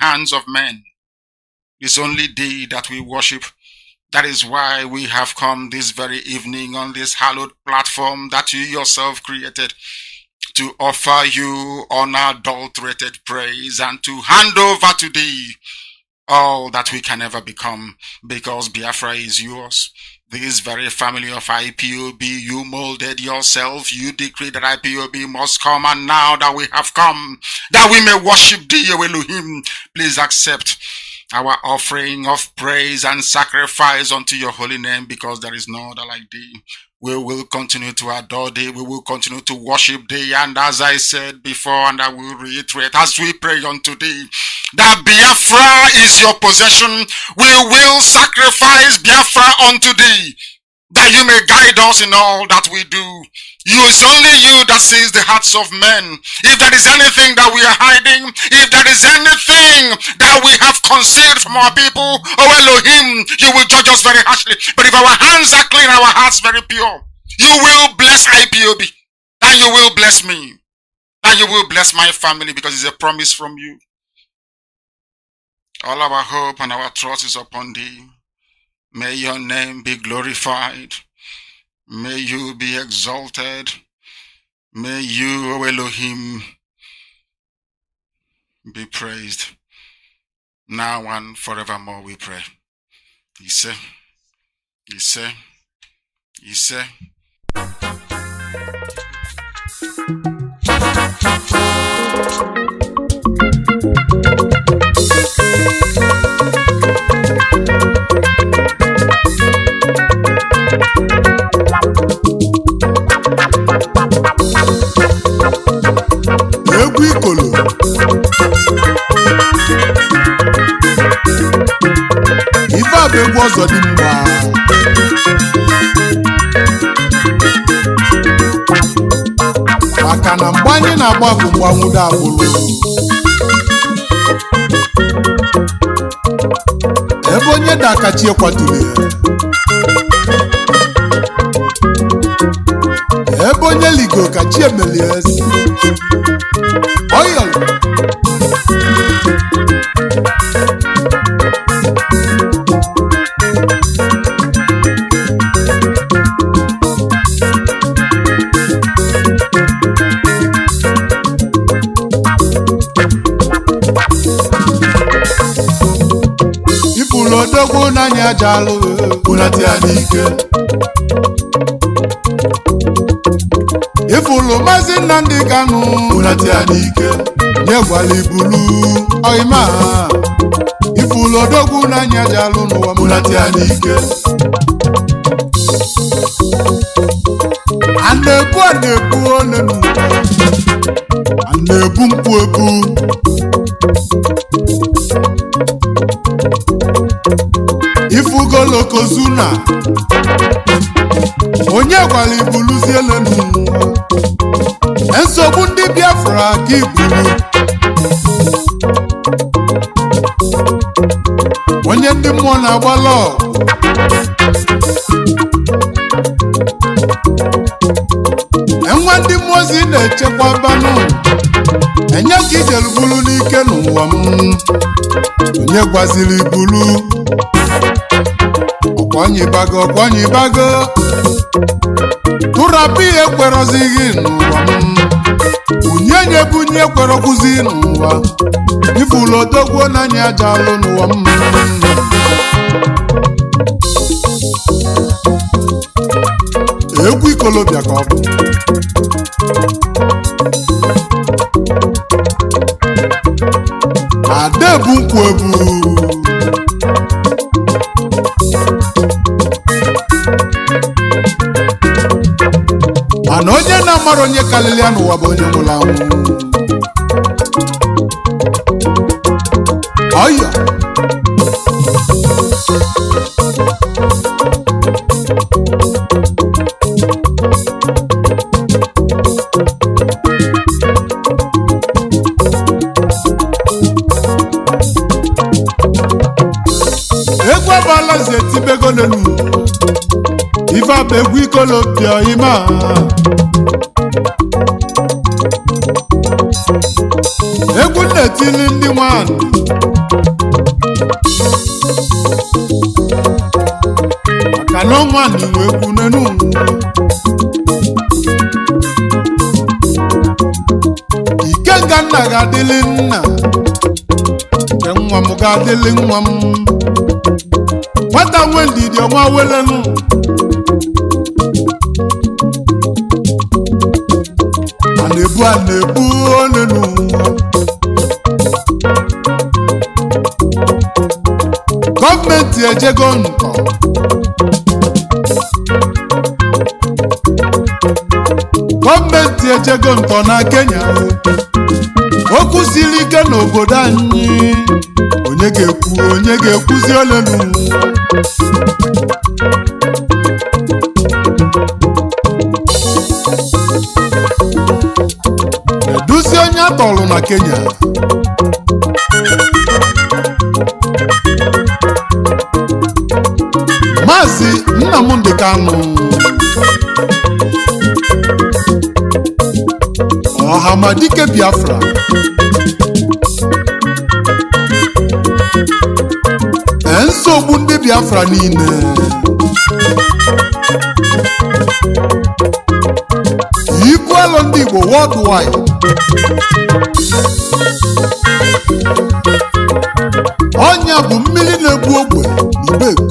hands of men. It's only thee that we worship. That is why we have come this very evening on this hallowed platform that you yourself created, to offer you unadulterated praise and to hand over to thee all that we can ever become, because Biafra is yours. This very family of IPOB, you molded yourself, you decreed that IPOB must come, and now that we have come, that we may worship thee, O Elohim, please accept our offering of praise and sacrifice unto your holy name, because there is no other like thee. We will continue to adore thee, we will continue to worship thee, and as I said before, and I will reiterate, as we pray unto thee, that Biafra is your possession, we will sacrifice Biafra unto thee, that you may guide us in all that we do. It's only you that sees the hearts of men. If there is anything that we are hiding, if there is anything that we have concealed from our people, oh Elohim, you will judge us very harshly. But if our hands are clean, our hearts very pure, you will bless IPOB, and you will bless me, and you will bless my family, because it's a promise from you. All our hope and our trust is upon thee. May your name be glorified. May you be exalted. May you, O Elohim, be praised. Now and forevermore we pray. Ise, Ise, Ise. Ife abegwu ọzọ dị mma. Maka na mgbe anyị na-agba bụ mgbanwudo agbụrụ. Ebe onye da-akachi ekwadoro ya. Ebe onye ligo kachi emelie ezi. Oyolo. Odogwu n'anya jalụ bunati Iyke. Ifulu Mazi Nnamdi Kanu bunati Iyke. Nyegwala ibulu oima. Ifulu odogwu n'anya jalụ n'ụwa bunati Iyke. Anebu onenu. Anebu mpu. Ifugolo kozuna onye gwala ibuluzie elenu nsogbu ndị Biafra ka ibulu onye ndị mmụọ na-agbala enwe ndị mmụọ ozi na-echekwa banụ enye ka ijelubulu n'ike n'ụwa m onye gwaziri ibulu Ọkwanye bago tụrapụ ihe kwerozighi n'ụwa m unyenye bunye kwerokwuzi n'ụwa ifulu odogwu n'anya ajalụ n'ụwa m egwu ikolobịa ka ọ bụ adebu nkwu ebu mana onye na-amara onye kalili ya n'ụwa bụ onye nwụrụ anwụ. Ọyọ egwu bụ Alozie etibego n'elu ife abụ egwu ikolobịa ima. Egwu na-etili ndị nwanyị nwanyị wee kwu n'enu Ikenga nna ga-adịlị nna nke nwa m ga-adịlị nwa m nwata nwe ndidi ọnwa welenu a na-ebu onenu gọọmenti ejego ntọ na Kenya okwu siri ike n'obodo anyị onye ga-ekwuzi olenu eduzi onye atọrọ na Kenya Mazi Nnamdi Kanu Ọhamadike Biafra nsogbu ndị Biafra niile ibu alụ ndị Igbo worldwide ọnya bụ mmiri na-egbu ogbe n'Ibeko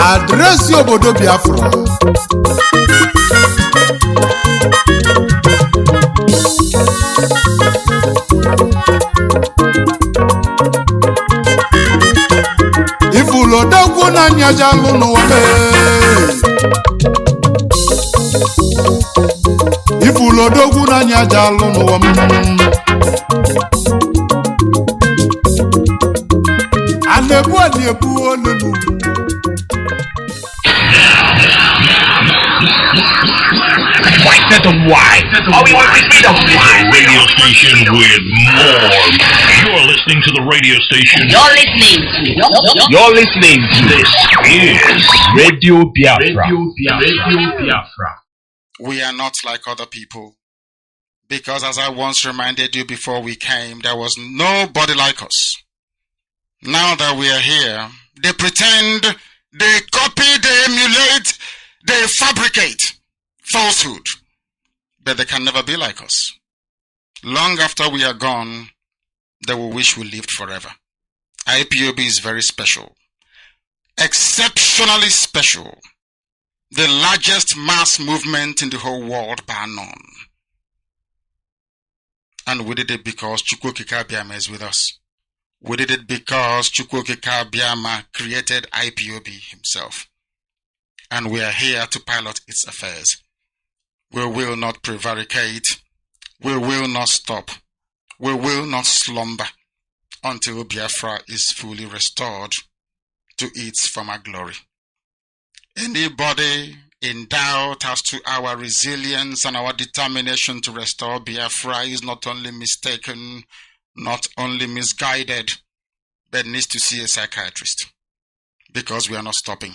adreesị obodo Biafra ifulodogwu n'anya jalụ n'ụwa ifulodogwu n'anya jalụ n'ụwa a na-ebu onenu White to white. Oh, we want to be the white radio station with more. You're listening to the radio station. You're listening to this is Radio Biafra. Radio Biafra. We are not like other people. Because as I once reminded you before we came, there was nobody like us. Now that we are here, they pretend, they copy, they emulate, they fabricate falsehood. But they can never be like us. Long after we are gone, they will wish we lived forever. IPOB is very special. Exceptionally special. The largest mass movement in the whole world bar none. And we did it because Chukwuemeka is with us. We did it because Chukwuemeka created IPOB himself. And we are here to pilot its affairs. We will not prevaricate. We will not stop. We will not slumber until Biafra is fully restored to its former glory. Anybody in doubt as to our resilience and our determination to restore Biafra is not only mistaken, not only misguided, but needs to see a psychiatrist. Because we are not stopping.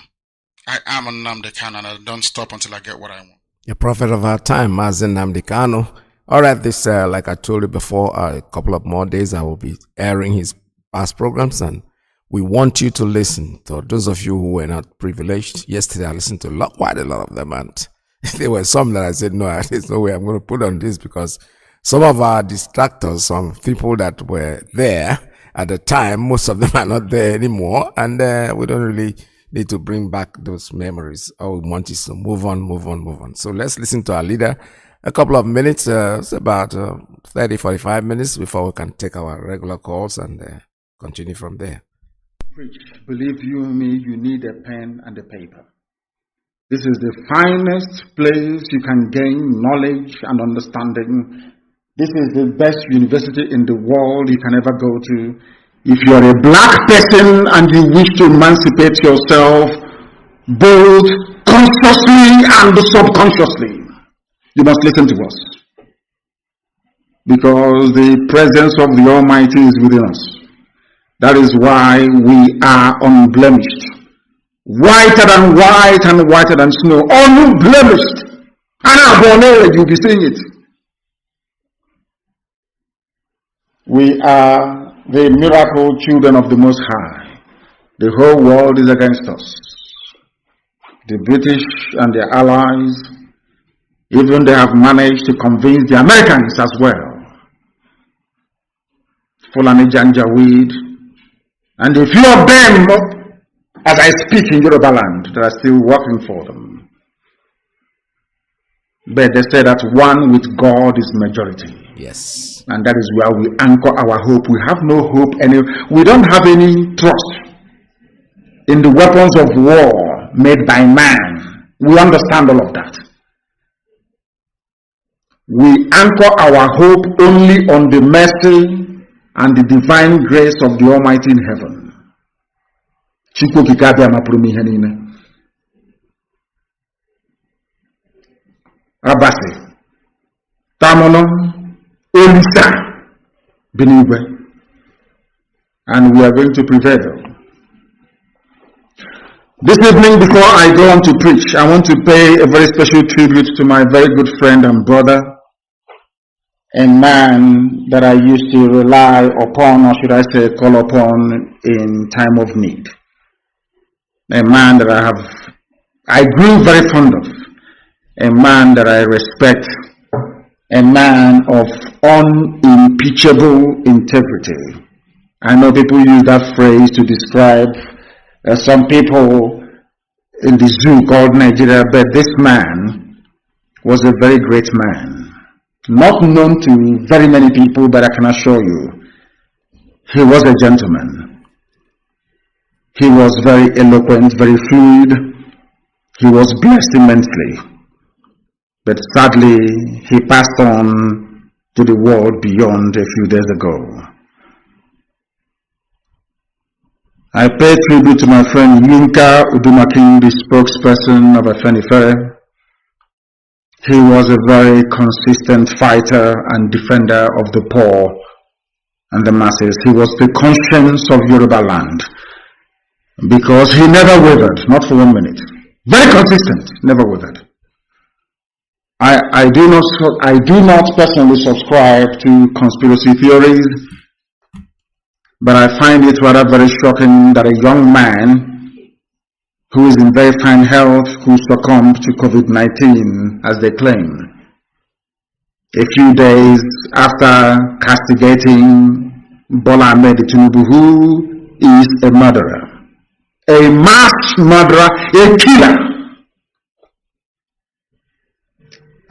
I am Nnamdi Kanu and I don't stop until I get what I want. The prophet of our time, Mazi Nnamdi Kanu. All right, this, like I told you before, a couple of more days I will be airing his past programs, and we want you to listen. So those of you who were not privileged, yesterday I listened to quite a lot of them, and there were some that I said, no, there's no way I'm going to put on this, because some of our distractors, some people that were there at the time, most of them are not there anymore, and we don't really need to bring back those memories. All we want is to move on. So let's listen to our leader a couple of minutes, it's about 30, 45 minutes before we can take our regular calls and continue from there. Preach. Believe you me, you need a pen and a paper. This is the finest place you can gain knowledge and understanding. This is the best university in the world you can ever go to. If you are a black person and you wish to emancipate yourself, both consciously and subconsciously, you must listen to us. Because the presence of the Almighty is within us. That is why we are unblemished. Whiter than white and whiter than snow. Unblemished. And you'll be seeing it. We are the miracle children of the Most High. The whole world is against us. The British and their allies, even they have managed to convince the Americans as well. Fulani Janjaweed, and a few of them, as I speak in Yoruba land, that are still working for them. But they say that one with God is majority. Yes. And that is where we anchor our hope. We have no hope, we don't have any trust in the weapons of war made by man. We understand all of that. We anchor our hope only on the mercy and the divine grace of the Almighty in heaven. Abasi, Tamono, Elisa, Benigwe, and we are going to prevail. This evening, before I go on to preach, I want to pay a very special tribute to my very good friend and brother, a man that I used to rely upon, or should I say call upon, in time of need. A man that I grew very fond of, a man that I respect, a man of unimpeachable integrity. I know people use that phrase to describe some people in the zoo called Nigeria, but this man was a very great man. Not known to very many people, but I can assure you, he was a gentleman. He was very eloquent, very fluid. He was blessed immensely. But sadly, he passed on to the world beyond a few days ago. I pay tribute to my friend Yinka Udumakin, the spokesperson of Afenifere. He was a very consistent fighter and defender of the poor and the masses. He was the conscience of Yoruba land because he never wavered, not for 1 minute. Very consistent, never wavered. I do not personally subscribe to conspiracy theories, but I find it rather very shocking that a young man who is in very fine health, who succumbed to COVID-19, as they claim, a few days after castigating Bola Ahmed Tinubu, who is a murderer, a mass murderer, a killer.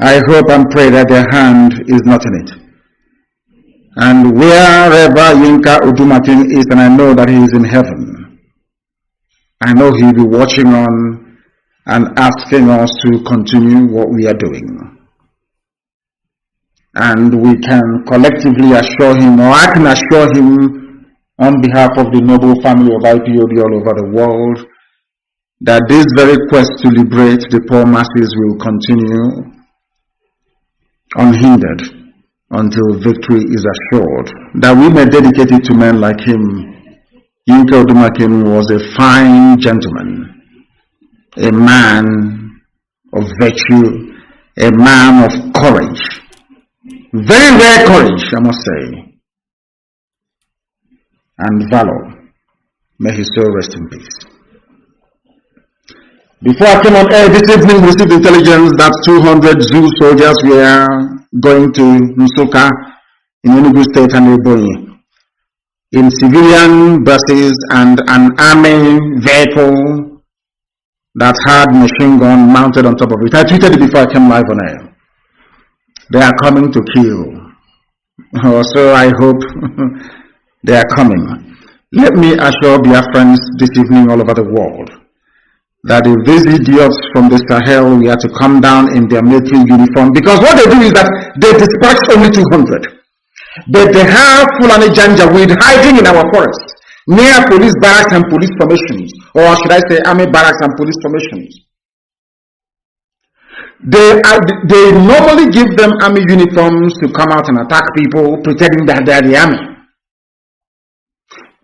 I hope and pray that their hand is not in it. And wherever Yinka Udumakin is, and I know that he is in heaven, I know he'll be watching on and asking us to continue what we are doing. And we can collectively assure him, or I can assure him on behalf of the noble family of IPOB all over the world, that this very quest to liberate the poor masses will continue unhindered until victory is assured. That we may dedicate it to men like him. Yinka Udumakin was a fine gentleman, a man of virtue, a man of courage, very rare courage, I must say, and valor. May his soul rest in peace. Before I came on air this evening, we received intelligence that 200 Zoo soldiers were going to Nsukka in Enugu State and Ebonyi in civilian buses and an army vehicle that had machine gun mounted on top of it. I tweeted it before I came live on air. They are coming to kill. So I hope they are coming. Let me assure Biafrans this evening all over the world that if these idiots from the Sahel were to come down in their military uniform, because what they do is that they dispatch only 200. But they have Fulani Janjaweed hiding in our forests, near police barracks and police formations, or should I say army barracks and police formations. They normally give them army uniforms to come out and attack people, pretending that they are the army.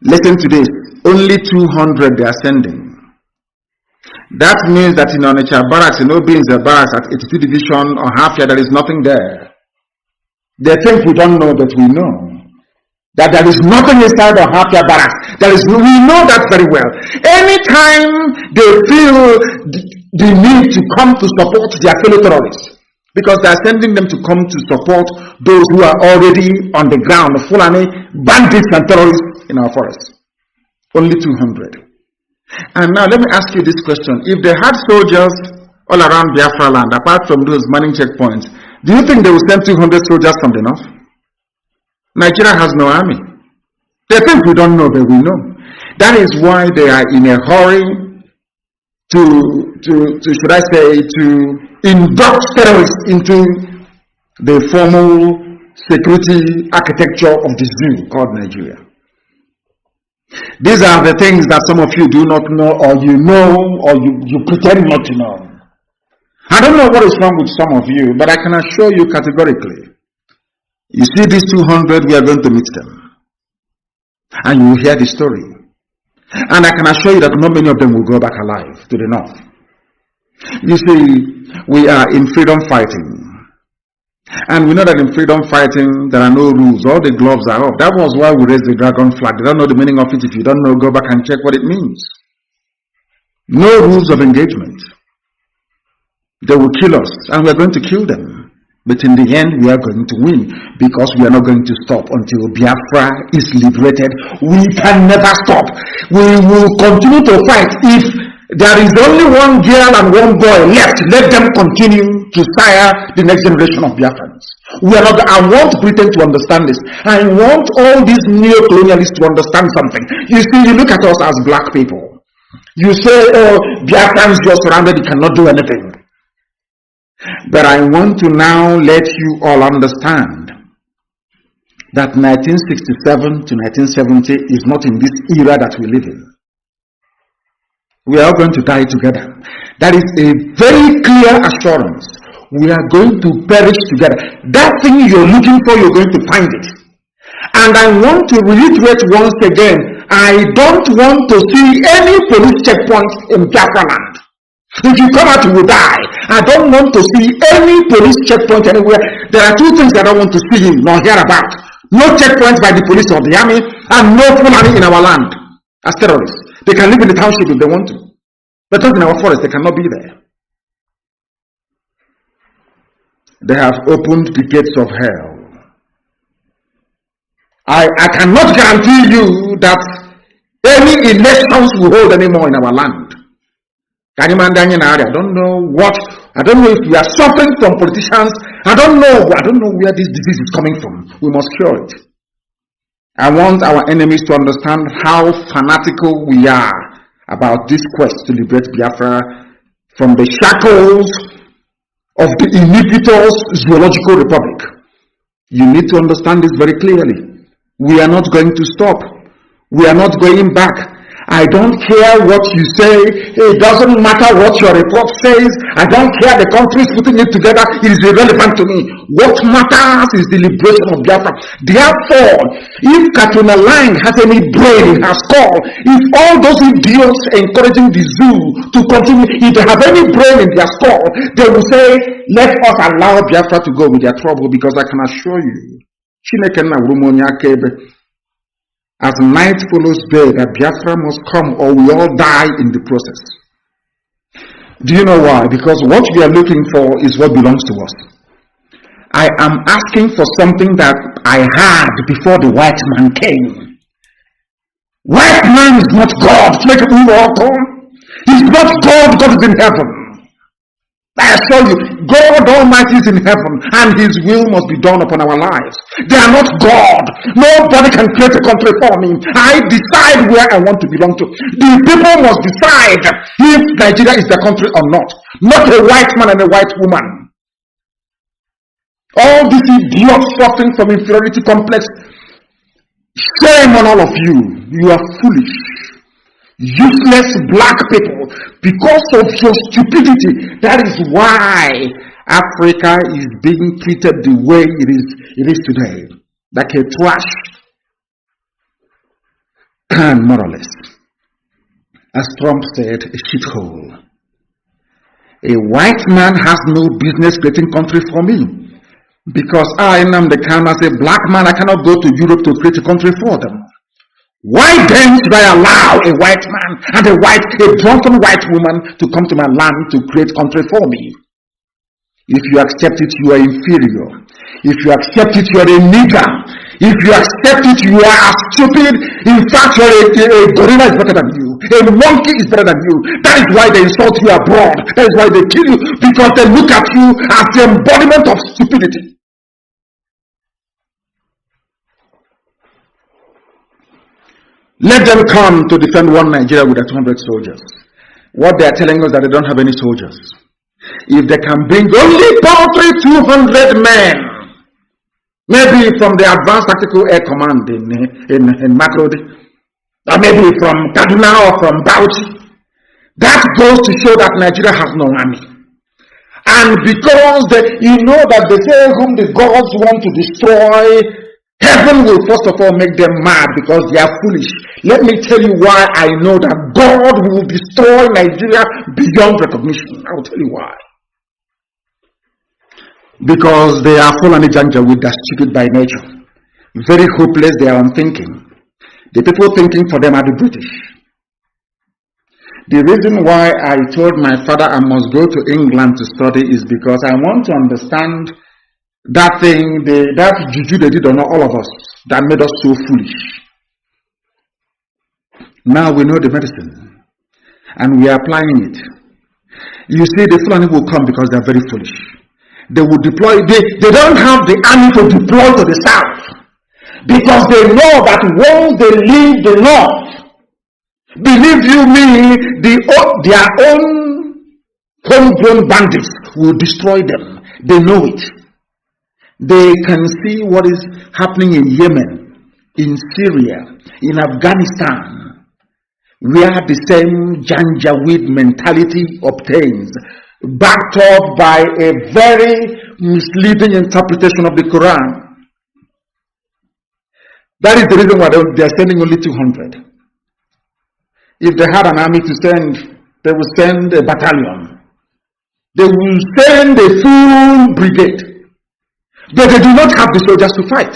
Listen to this, only 200 they are sending. That means that in Onitsha barracks, in Obinze barracks at 82 Division or Hafia, there is nothing there. They think we don't know that we know. That there is nothing inside of Hapia barracks. We know that very well. Anytime they feel the need to come to support their fellow terrorists, because they are sending them to come to support those who are already on the ground, the Fulani bandits and terrorists in our forests. Only 200. And now let me ask you this question. If they had soldiers all around Biafra land, apart from those manning checkpoints, do you think they will send 200 soldiers from the north? Nigeria has no army. They think we don't know, but we know. That is why they are in a hurry to induct terrorists into the formal security architecture of the zoo called Nigeria. These are the things that some of you do not know, or you know, or you pretend not to know. I don't know what is wrong with some of you, but I can assure you categorically, you see these 200, we are going to meet them. And you will hear the story. And I can assure you that not many of them will go back alive to the north. You see, we are in freedom fighting. And we know that in freedom fighting, there are no rules. All the gloves are off. That was why we raised the dragon flag. They don't know the meaning of it. If you don't know, go back and check what it means. No rules of engagement. They will kill us, and we are going to kill them. But in the end, we are going to win, because we are not going to stop until Biafra is liberated. We can never stop. We will continue to fight. If there is only one girl and one boy left, let them continue to sire the next generation of Biafrans. We are not. I want Britain to understand this. I want all these neo-colonialists to understand something. You see, you look at us as black people. You say, oh, Biafrans, you're surrounded, you cannot do anything. But I want to now let you all understand that 1967 to 1970 is not in this era that we live in. We are all going to die together. That is a very clear assurance. We are going to perish together. That thing you're looking for, you're going to find it. And I want to reiterate once again, I don't want to see any police checkpoints in Biafra land. If you come out, you will die. I don't want to see any police checkpoint anywhere. There are two things that I don't want to see nor hear about. No checkpoints by the police or the army, and no Fulani in our land as terrorists. They can live in the township if they want to. But not in our forest, they cannot be there. They have opened the gates of hell. I cannot guarantee you that any elections will hold anymore in our land. I don't know if we are suffering from politicians. I don't know where this disease is coming from. We must cure it. I want our enemies to understand how fanatical we are about this quest to liberate Biafra from the shackles of the iniquitous zoological republic. You need to understand this very clearly. We are not going to stop. We are not going back. I don't care what you say. It doesn't matter what your report says. I don't care the countries putting it together. It is irrelevant to me. What matters is the liberation of Biafra. Therefore, if Katuna Lang has any brain in her skull, if all those idiots encouraging the zoo to continue, if they have any brain in their skull, they will say, let us allow Biafra to go with their trouble, because I can assure you, as night follows day, that Biafra must come or we all die in the process. Do you know why? Because what we are looking for is what belongs to us. I am asking for something that I had before the white man came. White man is not God. He's not God. God is in heaven. I assure you, God Almighty is in heaven, and His will must be done upon our lives. They are not God. Nobody can create a country for me. I decide where I want to belong to. The people must decide if Nigeria is their country or not. Not a white man and a white woman. All these idiots suffering from inferiority complex. Shame on all of you. You are foolish. Useless black people, because of your stupidity. That is why Africa is being treated the way it is today, like a trash can, more or less. As Trump said, a shithole. A white man has no business creating country for me. Because I, Nnamdi Kanu, as a black man, I cannot go to Europe to create a country for them. Why then should I allow a white man and a drunken white woman to come to my land to create country for me? If you accept it, you are inferior. If you accept it, you are a nigger. If you accept it, you are stupid. In fact, a gorilla is better than you. A monkey is better than you. That is why they insult you abroad. That is why they kill you. Because they look at you as the embodiment of stupidity. Let them come to defend one Nigeria with 200 soldiers. What they are telling us that they don't have any soldiers. If they can bring only 200 men, maybe from the Advanced Tactical Air Command in Makrodi, or maybe from Kaduna or from Bauchi, that goes to show that Nigeria has no army. And because you know that they say whom the gods want to destroy, heaven will first of all make them mad because they are foolish. Let me tell you why I know that God will destroy Nigeria beyond recognition. I will tell you why. Because they are full and janjaweed, they are stupid by nature. Very hopeless, they are unthinking. The people thinking for them are the British. The reason why I told my father I must go to England to study is because I want to understand that thing, that juju they did on all of us, that made us so foolish. Now we know the medicine, and we are applying it. You see, the Fulani will come because they are very foolish. They will deploy, they don't have the army to deploy to the south, because they know that once they leave the north, believe you me, their own homegrown bandits will destroy them. They know it. They can see what is happening in Yemen, in Syria, in Afghanistan, where the same Janjaweed mentality obtains, backed up by a very misleading interpretation of the Quran. That is the reason why they are sending only 200. If they had an army to send, they would send a battalion. They will send a full brigade. But they do not have the soldiers to fight.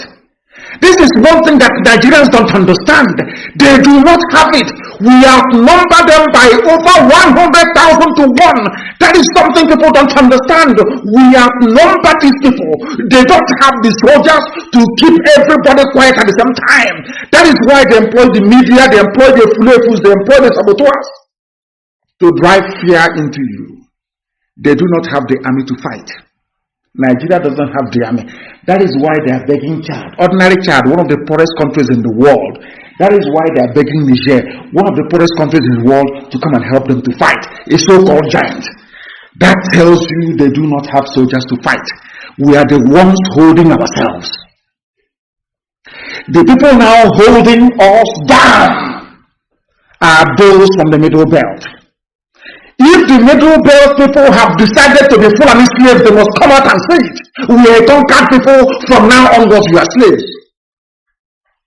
This is one thing that Nigerians don't understand. They do not have it. We outnumber them by over 100,000 to 1. That is something people don't understand. We outnumber these people. They don't have the soldiers to keep everybody quiet at the same time. That is why they employ the media, they employ the fulefus, they employ the saboteurs to drive fear into you. They do not have the army to fight. Nigeria doesn't have the army. That is why they are begging Chad. Ordinary Chad, one of the poorest countries in the world. That is why they are begging Niger, one of the poorest countries in the world, to come and help them to fight a so-called giant. That tells you they do not have soldiers to fight. We are the ones holding ourselves. The people now holding us down are those from the Middle Belt. If the Middle Belt people have decided to be Fulani slaves, they must come out and say it. We are conquered people, from now onwards we are slaves.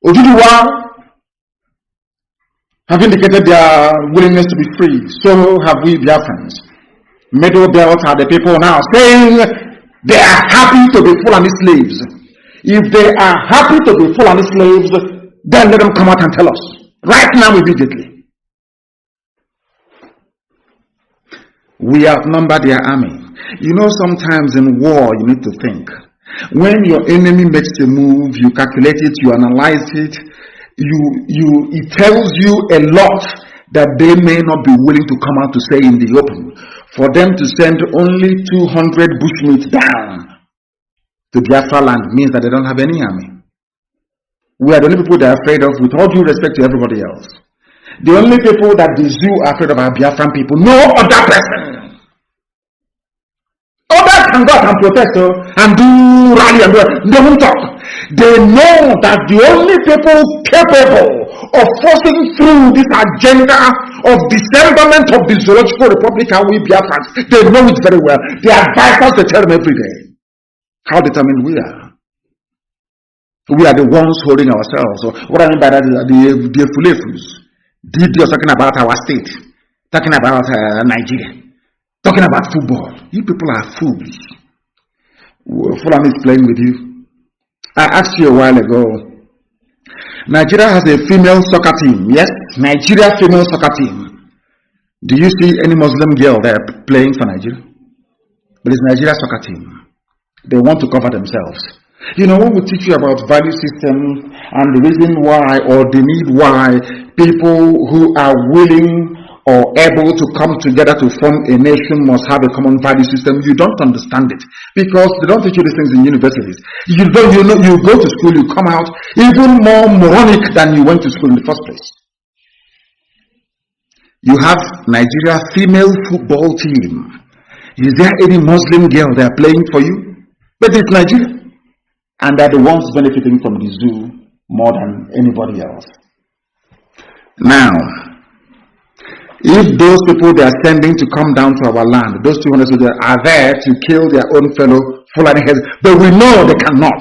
Ojuduwa have indicated their willingness to be free. So have we Biafrans. Middle Belt are the people now saying they are happy to be Fulani slaves. If they are happy to be Fulani slaves, then let them come out and tell us. Right now, immediately. We outnumber their army. You know, sometimes in war, you need to think. When your enemy makes a move, you calculate it, you analyze it, it tells you a lot that they may not be willing to come out to say in the open. For them to send only 200 bushmeat down to Biafra land means that they don't have any army. We are the only people they are afraid of, with all due respect to everybody else. The only people that the zoo are afraid of are Biafran people. No other person. Others can go out and protest and do rally and do it. They won't talk. They know that the only people capable of forcing through this agenda of dismemberment of the zoological republic are we Biafrans. They know it very well. They advise us, they tell them every day how determined we are. We are the ones holding ourselves. So what I mean by that is the fulefus. You're talking about our state, talking about Nigeria, talking about football. You people are fools. Fulani is playing with you. I asked you a while ago. Nigeria has a female soccer team. Yes, Nigeria female soccer team. Do you see any Muslim girl there playing for Nigeria? But it's Nigeria soccer team. They want to cover themselves. You know, when we teach you about value system and the reason why or the need why people who are willing or able to come together to form a nation must have a common value system, you don't understand it because they don't teach you these things in universities. You go to school, you come out even more moronic than you went to school in the first place. You have Nigeria female football team. Is there any Muslim girl they are playing for you? But it's Nigeria. And they're the ones benefiting from the zoo more than anybody else. Now, if those people they are sending to come down to our land, those 200 soldiers are there to kill their own fellow Fulani heads, but we know they cannot.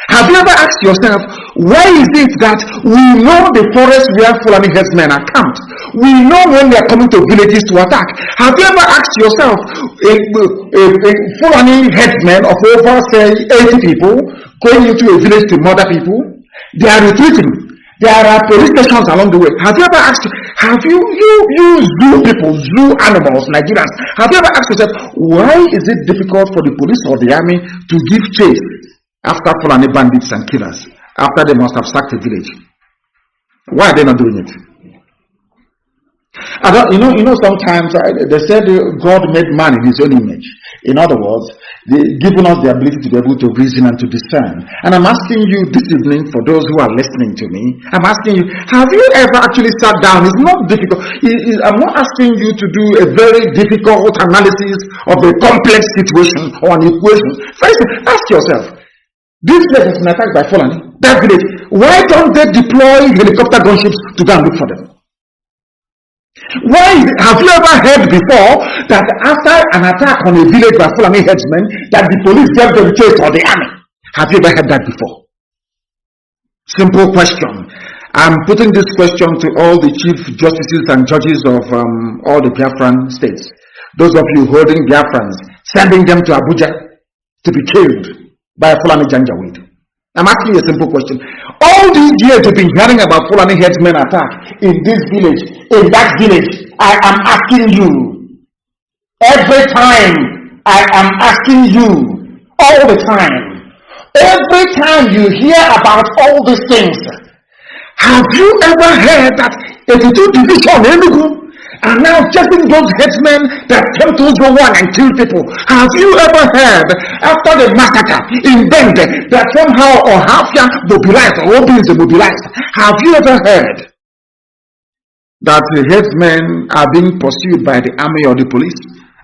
Have you ever asked yourself, why is it that we know the forest where Fulani headsmen are camped? We know when they are coming to villages to attack. Have you ever asked yourself, a Fulani headsman of over, say, 80 people going into a village to murder people? They are retreating. There are police stations along the way. Have you ever asked, have you zoo people, zoo animals, Nigerians, have you ever asked yourself, why is it difficult for the police or the army to give chase after Fulani bandits and killers, after they must have sacked a village? Why are they not doing it? Sometimes they said God made man in his own image. In other words, giving us the ability to be able to reason and to discern. And I'm asking you this evening, for those who are listening to me, I'm asking you, have you ever actually sat down? It's not difficult. I'm not asking you to do a very difficult analysis of a complex situation or an equation. First, ask yourself, this place has been attacked by Fulani, that village. Why don't they deploy helicopter gunships to go and look for them? Why have you ever heard before that after an attack on a village by Fulani headsmen that the police gave them chase or the army? Have you ever heard that before? Simple question. I'm putting this question to all the chief justices and judges of all the Biafran states. Those of you holding Biafrans, sending them to Abuja to be killed by a Fulani Janjaweed. I'm asking you a simple question. All these years you've been hearing about Fulani headsmen attack in this village, in that village. I am asking you. Every time I am asking you. All the time. Every time you hear about all these things. Have you ever heard that 82 Division Enugu are now chasing those headsmen that came to Zone 1 and killed people? Have you ever heard, after the massacre in Bende, that somehow or Hafia mobilized or Obins mobilized? Have you ever heard that the headsmen are being pursued by the army or the police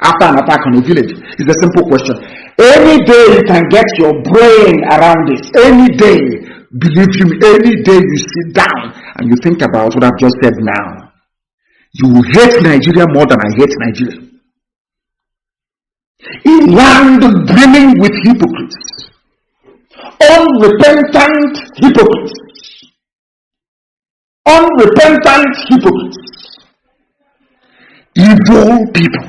after an attack on a village? It's a simple question. Any day you can get your brain around this. Any day, believe me, any day you sit down and you think about what I've just said now, you will hate Nigeria more than I hate Nigeria. A land brimming with hypocrites, unrepentant hypocrites, evil people.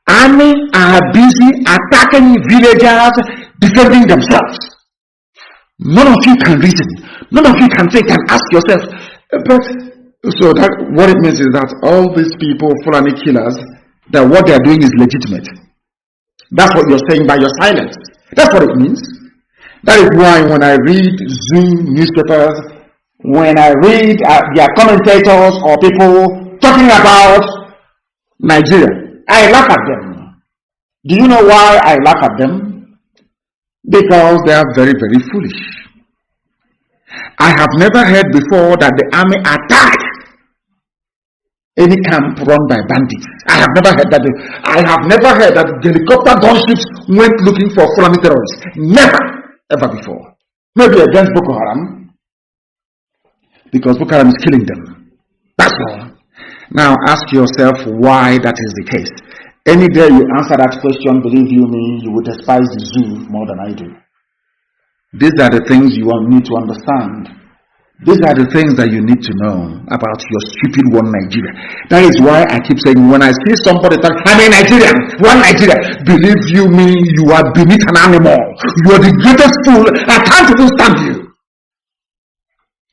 Army are busy attacking villagers, defending themselves. None of you can reason. None of you can think and ask yourself, but so that what it means is that all these people, Fulani killers, that what they are doing is legitimate. That's what you're saying by your silence. That's what it means. That is why when I read Zoom newspapers, when I read their commentators or people talking about Nigeria, I laugh at them. Do you know why I laugh at them? Because they are very, very foolish. I have never heard before that the army attacked any camp run by bandits. I have never heard that. I have never heard that helicopter gunships went looking for Fulani terrorists. Never, ever before. Maybe against Boko Haram, because Boko Haram is killing them. That's all. Now ask yourself why that is the case. Any day you answer that question, believe you me, you will despise the zoo more than I do. These are the things you need to understand. These are the things that you need to know about your stupid one Nigeria. That is why I keep saying, when I see somebody talk, I'm a Nigerian, one Nigeria, believe you me, you are beneath an animal. You are the greatest fool. I can't even stand you.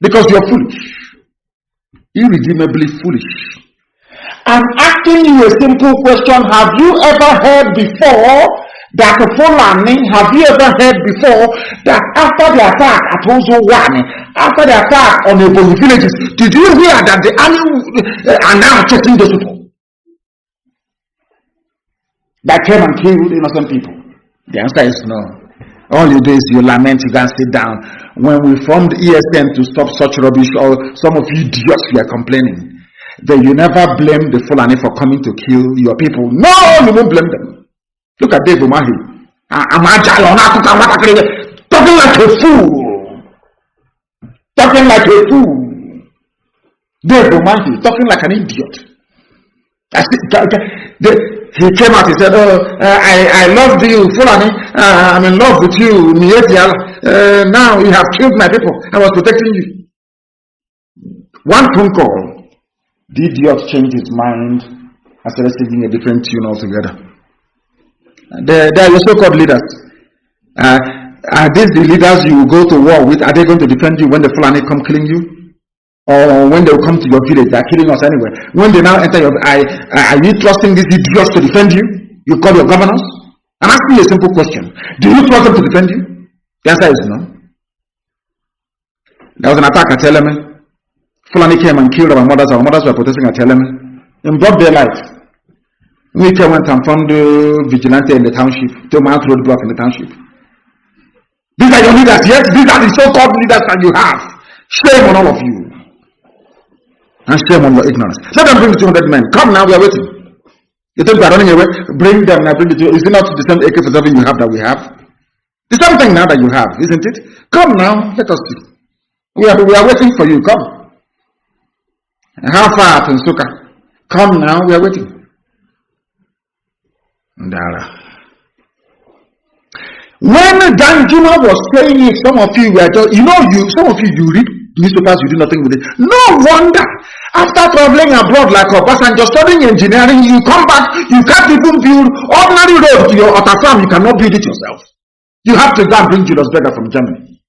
Because you're foolish. Irredeemably foolish. I'm asking you a simple question. Have you ever heard before that Fulani, have you ever heard before that after the attack at Ozo-Wani, after the attack on the villages, did you hear that the army are now chasing those people that came and killed innocent people? The answer is no. All you do is you lament, you can sit down. When we formed ESN to stop such rubbish, or some of you idiots you are complaining, then you never blame the Fulani for coming to kill your people. No, you won't blame them. Look at Dave Umahi. Talking like a fool. Talking like a fool. Dave Umahi, talking like an idiot. He came out, he said, I love you, Fulani. I'm in love with you. Now you have killed my people. I was protecting you. One phone call, the idiot changed his mind and started singing a different tune altogether. They are your so-called leaders. Are these the leaders you go to war with? Are they going to defend you when the Fulani come killing you? Or when they will come to your village, they are killing us anyway. When they now enter your... Are you trusting these idiots to defend you? You call your governors? I'm asking you a simple question. Do you trust them to defend you? The answer is no. There was an attack at Eleme. Fulani came and killed our mothers. Our mothers were protesting at Eleme. In broad daylight. We went and found the vigilante in the township, to Mount Roadblock in the township. These are your leaders, yes? These are the so-called leaders that you have. Shame on all of you. And shame on your ignorance. Let them bring the 200 men. Come now, we are waiting. You think we are running away? Bring them now, bring the 200. Is it not the same AK-47 you have that we have? The same thing now that you have, isn't it? Come now, let us see. We are waiting for you, come. And how far to Nsuka? Come now, we are waiting. When Danjuma was saying it, some of you were just, some of you read newspapers, you do nothing with it. No wonder, after traveling abroad like Obasanjo, studying engineering, you come back, you can't even build ordinary road to your Otta farm, you cannot build it yourself. You have to go and bring Julius Berger from Germany.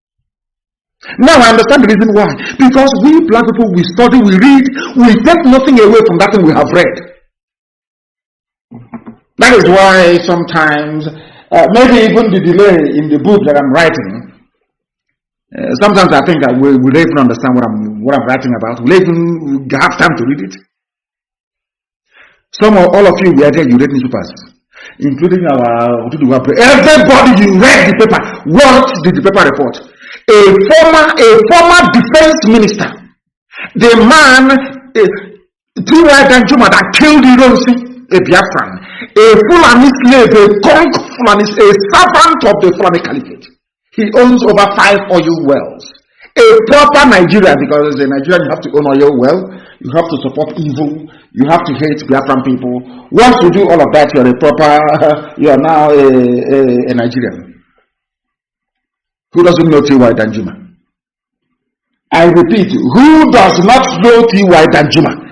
Now I understand the reason why. Because we black people, we study, we read, we take nothing away from that thing we have read. That is why sometimes, maybe even the delay in the book that I'm writing, sometimes I think I will even understand what I'm writing about. Will even have time to read it. All of you were there, you read newspapers, including everybody, you read the paper. What did the paper report? A former defense minister, the man, T.Y. Danjuma, that killed Alozie, a Biafran, a Fulani slave, a conk Fulani, a servant of the Fulani Caliphate. He owns over 5 oil wells. A proper Nigerian, because as a Nigerian you have to own oil well, you have to support evil, you have to hate Biafran people. Once you do all of that, you are now a Nigerian. Who doesn't know T.Y. Danjuma? I repeat, who does not know T.Y. Danjuma?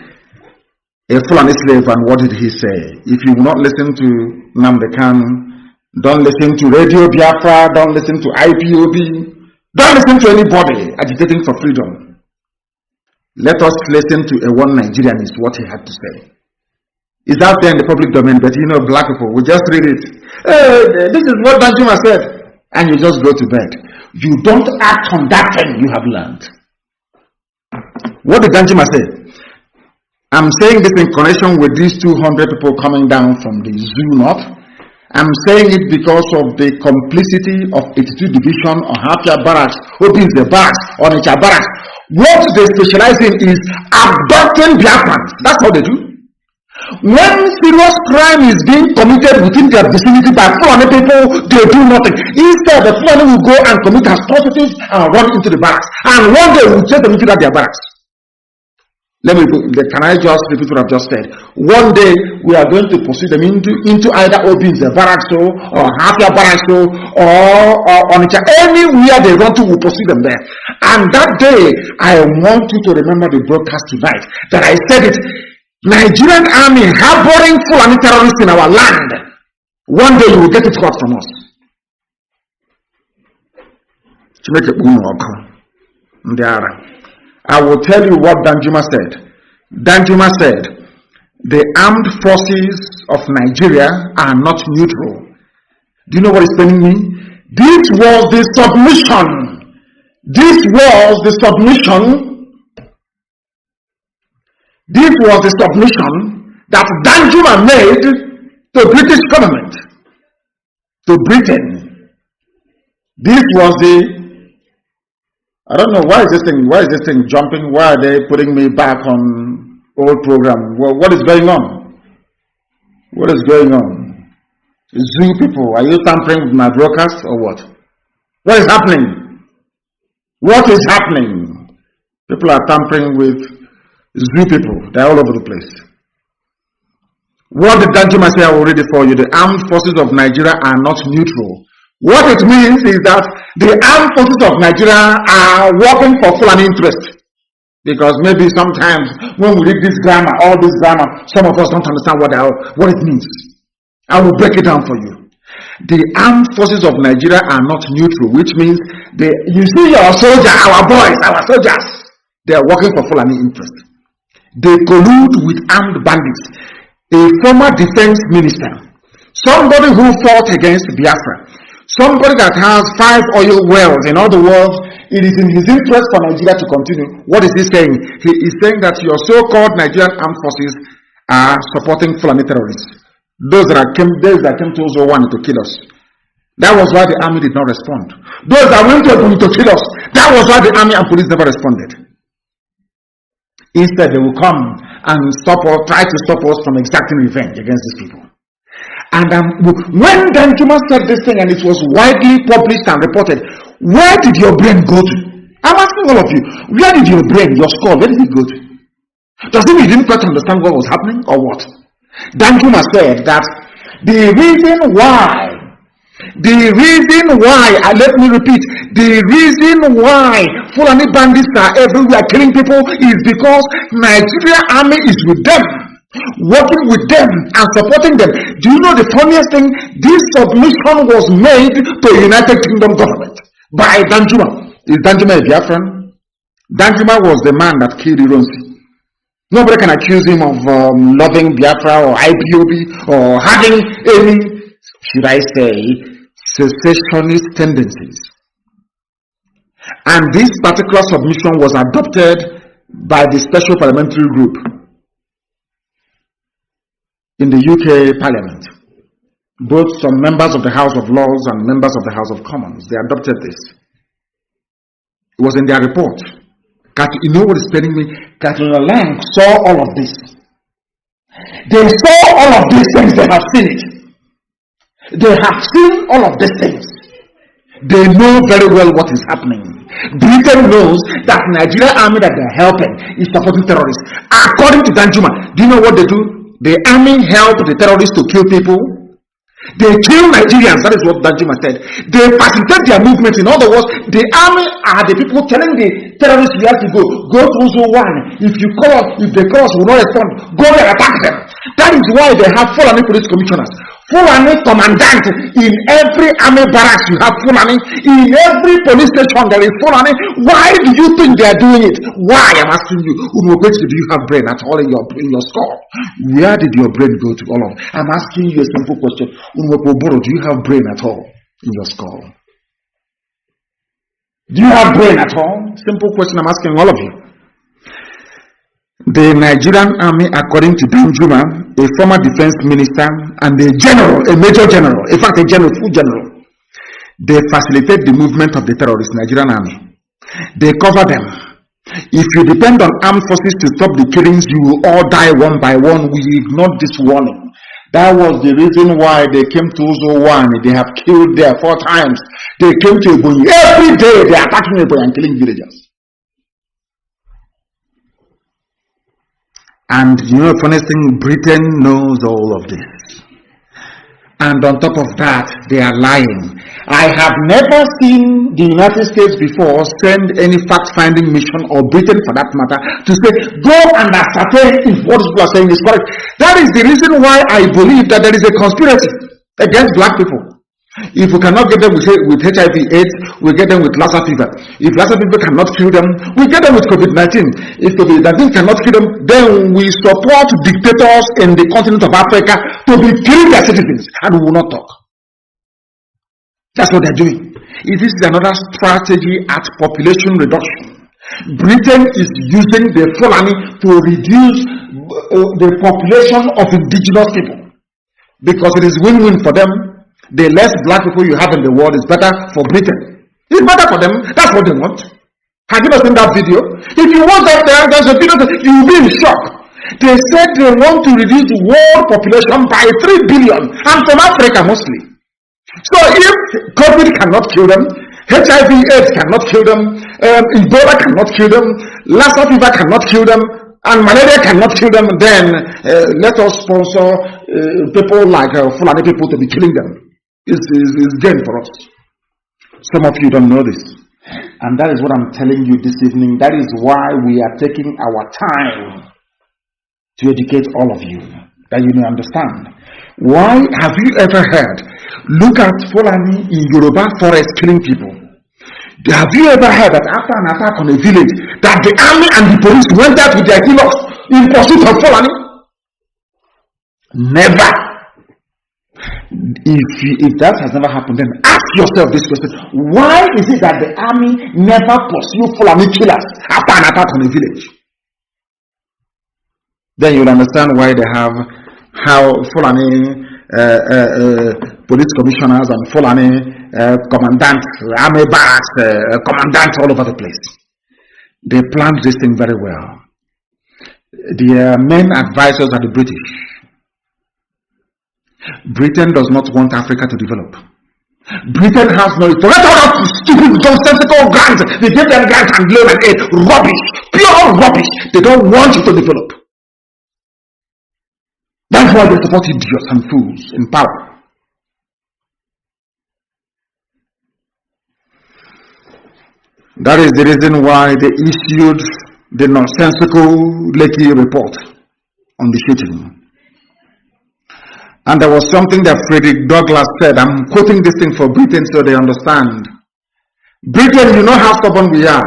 A Fulani slave, and what did he say? If you will not listen to Nnamdi Kanu, don't listen to Radio Biafra, don't listen to IPOB, don't listen to anybody agitating for freedom. Let us listen to a one Nigerian is what he had to say. It's out there in the public domain, but black people, we just read it. This is what Danjuma said, and you just go to bed. You don't act on that thing you have learned. What did Danjuma say? I'm saying this in connection with these 200 people coming down from the zoo north. I'm saying it because of the complicity of 82 Division or Hapia Barracks, Obis the Barracks, Onitsha Barracks. What they specialize in is abducting Biafrans. That's what they do. When serious crime is being committed within their vicinity by Fulani people, they do nothing. Instead, the Fulani will go and commit atrocities and run into the barracks. And one day we will take them into their barracks. Can I just repeat what I've just said? One day we are going to pursue them into either Obin's barracks or Hafia barracks or Onitsha. Anywhere they run to, we'll pursue them there. And that day, I want you to remember the broadcast tonight that I said it. Nigerian army harboring Fulani terrorists in our land. One day you will get it hot from us. I will tell you what Danjuma said. Danjuma said, the armed forces of Nigeria are not neutral. Do you know what it's telling me? This was the submission. This was the submission. This was the submission that Danjuma made to British government, to Britain. This was the I don't know, why is this thing jumping? Why are they putting me back on old program? Well, what is going on? What is going on? Zoo people, are you tampering with my broadcast or what? What is happening? What is happening? People are tampering with zoo people. They're all over the place. What did Danjuma say? I will read it for you. The armed forces of Nigeria are not neutral. What it means is that the armed forces of Nigeria are working for Fulani interest. Because maybe sometimes when we read this grammar, all this grammar, some of us don't understand what it means. I will break it down for you. The armed forces of Nigeria are not neutral, which means you see your soldiers, our boys, our soldiers, they are working for Fulani interest. They collude with armed bandits. A former defense minister, somebody who fought against Biafra, somebody that has 5 oil wells. In other words, it is in his interest for Nigeria to continue. What is he saying? He is saying that your so-called Nigerian armed forces are supporting Fulani terrorists. Those that came to 01 to kill us. That was why the army did not respond. Those that went to kill us, that was why the army and police never responded. Instead, they will come and try to stop us from exacting revenge against these people. And when Danjuma said this thing and it was widely published and reported, where did your brain go to? I'm asking all of you, where did your brain, your skull, where did it go to? Does it mean you didn't quite understand what was happening or what? Danjuma said that the reason why, let me repeat, the reason why Fulani bandits are everywhere killing people is because Nigeria army is with them, working with them and supporting them. Do you know the funniest thing? This submission was made to United Kingdom government by Danjuma. Is Danjuma a Biafran? Danjuma was the man that killed Alozie. Nobody can accuse him of loving Biafra or IPOB or having any, should I say, secessionist tendencies. And this particular submission was adopted by the Special Parliamentary Group in the UK Parliament. Both some members of the House of Lords and members of the House of Commons, they adopted this. It was in their report. You know what is telling me? Katrina Lang saw all of this. They saw all of these things. They have seen it. They have seen all of these things. They know very well what is happening. Britain knows that Nigerian army that they're helping is supporting terrorists. According to Danjuma, do you know what they do? The army help the terrorists to kill people. They kill Nigerians. That is what Danjuma said. They facilitate their movement. In other words, the army are the people telling the terrorists you have to go to Zone 1. If they call us, we will not respond. Go there, attack them. That is why they have Fulani police commissioners. Fulani commandant. In every army barracks you have Fulani. In every police station there is Fulani. Why do you think they are doing it? Why? I'm asking you. Do you have brain at all in your skull? Where did your brain go to all of? I'm asking you a simple question. Do you have brain at all in your skull? Do you have brain at all? Simple question I'm asking all of you. The Nigerian army, according to Danjuma, a former defense minister and a general, a major general, in fact a general, full general, they facilitate the movement of the terrorist Nigerian army. They cover them. If you depend on armed forces to stop the killings, you will all die one by one. We ignored this warning. That was the reason why they came to Uzo 1. They have killed there 4 times. They came to Ebonyi. Every day they are attacking Ebonyi and killing villagers. And you know, funny thing, Britain knows all of this. And on top of that, they are lying. I have never seen the United States before send any fact-finding mission, or Britain for that matter, to say, go and ascertain if what people are saying is correct. That is the reason why I believe that there is a conspiracy against black people. If we cannot get them with HIV/AIDS, we get them with Lassa fever. If Lassa fever cannot kill them, we get them with COVID-19. If COVID-19 cannot kill them, then we support dictators in the continent of Africa to be killing their citizens, and we will not talk. That's what they're doing. This is another strategy at population reduction. Britain is using the Fulani to reduce the population of indigenous people, because it is win-win for them. The less black people you have in the world is better for Britain. It's better for them. That's what they want. Have you not seen that video? If you watch that, there's a video, you will be in shock. They said they want to reduce the world population by 3 billion, and from Africa mostly. So if COVID cannot kill them, HIV/AIDS cannot kill them, Ebola cannot kill them, Lassa fever cannot kill them, and malaria cannot kill them, then let us sponsor people like Fulani people to be killing them. It's gain for us. Some of you don't know this. And that is what I'm telling you this evening. That is why we are taking our time to educate all of you, that you may understand. Why have you ever heard, look at Fulani in Yoruba forest killing people? Have you ever heard that after an attack on a village, that the army and the police went out with their killers in pursuit of Fulani? Never. If that has never happened, then ask yourself this question: why is it that the army never pursue Fulani killers after an attack on a village? Then you'll understand why they have how Fulani police commissioners and Fulani commandants, army barracks, commandants all over the place. They planned this thing very well. Their main advisors are the British. Britain does not want Africa to develop. Britain has no, forget all that stupid, nonsensical grants. They give them grants and loan and aid. Rubbish. Pure rubbish. They don't want you to develop. That's why they support idiots and fools in power. That is the reason why they issued the nonsensical Lekki report on the shooting. And there was something that Frederick Douglass said. I'm quoting this thing for Britain so they understand. Britain, you know how stubborn we are.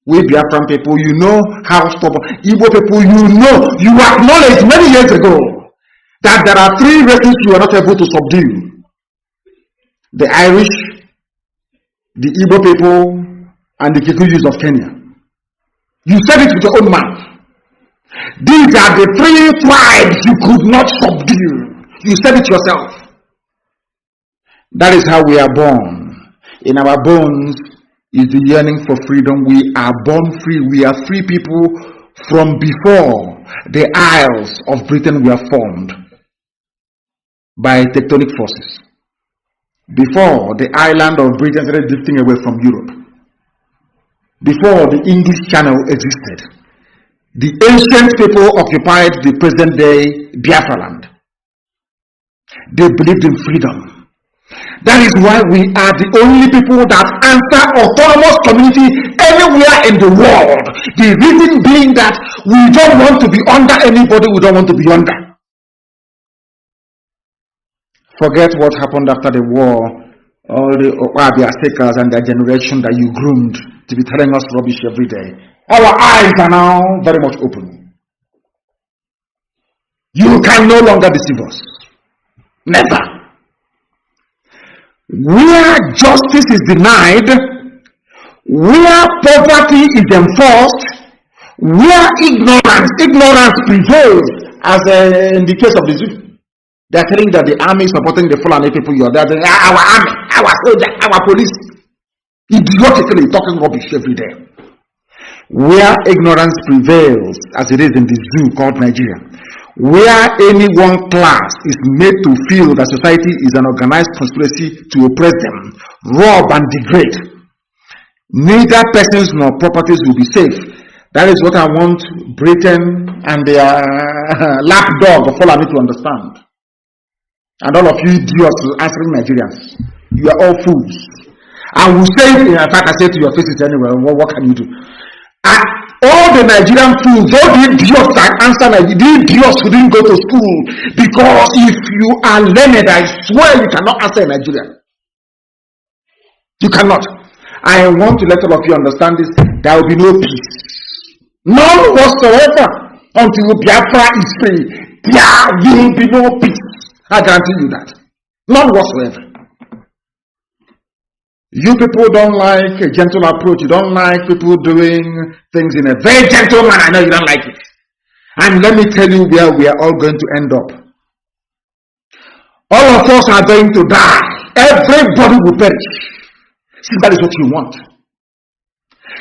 We Biafran people, you know how stubborn. Igbo people, you acknowledged many years ago that there are 3 races you are not able to subdue. The Irish, the Igbo people, and the Kikuyus of Kenya. You said it with your own mouth. These are the 3 tribes you could not subdue. You said it yourself. That is how we are born. In our bones is the yearning for freedom. We are born free. We are free people from before the isles of Britain were formed by tectonic forces. Before the island of Britain started drifting away from Europe. Before the English Channel existed. The ancient people occupied the present day Biafra land. They believed in freedom. That is why we are the only people that answer autonomous community anywhere in the world. The reason being that we don't want to be under anybody we don't want to be under. Forget what happened after the war. All the Okwabia seekers and their generation that you groomed to be telling us rubbish every day. Our eyes are now very much open. You can no longer deceive us. Never. Where justice is denied, where poverty is enforced, where ignorance prevails, as in the case of the zoo. They are telling that the army is supporting the Fulani people. They are saying, our army, our soldiers, our police. Idiotically talking rubbish every day. Where ignorance prevails, as it is in the zoo called Nigeria, where any one class is made to feel that society is an organized conspiracy to oppress them, rob and degrade, neither persons nor properties will be safe. That is what I want Britain and their lapdog follow me to understand. And all of you idiots answering Nigerians, you are all fools. I will say, in fact, I say to your faces anyway, what can you do? All the Nigerian fools, all the idiots that answer Nigeria, the idiots who didn't go to school, because if you are learned, I swear you cannot answer Nigeria. You cannot. I want to let all of you understand this. There will be no peace. None whatsoever until Biafra is free. There will be no peace. I guarantee you that. None whatsoever. You people don't like a gentle approach. You don't like people doing things in a very gentle manner. I know you don't like it. And let me tell you where we are all going to end up. All of us are going to die. Everybody will perish. Since that is what you want.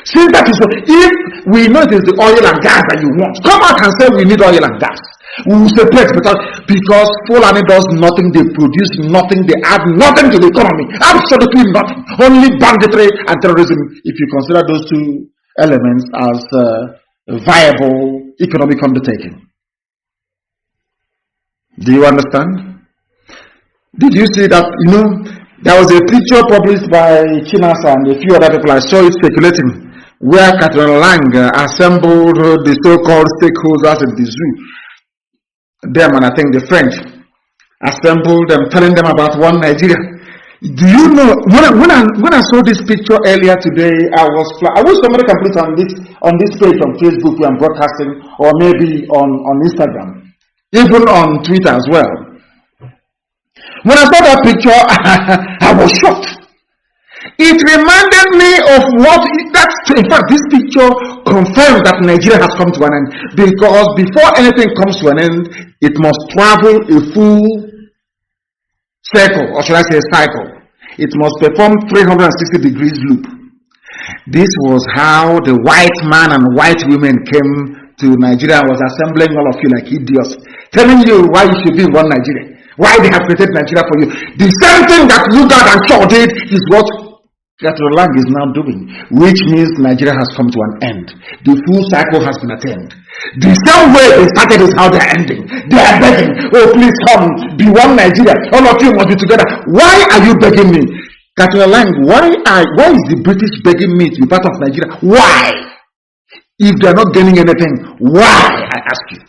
Since that is what, if we know it is the oil and gas that you want, come out and say we need oil and gas. We will separate because Fulani does nothing, they produce nothing, they add nothing to the economy. Absolutely nothing. Only banditry and terrorism, if you consider those two elements as a viable economic undertaking. Do you understand? Did you see that, there was a picture published by Chinasa and a few other people, I saw it circulating, where Catherine Lang assembled the so-called stakeholders in the zoo. Them and I think the French assembled them, telling them about one Nigeria. Do you know, when I saw this picture earlier today, I wish somebody can put it on this page on Facebook where I'm broadcasting, or maybe on Instagram, even on Twitter as well. When I saw that picture, I was shocked. It reminded me of in fact, this picture confirms that Nigeria has come to an end. Because before anything comes to an end, it must travel a full circle, or should I say a cycle. It must perform 360 degrees loop. This was how the white man and white women came to Nigeria and was assembling all of you like idiots, telling you why you should be in one Nigeria. Why they have created Nigeria for you. The same thing that Lugard and Shaw did is what Catherine Lang is now doing, which means Nigeria has come to an end. The full cycle has been attained. The same way they started is how they are ending. They are begging, oh please come, be one Nigeria. All of you must be together. Why are you begging me? Catherine Lang, why is the British begging me to be part of Nigeria? Why? If they are not gaining anything, why? I ask you.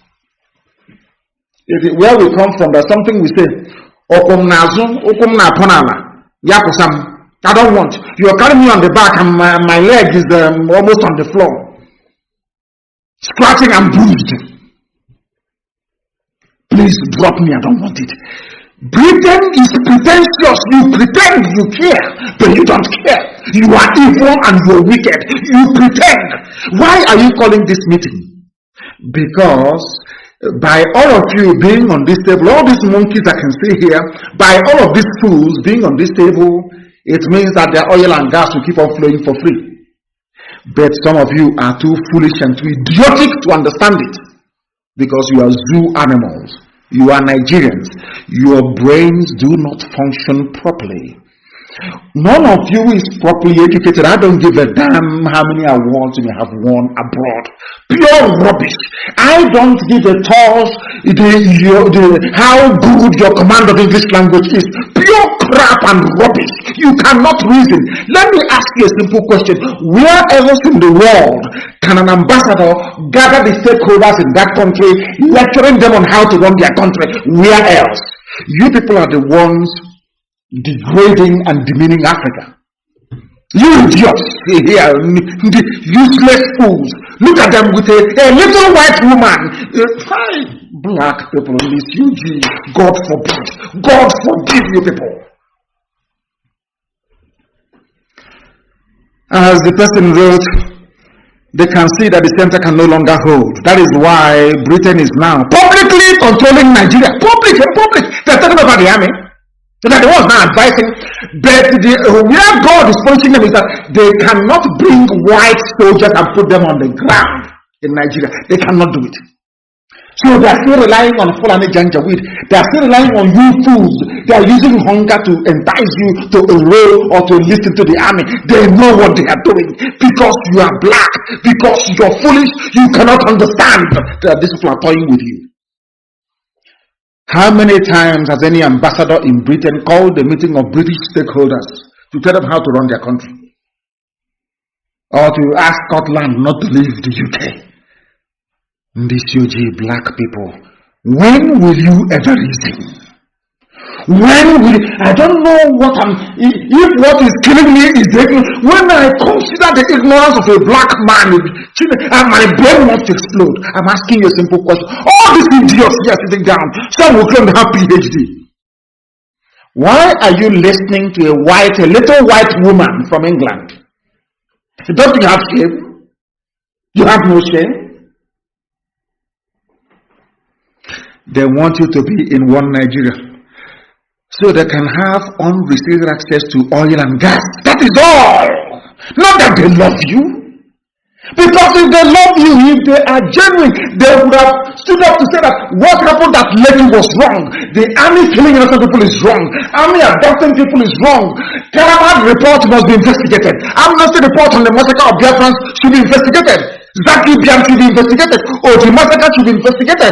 Where we come from, there's something we say, Okum nazu, okum na ponala, yakusam. I don't want. You're carrying me on the back and my leg is almost on the floor. Scratching and bruised. Please drop me, I don't want it. Britain is pretentious. You pretend you care, but you don't care. You are evil and you're wicked. You pretend. Why are you calling this meeting? Because by all of you being on this table, all these monkeys I can see here, by all of these fools being on this table, it means that their oil and gas will keep on flowing for free. But some of you are too foolish and too idiotic to understand it. Because you are zoo animals. You are Nigerians. Your brains do not function properly. None of you is properly educated. I don't give a damn how many awards you may have won abroad. Pure rubbish. I don't give a toss how good your command of English language is. Pure crap and rubbish. You cannot reason. Let me ask you a simple question. Where else in the world can an ambassador gather the stakeholders in that country, lecturing them on how to run their country? Where else? You people are the ones degrading and demeaning Africa. You idiots here, useless fools. Look at them with a little white woman. Hi, black people in this UG. God forbid. God forgive you people. As the person wrote, they can see that the center can no longer hold. That is why Britain is now publicly controlling Nigeria. Public. They're talking about the army. That the ones now advising, but where God is punishing them is that they cannot bring white soldiers and put them on the ground in Nigeria. They cannot do it. So they are still relying on Fulani Janjaweed. They are still relying on you fools. They are using hunger to entice you to enroll or to listen to the army. They know what they are doing because you are black, because you are foolish. You cannot understand that these people are toying with you. How many times has any ambassador in Britain called a meeting of British stakeholders to tell them how to run their country? Or to ask Scotland not to leave the UK? These UG black people, when will you ever reason? When will I don't know what if what is killing me is when I consider the ignorance of a black man and my brain wants to explode. I'm asking you a simple question. All these idiots here sitting down, some will claim to have PhD. Why are you listening to a little white woman from England? Don't you have shame? You have no shame? They want you to be in one Nigeria so they can have unrestricted access to oil and gas. That is all. Not that they love you. Because if they love you, if they are genuine, they would have stood up to say that what happened that lady was wrong. The army killing innocent people is wrong. Army abducting people is wrong. Calamard report must be investigated. Amnesty report on the massacre of Biafrans should be investigated. Zaki Biam should be investigated. Or the massacre should be investigated.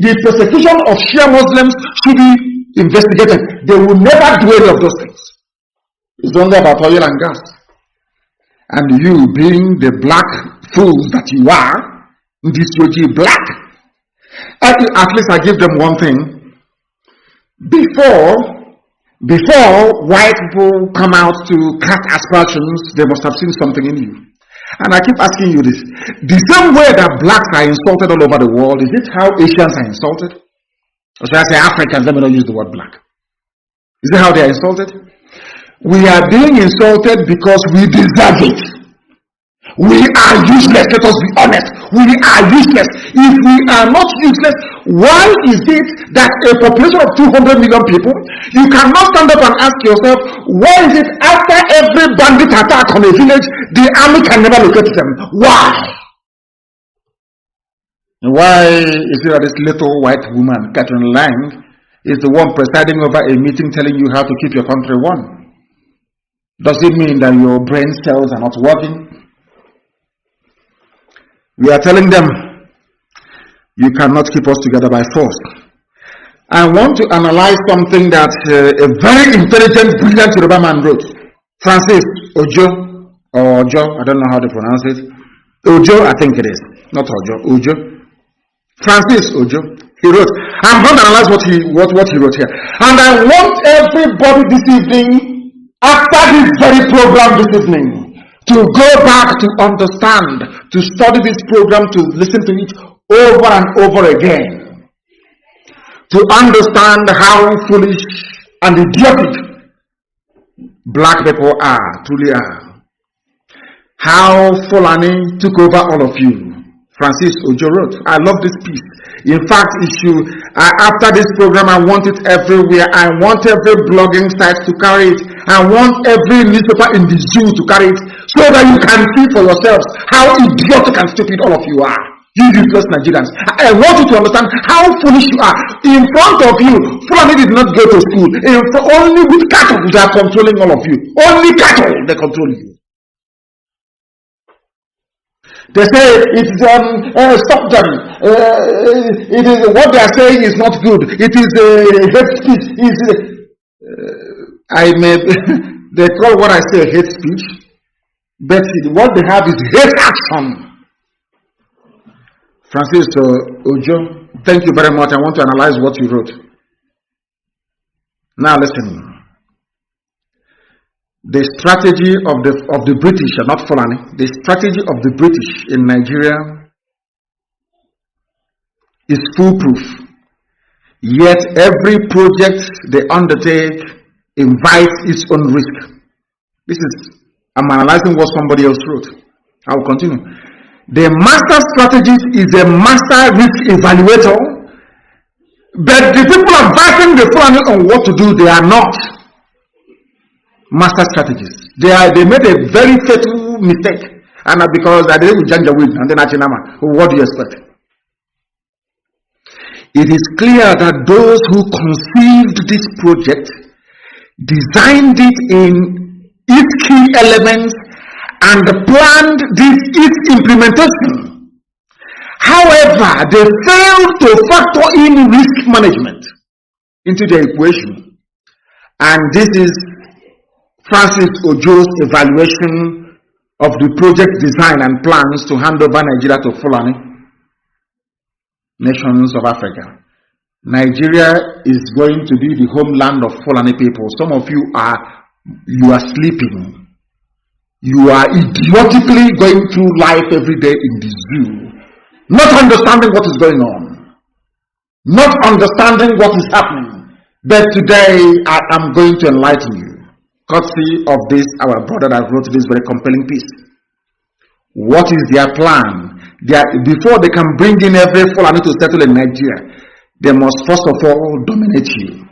The persecution of Shia Muslims should be investigated. They will never do any of those things. It's only about oil and gas. And you being the black fools that you are, this UG black, at least I give them one thing. Before white people come out to cast aspersions, they must have seen something in you. And I keep asking you this. The same way that blacks are insulted all over the world, is it how Asians are insulted? Or should I say Africans? Let me not use the word black. Is it how they are insulted? We are being insulted because we deserve it. We are useless. Let us be honest. We are useless. If we are not useless, why is it that a population of 200 million people, you cannot stand up and ask yourself, why is it after every bandit attack on a village, the army can never locate them? Why? Why is it that this little white woman, Catherine Lang, is the one presiding over a meeting telling you how to keep your country one? Does it mean that your brain cells are not working? We are telling them, you cannot keep us together by force. I want to analyze something that a very intelligent, brilliant Yoruba man wrote. Francis Ojo, or Ojo, I don't know how to pronounce it. Ojo, I think it is. Not Ojo, Ojo. Francis Ojo. He wrote, I'm going to analyze what he wrote here. And I want everybody this evening, after this very program this evening, to go back to understand, to study this program, to listen to it over and over again, to understand how foolish and idiotic black people are, truly are. How Fulani took over all of you. Francis Ojo wrote, I love this piece. In fact, after this program, I want it everywhere. I want every blogging site to carry it. I want every newspaper in the zoo to carry it, so that you can see for yourselves how idiotic and stupid all of you are. You useless Nigerians. I want you to understand how foolish you are. In front of you, Fulani did not go to school. Only with cattle they are controlling all of you. Only cattle they control you. They say it's stop them. It is what they are saying is not good. It is hate speech. They call what I say hate speech, but what they have is hate action. Francis Ojo, thank you very much. I want to analyze what you wrote. Now listen. The strategy of the British, and not Fulani, the strategy of the British in Nigeria is foolproof. Yet every project they undertake invites its own risk. I'm analyzing what somebody else wrote. I will continue. The master strategist is a master risk evaluator, but the people advising the Fulani on what to do, they are not master strategists. They made a very fatal mistake, and because I did with Janjaweed and then Achinama. What do you expect? it is clear that those who conceived this project designed it in its key elements and planned its implementation. However, they failed to factor in risk management into the equation. And this is Francis Ojo's evaluation of the project design and plans to hand over Nigeria to Fulani nations of Africa. Nigeria is going to be the homeland of Fulani people. Some of you are sleeping. You are idiotically going through life every day in the zoo, not understanding what is going on, not understanding what is happening. But today I am going to enlighten you, courtesy of this our brother that wrote this very compelling piece. What is their plan? Before they can bring in every Fulani to settle in Nigeria, they must first of all dominate you.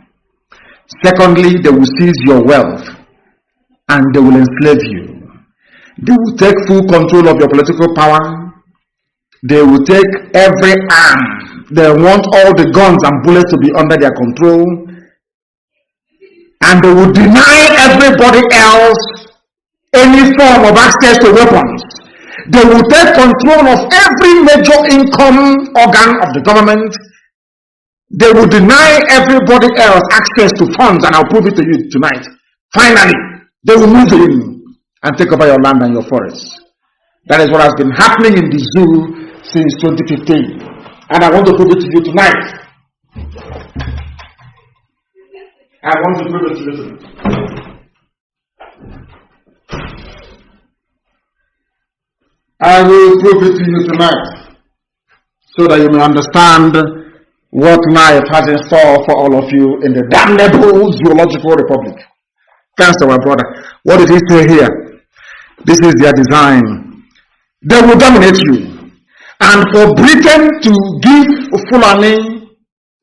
Secondly, they will seize your wealth and they will enslave you. They will take full control of your political power. They will take every arm. They want all the guns and bullets to be under their control. And they will deny everybody else any form of access to weapons. They will take control of every major income organ of the government. They will deny everybody else access to funds, and I'll prove it to you tonight. Finally, they will move in and take over your land and your forests. That is what has been happening in the zoo since 2015. And I want to prove it to you tonight. I want to prove it to you tonight. I will prove it to you tonight so that you may understand what life has in store for all of you in the damnable zoological republic. Thanks to our brother. What did he say here? This is their design. They will dominate you. And for Britain to give Fulani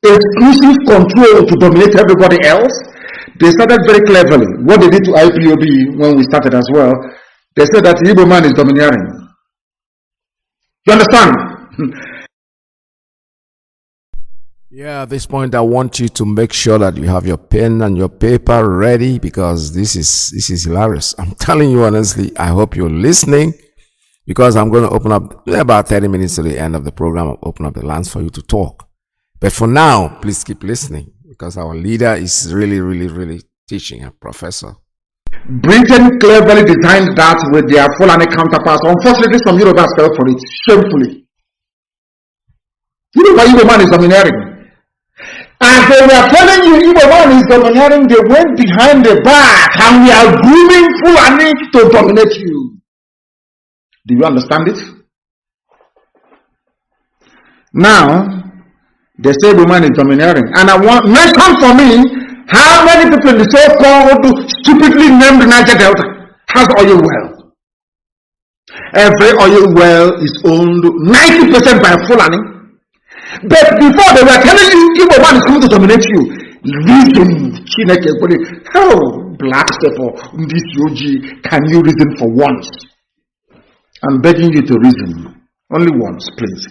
exclusive control to dominate everybody else, they started very cleverly. What they did to IPOB when we started as well, they said that the Igbo man is domineering. You understand? Yeah, at this point, I want you to make sure that you have your pen and your paper ready, because this is hilarious. I'm telling you honestly, I hope you're listening, because I'm going to open up about 30 minutes to the end of the program. I'll open up the lines for you to talk. But for now, please keep listening, because our leader is really teaching, a professor. Britain cleverly designed that with their Fulani counterparts. Unfortunately, some Yorubas fell for it shamefully. Igbo man is domineering. And they were telling you Igbo man is domineering, they went behind the back and we are grooming Fulani to dominate you. Do you understand it? Now, they say Igbo man is domineering. And I want, mention for me, how many people in the so-called stupidly named Niger Delta has oil well? Every oil well is owned 90% by Fulani. But before they were telling you Igbo man is coming to dominate you, reason, how black people, this Yoji, can you reason for once? I'm begging you to reason. Only once, please.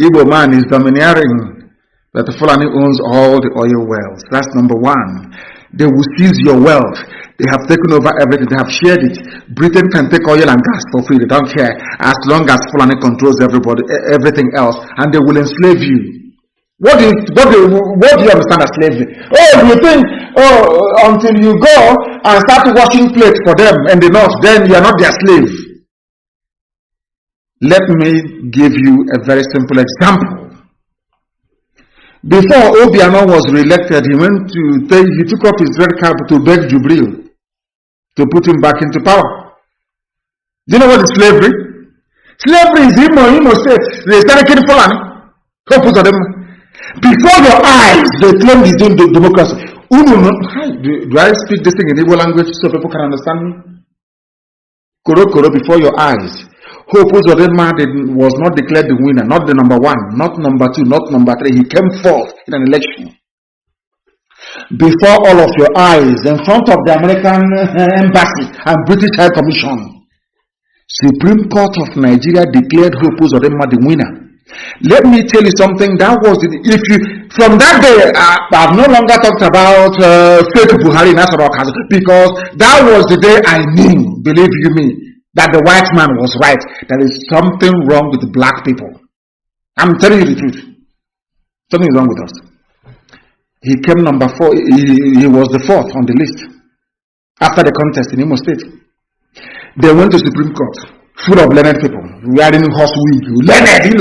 Igbo man is domineering, but the Fulani owns all the oil wells. That's number one. They will seize your wealth. They have taken over everything. They have shared it. Britain can take oil and gas for free. They don't care, as long as Fulani controls everybody, everything else, and they will enslave you. What do you understand as slavery? Oh, you think, until you go and start washing plates for them in the north, then you are not their slave. Let me give you a very simple example. Before Obiano was re-elected, he took up his red carpet to beg Jubril to put him back into power. Do you know what is slavery? Slavery is Imo State. They started killing Fulani. Before your eyes, they claim he's doing democracy. Do I speak this thing in Igbo language so people can understand me? Koro before your eyes. Hope Uzodinma was not declared the winner, not the number one, not number two, not number three. He came fourth in an election. Before all of your eyes, in front of the American Embassy and British High Commission, Supreme Court of Nigeria declared Hope Uzodinma the winner. Let me tell you something. That was from that day. I've no longer talked about fake Buhari in Asarok because that was the day I knew, believe you me, that the white man was right. There is something wrong with the black people. I'm telling you the truth. Something is wrong with us. He came number 4. He was the 4th on the list after the contest in Imo State. They went to Supreme Court, full of learned people, wearing horse wig, learned,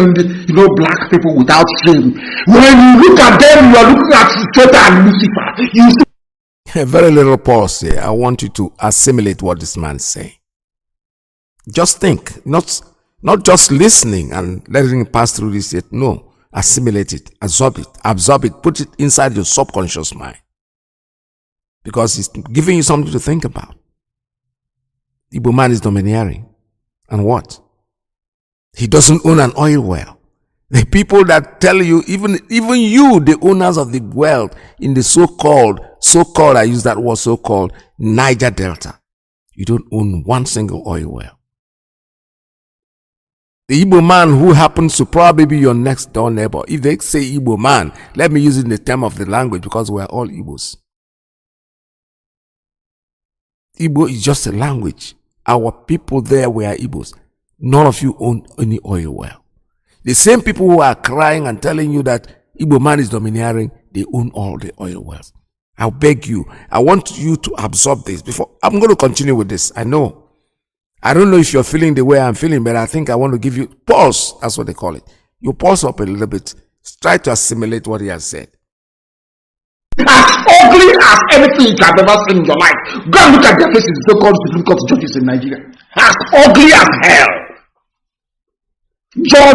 black people without shame. When you look at them, you are looking at Satan and Lucifer. You see. A very little pause here. I want you to assimilate what this man is saying. Just think, not just listening and letting it pass through this yet. No, assimilate it, absorb it, put it inside your subconscious mind. Because it's giving you something to think about. The Igbo man is domineering. And what? He doesn't own an oil well. The people that tell you, even you, the owners of the well in the so-called, I use that word so-called, Niger Delta, you don't own one single oil well. The Igbo man who happens to probably be your next door neighbor, if they say Igbo man, let me use it in the term of the language because we're all Igbos. Igbo is just a language. Our people there were Igbos. None of you own any oil well. The same people who are crying and telling you that Igbo man is domineering, they own all the oil wells. I beg you, I want you to absorb this before I'm going to continue with this. I don't know if you're feeling the way I'm feeling, but I think I want to give you pause. That's what they call it. You pause up a little bit. Try to assimilate what he has said. As ugly as anything you have ever seen in your life. Go and look at their faces, so-called Supreme Court judges in Nigeria. As ugly as hell. Very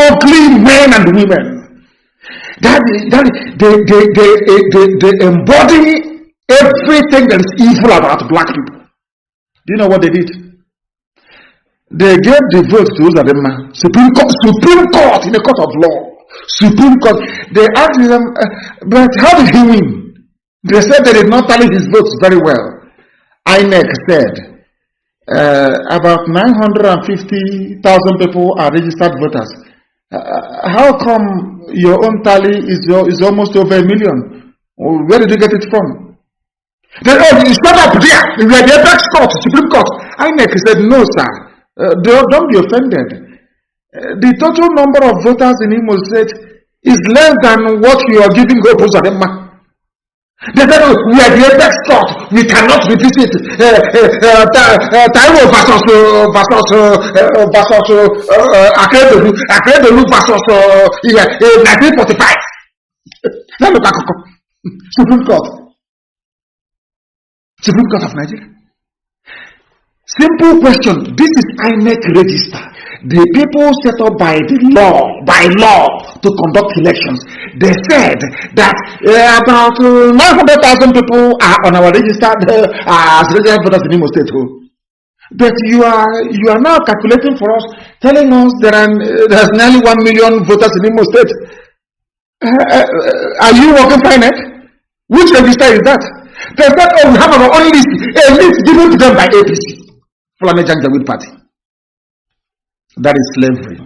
ugly men and women. They embody everything that is evil about black people. Do you know what they did? They gave the vote to Uzadema. Supreme Court in a court of law. Supreme Court. They asked them, but how did he win? They said they did not tally his votes very well. INEC said about 950,000 people are registered voters. How come your own tally is almost over 1 million? Where did you get it from? Then, you start up there. We are the apex court, Supreme Court. INEC said, no, sir. Don't be offended. The total number of voters in Imo State is less than what you are giving Opuzadema. They said, we are the apex court. We cannot revisit Taiwo versus Akeredolu versus 1945. Supreme Court of Nigeria. Simple question. This is INEC register. The people set up by law to conduct elections. They said that about 900,000 people are on our register as registered voters in Imo State. But you are now calculating for us, telling us there's nearly 1 million voters in Imo State. Are you working for INEC? Which register is that? They said, we have our own list, a list given to them by APC, Fulani Janjaweed Party. That is slavery.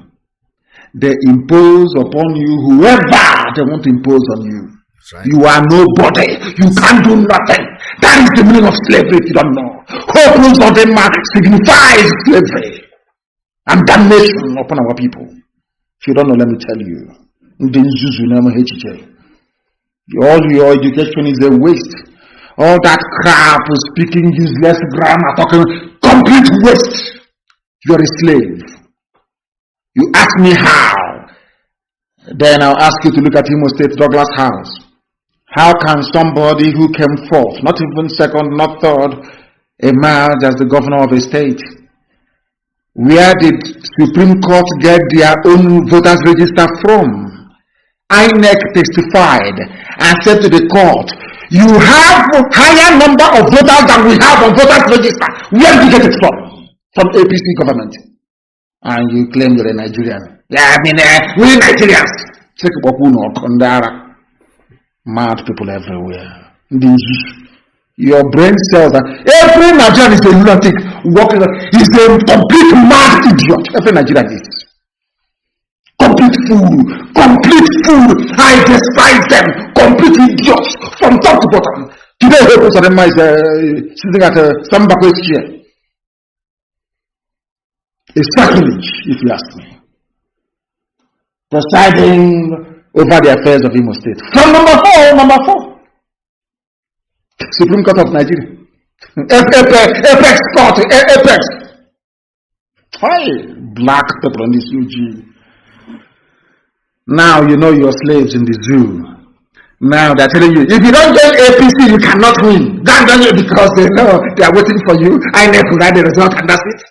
They impose upon you whoever they want to impose on you. Right. You are nobody. You can't do nothing. That is the meaning of slavery if you don't know. Hopeless of them signifies slavery and damnation upon our people. If you don't know, let me tell you. All your education is a waste. All that crap, speaking useless grammar, talking complete waste. You are a slave. You ask me how. Then I'll ask you to look at Imo State Douglas House. How can somebody who came fourth, not even second, not third, emerge as the governor of a state? Where did Supreme Court get their own voters register from? INEC testified and said to the court, you have a higher number of voters than we have on voters register. Where did you get it from? From APC government. And you claim you're a Nigerian. Yeah, we're Nigerians. Check Kondara. Mad people everywhere. Your brain cells are, every Nigerian is a lunatic. He's a complete mad idiot. Every Nigerian is. complete fool. Complete fool. I despise them. Complete idiots from top to bottom. Today, Sadema is sitting at some Bakwe's chair. A sacrilege, if you ask me. Presiding over the affairs of Imo State. From number four. Supreme Court of Nigeria. Apex Court. Apex. Hi, black people on this UG. Now you know you're slaves in the zoo. Now they're telling you, if you don't join APC, you cannot win. That's only because they know they are waiting for you. I never write the result, and that's it.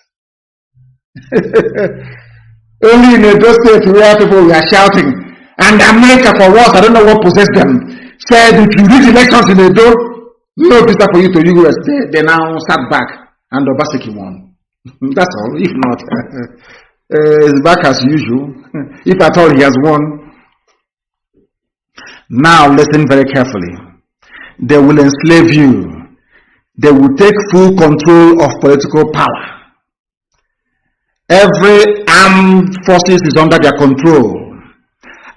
Only in those states where people were shouting, and America for what? I don't know what possessed them. Said if you read elections in Edo, no visa for you to US. They now sat back, and Obaseki won. That's all. If not, it's back as usual. If at all he has won. Now listen very carefully. They will enslave you. They will take full control of political power. Every armed forces is under their control.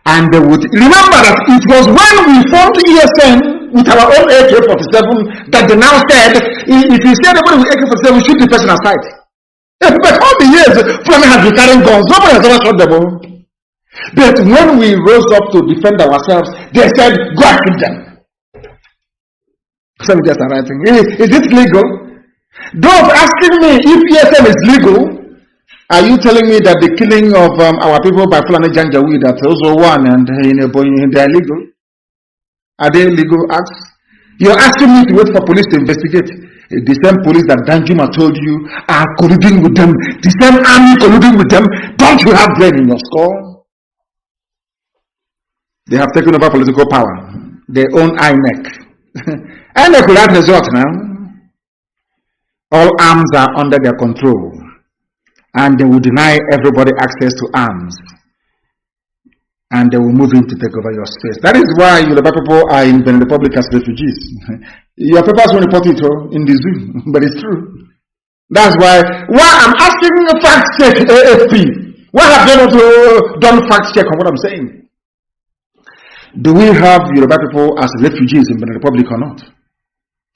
And they would remember that it was when we formed ESN with our own AK-47 that they now said, if you say anybody with AK-47, shoot the person aside. But all the years, Fulani has been carrying guns. Nobody has ever shot them all. But when we rose up to defend ourselves, they said, go and shoot them. So we just are writing, is it legal? Don't asking me if ESN is legal. Are you telling me that the killing of our people by Fulani Janjaweed at also one and they are legal? Are they legal acts? You're asking me to wait for police to investigate. The same police that Danjuma told you are colluding with them. The same army colluding with them. Don't you have brain in your skull? They have taken over political power. They own INEC. INEC will have result now. All arms are under their control. And they will deny everybody access to arms. And they will move in to take over your space. That is why Yoruba people are in Benin Republic as refugees. Your papers will report it in the zoo, but it's true. That's why I'm asking a fact check, AFP. Why have they not done fact check on what I'm saying? Do we have Yoruba people as refugees in Benin Republic or not?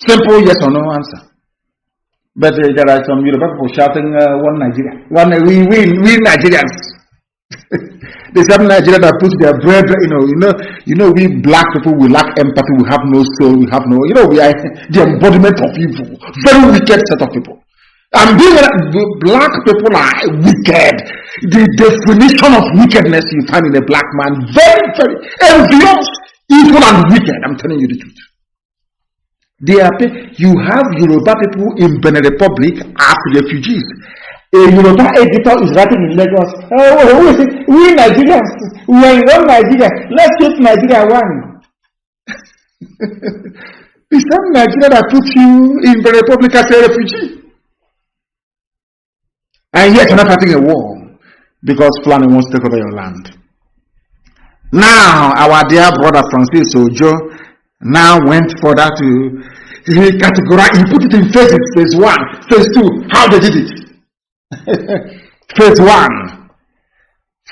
Simple yes or no answer. But there are some Yoruba people shouting, one Nigeria. We Nigerians. The same Nigeria that put their bread, you know, we black people, we lack empathy, we have no soul, we have no, we are the embodiment of evil. Very wicked set of people. And black people are wicked. The definition of wickedness you find in a black man, very, very envious, evil and wicked. I'm telling you the truth. You have Yoruba people in Benin Republic as refugees. A Yoruba editor is writing in Lagos, we Nigerians, we are in one Nigeria, let's keep Nigeria one. The same Nigeria that put you in the Republic as a refugee. And yet you're not fighting a war because Fulani wants to take over your land. Now, our dear brother Francis Ojo now went further to categorize, he put it in phases, phase 1, phase 2, how they did it. Phase 1,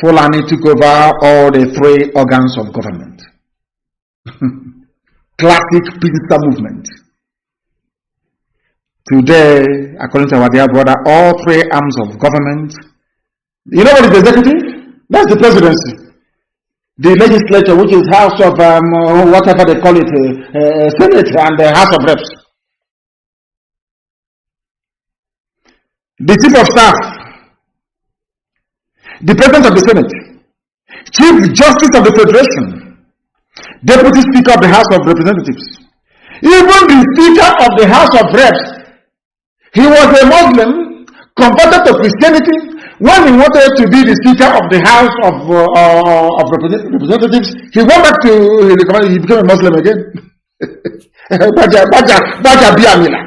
Fulani took over all the 3 organs of government. Classic Pinsta movement. Today, according to our dear brother, all 3 arms of government. You know what is the executive? That's the presidency. The legislature, which is House of whatever they call it, Senate and the House of Reps. The Chief of Staff, the President of the Senate, Chief Justice of the Federation, Deputy Speaker of the House of Representatives, even the Speaker of the House of Reps. He was a Muslim, converted to Christianity. When he wanted to be the Speaker of the House of Representatives, he went back to, he became a Muslim again. Baja Biamila.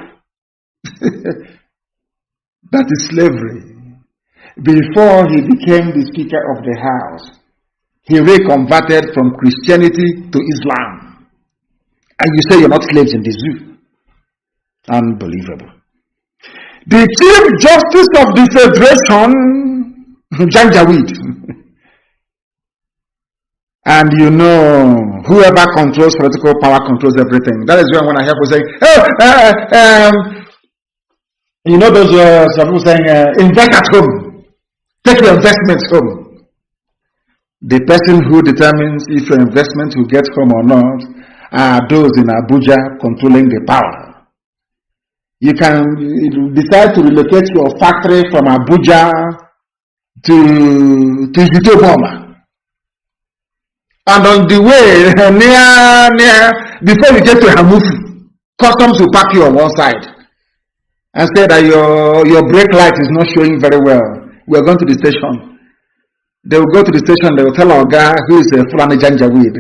That is slavery. Before he became the Speaker of the House, he reconverted from Christianity to Islam. And you say you're not slaves in the zoo. Unbelievable. The Chief Justice of the Federation, Janjaweed, And you know, whoever controls political power controls everything. That is when I hear people saying, you know, those some people saying, invest at home, take your investments home. The person who determines if your investment will get home or not are those in Abuja controlling the power. You can decide to relocate your factory from Abuja to Zitoboma. And on the way, before you get to Hamufu, customs will park you on one side and say that your brake light is not showing very well. We are going to the station. They will go to the station, they will tell our guy who is a Fulani Janjaweed,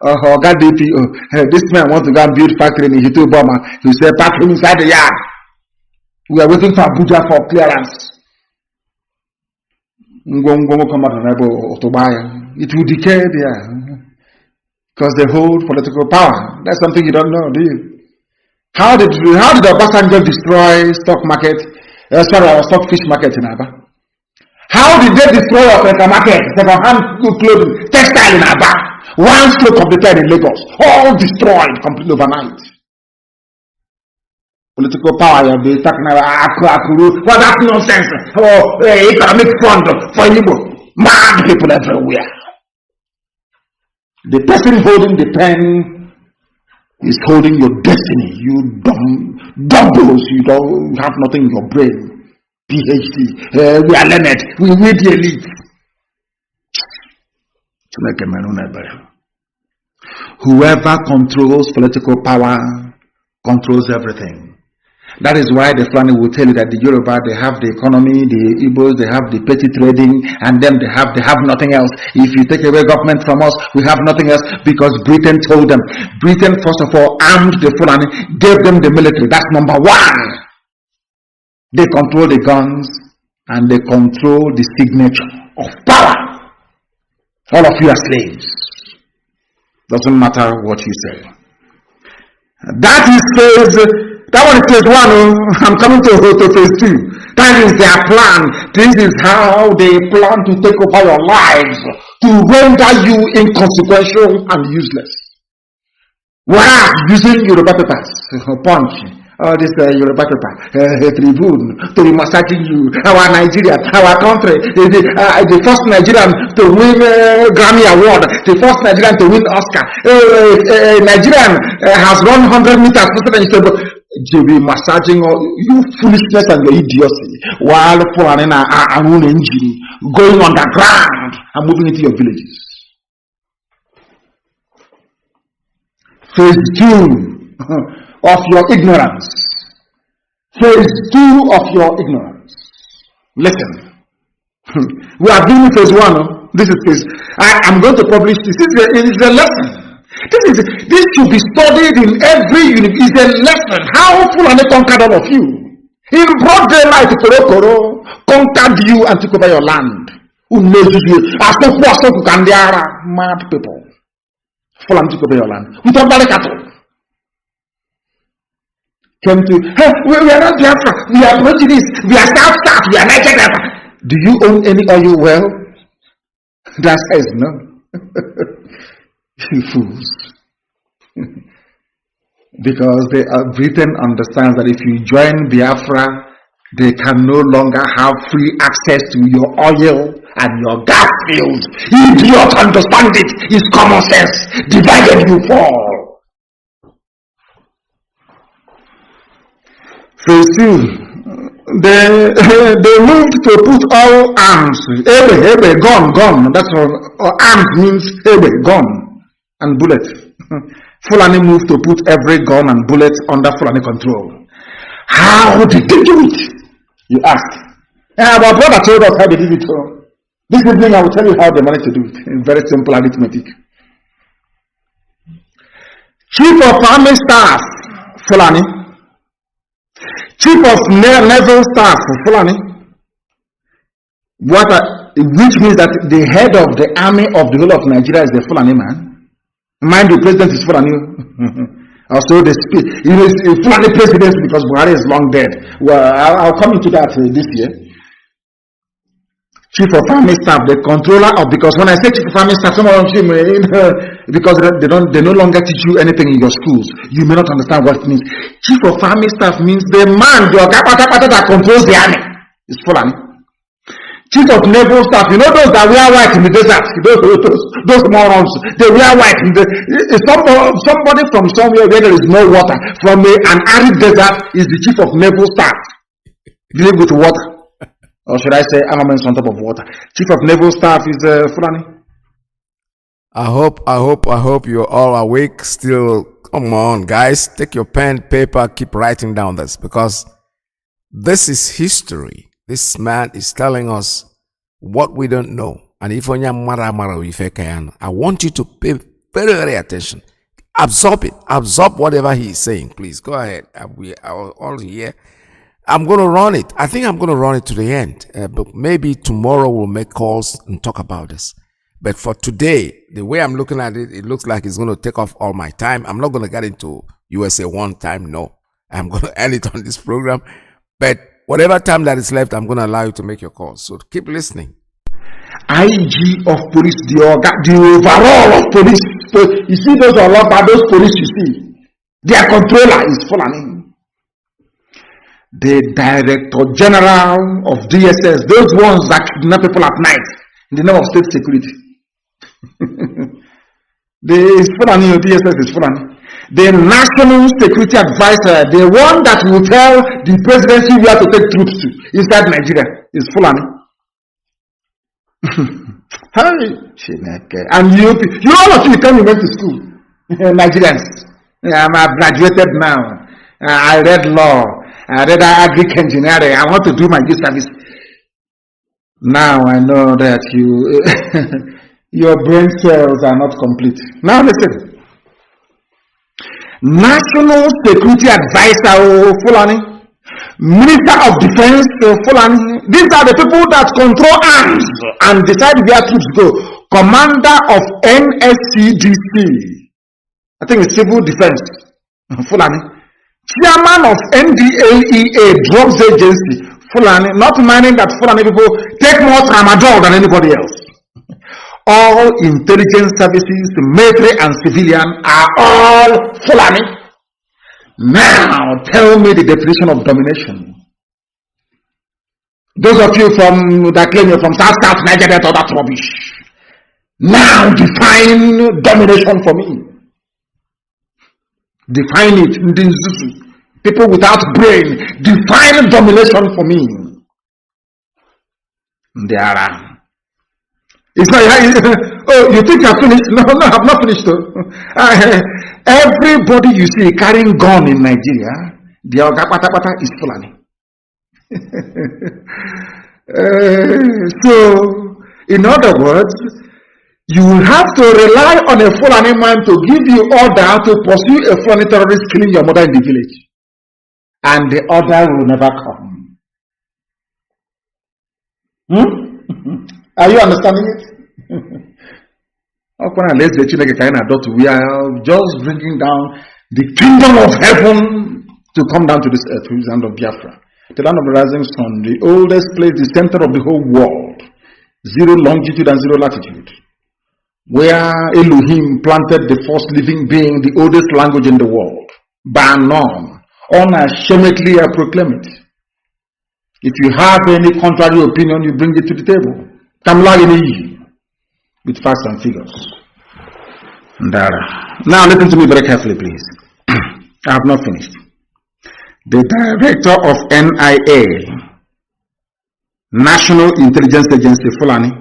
or guy DPO, this man wants to go and build factory in Hito Boma. He will say, park him inside the yard. We are waiting for Abuja for clearance. It will decay there. Because they hold political power. That's something you don't know, do you? How did Obasanjo destroy stock fish market in Aba? How did they destroy Africa market, second-hand clothing, textile in Aba? One stroke of the pen in Lagos, all destroyed completely overnight. Political power, you'll be talking about Akuru. What that nonsense? Economic fund for Igbo. Mad people everywhere. The person holding the pen is holding your destiny. You dumbbells, you don't have nothing in your brain. PhD, we are learned, we need the elite. Whoever controls political power controls everything. That is why the Fulani will tell you that the Yoruba, they have the economy, the Igbos, they have the petty trading, and them they have nothing else. If you take away government from us, we have nothing else, because Britain told them. Britain, first of all, armed the Fulani, gave them the military. That's number one. They control the guns, and they control the signature of power. All of you are slaves. Doesn't matter what you say. That is phase. That one is phase one. I'm coming to phase two. That is their plan. This is how they plan to take over your lives, to render you inconsequential and useless. Whereas using Yoruba papers, punch, this Yoruba paper, Tribune, to be massaging you, our Nigeria, our country, the first Nigerian to win Grammy Award, the first Nigerian to win Oscar. Nigerian has run 100 meters faster than you. To be massaging you foolishness and your idiocy while pulling an own engine, going underground and moving into your villages. Phase 2 of your ignorance. Phase 2 of your ignorance. Listen. We are doing phase 1. This is phase. I'm going to publish this. It is a lesson. This should be studied in every unit. It's a lesson. How Fulani conquered all of you. In broad daylight, Koro conquered you and took over your land. Mad people. Fulani took over your land. We talk about cattle. Came to, we are not Biafra. We are prejudice. We are South. We are Nigeria. Do you own any oil well? That says no. You fools. Because Britain understands that if you join Biafra, they can no longer have free access to your oil and your gas fields. Idiot, understand it. It's common sense. Divided you fall. Phase 2. They moved to put all arms. Ebe, gun. That's all. Arms means ebe, gun. And bullet. Fulani moved to put every gun and bullet under Fulani control. How did they do it? You ask. Our brother told us how they did it. This evening I will tell you how they managed to do it. In very simple arithmetic. Chief of Army Staff, Fulani. Chief of Naval Staff, Fulani. Which means that the head of the army of the whole of Nigeria is the Fulani man. Mind you, president is Fulani. Also, the Fulani presidency, because Buhari is long dead. Well, I'll come into that this year. Chief of Army Staff, the controller of, because when I say Chief of Army Staff, some of you may, because they no longer teach you anything in your schools, you may not understand what it means. Chief of Army Staff means the man, the that controls the army. It's Fulani. Chief of Naval Staff, you know those that wear white in the desert, those morons, they wear white. Somebody from somewhere where there is no water, from an arid desert, is the Chief of Naval Staff. Dealing with water. Or should I say armaments on top of water? Chief of Naval Staff is Fulani. I hope you're all awake still. Come on, guys. Take your pen, paper, keep writing down this, because this is history. This man is telling us what we don't know. And if I want you to pay very, very attention. Absorb it. Absorb whatever he is saying. Please go ahead. We are all here. I'm going to run it. I think I'm going to run it to the end. But maybe tomorrow we'll make calls and talk about this. But for today, the way I'm looking at it, it looks like it's going to take off all my time. I'm not going to get into USA one time. No, I'm going to end it on this program. But whatever time that is left, I'm going to allow you to make your calls. So keep listening. IG of police, the overall of police. You see those police you see. Their controller is Fulani. The Director General of DSS, those ones that kidnap people at night in the name of state security. DSS is Fulani. The National Security Advisor, the one that will tell the presidency where to take troops to inside Nigeria, is Fulani. And you all of you tell me went to school. Nigerians. I've graduated now. I read law. I read agric engineering. I want to do my youth service. Now I know that your brain cells are not complete. Now listen. National Security Advisor Fulani, Minister of Defense Fulani. These are the people that control arms and decide where troops go. Commander of NSCDC. I think it's Civil Defense Fulani. Chairman of NDAEA, Drugs Agency, Fulani, not minding that Fulani people take more tramadol than anybody else. All intelligence services, military and civilian, are all Fulani. Now, tell me the definition of domination. Those of you that claim you're from South Nigeria, that's rubbish. Now, define domination for me. Define it. People without brain, define domination for me. There are. It's not. Oh, you think I've finished? No, I've not finished. Everybody you see carrying gun in Nigeria, the Ogapata is Fulani. So, in other words, you will have to rely on a Fulani man to give you order to pursue a Fulani terrorist killing your mother in the village. And the order will never come. Are you understanding it? We are just bringing down the kingdom of heaven to come down to this earth, which is the land of Biafra. The land of the rising sun, the oldest place, the center of the whole world. 0 longitude and 0 latitude. Where Elohim planted the first living being, the oldest language in the world. Bar none. Unashamedly I proclaim it. If you have any contrary opinion, you bring it to the table. With facts and figures. Now listen to me very carefully, please. I have not finished. The director of NIA, National Intelligence Agency, Fulani.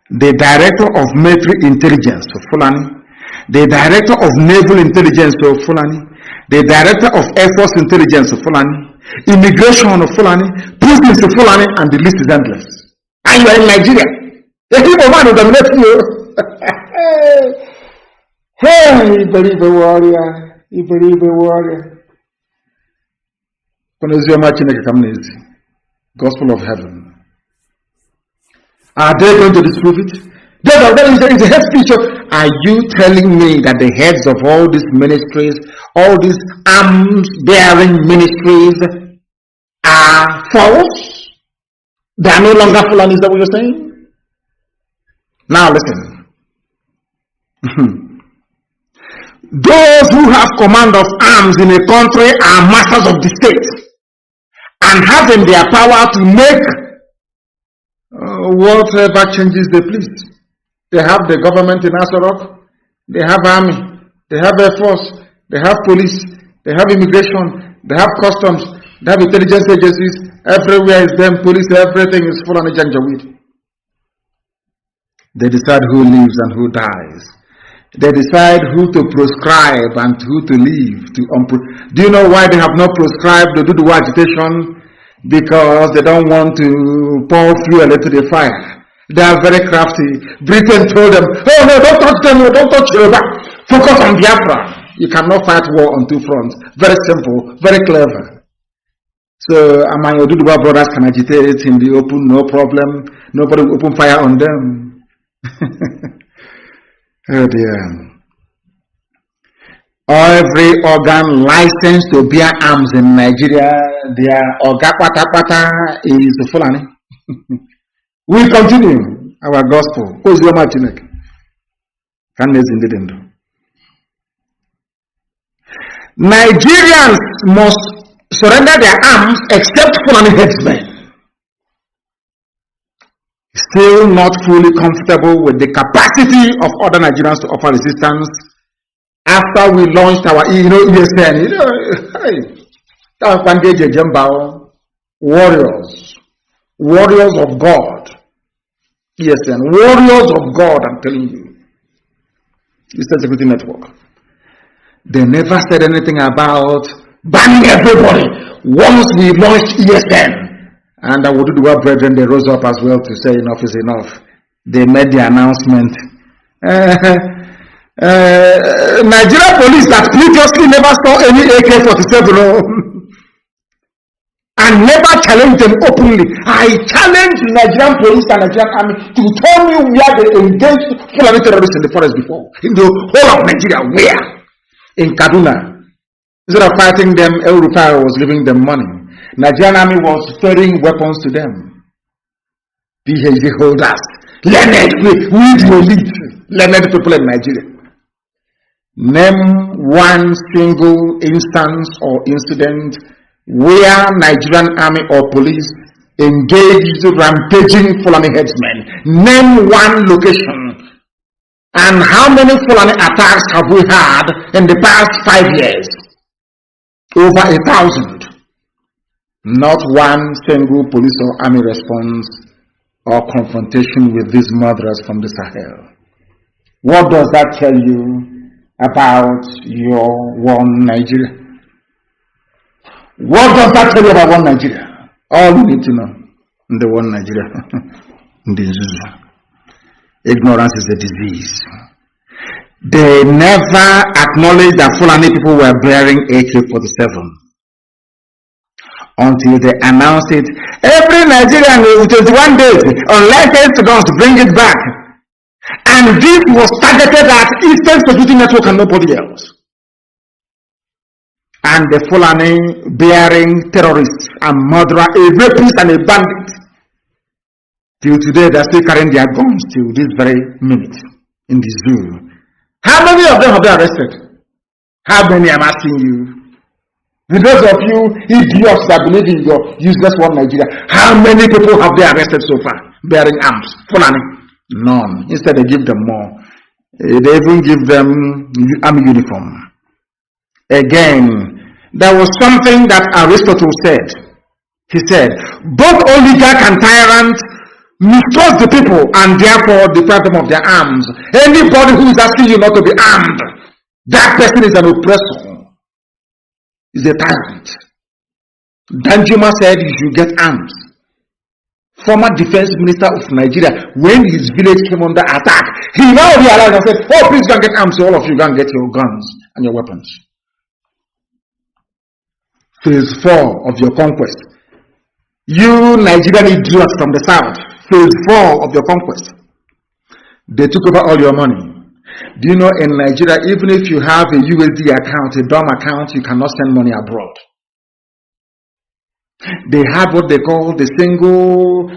The director of Military Intelligence, Fulani. The director of Naval Intelligence, Fulani. The director of Air Force Intelligence, Fulani. Immigration, Fulani. Prisons, Fulani, and the list is endless. And you are in Nigeria. The people man will dominate you. Hey, you believe a warrior. You believe a warrior. Gospel of heaven. Are they going to disprove it? That is a head speech. Are you telling me that the heads of all these ministries, all these arms-bearing ministries, are false? They are no longer Fulani, is that what you're saying? Now listen. Those who have command of arms in a country are masters of the state and have in their power to make whatever changes they please. They have the government in Asarok, they have army, they have air force, they have police, they have immigration, they have customs, they have intelligence agencies. Everywhere is them, police, everything is full on a janjaweed. They decide who lives and who dies. They decide who to proscribe and who to leave. Do you know why they have not proscribed the Dudu agitation? Because they don't want to pour fuel into the fire. They are very crafty. Britain told them, oh no, don't touch them, don't touch Yoruba. Focus on Biafra. You cannot fight war on two fronts. Very simple, very clever. So among your Duduwa brothers can agitate in the open, no problem. Nobody will open fire on them. Oh dear. Every organ licensed to bear arms in Nigeria, their Oga Pata Pata is Fulani. We continue our gospel. Nigerians must surrender their arms except Fulani headsmen. Still not fully comfortable with the capacity of other Nigerians to offer resistance. After we launched our ESN, warriors of God. ESN, warriors of God, I'm telling you. Eastern Security Network. They never said anything about banning everybody once we launched ESN. And I would do the brethren, they rose up as well to say enough is enough. They made the announcement. Nigeria police that previously never saw any AK-47 and never challenged them openly. I challenged Nigerian police and Nigerian army to tell me where they engaged Fulani terrorists in the forest before. In the whole of Nigeria, where? In Kaduna. Instead of fighting them, El Rufai was giving them money. Nigerian army was ferrying weapons to them. PhD holders, learned, we the elite, learned people in Nigeria. Name one single instance or incident where Nigerian army or police engaged rampaging Fulani headsmen. Name one location. And how many Fulani attacks have we had in the past 5 years? Over 1,000. Not one single police or army response or confrontation with these murderers from the Sahel. What does that tell you about your one Nigeria? What does that tell you about one Nigeria? All you need to know in the one Nigeria. Ignorance is a disease. They never acknowledged that Fulani people were bearing AK-47. Until they announced it. Every Nigerian with 21 days unlicensed guns to bring it back. And this was targeted at Eastern Security Network and nobody else. And the Fulani bearing terrorists and murderer, a rapist and a bandit. Till today they are still carrying their guns till this very minute in the zoo. How many of them have been arrested? How many, I'm asking you? For those of you idiots that believe in your useless one Nigeria, how many people have they arrested so far bearing arms? Fulani? None. Instead they give them more. They even give them army uniform. Again, there was something that Aristotle said. He said, both oligarch and tyrant mistrust the people and therefore deprive them of their arms. Anybody who is asking you not to be armed, that person is an oppressor. Is a tyrant. Danjuma said you should get arms. Former defense minister of Nigeria, when his village came under attack, he now realized and said, oh, please go and get arms so all of you go and get your guns and your weapons. Phase 4 of your conquest. You Nigerian idiots from the south, phase 4 of your conquest. They took over all your money. Do you know in Nigeria, even if you have a USD account, a DOM account, you cannot send money abroad. They had what they call the single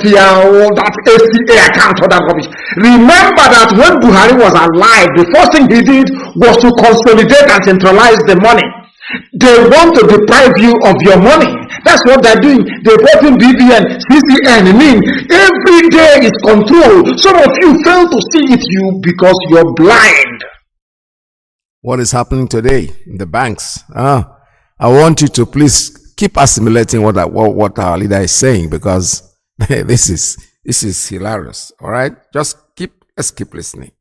tier, that ACA account, all that rubbish. Remember that when Buhari was alive, the first thing he did was to consolidate and centralize the money. They want to deprive you of your money. That's what they're doing. They brought in BBN, CCN. I mean, every day is control. Some of you fail to see it because you're blind. What is happening today in the banks? I want you to please keep assimilating what our leader is saying, because this is hilarious. All right, let's keep listening.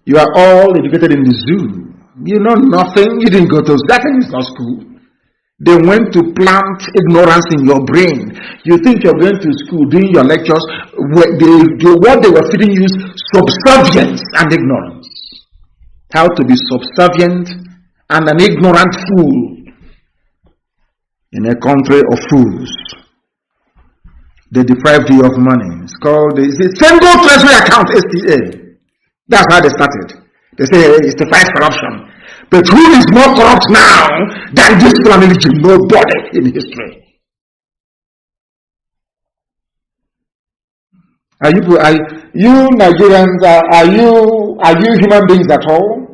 You are all educated in the zoo. You know nothing. You didn't go to that thing is not school. They went to plant ignorance in your brain. You think you're going to school doing your lectures. What they were feeding you is subservience and ignorance. How to be subservient and an ignorant fool in a country of fools. They deprived you of money. It's called the single treasury account, STA. That's how they started. They say it's to fight corruption. But who is more corrupt now than this family? Nobody in history. Are you Nigerians? Are you human beings at all?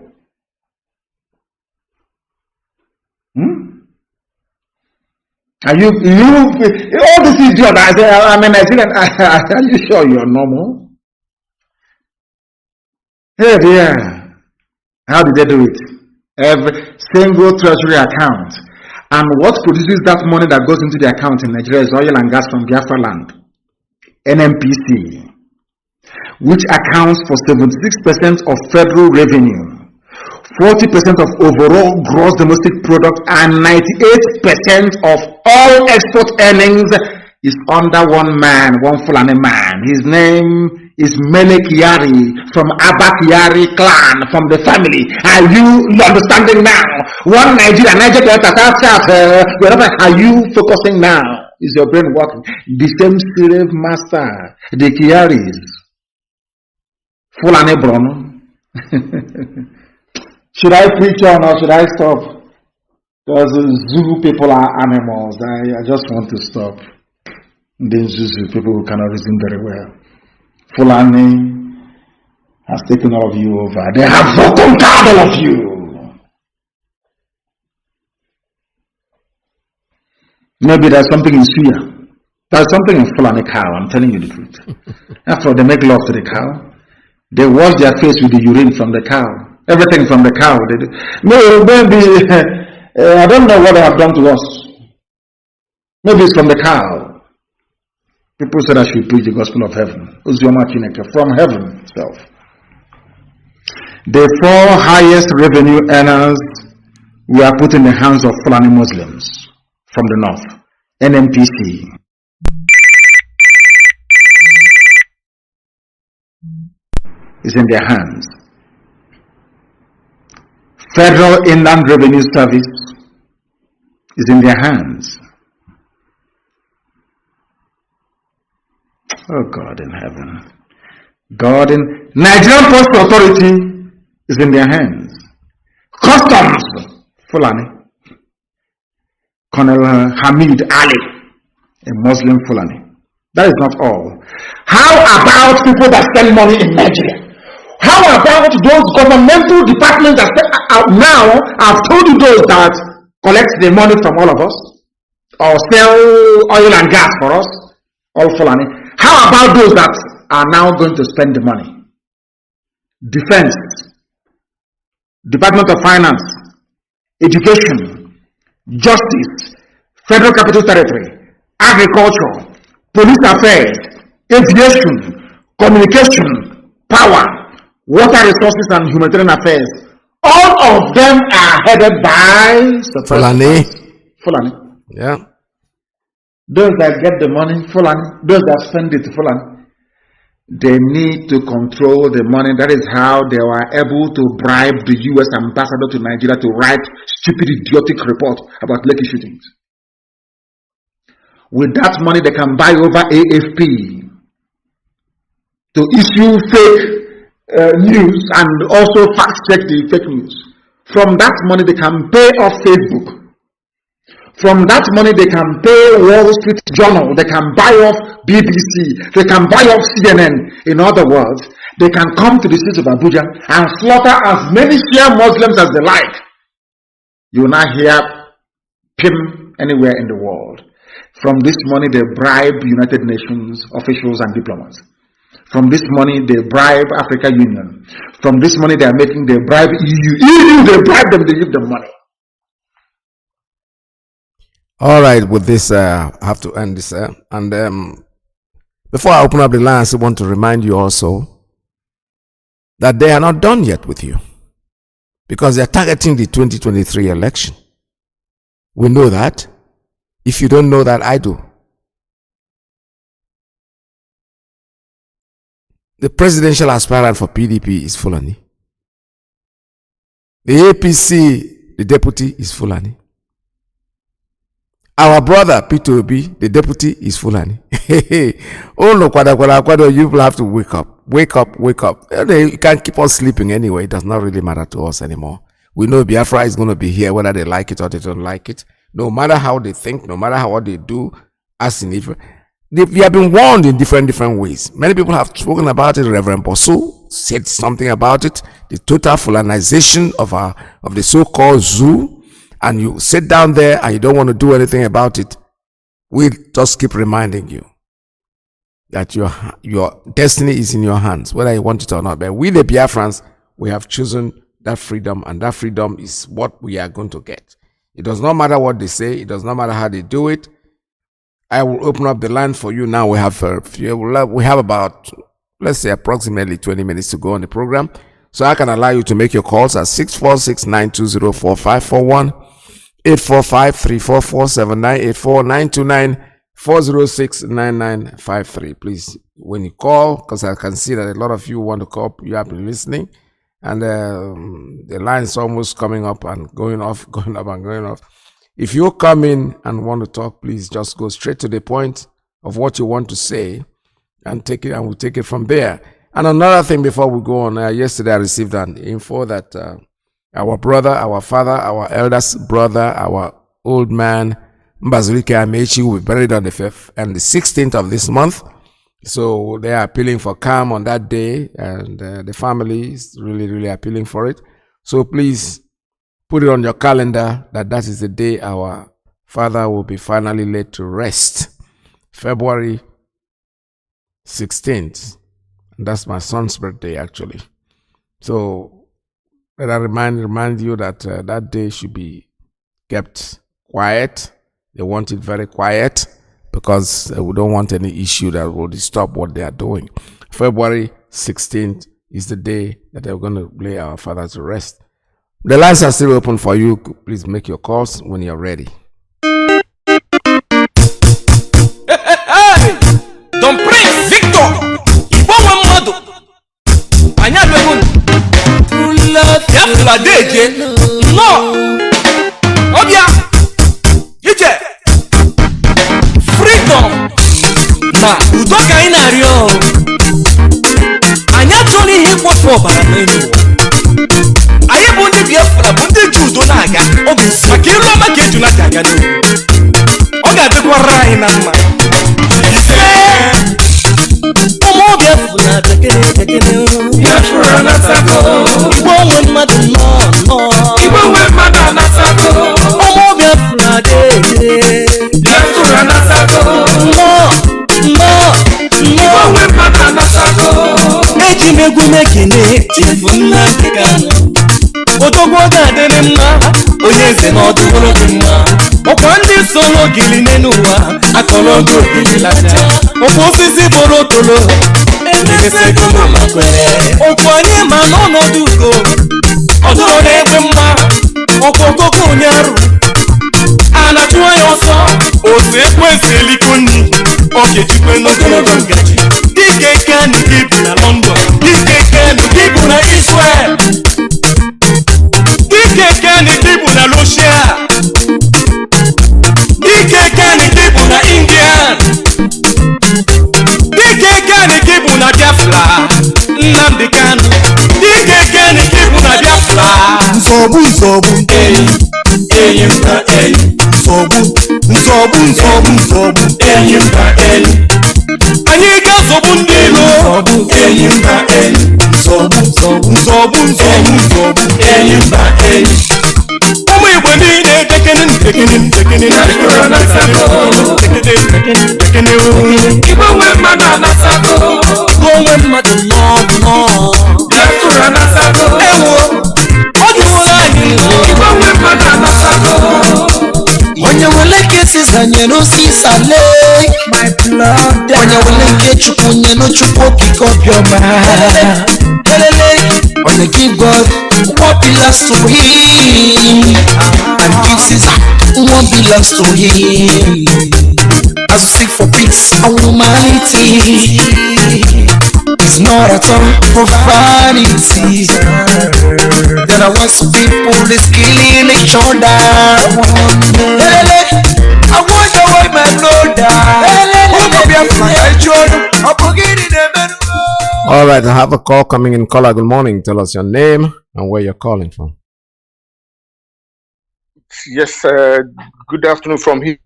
Are you all this idiot? I'm a Nigerian. Are you sure you're normal? Hey dear. How did they do it? Every single treasury account. And what produces that money that goes into the account in Nigeria is oil and gas from Biafra land. NNPC, which accounts for 76% of federal revenue, 40% of overall gross domestic product, and 98% of all export earnings is under one man, one Fulani man. His name is Melek Yari from Abak-Yari clan, from the family. Are you understanding now? One Nigeria, wherever are you focusing now? Is your brain working? The same slave master, the Kiaris. Fulani Brono. Should I preach on or should I stop? Because Zulu people are animals. I just want to stop. The Zulu people who cannot reason very well. Fulani has taken all of you over. They have conquered all of you. Maybe there's something in Suya. There's something in Fulani cow. I'm telling you the truth. After all, they make love to the cow. They wash their face with the urine from the cow. Everything from the cow. They do. No, maybe I don't know what they have done to us. Maybe it's from the cow. People said I should preach the gospel of heaven. From heaven itself. The 4 highest revenue earners were put in the hands of Fulani Muslims from the north. NNPC. Is in their hands. Federal Inland Revenue Service is in their hands. Oh God in heaven. God in Nigerian Postal Authority is in their hands. Customs, Fulani. Colonel Hamid Ali, a Muslim Fulani. That is not all. How about people that spend money in Nigeria? How about those governmental departments that now I've told you those that collect the money from all of us or sell oil and gas for us, all Fulani. How about those that are now going to spend the money? Defense, Department of Finance, Education, Justice, Federal Capital Territory, Agriculture, Police Affairs, Aviation, Communication, Power, Water Resources and Humanitarian Affairs. All of them are headed by Fulani. Fulani. Yeah. Those that get the money, Fulani. Those that spend it, Fulani. They need to control the money. That is how they were able to bribe the U.S. ambassador to Nigeria to write stupid, idiotic report about Lekki shootings. With that money, they can buy over AFP to issue fake news and also fact check the fake news. From that money, they can pay off Facebook From that money, they can pay Wall Street Journal, they can buy off BBC, they can buy off CNN. In other words, they can come to the streets of Abuja and slaughter as many Shia Muslims as they like. You will not hear PIM anywhere in the world. From this money, they bribe United Nations officials and diplomats. From this money, they bribe Africa Union. From this money, they bribe EU. They bribe them, they give them money. All right, with this, I have to end this. And before I open up the lines, I want to remind you also that they are not done yet with you, because they are targeting the 2023 election. We know that. If you don't know that, I do. The presidential aspirant for PDP is Fulani. The APC, the deputy, is Fulani. Our brother Peter Obi, the deputy, is Fulani. Oh no, kwada, you will have to wake up. Wake up. You can't keep on sleeping anyway. It does not really matter to us anymore. We know Biafra is going to be here, whether they like it or they don't like it. No matter how they think, no matter what they do, as in if we have been warned in different ways. Many people have spoken about it. Reverend Bosu said something about it. The total Fulanization of the so-called zoo. And you sit down there and you don't want to do anything about it. We just keep reminding you that your destiny is in your hands, whether you want it or not. But we, the Biafrans, we have chosen that freedom, and that freedom is what we are going to get. It does not matter what they say. It does not matter how they do it. I will open up the line for you now. We have about, let's say, approximately 20 minutes to go on the program. So I can allow you to make your calls at 646-920-4541, 845-344-7984, 929-406-9953. Please, when you call, because I can see that a lot of you want to call, you have been listening, and the line is almost coming up and going off. If you come in and want to talk, please just go straight to the point of what you want to say and take it, and we'll take it from there. And another thing before we go on, yesterday I received an info that our brother, our father, our eldest brother, our old man, Mazi Iyke Amechi, will be buried on the 5th and the 16th of this month. So they are appealing for calm on that day, and the family is really appealing for it. So please put it on your calendar that is the day our father will be finally laid to rest, February 16th. And that's my son's birthday, actually. So let I remind you that that day should be kept quiet. They want it very quiet because we don't want any issue that will disturb what they are doing. February 16th is the day that they're going to lay our father to rest. The lines are still open for you. Please make your calls when you're ready. Don Prince Victor, Ibowa Mado, Anyalwegun, Biafra Deje, no, Obia, Ije, Freedom, na Udoka Inario, Anyachoni Hip Hop Baramenu. Aye bunde Biafra, bunde judo naga, obi sakiru amakeju na jagado. Oga degwa rai na ma. Omo Biafra tekene. Biafra na sako. Ibo we madu no. Ibo we madu na sako. Omo Biafra de. Biafra na sako. No. Ibo we madu na sako. Eji megu mekene, tifu Nnamdi Kanu. Otogbo ga-adịrị mma, onye eze na ọdụbụrụ dị mma. Ọkwa ndị solo gili n'ụwa, akọrọ ogo ogili lacha. Ọkwa osisi bụrụ tolo, emesego mama kwere. Ọkwa anyị ma n'ọnọdụ ugo, ọdụrụ na-egbe mma. Ọkwa okoko onye arụ, a na-achụ ya ọsọ. Otu ekwesị eliko nni, ọ ga-ejikwe n'ogologo ngaji. Dike Kanu gị bụ na London, Dike Kanu gị bụ na Israel. Dike Kanu gị bụ na Russia. Dike Kanu gị bụ na India. Dike Kanu gị bụ na Biafra. Nnamdi Kanu. Dike Kanu gị bụ na Biafra. Nsogbu. Enyi na enyi. nsogbu enyi mba enyi anyị ga-asọgbu ndị ilo enyi mba enyi nsogbu enyi mba enyi ụmụ Igbo niile tekene Igbo nwe mmadụ anasago onwe mmadụ nọ Biafra anasago ewo ọ jụrụ anyị Igbo nwe mmadụ anasago onye nwere nke sizanye n'osisi ale onye nwere nke chukwu onye n'chukwu okike obiọma onye give God what belongs to him and gives his what belongs to him as we seek for peace and humanity is not at all profanity. Then I want some people is killing each other. I wonder why my brother. All right, I have a call coming in. Caller, good morning. Tell us your name and where you're calling from. Yes, good afternoon from here.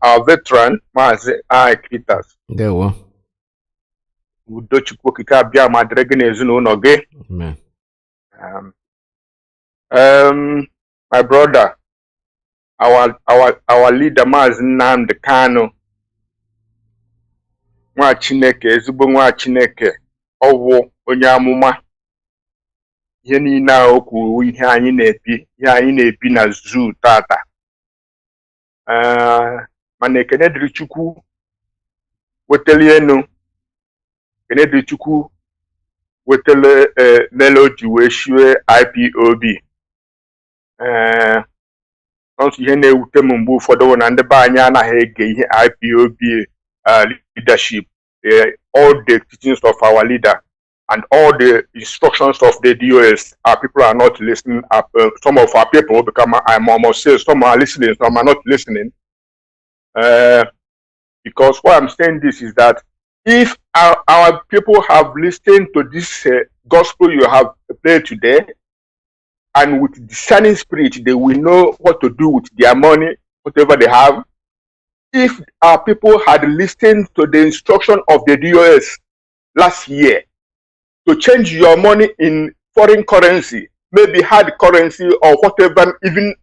Our veteran, Mazi Iyke. There we go. Udo Chukwuemeka bia ma dere gị n'ezinụlọ gị. My brother, our leader Mazi Nnamdi Kanu, nwa Chineke, ezigbo nwa Chineke, ọwụ onye amụma. Ihe niile a o kwuru ihe anyị na-ebi na zoo tata. Mana ekene dịrị Chukwu weteli enu. Kene Chukwu wetele melody wee shiwe IPOB. Ọtụ ihe na-ewute m mgbe ụfọdụ na ndị be anyị anaghị ege ihe IPOB leadership, all the teachings of our leader and all the instructions of the DOS. Our people are not listening. Some of our people, because I must say, some are listening, some are not listening. Because why I'm saying this is that if our people have listened to this gospel you have played today, and with discerning spirit, they will know what to do with their money, whatever they have. If our people had listened to the instruction of the DOS last year to change your money in foreign currency, maybe hard currency or whatever, even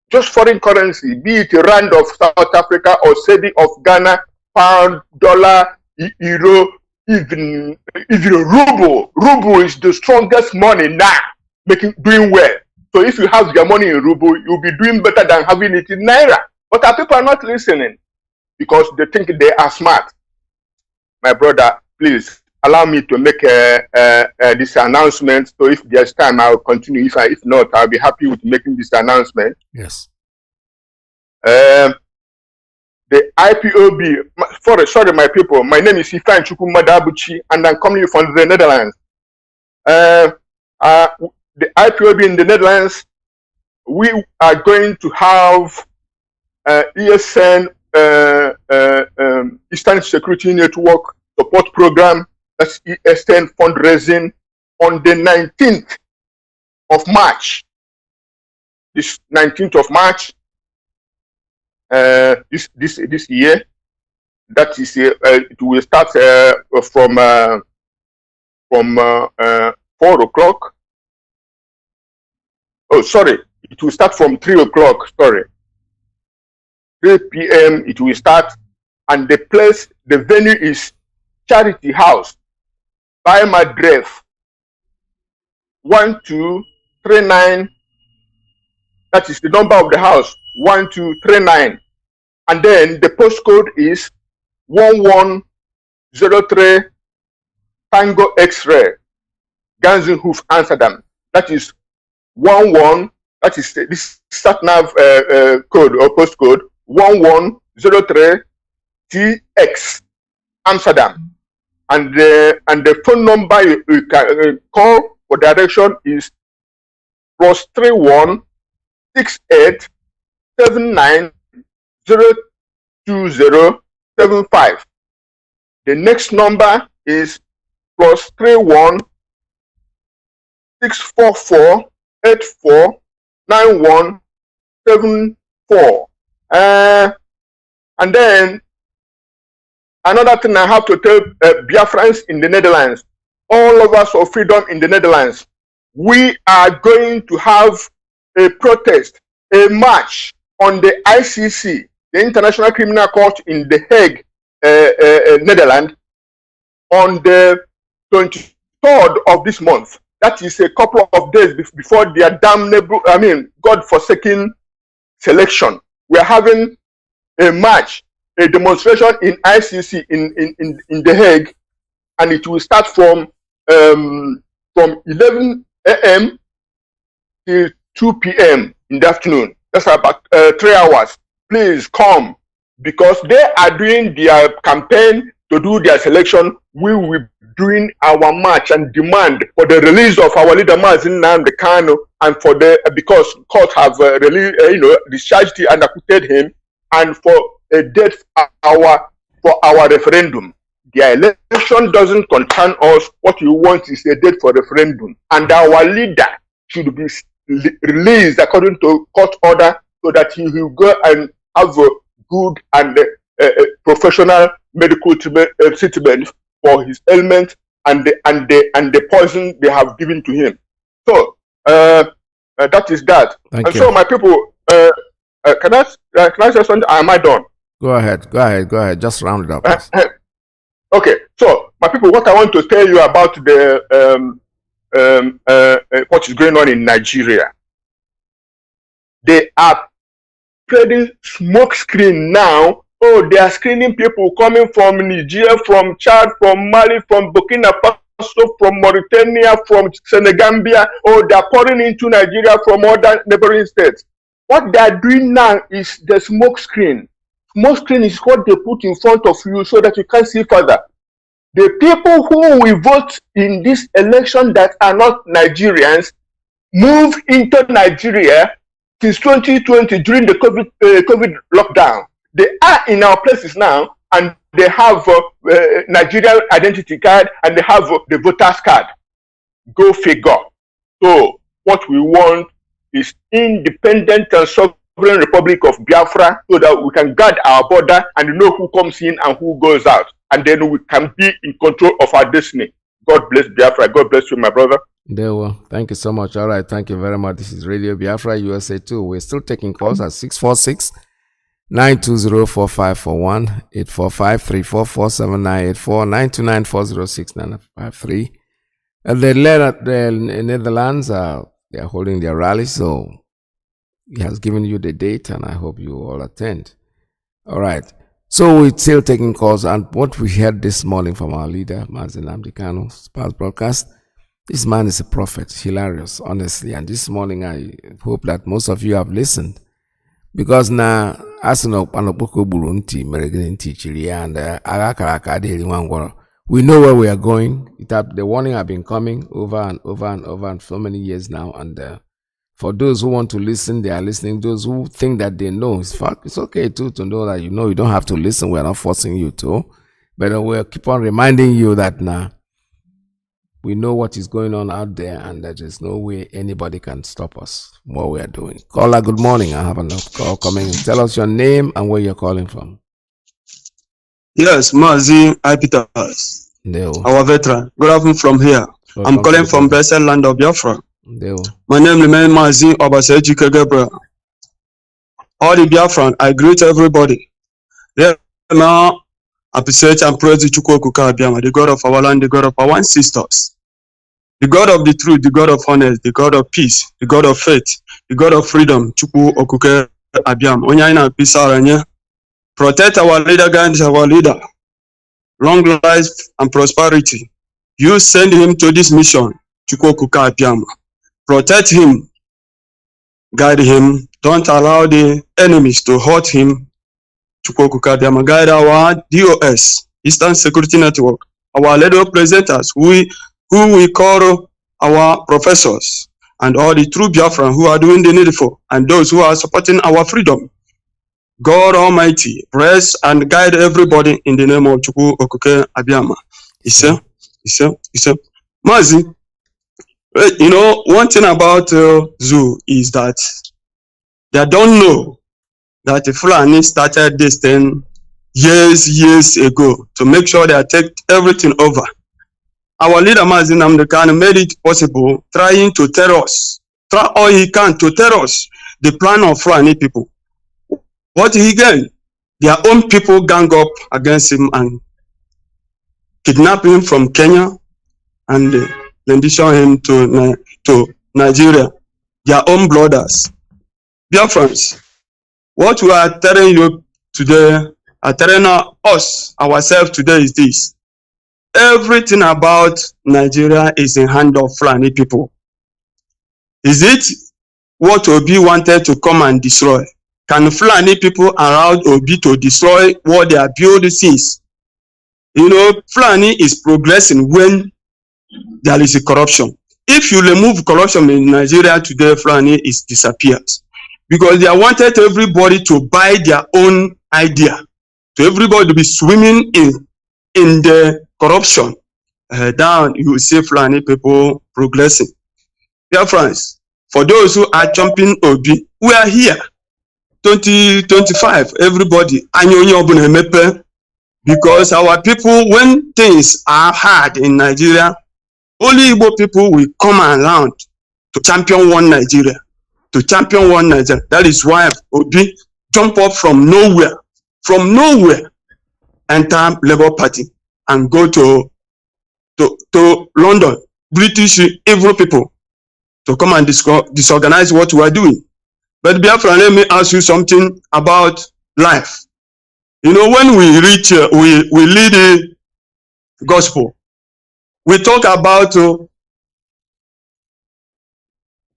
just foreign currency, be it a rand of South Africa or cedi of Ghana, pound, dollar, euro, even ruble. Ruble is the strongest money now, doing well. So if you have your money in ruble, you'll be doing better than having it in naira. But our people are not listening because they think they are smart. My brother, please allow me to make this announcement. So if there's time, I'll continue. If not, I'll be happy with making this announcement. Yes. The IPOB, sorry, my people, my name is Chukwuemeka, and I'm coming from the Netherlands. The IPOB in the Netherlands, we are going to have ESN, Eastern Security Network Support Program, that's ESN fundraising, on the 19th of March. This 19th of March, this year. That is, it will start from 4 o'clock. Oh, sorry, it will start from 3 o'clock. Sorry, 3 p.m. it will start, and the venue is Charity House by Madrev 1239. That is the number of the house, 1239. And then the postcode is 1103 Tango X-Ray, Ganzenhoef, Amsterdam. That is 11, that is this SatNav code or postcode, 1103 TX, Amsterdam. And the phone number you can call for direction is +31 68 79 02075. The next number is +31 644 84 9174. And then another thing I have to tell Biafrans in the Netherlands, all of us of freedom in the Netherlands, we are going to have a protest, a march on the ICC, the International Criminal Court in The Hague, Netherlands, on the 23rd of this month. That is a couple of days before their damnable, God-forsaken selection. We are having a march, a demonstration in ICC in The Hague, and it will start from 11 a.m. till 2 p.m. in the afternoon. That's about 3 hours. Please come, because they are doing their campaign to do their selection. We will be doing our march and demand for the release of our leader Mazi Nnamdi Kanu, and for because courts have discharged him and acquitted him, and for a date for our referendum. The election doesn't concern us. What we want is a date for referendum, and our leader should be released according to court order, so that he will go and have a good and professional medical treatment for his ailment and the poison they have given to him. So that is that. Thank you. So my people, can I say something? Am I done? Go ahead. Just round it up. Okay, so my people, what I want to tell you about the what is going on in Nigeria. They are spreading smoke screen now. Oh, they are screening people coming from Nigeria, from Chad, from Mali, from Burkina Faso, from Mauritania, from Senegambia. Oh, they are pouring into Nigeria from other neighboring states. What they are doing now is the smoke screen. Smoke screen is what they put in front of you so that you can't see further. The people who will vote in this election that are not Nigerians moved into Nigeria since 2020 during the COVID lockdown. They are in our places now, and they have Nigerian identity card, and they have the voters card. Go figure. So what we want is independent and sovereign Republic of Biafra, so that we can guard our border and know who comes in and who goes out. And then we can be in control of our destiny. God bless Biafra. God bless you, my brother. There we Thank you so much. All right. Thank you very much. This is Radio Biafra USA 2. We're still taking calls at 646-920-4541, 845-344-7984, 929-406-953. And the Netherlands, they are holding their rally, so he has given you the date, and I hope you all attend. All right. So we're still taking calls, and what we heard this morning from our leader, Mazi Nnamdi Kanu's past broadcast, this man is a prophet, hilarious, honestly. And this morning, I hope that most of you have listened, because now, as we know where we are going. The warning have been coming over and over and over and so many years now, and for those who want to listen, they are listening. Those who think that they know, it's okay too to know that you don't have to listen. We're not forcing you to, but we'll keep on reminding you that now we know what is going on out there, and there is no way anybody can stop us what we are doing. Caller, good morning. I have a call coming. Tell us your name and where you're calling from. Yes, Mazi Iyke, our veteran. Good afternoon from here. I'm calling from blessed land of Biafra. My name remains Mazi Iyke. All the Biafran, I greet everybody. There now, appreciate and praise the Chukwuemeka, the God of our land, the God of our ancestors, the God of the truth, the God of honesty, the God of peace, the God of faith, the God of freedom. Chukwuemeka Abiyama, Onyaina peace aranya. Protect our leader, guide our leader. Long life and prosperity. You send him to this mission, Chukwuemeka Abiyama. Protect him, guide him. Don't allow the enemies to hurt him. Chukwuemeka Abiyama, guide our DOS, Eastern Security Network, our leader presenters, who we call our professors, and all the true Biafran who are doing the needful, and those who are supporting our freedom. God Almighty, bless and guide everybody in the name of Chukwuemeka Abiyama. Isa. Mazi, one thing about Zoo is that they don't know that the Fulani started this thing years ago to make sure they take everything over. Our leader Mazi Nnamdi made it possible, trying to tell us, try all he can to tell us the plan of Fulani people. What he gained? Their own people gang up against him and kidnap him from Kenya and rendition him to Nigeria. Their own brothers. Biafrans, what we are telling you today, are telling us, ourselves today is this. Everything about Nigeria is in hand of Fulani people. Is it what Obi wanted to come and destroy? Can Fulani people around Obi to destroy what they are building since? You know, Fulani is progressing when there is a corruption. If you remove corruption in Nigeria today, Fulani disappears. Because they wanted everybody to buy their own idea. So everybody to be swimming in the corruption. Down you will see Fulani people progressing. Dear friends, for those who are jumping Obi, we are here. 2025, everybody. Because our people, when things are hard in Nigeria, only Igbo people will come around to champion one Nigeria. That is why Obi jump up from nowhere, enter Labour Party and go to London, British evil people, to come and disorganize what we are doing. But Biafra, let me ask you something about life. You know, when we reach, we lead the gospel, we talk about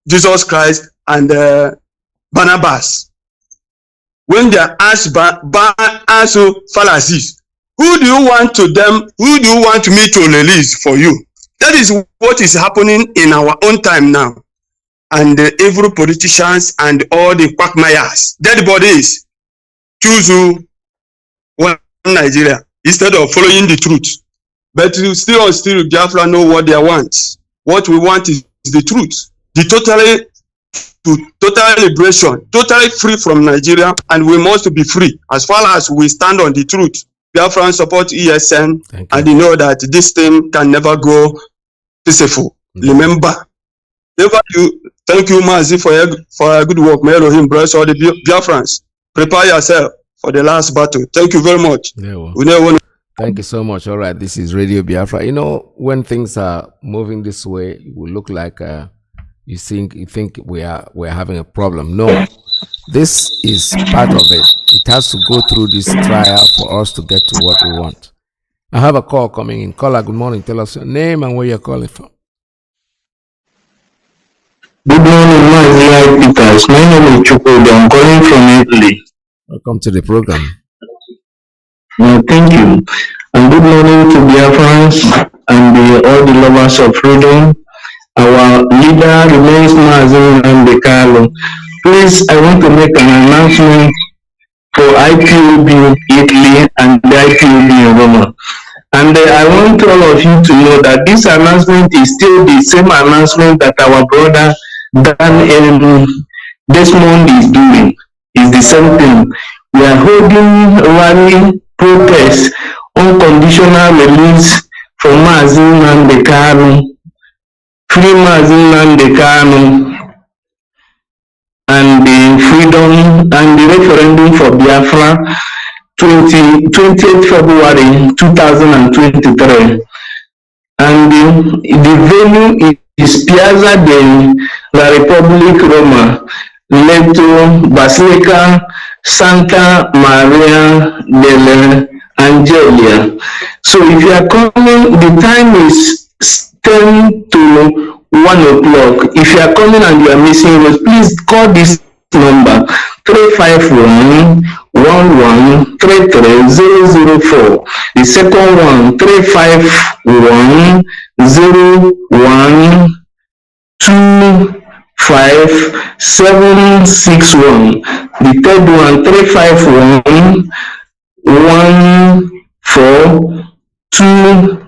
Jesus Christ and Barnabas. When they ask Pharisees, who do you want me to release for you? That is what is happening in our own time now. And the evil politicians and all the quagmires, dead bodies, choose one Nigeria instead of following the truth. But still Biafra know what they want. What we want is the truth. The total liberation, totally free from Nigeria, and we must be free as far as we stand on the truth. Biafran support ESN, and you know that this thing can never go peaceful. Remember, thank you, Mazi, for a good work. May Elohim bless all the Biafrans. Prepare yourself for the last battle. Thank you very much. Thank you so much. All right, this is Radio Biafra. You know, when things are moving this way, it will look like you think we're having a problem. No, this is part of it. It has to go through this trial for us to get to what we want. I have a call coming in. Caller, good morning. Tell us your name and where you're calling from. Good morning, Mazi Iyke. My name is Chukwuemeka. I'm calling from Italy. Welcome to the program. Thank you. And good morning to Biafrans and all the lovers of freedom. Our leader remains Mazi Nnamdi. Please, I want to make an announcement for IPOB in Italy and the IPOB in Roma. And I want all of you to know that this announcement is still the same announcement that our brother Dan Desmond is doing. It's the same thing. We are holding rally protest, unconditional release for Mazi Nnamdi, free Mazi Nnamdi, and the freedom and the referendum for Biafra 20th February 2023. And the venue is Piazza della Repubblica Roma, Leto Basilica Santa Maria delle Angelia. So if you are coming, the time is 10 to 1 o'clock. If you are coming and you are missing us, please call this number 351 1133004. The second one 351 0125761. The third one 351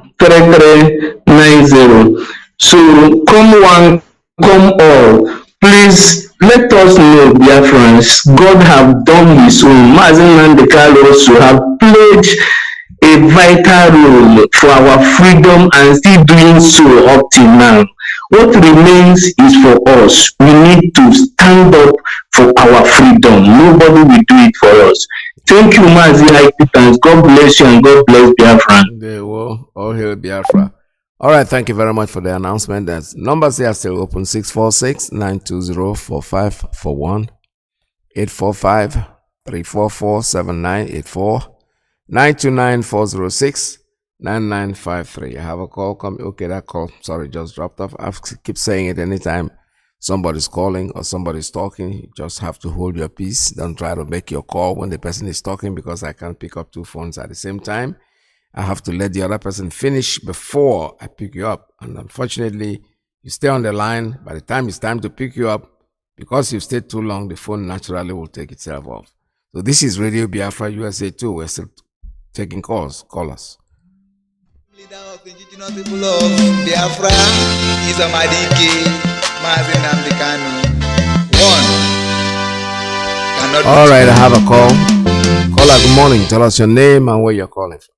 1423390. So come one, come all. Please let us know, Biafrans, God have done his own. Mazi Nnamdi also have played a vital role for our freedom and still doing so up till now. What remains is for us. We need to stand up for our freedom. Nobody will do it for us. Thank you, Mazi Iyke. God bless you and God bless Biafra. They will all hail Biafra. All right, thank you very much for the announcement. That's numbers here are still open: 646-920-4541, 845-344-7984, 929-406-9953. I have a call coming. Okay, that call, sorry, just dropped off. I keep saying it anytime somebody's calling or somebody's talking, you just have to hold your peace. Don't try to make your call when the person is talking, because I can't pick up two phones at the same time. I have to let the other person finish before I pick you up. And unfortunately, you stay on the line. By the time it's time to pick you up, because you've stayed too long, the phone naturally will take itself off. So this is Radio Biafra USA 2. We're still taking calls. Call us. Leader of indigenous people of Biafra is Mazi Iyke, Mazi Nnamdi Kanu. All right, I have a call. Caller, good morning. Tell us your name and where you're calling from.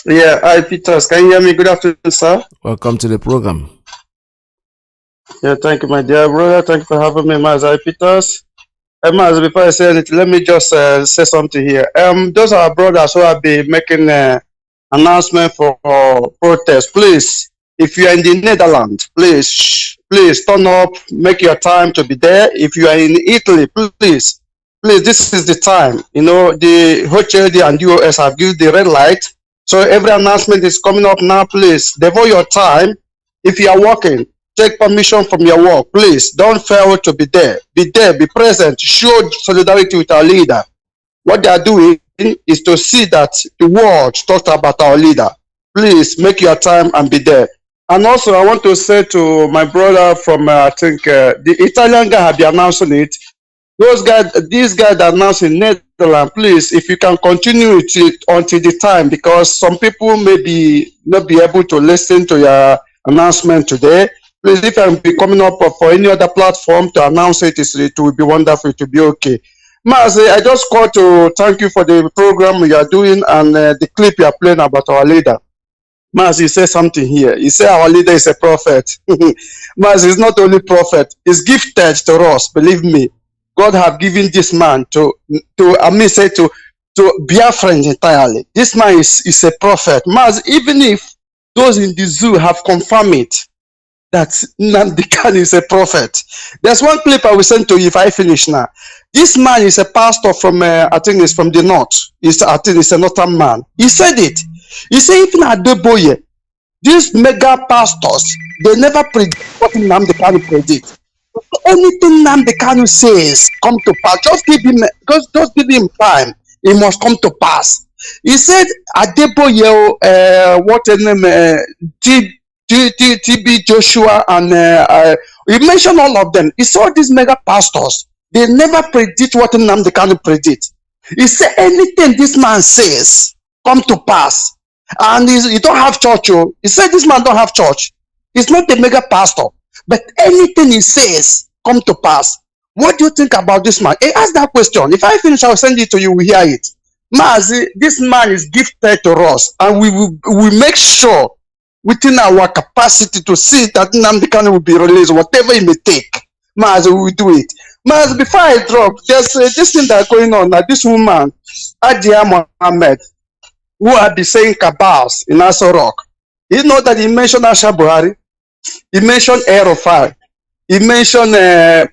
Yeah, hi Peters. Can you hear me? Good afternoon, sir. Welcome to the program. Yeah, thank you, my dear brother. Thank you for having me, Mazi Peters. Mazi, before I say anything, let me just say something here. Those are our brothers who have been making announcement for protest. Please, if you are in the Netherlands, please turn up, make your time to be there. If you are in Italy, please, this is the time. You know, the HLD and US have given the red light. So every announcement is coming up now. Please, devote your time. If you are working, take permission from your work. Please, don't fail to be there. Be there, be present. Show solidarity with our leader. What they are doing is to see that the world talks about our leader. Please, make your time and be there. And also, I want to say to my brother from, I think, the Italian guy have been announcing it. These guys that announced in Netherlands, please, if you can continue it until the time, because some people may not be able to listen to your announcement today. Please, if I'm coming up for any other platform to announce it, it will be wonderful. It will be okay. Mazi, I just called to thank you for the program you are doing and the clip you are playing about our leader. Mazi, he said something here. He said our leader is a prophet. Mazi is not only prophet, he's gifted to us, believe me. God have given this man to Biafrans entirely. This man is a prophet. Mazi, even if those in the zoo have confirmed it, that Nnamdi Kanu is a prophet. There's one clip I will send to you if I finish now. This man is a pastor from, I think it's from the north. I think it's a northern man. He said it. He said, even at Deboye, these mega pastors, they never predict what Nnamdi Kanu predicts. Anything Nnamdi Kanu says come to pass. Just give him time. It must come to pass. He said, Adeboye, what a name, TB Joshua, and he mentioned all of them. He saw these mega pastors. They never predict what Nnamdi Kanu predicts. He said anything this man says come to pass. And he don't have church. He said this man don't have church. He's not a mega pastor. But anything he says come to pass. What do you think about this man? Hey, ask that question. If I finish, I'll send it to you. We hear it. Mazi, this man is gifted to us, and we make sure within our capacity to see that Nnamdi Kanu will be released, whatever it may take. Mazi, we will do it. Mazi, before I drop, there's this thing that's going on. That this woman, Adia Mohammed, who had been saying cabals in Aso Rock. You know that he mentioned Asha Buhari. He mentioned Aerofire. He mentioned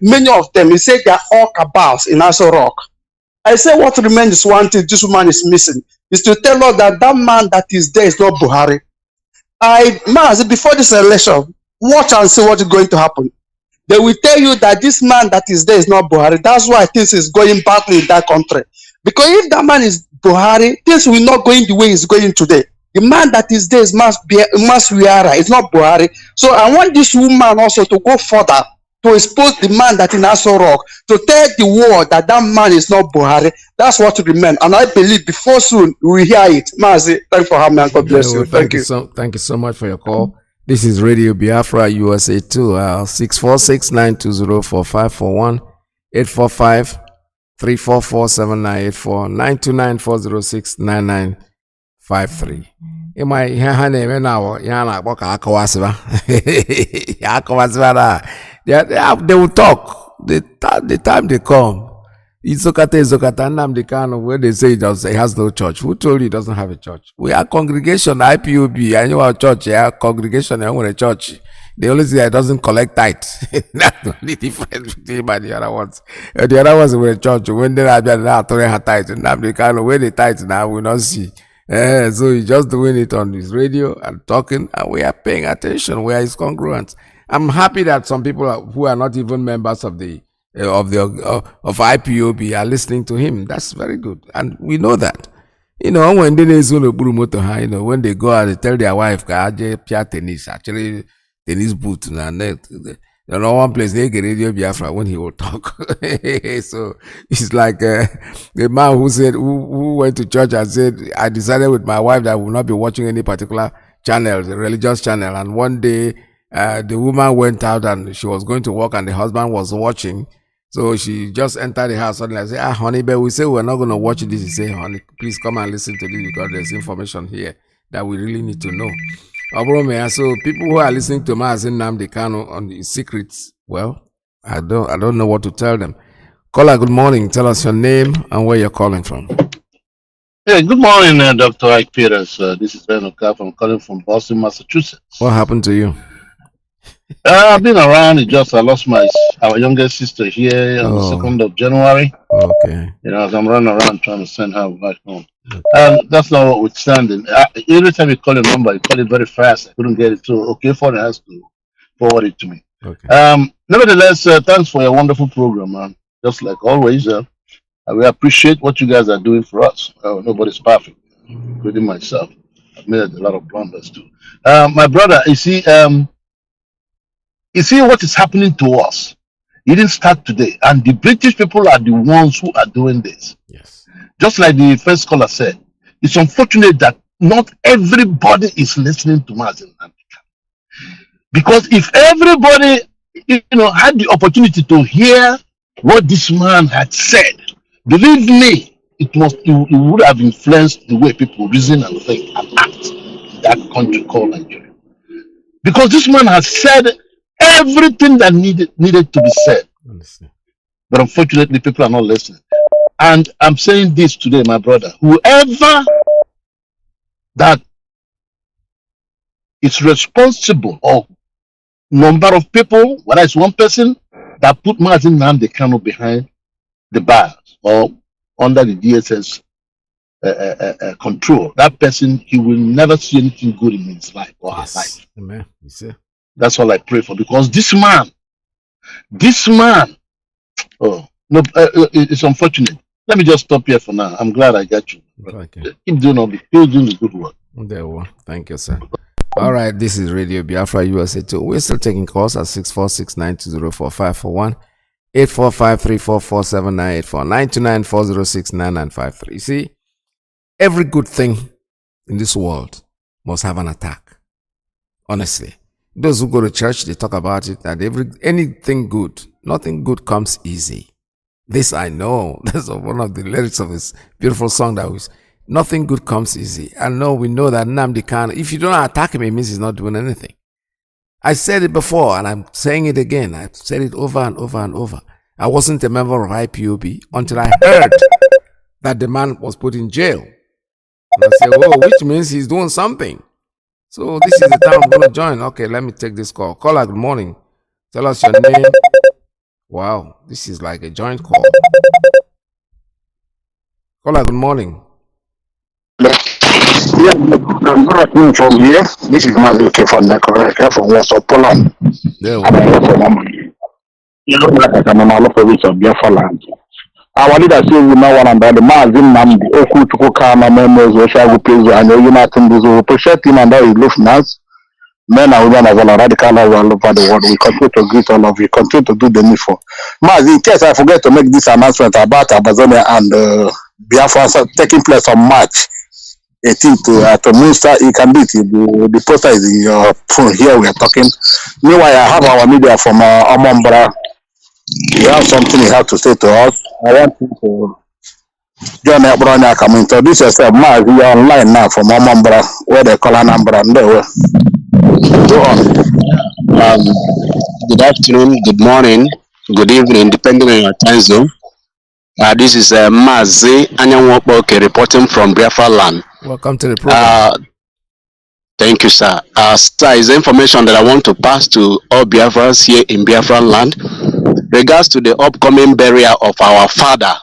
many of them. He said they are all cabals in Aso Rock. I say what remains one thing this woman is missing is to tell us that that man that is there is not Buhari. Mazi, before this election, watch and see what is going to happen. They will tell you that this man that is there is not Buhari. That's why things is going badly in that country. Because if that man is Buhari, things will not go in the way it's going today. The man that is there is Maswiara. It's not Buhari. So I want this woman also to go further to expose the man that in Aso Rock, to tell the world that that man is not Buhari. That's what remains. And I believe before soon we will hear it. Mazi, thank you for having me and God bless you. Thank you so much for your call. This is Radio Biafra USA 2, 646-920-4541, 845-344-7984, 929-406-9953. Ịma ihe ha na-eme na ya na-akpọ ka akọwasịba they will talk the time they come. Izokata Nnamdi Kanu, where they say he has no church. Who told you he doesn't have a church? We are congregation, IPOB. I know our church, yeah, congregation, I want a church. The only thing that doesn't collect tithes. That's the only difference between him and the other ones. The other ones were a church. When they are tithes, Nnamdi Kanu, where the tithes now, we not see. So he's just doing it on his radio and talking, and we are paying attention. We are his congruents. I'm happy that some people who are not even members of IPOB are listening to him. That's very good, and we know that. When they when they go out, they tell their wife, tennis, actually tennis boot, one place they get Radio Biafra when he will talk. So it's like the man who went to church and said, I decided with my wife that I will not be watching any particular channel, the religious channel. And one day the woman went out and she was going to work and the husband was watching. So she just entered the house suddenly. I said, honey, but we say we're not going to watch this. He said, honey, please come and listen to this because there's information here that we really need to know. So people who are listening to Mazi Nnamdi Kanu on the secrets, well, I don't know what to tell them. Caller, good morning. Tell us your name and where you're calling from. Hey, good morning, Dr. Ike Peters. This is Ben Okaf. I'm calling from Boston, Massachusetts. What happened to you? I've been around. I lost our youngest sister here on the 2nd of January. Okay. As I'm running around trying to send her back home. That's not what we're standing. Every time you call a number, you call it very fast. I couldn't get it. So, okay, Father has to forward it to me. Okay. Nevertheless, thanks for your wonderful program, man. Just like always, we appreciate what you guys are doing for us. Nobody's perfect, including myself. I've made a lot of blunders too. My brother, you see what is happening to us. It didn't start today, and the British people are the ones who are doing this. Yes. Just like the first caller said, it's unfortunate that not everybody is listening to Mazi Nnamdi. Because if everybody, had the opportunity to hear what this man had said, believe me, it would have influenced the way people reason and think and act in that country called Nigeria. Because this man has said everything that needed to be said. But unfortunately, people are not listening. And I'm saying this today, my brother, whoever that is responsible or number of people, whether it's one person that put Mazi Nnamdi Kanu behind the bars or under the DSS control, that person, he will never see anything good in his life or her life. Amen. You see? That's all I pray for, because this man, it's unfortunate. Let me just stop here for now. I'm glad I got you. Okay. Keep doing the good work. There we go. Thank you, sir. All right, this is Radio Biafra USA 2. We're still taking calls at 646-920-4541, 845-344-7984, 929-406-9953. You see, every good thing in this world must have an attack. Honestly. Those who go to church, they talk about it, that anything good, nothing good comes easy. This I know. That's one of the lyrics of this beautiful song that was, nothing good comes easy. And we know that Nnamdi Kanu, if you don't attack him, it means he's not doing anything. I said it before, and I'm saying it again. I've said it over and over and over. I wasn't a member of IPOB until I heard that the man was put in jail. And I said, which means he's doing something. So this is the time I'm going to join. Okay, let me take this call. Caller, good morning. Tell us your name. Wow, this is like a joint call. Caller, good morning. Yeah, I'm not from here. This is Mazi Iyke from Nekoreka from Warsaw, Poland. There we go. You look like I'm an Alozie of Biafra land. Our leader says we know one about the Mazi Nnamdi Oku Chukwuemeka members who shall please and uniting this will appreciate him and his listeners. Men and women as well, radical all over the world. We continue to greet all of you. Continue to do the needful. Mazi, in case I forget to make this announcement about Amazonia and Biafra taking place on March 18th to Musa, it can be the poster is in your phone here. We are talking. Meanwhile, I have our media from Omombra. You have something you have to say to us. I want you to join Bronya. Come introduce yourself. Ma, you are online now from Omombra, where they call Anambra. Go on. Good afternoon, good morning, good evening, depending on your time zone. This is Mazi Iyke reporting from Biafra land. Welcome to the program. Thank you, sir. Sir, is the information that I want to pass to all Biafrans here in Biafra land regards to the upcoming burial of our father,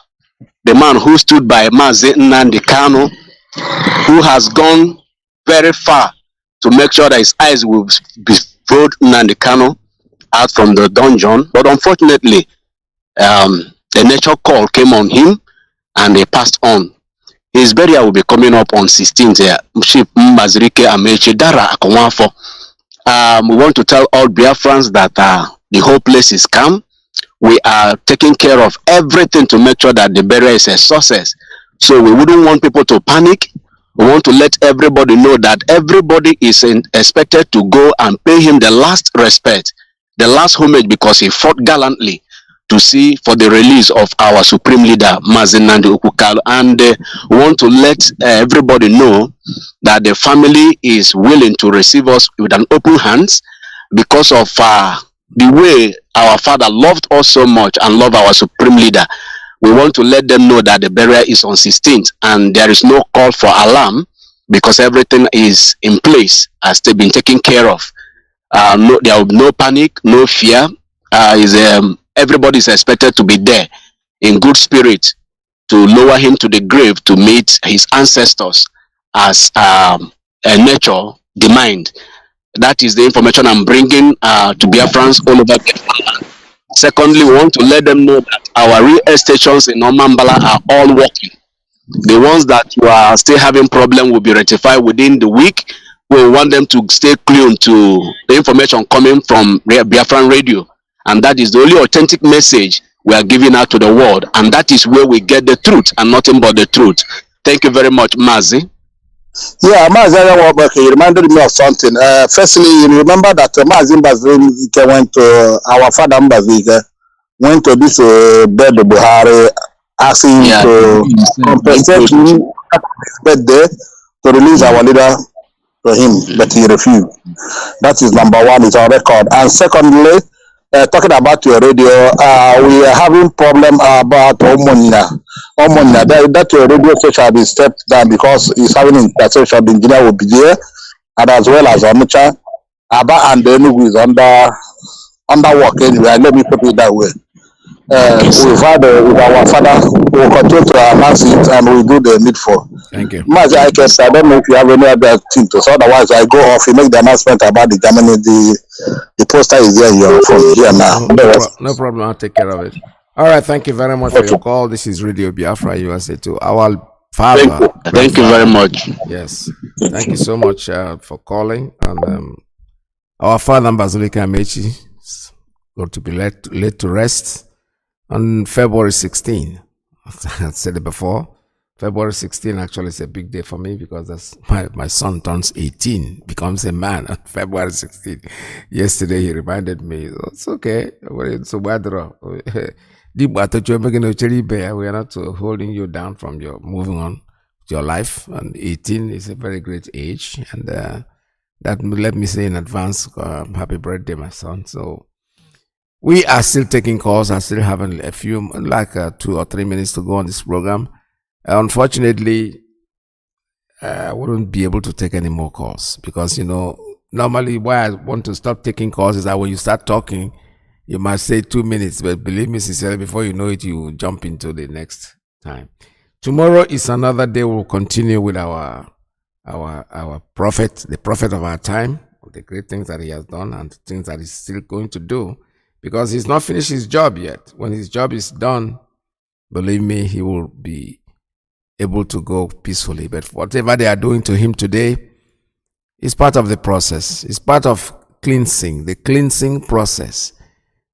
the man who stood by Mazi Kanu, who has gone very far to make sure that his eyes will behold Nnamdi Kanu out from the dungeon. But unfortunately, a nature call came on him and he passed on. His burial will be coming up on 16th. Mazi Iyke Amechi Dara Akonwafo. We want to tell all Biafrans that the whole place is calm. We are taking care of everything to make sure that the burial is a success. So we wouldn't want people to panic. We want to let everybody know that everybody is expected to go and pay him the last respect, the last homage, because he fought gallantly to see for the release of our supreme leader, Mazi Iyke. And we want to let everybody know that the family is willing to receive us with an open hands because of the way our father loved us so much and loved our supreme leader. We want to let them know that the burial is on 16th and there is no call for alarm because everything is in place as they've been taken care of. There will be no panic, no fear. Everybody is expected to be there in good spirit to lower him to the grave to meet his ancestors as nature demand. That is the information I'm bringing to Biafrans all over Biafra. Secondly, we want to let them know that our real stations in Omambala are all working. The ones that you are still having problem will be rectified within the week. We want them to stay clued to the information coming from Biafran radio. And that is the only authentic message we are giving out to the world. And that is where we get the truth and nothing but the truth. Thank you very much, Mazi. Yeah, Mazi Iyke, you reminded me of something. Firstly, you remember that Mazi Iyke went to, our father Mazi Iyke went to this bed Buhari, asking to compensate him his birthday to release our leader to him, but he refused. That is number one, is our record. And secondly, talking about your radio, we are having problem about Omonia. That your radio station has been stepped down because it's having intersection. The engineer will be there, and as well as Onitsha, Aba and Enugu is under work anyway. Let me put it that way. We've had with our father, we'll continue to announce it and we'll do the needful. Thank you. Mazi Iyke, I don't know if you have any other thing to say. Otherwise, I go off. You make the announcement about the Germany. The poster is there in your phone here now. No problem. I'll take care of it. All right. Thank you very much for your call. This is Radio Biafra USA to our father. Thank you very much. Yes. Thank you so much for calling. And our father, Mazi Iyke Amechi, is going to be laid to rest on February 16. I said it before. February 16 actually is a big day for me because that's my son turns 18, becomes a man on February 16. Yesterday he reminded me, it's okay. So we are not holding you down from your moving on with your life. And 18 is a very great age. And that let me say in advance, happy birthday, my son. So we are still taking calls. I still having a few, 2 or 3 minutes to go on this program. Unfortunately, I wouldn't be able to take any more calls because, normally why I want to stop taking calls is that when you start talking, you might say 2 minutes, but believe me sincerely, before you know it, you jump into the next time. Tomorrow is another day. We'll continue with our prophet, the prophet of our time, the great things that he has done and the things that he's still going to do, because he's not finished his job yet. When his job is done, believe me, he will be able to go peacefully. But whatever they are doing to him today is part of the process. It's part of cleansing, the cleansing process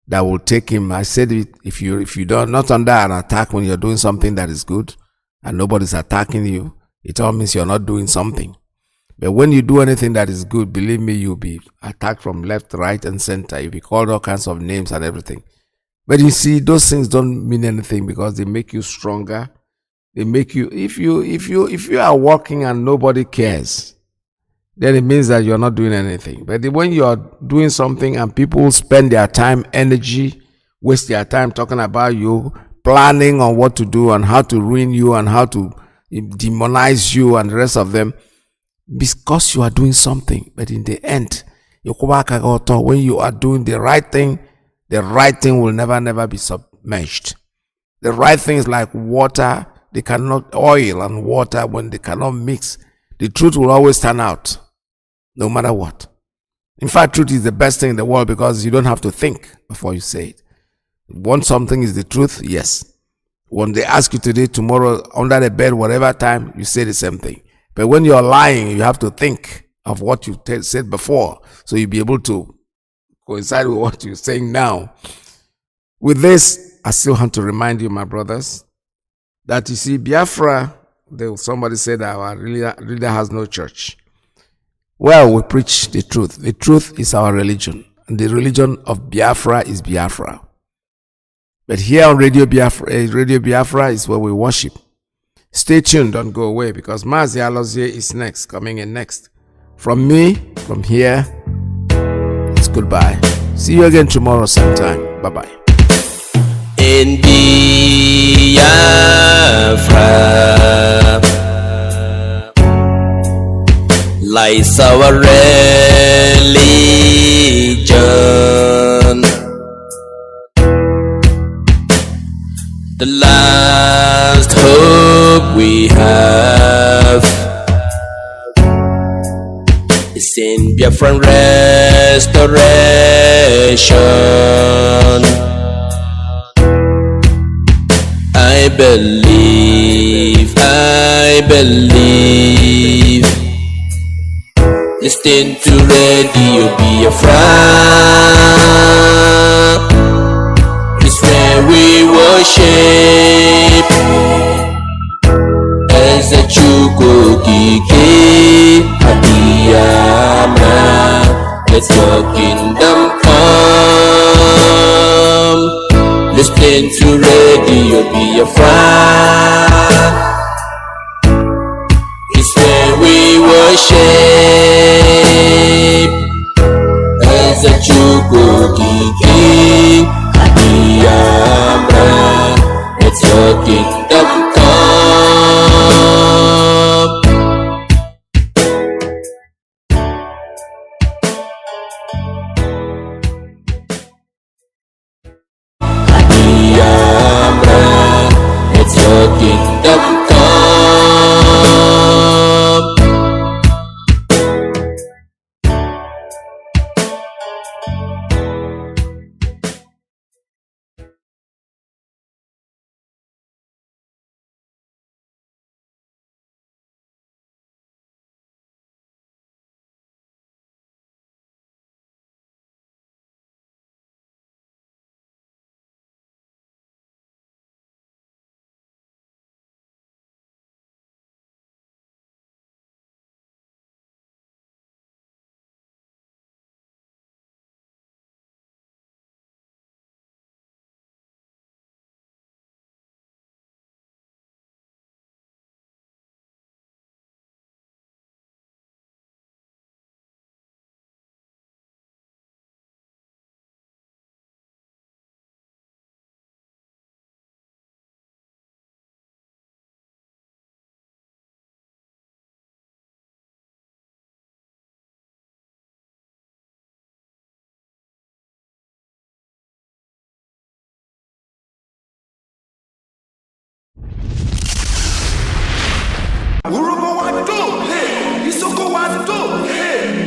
that will take him. I said, if you don't, not under an attack when you're doing something that is good and nobody's attacking you, it all means you're not doing something. But when you do anything that is good, believe me, you'll be attacked from left, right, and center. You'll be called all kinds of names and everything. But you see, those things don't mean anything because they make you stronger. They make you, if you are working and nobody cares, then it means that you're not doing anything. But when you are doing something and people spend their time, energy, waste their time talking about you, planning on what to do and how to ruin you and how to demonize you and the rest of them, because you are doing something. But in the end, when you are doing the right thing will never be submerged. The right thing is like water. They cannot, oil and water, when they cannot mix, the truth will always stand out, no matter what. In fact, truth is the best thing in the world because you don't have to think before you say it. Want something is the truth? Yes. When they ask you today, tomorrow, under the bed, whatever time, you say the same thing. But when you're lying, you have to think of what you said before, so you'll be able to coincide with what you're saying now. With this, I still want to remind you, my brothers, that you see, Biafra, somebody said that our leader has no church. Well, we preach the truth. The truth is our religion. And the religion of Biafra is Biafra. But here on Radio Biafra is where we worship. Stay tuned, don't go away, because Mazi Alozie is next, coming in next. From me, from here, it's goodbye. See you again tomorrow same time. Bye-bye. In Biafra lies our religion, the last hope we have is in Biafran restoration. I believe. Listen to Radio Biafra. It's where we worship as a Chukwuemeka Abiyama. Let your kingdom come. Listen to Radio Biafra. It's where we worship as a Chukwuemeka Abiyama. Let your kingdom come. Let your kingdom come.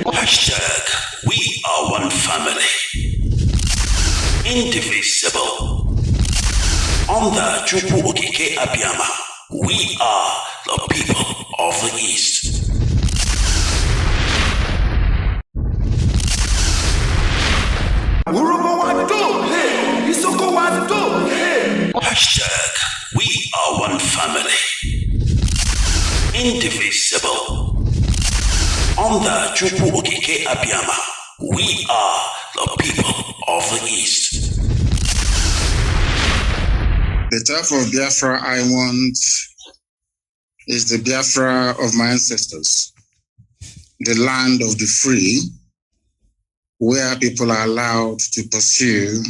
Hashtag we are one family, indivisible. Under Chukwuemeka Abiyama, we are the people of the East. Hashtag we are one family, indivisible. Under Chukwuemeka Abiyama, we are the people of the East. The type of Biafra I want is the Biafra of my ancestors, the land of the free, where people are allowed to pursue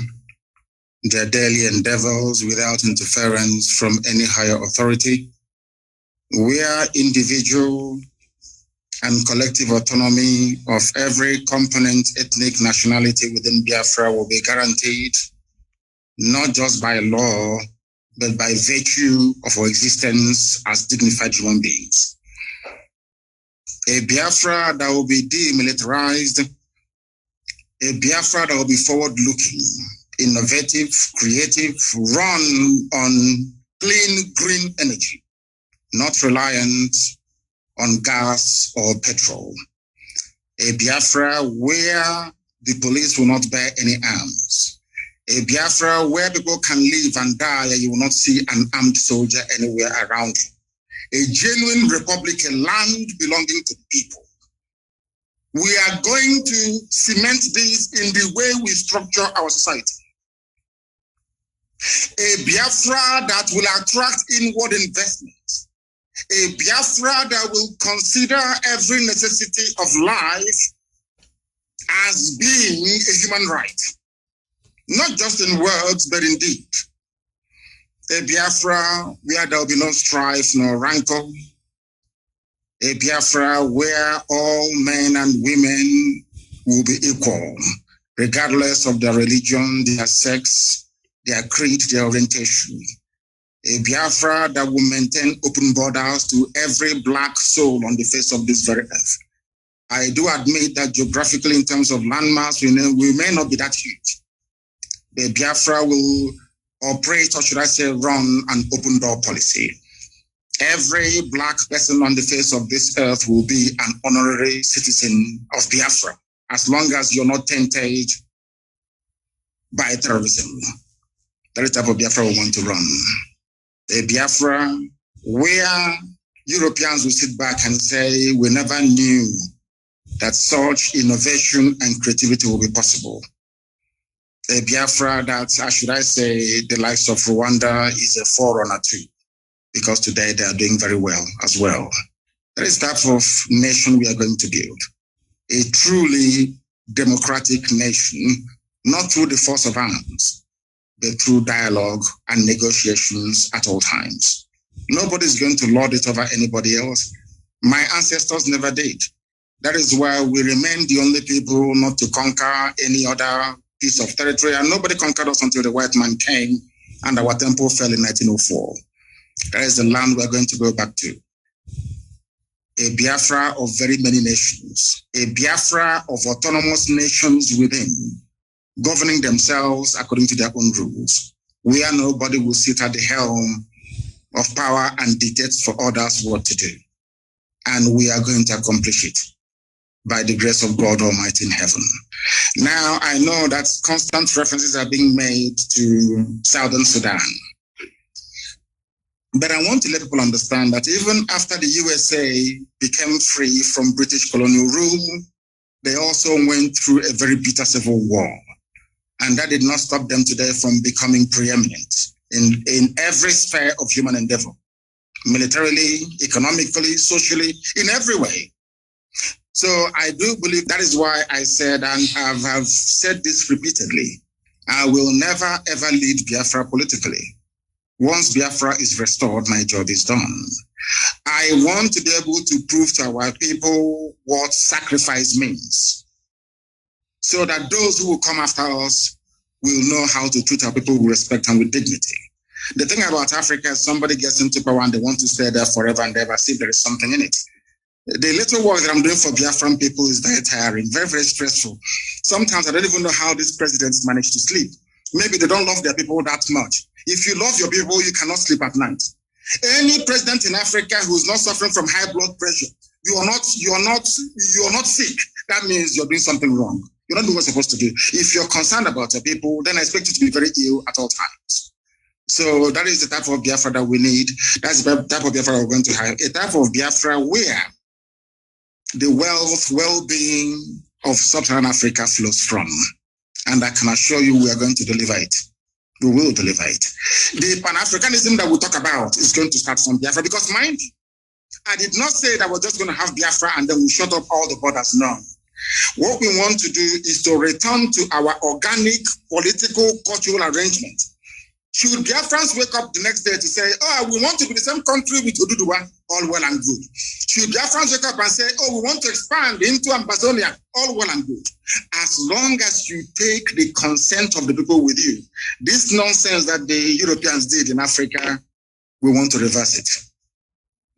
their daily endeavors without interference from any higher authority, where individual and collective autonomy of every component, ethnic, nationality within Biafra will be guaranteed, not just by law, but by virtue of our existence as dignified human beings. A Biafra that will be demilitarized, a Biafra that will be forward-looking, innovative, creative, run on clean, green energy, not reliant on gas or petrol. A Biafra where the police will not bear any arms. A Biafra where people can live and die and you will not see an armed soldier anywhere around you. A genuine republic, a land belonging to the people. We are going to cement this in the way we structure our society. A Biafra that will attract inward investments. A Biafra that will consider every necessity of life as being a human right. Not just in words, but in deed. A Biafra where there will be no strife nor rancor. A Biafra where all men and women will be equal, regardless of their religion, their sex, their creed, their orientation. A Biafra that will maintain open borders to every black soul on the face of this very earth. I do admit that geographically, in terms of landmass, we may not be that huge. The Biafra will operate, or should I say, run an open door policy. Every black person on the face of this earth will be an honorary citizen of Biafra, as long as you're not tainted by terrorism. That is the type of Biafra we want to run. A Biafra where Europeans will sit back and say, we never knew that such innovation and creativity will be possible. A Biafra that, should I say, the likes of Rwanda is a forerunner to, because today they are doing very well as well. That is the type of nation we are going to build. A truly democratic nation, not through the force of arms, but through dialogue and negotiations at all times. Nobody's going to lord it over anybody else. My ancestors never did. That is why we remain the only people not to conquer any other piece of territory, and nobody conquered us until the white man came and our temple fell in 1904. That is the land we're going to go back to. A Biafra of very many nations. A Biafra of autonomous nations within, governing themselves according to their own rules, where nobody will sit at the helm of power and dictate for others what to do. And we are going to accomplish it by the grace of God Almighty in heaven. Now, I know that constant references are being made to Southern Sudan. But I want to let people understand that even after the USA became free from British colonial rule, they also went through a very bitter civil war. And that did not stop them today from becoming preeminent in every sphere of human endeavor, militarily, economically, socially, in every way. So I do believe that is why I said, and I have said this repeatedly, I will never ever lead Biafra politically. Once Biafra is restored, my job is done. I want to be able to prove to our people what sacrifice means, so that those who will come after us will know how to treat our people with respect and with dignity. The thing about Africa is somebody gets into power and they want to stay there forever and ever, see if there is something in it. The little work that I'm doing for Biafran people is very tiring, very, very stressful. Sometimes I don't even know how these presidents manage to sleep. Maybe they don't love their people that much. If you love your people, you cannot sleep at night. Any president in Africa who's not suffering from high blood pressure, you are not sick. That means you're doing something wrong. You're not doing what you're supposed to do. If you're concerned about your people, then I expect you to be very ill at all times. So that is the type of Biafra that we need. That's the type of Biafra we're going to have. A type of Biafra where the wealth, well-being of Sub-Saharan Africa flows from. And I can assure you we are going to deliver it. We will deliver it. The Pan-Africanism that we talk about is going to start from Biafra because, mind you, I did not say that we're just going to have Biafra and then we shut up all the borders. No. What we want to do is to return to our organic political cultural arrangement. Should Biafrans wake up the next day to say, oh, we want to be the same country with Oduduwa, all well and good. Should Biafrans wake up and say, oh, we want to expand into Amazonia, all well and good. As long as you take the consent of the people with you, this nonsense that the Europeans did in Africa, we want to reverse it.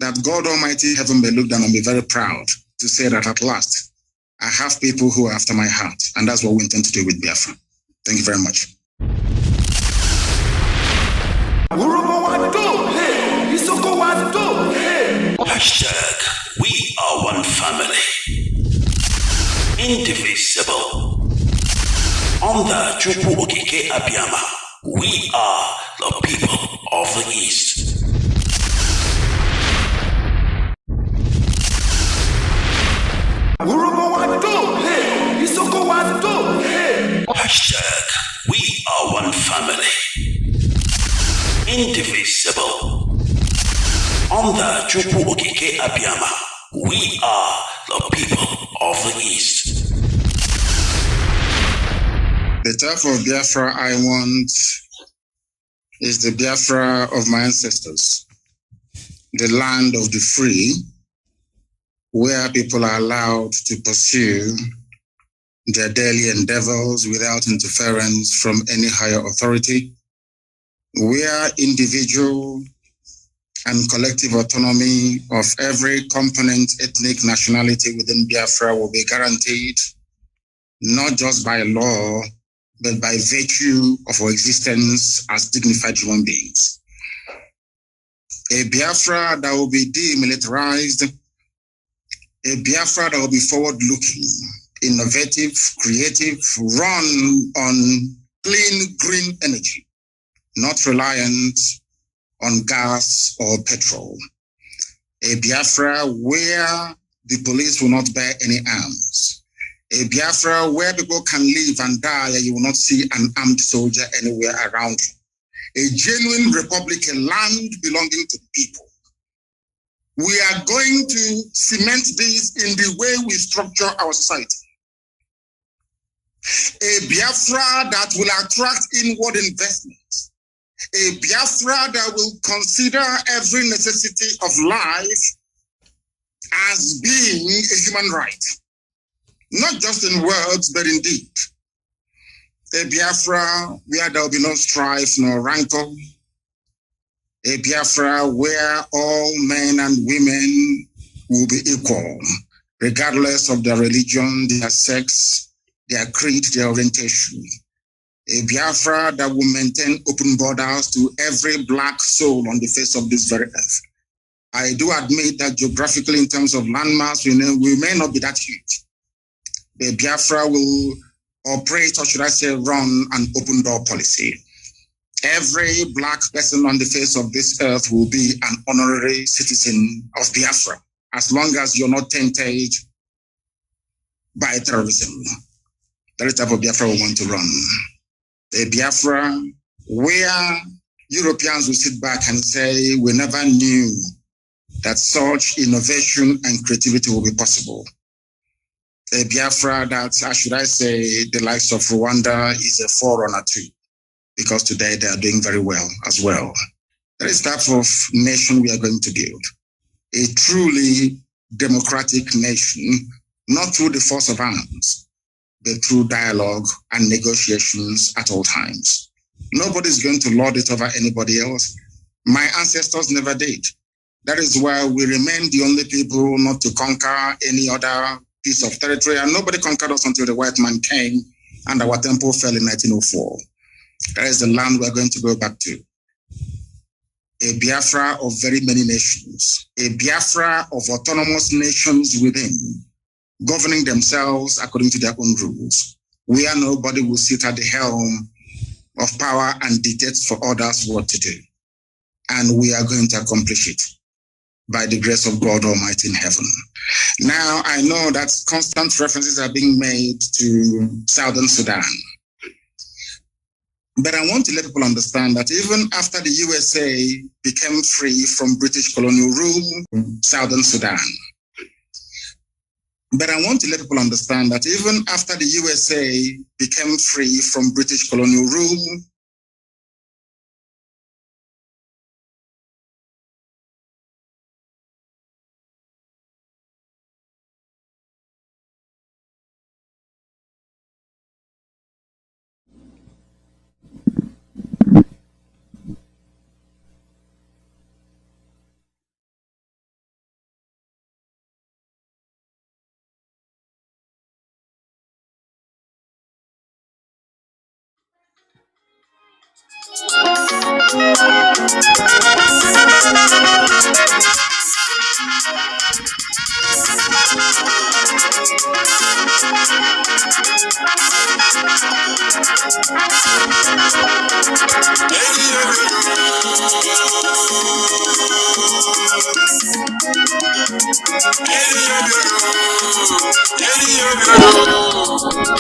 That God Almighty heaven may look down and be very proud to say that at last, I have people who are after my heart. And that's what we intend to do with Biafra. Thank you very much. Hashtag, we are one family. Indivisible. Under Chukwuemeka Abiyama, we are the people of the East. Hashtag, we are one family. Indivisible. Under Chukwuemeka Abiyama, we are the people of the East. The type of Biafra I want is the Biafra of my ancestors, the land of the free, where people are allowed to pursue their daily endeavors without interference from any higher authority, where individual and collective autonomy of every component, ethnic, nationality within Biafra will be guaranteed, not just by law, but by virtue of our existence as dignified human beings. A Biafra that will be demilitarized, a Biafra that will be forward-looking, innovative, creative, run on clean, green energy, not reliant on gas or petrol. A Biafra where the police will not bear any arms. A Biafra where people can live and die and you will not see an armed soldier anywhere around you. A genuine republic, a land belonging to the people. We are going to cement this in the way we structure our society. A Biafra that will attract inward investments. A Biafra that will consider every necessity of life as being a human right. Not just in words, but in deed. A Biafra where there will be no strife nor rancor. A Biafra where all men and women will be equal, regardless of their religion, their sex, their creed, their orientation. A Biafra that will maintain open borders to every black soul on the face of this very earth. I do admit that geographically, in terms of landmass, we may not be that huge. The Biafra will operate, or should I say, run an open door policy. Every black person on the face of this earth will be an honorary citizen of Biafra, as long as you're not tainted by terrorism. That is the type of Biafra we want to run. A Biafra where Europeans will sit back and say, we never knew that such innovation and creativity will be possible. A Biafra that, should I say, the likes of Rwanda is a forerunner to, because today they are doing very well as well. That is the type of nation we are going to build. A truly democratic nation, not through the force of arms, but through dialogue and negotiations at all times. Nobody's going to lord it over anybody else. My ancestors never did. That is why we remain the only people not to conquer any other piece of territory, and nobody conquered us until the white man came and our temple fell in 1904. That is the land we're going to go back to. A Biafra of very many nations. A Biafra of autonomous nations within, governing themselves according to their own rules, where nobody will sit at the helm of power and dictate for others what to do. And we are going to accomplish it by the grace of God Almighty in heaven. Now, I know that constant references are being made to Southern Sudan. But I want to let people understand that even after the USA became free from British colonial rule, Southern Sudan. But I want to let people understand that even after the USA became free from British colonial rule,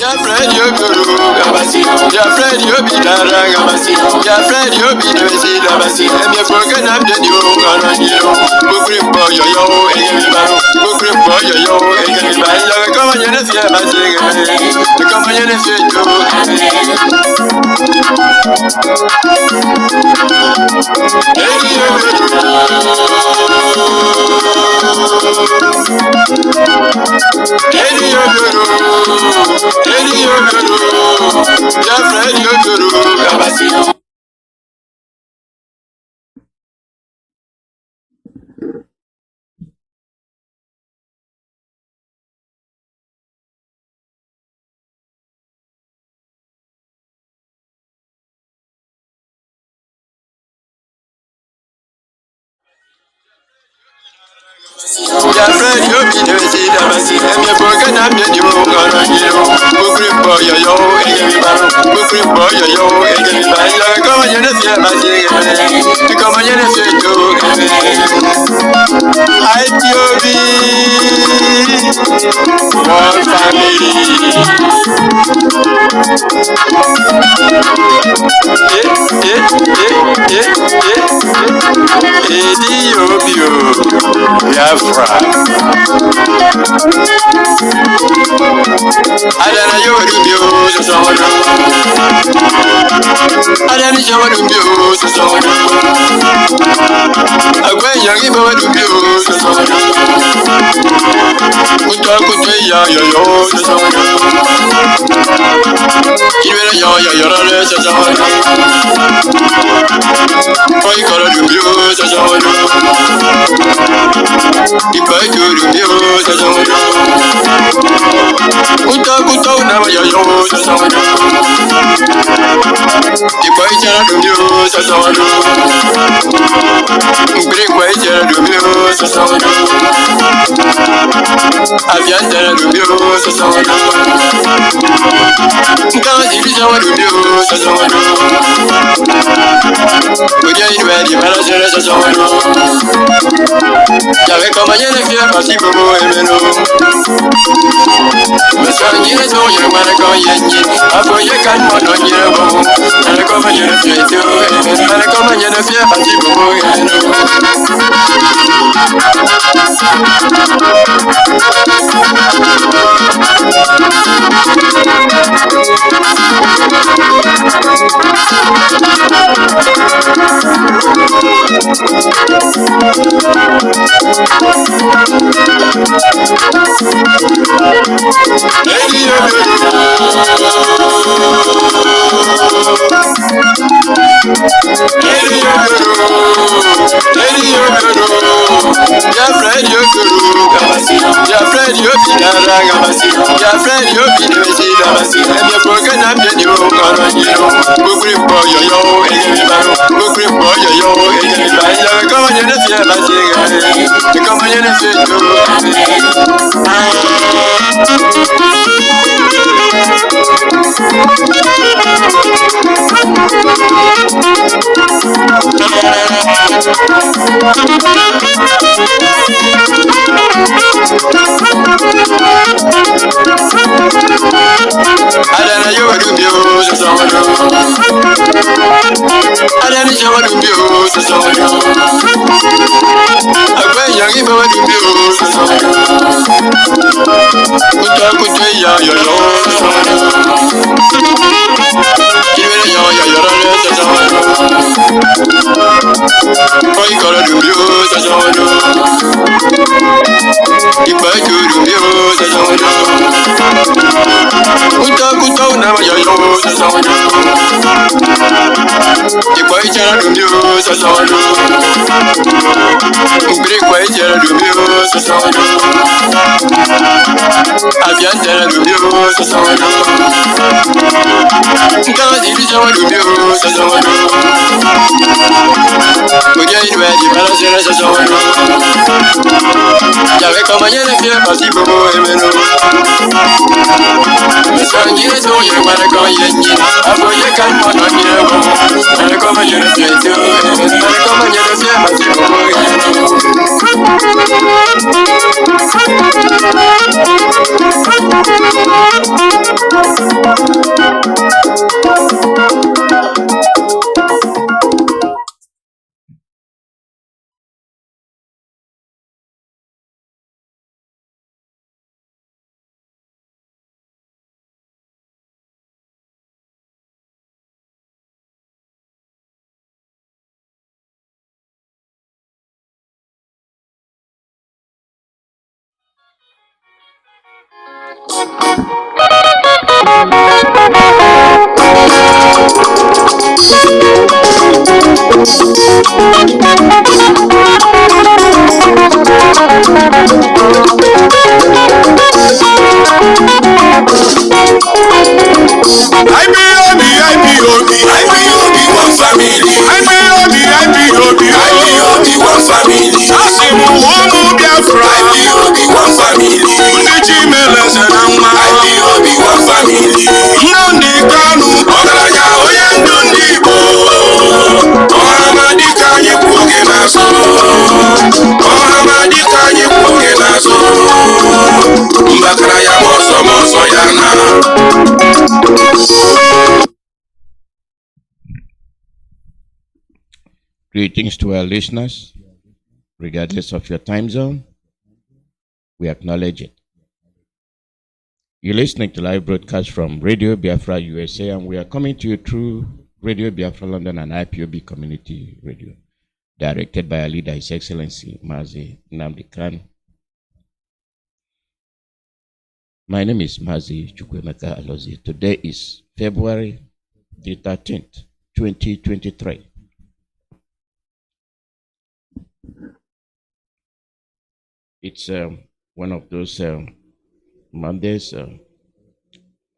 Your friend, you your friend, you be Darangabasi, your friend, you be the Vesilabasi, and your broken up the new Gananio, who grip for your yo, who grip for your yo, and come on, you see a the company is your friend, you be the Vesilabasi, and your broken up the new Gananio, who grip for your yo, who grip for your yo, and come on, you see a the company one Biafra. Adana yo dumbio so sono. Adana yo dumbio so sono. Agwe yangi bo dumbio so sono. Kunta ya yo so sono. Kiwera ya ra so sono. Koi kala dumbio so sono. Ibai dumbio so sono. Kunta na yo so sono. Ibai jara dumbio so sono. Bring way jara dumbio so sono. Avian jara dumbio so sono. Gazi jara dumbio so sono. Oye ibe mala jara so sono. Ya ve como yene fia pasi bobo emeno. Mesangire so yene mara ko yenyi. Abo ye kan mo no yene bobo. Ala como yene fia do. Ala como yene fia pasi bobo emeno. Adana yo adumbi o so so no. Adana yo adumbi o so so no. Agbe yangi ba adumbi o so so no. Kuta ya yo yo so so no. Kibere yo yo so so no. Koi kala adumbi o so so no. Ipa ju adumbi o so so no. Kuta una ma yo so so no. Ipa ichara adumbi o so so no. Ugre kwa ichara adumbi o so so no. Abiantara adumbi o so so no. Nkawa diri jawa adumbi o so so no. Kuja inwe di bala sere so so no. Jawe kama nyene fie pasi bobo emeno. Misangire so ye mara ko yenji. Abo ye kan mono nyere bo. Mara kama nyene fie tu. Mara kama nyene fie pasi bobo emeno. Nnamdi Kanu, ọgaranya onye ndu ndị Igbo. Ọhamadị ka anyị kwụ oge n'azụ. Ọhamadị ka anyị kwụ oge n'azụ. Mbakara ya ma ọsọ ya na. Greetings to our listeners, regardless of your time zone. We acknowledge it. You're listening to live broadcast from Radio Biafra USA, and we are coming to you through Radio Biafra London and IPOB Community Radio, directed by our leader, His Excellency, Mazi Iyke. My name is Mazi Chukwuemeka Alozie. Today is February the 13th, 2023. It's one of those Mondays.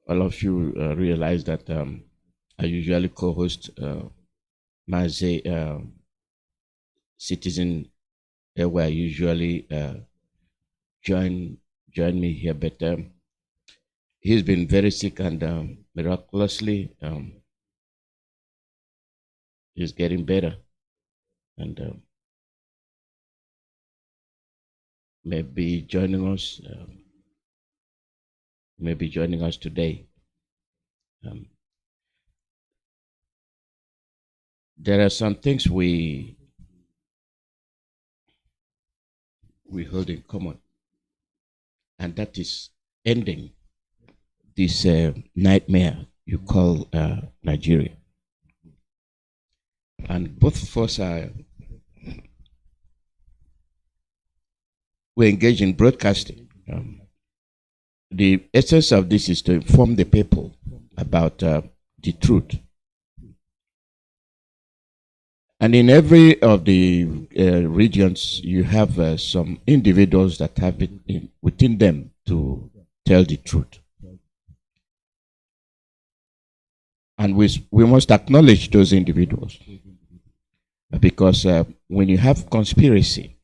All of you realize that I usually co-host Mazi Citizen, where I usually join me here, but he's been very sick, and miraculously he's getting better, and maybe joining us today. There are some things we hold in common, and that is ending this nightmare you call Nigeria. And both of us we engage in broadcasting. The essence of this is to inform the people about the truth. And in every of the regions, you have some individuals that have it within them to tell the truth. And we must acknowledge those individuals. Because when you have conspiracy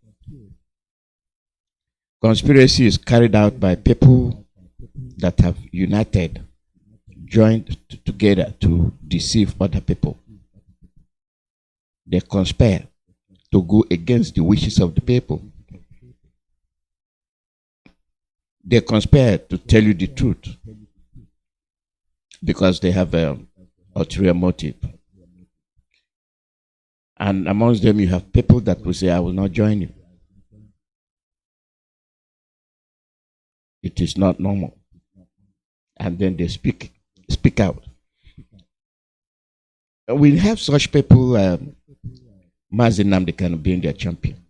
is carried out by people that have united, joined together to deceive other people. They conspire to go against the wishes of the people. They conspire to tell you the truth because they have an ulterior motive. And amongst them, you have people that will say, I will not join you. It is not normal. And then they speak out. We have such people, Mazi Iyke being their champion.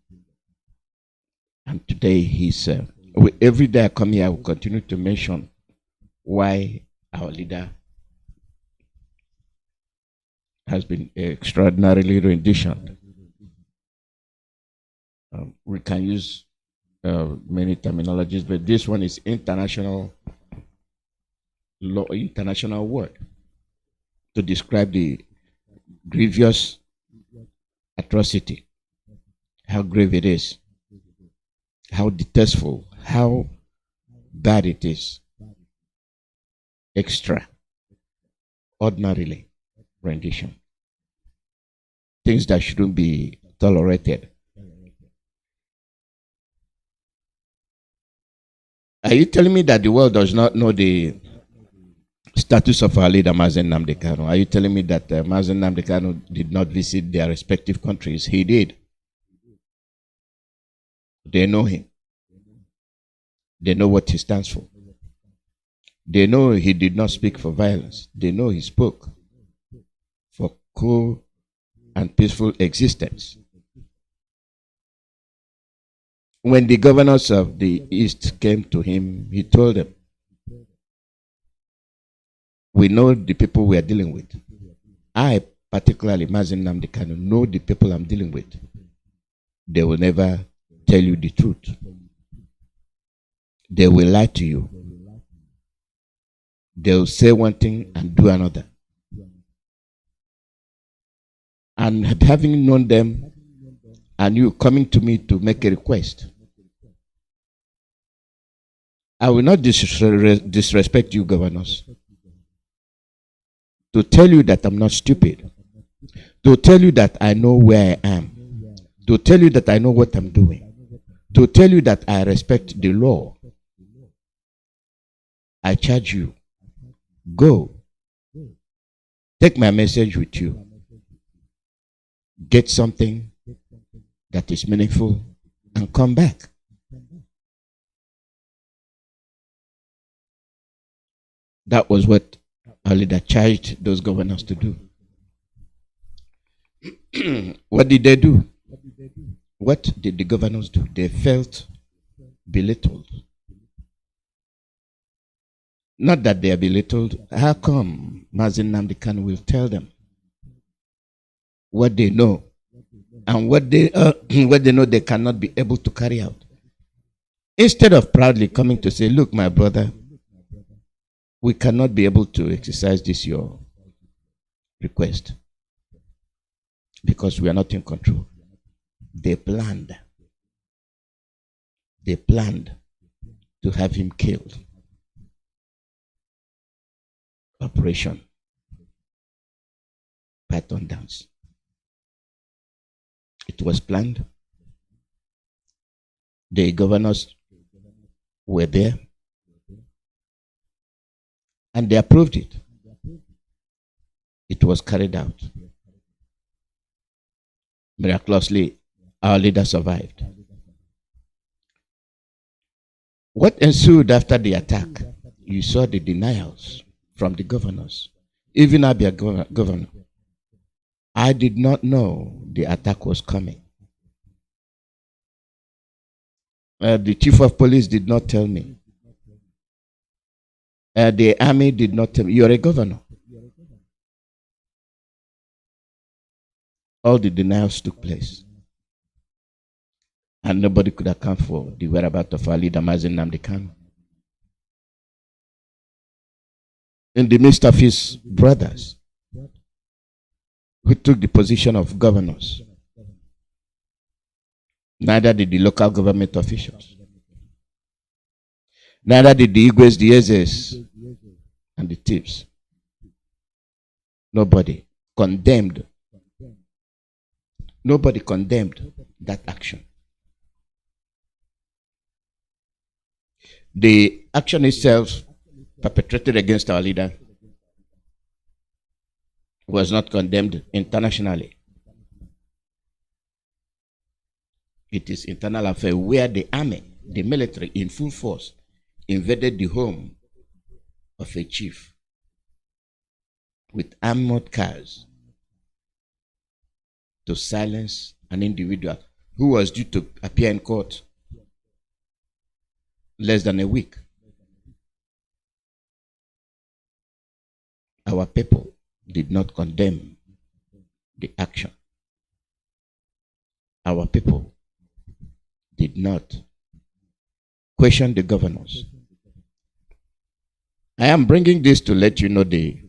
And today every day I come here, I will continue to mention why our leader has been extraordinarily renditioned. We can use many terminologies, but this one is international law, international word to describe the grievous atrocity, how grave it is, how detestful, how bad it is. Extraordinarily rendition. Things that shouldn't be tolerated. Are you telling me that the world does not know the status of our leader, Mazi Nnamdi? Are you telling me that Mazi Nnamdi did not visit their respective countries? He did. They know him. They know what he stands for. They know he did not speak for violence. They know he spoke for cool and peaceful existence. When the governors of the East came to him, he told them, we know the people we are dealing with. I, particularly Mazi Nnamdi, know the people I'm dealing with. They will never tell you the truth. They will lie to you. They will say one thing and do another. And having known them, and you coming to me to make a request, I will not disrespect you, governors. To tell you that I'm not stupid. To tell you that I know where I am. To tell you that I know what I'm doing. To tell you that I respect the law. I charge you. Go. Take my message with you. Get something that is meaningful and come back. That was what our leader charged those governors to do. What did they do? What did the governors do? They felt belittled. Not that they are belittled. How come Mazi Nnamdi will tell them what they know and what they know they cannot be able to carry out? Instead of proudly coming to say, look, my brother, we cannot be able to exercise this your request because we are not in control. They planned to have him killed. Operation Python Dance. It was planned. The governors were there and they approved it. It was carried out. Miraculously, our leader survived. What ensued after the attack? You saw the denials from the governors. Even Abia governor. I did not know the attack was coming. The chief of police did not tell me. The army did not tell me. You're a governor. All the denials took place. And nobody could account for the whereabouts of our leader, Mazi Nnamdi. In the midst of his brothers, who took the position of governors, neither did the local government officials, neither did the Igwes, the Ezes, and the thieves Nobody condemned. Nobody condemned that action. The action itself perpetrated against our leader was not condemned internationally. It is internal affair where the army, the military in full force, invaded the home of a chief with armored cars to silence an individual who was due to appear in court less than a week. Our people did not condemn the action. Our people did not question the governors. I am bringing this to let you know the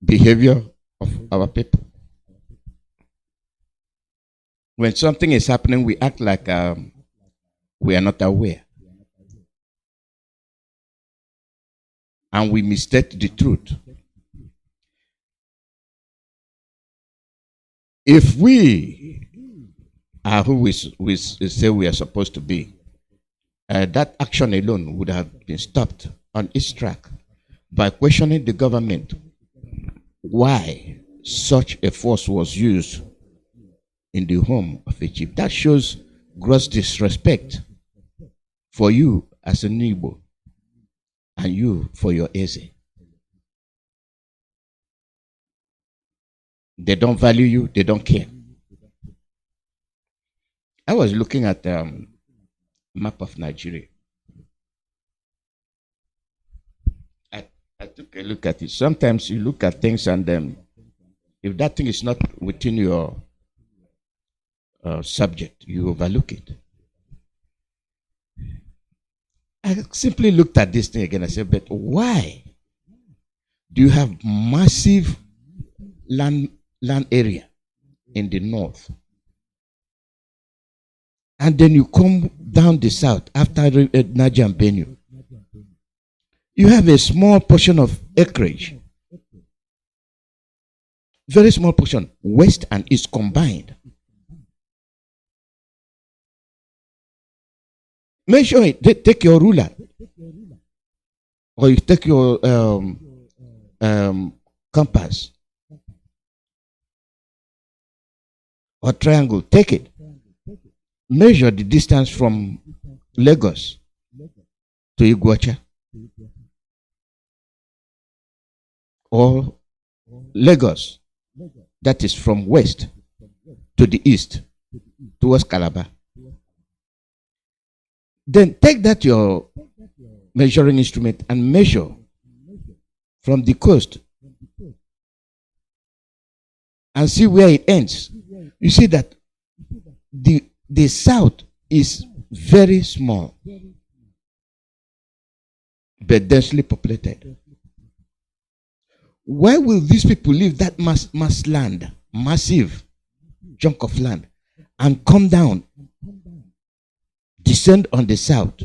behavior of our people. When something is happening, we act like we are not aware. And we mistake the truth. If we are who we say we are supposed to be, that action alone would have been stopped on its track by questioning the government why such a force was used in the home of a chief. That shows gross disrespect for you as a Igbo and you for your Eze. They don't value you, they don't care. I was looking at map of Nigeria. I took a look at it. Sometimes you look at things and if that thing is not within your subject, you overlook it. I simply looked at this thing again. I said, but why do you have massive land area in the north? And then you come down the south after Niger and Benue. You have a small portion of acreage. Very small portion, west and east combined. Make sure you take your ruler, or you take your compass or triangle. Take it. Measure the distance from Lagos to Iguacha, or Lagos, that is from west to the east towards Calabar. Then take that your measuring instrument and measure from the coast and see where it ends. You see that the south is very small but densely populated. Why will these people leave that massive chunk of land, and come down, descend on the south?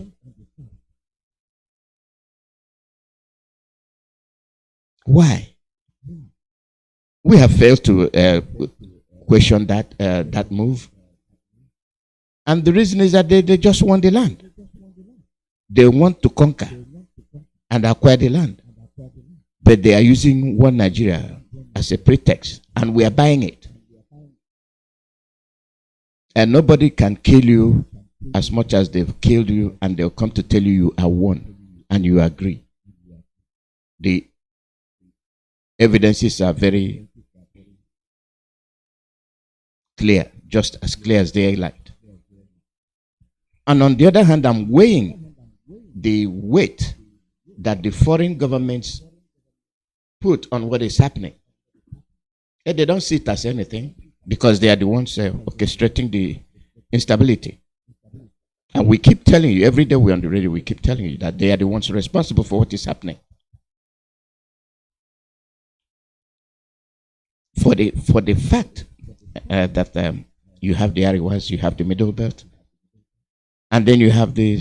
Why? We have failed to question that move. And the reason is that they just want the land. They want to conquer and acquire the land. But they are using one Nigeria as a pretext, and we are buying it. And nobody can kill you as much as they've killed you, and they'll come to tell you you are one, and you agree. The evidences are very clear, just as clear as daylight. And on the other hand, I'm weighing the weight that the foreign governments put on what is happening. And they don't see it as anything, because they are the ones orchestrating the instability. And we keep telling you, every day we're on the radio, we keep telling you that they are the ones responsible for what is happening. For the fact that you have the Ariwas, you have the Middle Belt, and then you have the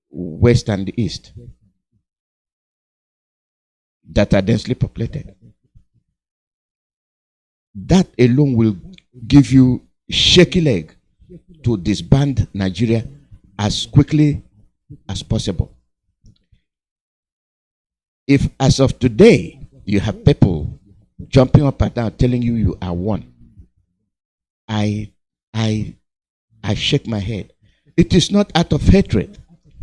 West and the East. that are densely populated. That alone will give you shaky leg to disband Nigeria as quickly as possible. If as of today you have people jumping up and down telling you you are one, I shake my head. It is not out of hatred.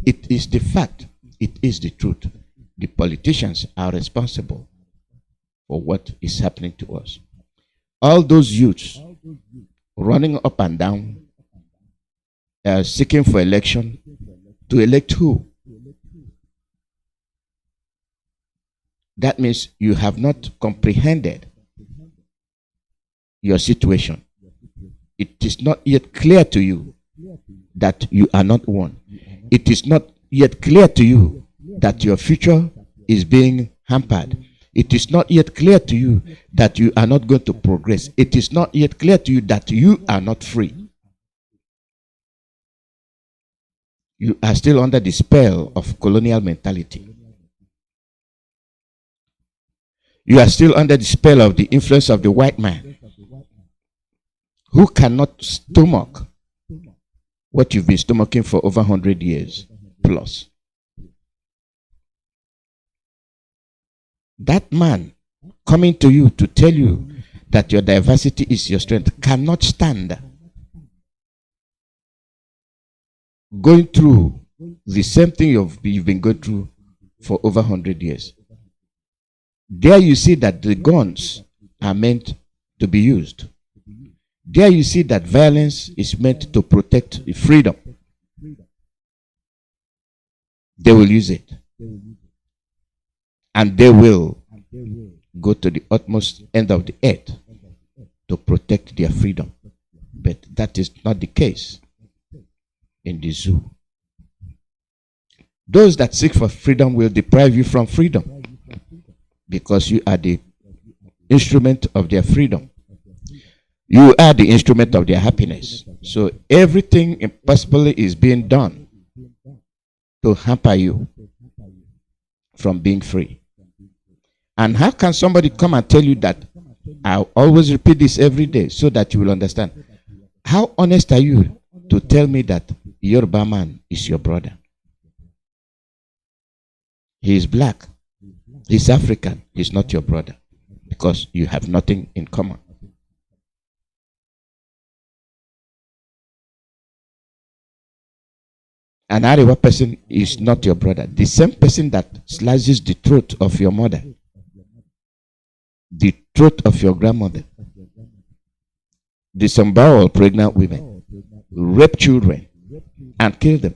It is the fact. It is the truth. The politicians are responsible for what is happening to us. All those youths running up and down, seeking for election, to elect who? That means you have not comprehended your situation. It is not yet clear to you that you are not one. It is not yet clear to you that your future is being hampered. It is not yet clear to you that you are not going to progress. It is not yet clear to you that you are not free. You are still under the spell of colonial mentality. You are still under the spell of the influence of the white man, who cannot stomach what you've been stomaching for over 100 years plus. That man coming to you to tell you that your diversity is your strength cannot stand going through the same thing you've been going through for over 100 years. There you see that the guns are meant to be used. There you see that violence is meant to protect freedom. They will use it. And they will go to the utmost end of the earth to protect their freedom. But that is not the case in the zoo. Those that seek for freedom will deprive you from freedom, because you are the instrument of their freedom. You are the instrument of their happiness. So everything impossibly is being done to hamper you from being free. And how can somebody come and tell you that? I always repeat this every day so that you will understand. How honest are you to tell me that Yoruba man is your brother? He is black. He's African. He's not your brother, because you have nothing in common. An Arewa person is not your brother. The same person that slices the throat of your mother, the throat of your grandmother, disembowel pregnant women, rape children, and kill them.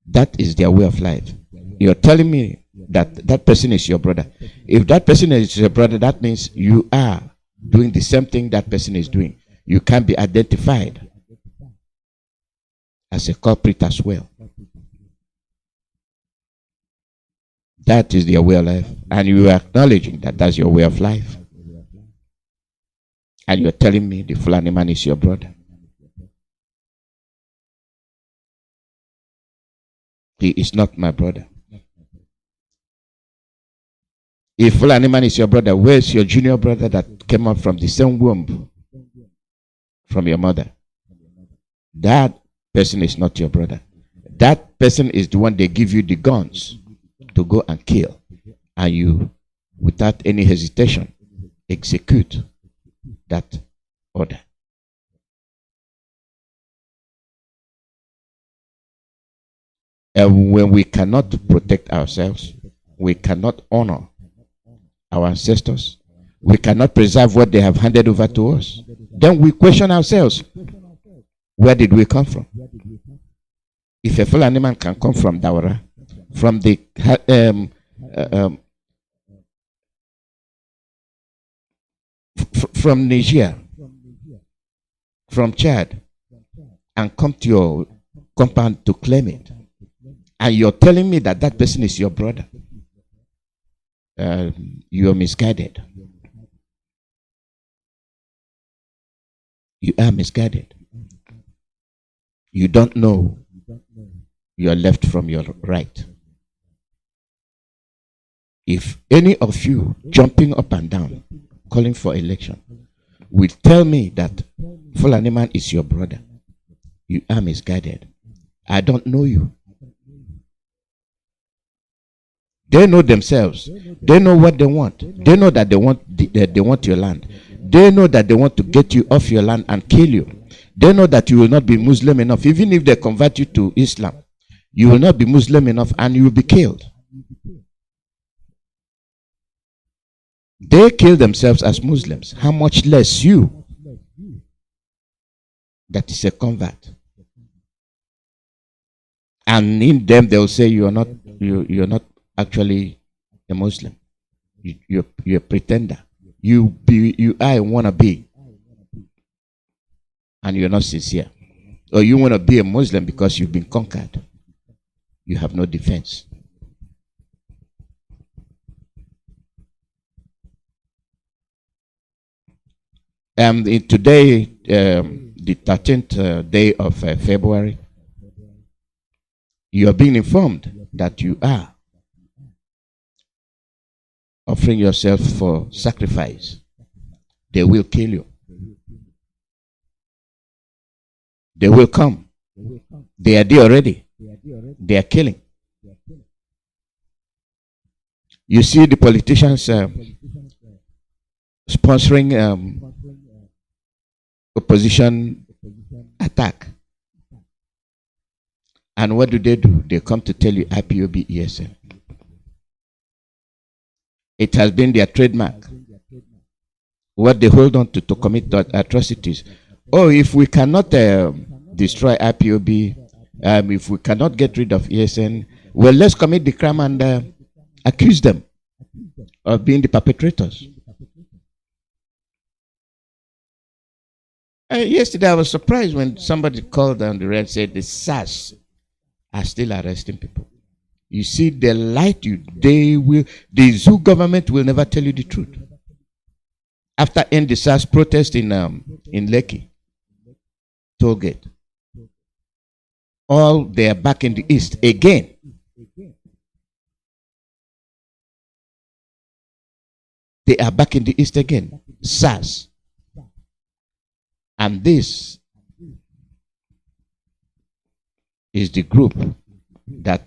That is their way of life. You're telling me that that person is your brother. If that person is your brother, that means you are doing the same thing that person is doing. You can be identified as a culprit as well. That is their way of life. And you are acknowledging that that's your way of life. And you're telling me the Fulani man is your brother. He is not my brother. If Fulani man is your brother, where's your junior brother that came up from the same womb from your mother? That person is not your brother. That person is the one they give you the guns to go and kill. And you, without any hesitation, execute that order. And when we cannot protect ourselves, we cannot honor our ancestors, we cannot preserve what they have handed over to us, then we question ourselves, where did we come from? If a Fulani man can come from Daura, from the from Niger, from Chad, and come to your compound to claim it, and you're telling me that that person is your brother, you are misguided. You are misguided. You don't know your left from your right. If any of you jumping up and down, calling for election, will tell me that Fulani man is your brother, you are misguided. I don't know you. They know themselves. They know what they want. They know that they want your land. They know that they want to get you off your land and kill you. They know that you will not be Muslim enough. Even if they convert you to Islam, you will not be Muslim enough and you will be killed. They kill themselves as Muslims. How much less you that is a convert? And in them they will say you're not actually a Muslim. You're a pretender. You are a wannabe. And you're not sincere. Or you want to be a Muslim because you've been conquered. You have no defense. Today, the 13th day of February, you are being informed that you are offering yourself for sacrifice. They will kill you. They will come. They are there already. They are killing. You see the politicians sponsoring opposition attack. And what do? They come to tell you IPOB ESN. It has been their trademark. What they hold on to commit atrocities. Oh, if we cannot destroy IPOB, if we cannot get rid of ESN, well, let's commit the crime and accuse them of being the perpetrators. Yesterday, I was surprised when somebody called down the red and said the SARS are still arresting people. You see, they lie to you. The zoo government will never tell you the truth. After end the SARS protest in Lekki, Tollgate, all they are back in the east again. They are back in the east again. SARS. And this is the group that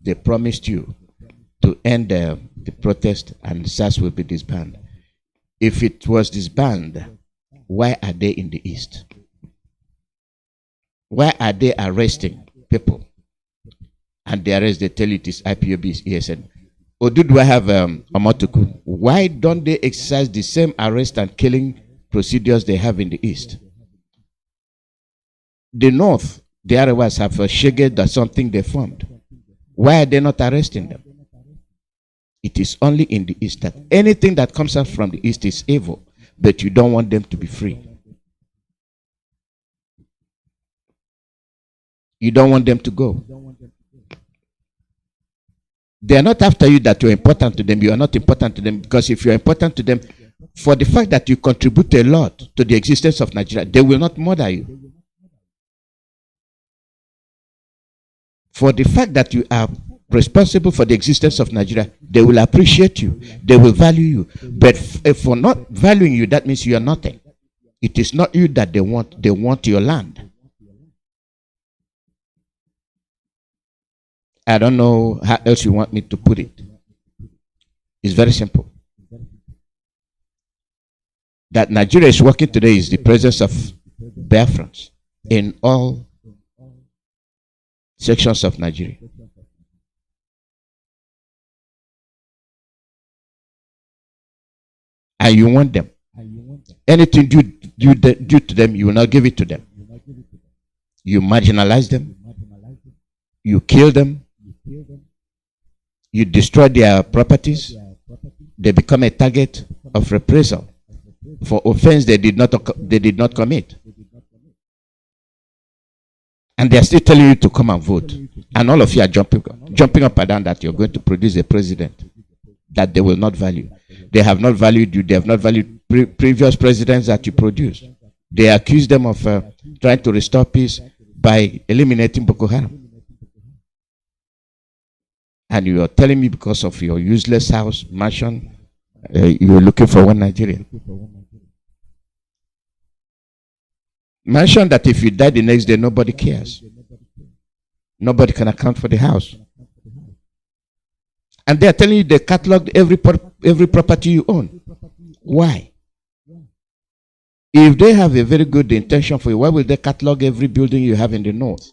they promised you to end the protest and SARS will be disbanded. If it was disbanded, why are they in the east? Why are they arresting people? And they arrest, they tell you it is IPOB, ESN. Or do I have Omotuku? Why don't they exercise the same arrest and killing procedures they have in the east? The north, the Arewas have a shaged or something they formed. Why are they not arresting them? It is only in the east that anything that comes out from the east is evil, but you don't want them to be free. You don't want them to go. They are not after you that you're important to them. You are not important to them, because if you're important to them, for the fact that you contribute a lot to the existence of Nigeria, they will not murder you. For the fact that you are responsible for the existence of Nigeria, they will appreciate you. They will value you. But for not valuing you, that means you are nothing. It is not you that they want. They want your land. I don't know how else you want me to put it. It's very simple. That Nigeria is working today is the presence of Biafrans in all sections of Nigeria. And you want them. Anything due to them, you will not give it to them. You marginalize them. You kill them. You destroy their properties. They become a target of reprisal for offense they did not commit. And they are still telling you to come and vote. And all of you are jumping up and down that you're going to produce a president that they will not value. They have not valued you. They have not valued previous presidents that you produced. They accuse them of trying to restore peace by eliminating Boko Haram. And you are telling me because of your useless house, mansion, you're looking for one Nigerian. Mansion that if you die the next day, nobody cares. Nobody can account for the house. And they are telling you they cataloged every property you own. Why? If they have a very good intention for you, why will they catalog every building you have in the north?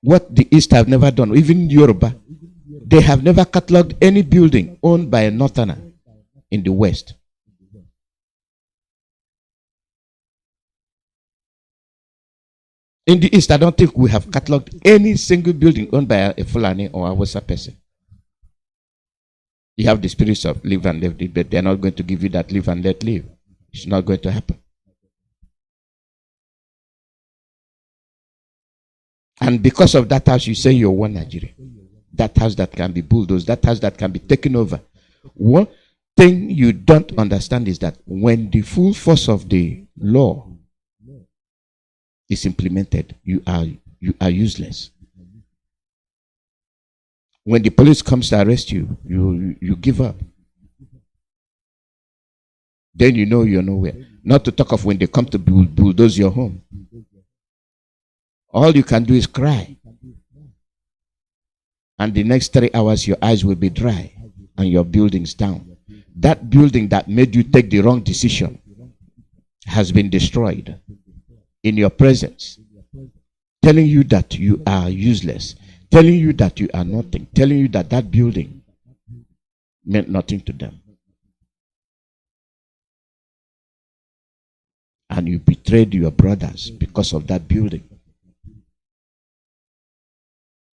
What the East have never done, even Yoruba, they have never cataloged any building owned by a northerner in the West. In the East, I don't think we have cataloged any single building owned by a Fulani or a Hausa person. You have the spirits of live and let live, but they're not going to give you that live and let live. It's not going to happen. And because of that house, you say you're one Nigeria. That house that can be bulldozed, that house that can be taken over. One thing you don't understand is that when the full force of the law is implemented, you are useless. When the police comes to arrest you, you give up. Then you know you're nowhere. Not to talk of when they come to bulldoze your home. All you can do is cry. And the next 3 hours, your eyes will be dry and your building's down. That building that made you take the wrong decision has been destroyed in your presence, telling you that you are useless, telling you that you are nothing, telling you that that building meant nothing to them. And you betrayed your brothers because of that building.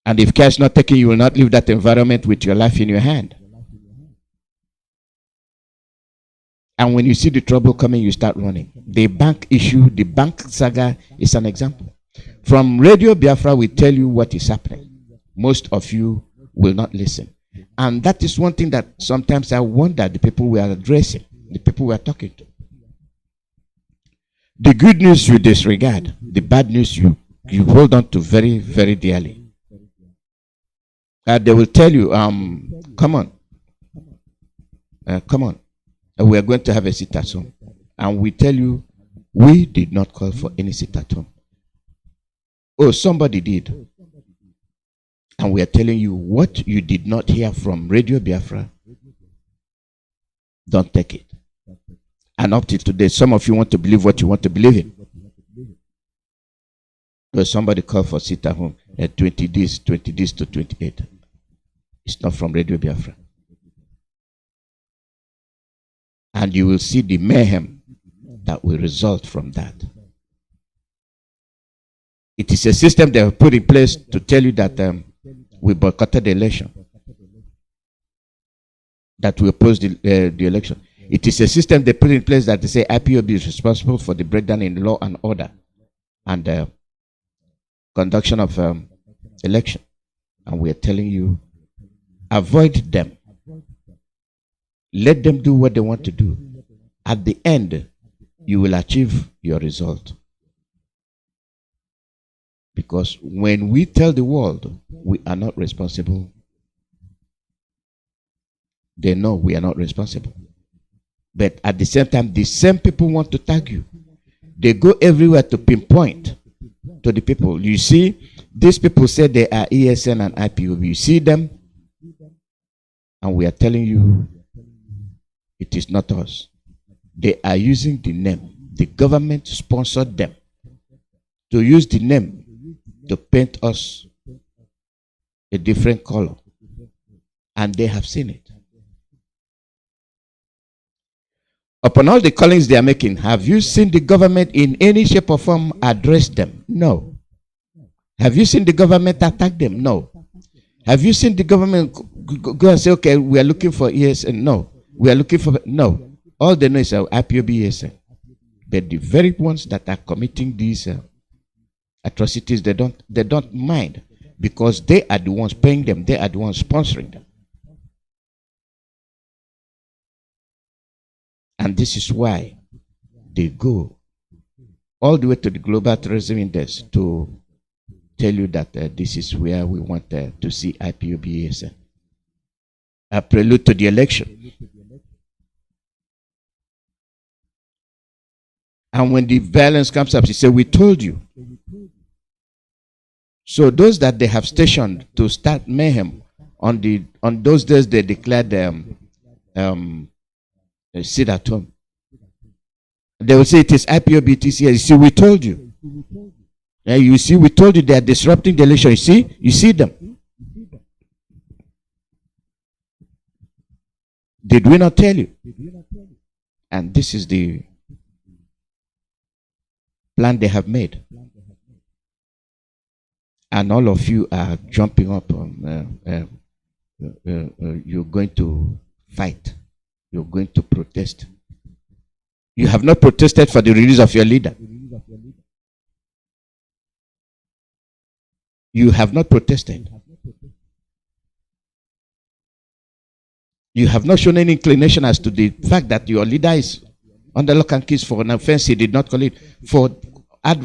And if care is not taken, you will not leave that environment with your life in your hand. And when you see the trouble coming, you start running. The bank issue, the bank saga is an example. From Radio Biafra, we tell you what is happening. Most of you will not listen. And that is one thing that sometimes I wonder the people we are addressing, the people we are talking to. The good news you disregard. The bad news you hold on to very, very dearly. They will tell you, come on. Come on. We are going to have a sit at home. And we tell you, we did not call for any sit at home. Oh, somebody did. And we are telling you what you did not hear from Radio Biafra. Don't take it. And up till today, some of you want to believe what you want to believe in. Well, somebody called for sit at home at 20 days to 28. It's not from Radio Biafra. And you will see the mayhem that will result from that. It is a system they have put in place to tell you that we boycotted the election, that we oppose the election. It is a system they put in place that they say IPOB is responsible for the breakdown in law and order and conduction of election. And we are telling you, avoid them. Let them do what they want to do. At the end, you will achieve your result. Because when we tell the world we are not responsible, they know we are not responsible. But at the same time, the same people want to tag you. They go everywhere to pinpoint to the people. You see, these people say they are ESN and IPOB. You see them, and we are telling you, it is not us. They are using the name. The government sponsored them to use the name to paint us a different color. And they have seen it. Upon all the callings they are making, have you seen the government in any shape or form address them? No. Have you seen the government attack them? No. Have you seen the government go and say, okay, we are looking for ESN? No. We are looking for, no. All they know is IPOB ESN. But the very ones that are committing these atrocities, they don't mind, because they are the ones paying them. They are the ones sponsoring them. And this is why they go all the way to the Global Terrorism Index to tell you that this is where we want to see IPOB as a prelude to the election. And when the violence comes up, he said, we told you. So those that they have stationed to start mayhem on those days, they declared sit at home. They will say it is IPOB TCS. You see, we told you. Yeah, you see, we told you they are disrupting the election. You see them. Did we not tell you? And this is the plan they have made. And all of you are jumping up on, you're going to fight. You're going to protest. You have not protested for the release of your leader. You have not protested. You have not shown any inclination as to the fact that your leader is under lock and keys for an offense he did not commit, for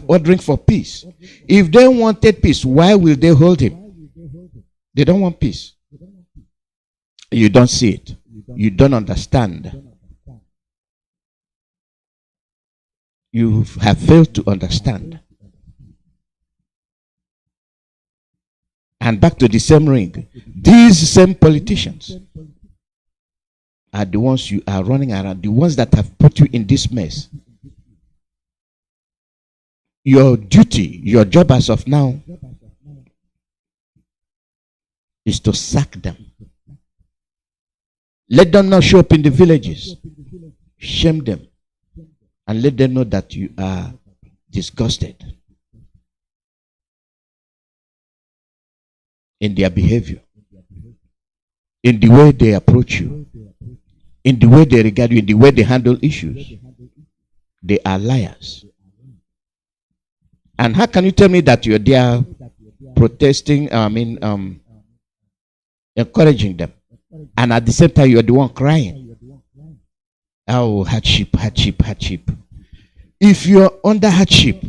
ordering for peace. If they wanted peace, why will they hold him? They don't want peace. You don't see it. You don't understand. You have failed to understand. And back to the same ring. These same politicians are the ones you are running around, the ones that have put you in this mess. Your duty, your job as of now, is to sack them. Let them not show up in the villages. Shame them. And let them know that you are disgusted in their behavior, in the way they approach you, in the way they regard you, in the way they handle issues. They are liars. And how can you tell me that you're there protesting, encouraging them, and at the same time you're the one crying? Oh, hardship, hardship, hardship. If you're under hardship,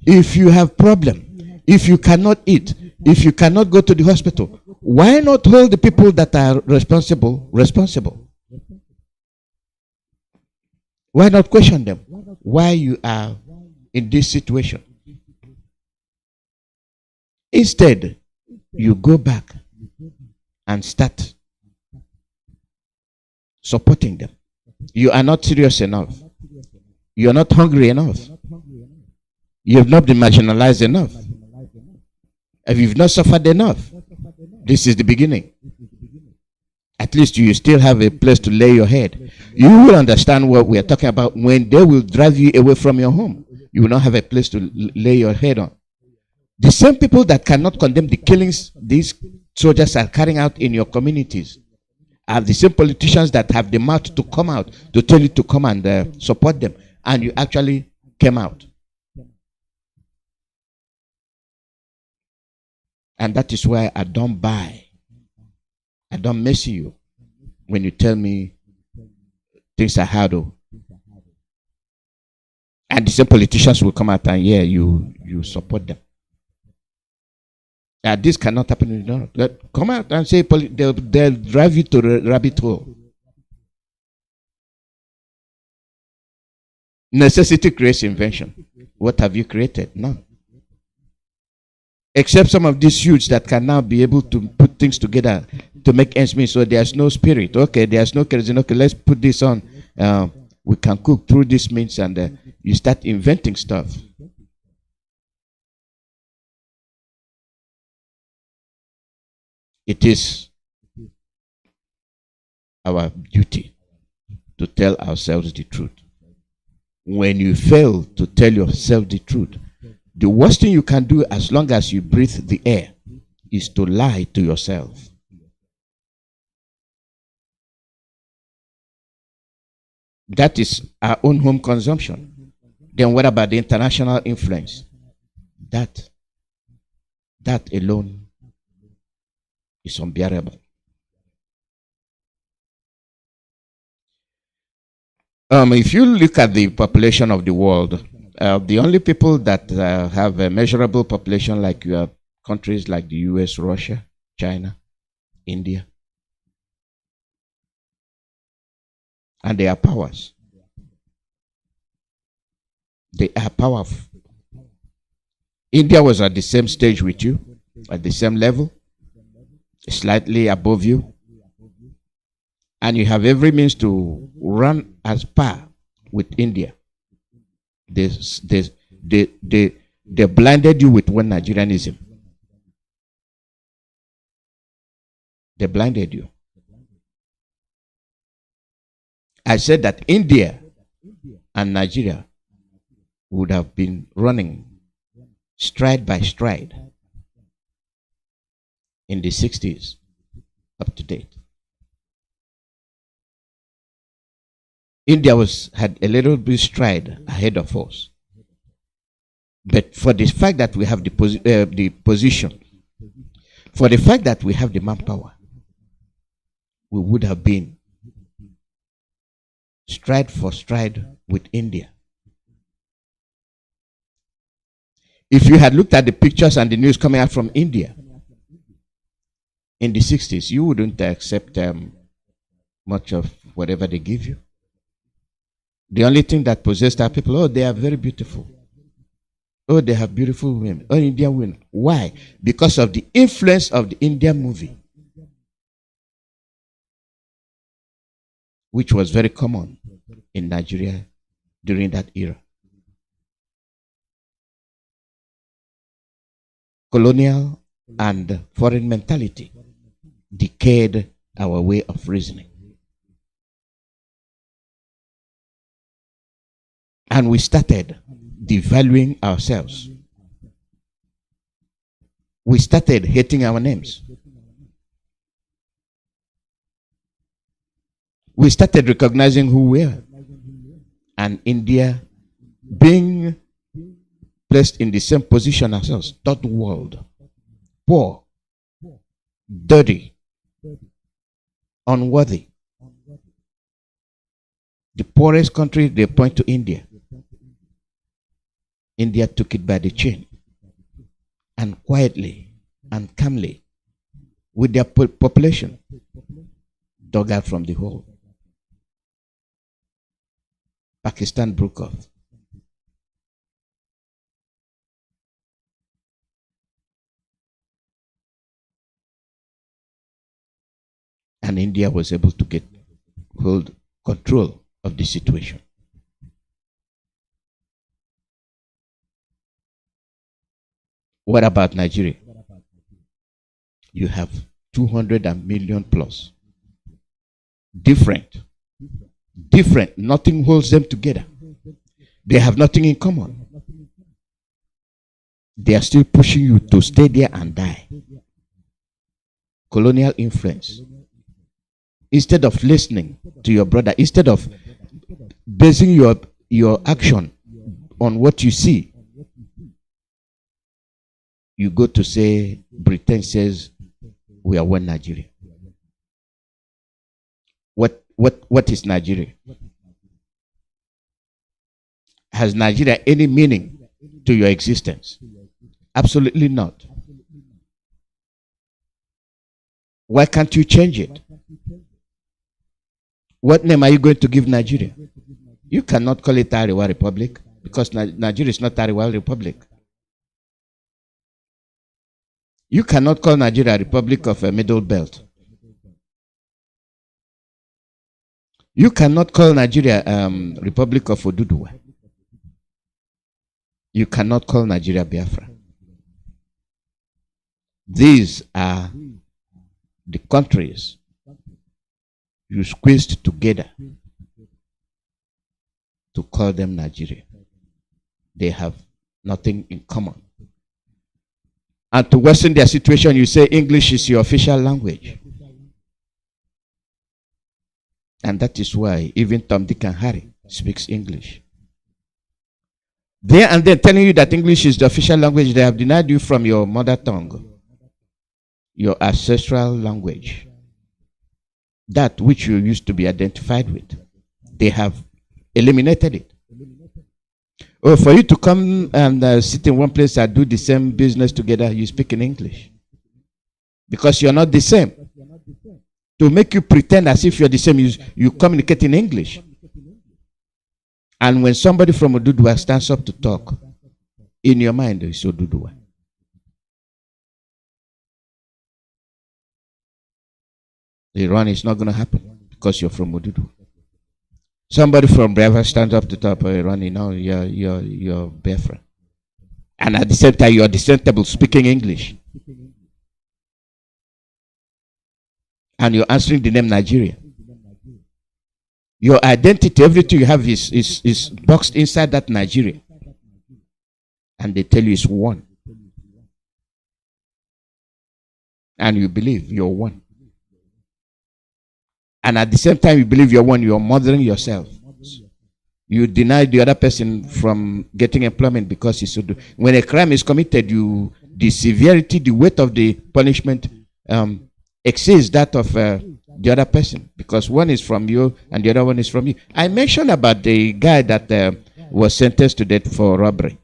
if you have problem, if you cannot eat, if you cannot go to the hospital, why not hold the people that are responsible? Why not question them? Why you are in this situation? Instead, you go back and start supporting them. You are not serious enough. You are not hungry enough. You have not been marginalized enough. If you've not suffered enough, this is the beginning. At least you still have a place to lay your head. You will understand what we are talking about when they will drive you away from your home. You will not have a place to lay your head on. The same people that cannot condemn the killings these soldiers are carrying out in your communities are the same politicians that have the mouth to come out to tell you to come and support them, and you actually came out. And that is why I don't buy. I don't mess you when you tell me things are hard. And the same politicians will come out and you support them. This cannot happen. No. Come out and say they'll drive you to the rabbit hole. Necessity creates invention. What have you created? None. Except some of these youths that can now be able to put things together to make ends meet. So there's no spirit. Okay, there's no kerosene. Okay, let's put this on. We can cook through this means, and you start inventing stuff. It is our duty to tell ourselves the truth. When you fail to tell yourself the truth, the worst thing you can do as long as you breathe the air is to lie to yourself. That is our own home consumption. Then what about the international influence? That alone is unbearable. If you look at the population of the world, The only people that have a measurable population like your countries like the US, Russia, China, India, and they are powers. They are powerful. India was at the same stage with you, at the same level, slightly above you, and you have every means to run as par with India. They blinded you with one Nigerianism. They blinded you. I said that India and Nigeria would have been running stride by stride in the 60s up to date. India had a little bit stride ahead of us. But for the fact that we have the position, for the fact that we have the manpower, we would have been stride for stride with India. If you had looked at the pictures and the news coming out from India in the 60s, you wouldn't accept much of whatever they give you. The only thing that possessed our people, oh, they are very beautiful. Oh, they have beautiful women. Oh, Indian women. Why? Because of the influence of the Indian movie, which was very common in Nigeria during that era. Colonial and foreign mentality decayed our way of reasoning. And we started devaluing ourselves. We started hating our names. We started recognizing who we are. And India being placed in the same position as us, third world, poor, dirty, unworthy. The poorest country, they point to India. India took it by the chin and quietly and calmly, with their population, dug out from the hole. Pakistan broke off. And India was able to hold control of the situation. What about Nigeria? You have 200 million plus. Different. Nothing holds them together. They have nothing in common. They are still pushing you to stay there and die. Colonial influence. Instead of listening to your brother, instead of basing your action on what you see, you go to say, Britain says, we are one Nigeria. What is Nigeria? Has Nigeria any meaning to your existence? Absolutely not. Why can't you change it? What name are you going to give Nigeria? You cannot call it Ariwa Republic, because Nigeria is not Ariwa Republic. You cannot call Nigeria a Republic of a Middle Belt. You cannot call Nigeria Republic of Oduduwa. You cannot call Nigeria Biafra. These are the countries you squeezed together to call them Nigeria. They have nothing in common. And to worsen their situation, you say English is your official language. And that is why even Tom, Dick, and Harry speaks English. There and then telling you that English is the official language, they have denied you from your mother tongue, your ancestral language, that which you used to be identified with. They have eliminated it. Oh, for you to come and sit in one place and do the same business together, you speak in English. Because you're not the same. To make you pretend as if you're the same, you communicate in English. And when somebody from Oduduwa stands up to talk, in your mind, it's Oduduwa. The run is not going to happen because you're from Oduduwa. Somebody from Biafra stands up to talk, run, you're Biafra. And at the same time, you're the same table speaking English. And you're answering the name Nigeria. Your identity, everything you have is boxed inside that Nigeria. And they tell you it's one. And you believe you're one. And at the same time you believe you're one, you're murdering yourself. You deny the other person from getting employment because he's so when a crime is committed, the severity, the weight of the punishment exceeds that of the other person, because one is from you and the other one is from you. I mentioned about the guy that was sentenced to death for robbery.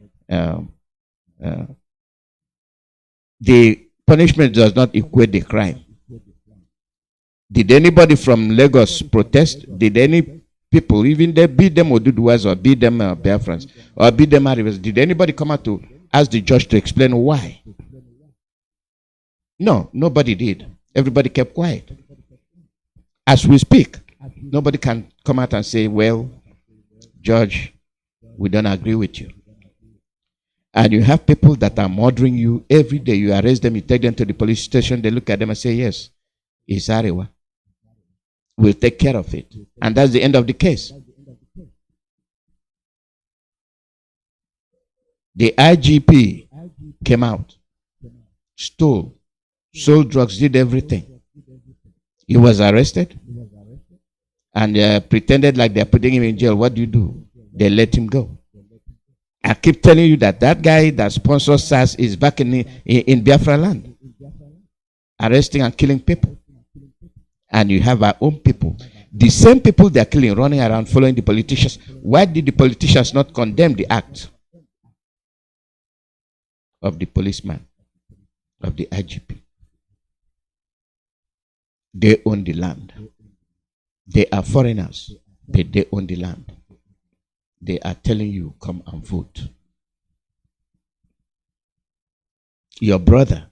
The punishment does not equate the crime. Did anybody from Lagos protest? Did any people, even they beat them Oduduwas or beat them Biafrans or beat them Arivas, did anybody come out to ask the judge to explain why? No, nobody did. Everybody kept quiet. As we speak, nobody can come out and say, well, judge, we don't agree with you. And you have people that are murdering you every day. You arrest them, you take them to the police station, they look at them and say, yes, it's Ariwa. We'll take care of it. And that's the end of the case. The IGP came out, stole, sold drugs, did everything. He was arrested and pretended like they're putting him in jail. What do? They let him go. I keep telling you that guy that sponsors SARS is back in Biafra land, arresting and killing people. And you have our own people. The same people they are killing, running around following the politicians. Why did the politicians not condemn the act of the policeman, of the IGP? They own the land. They are foreigners, but they own the land. They are telling you, come and vote. Your brother,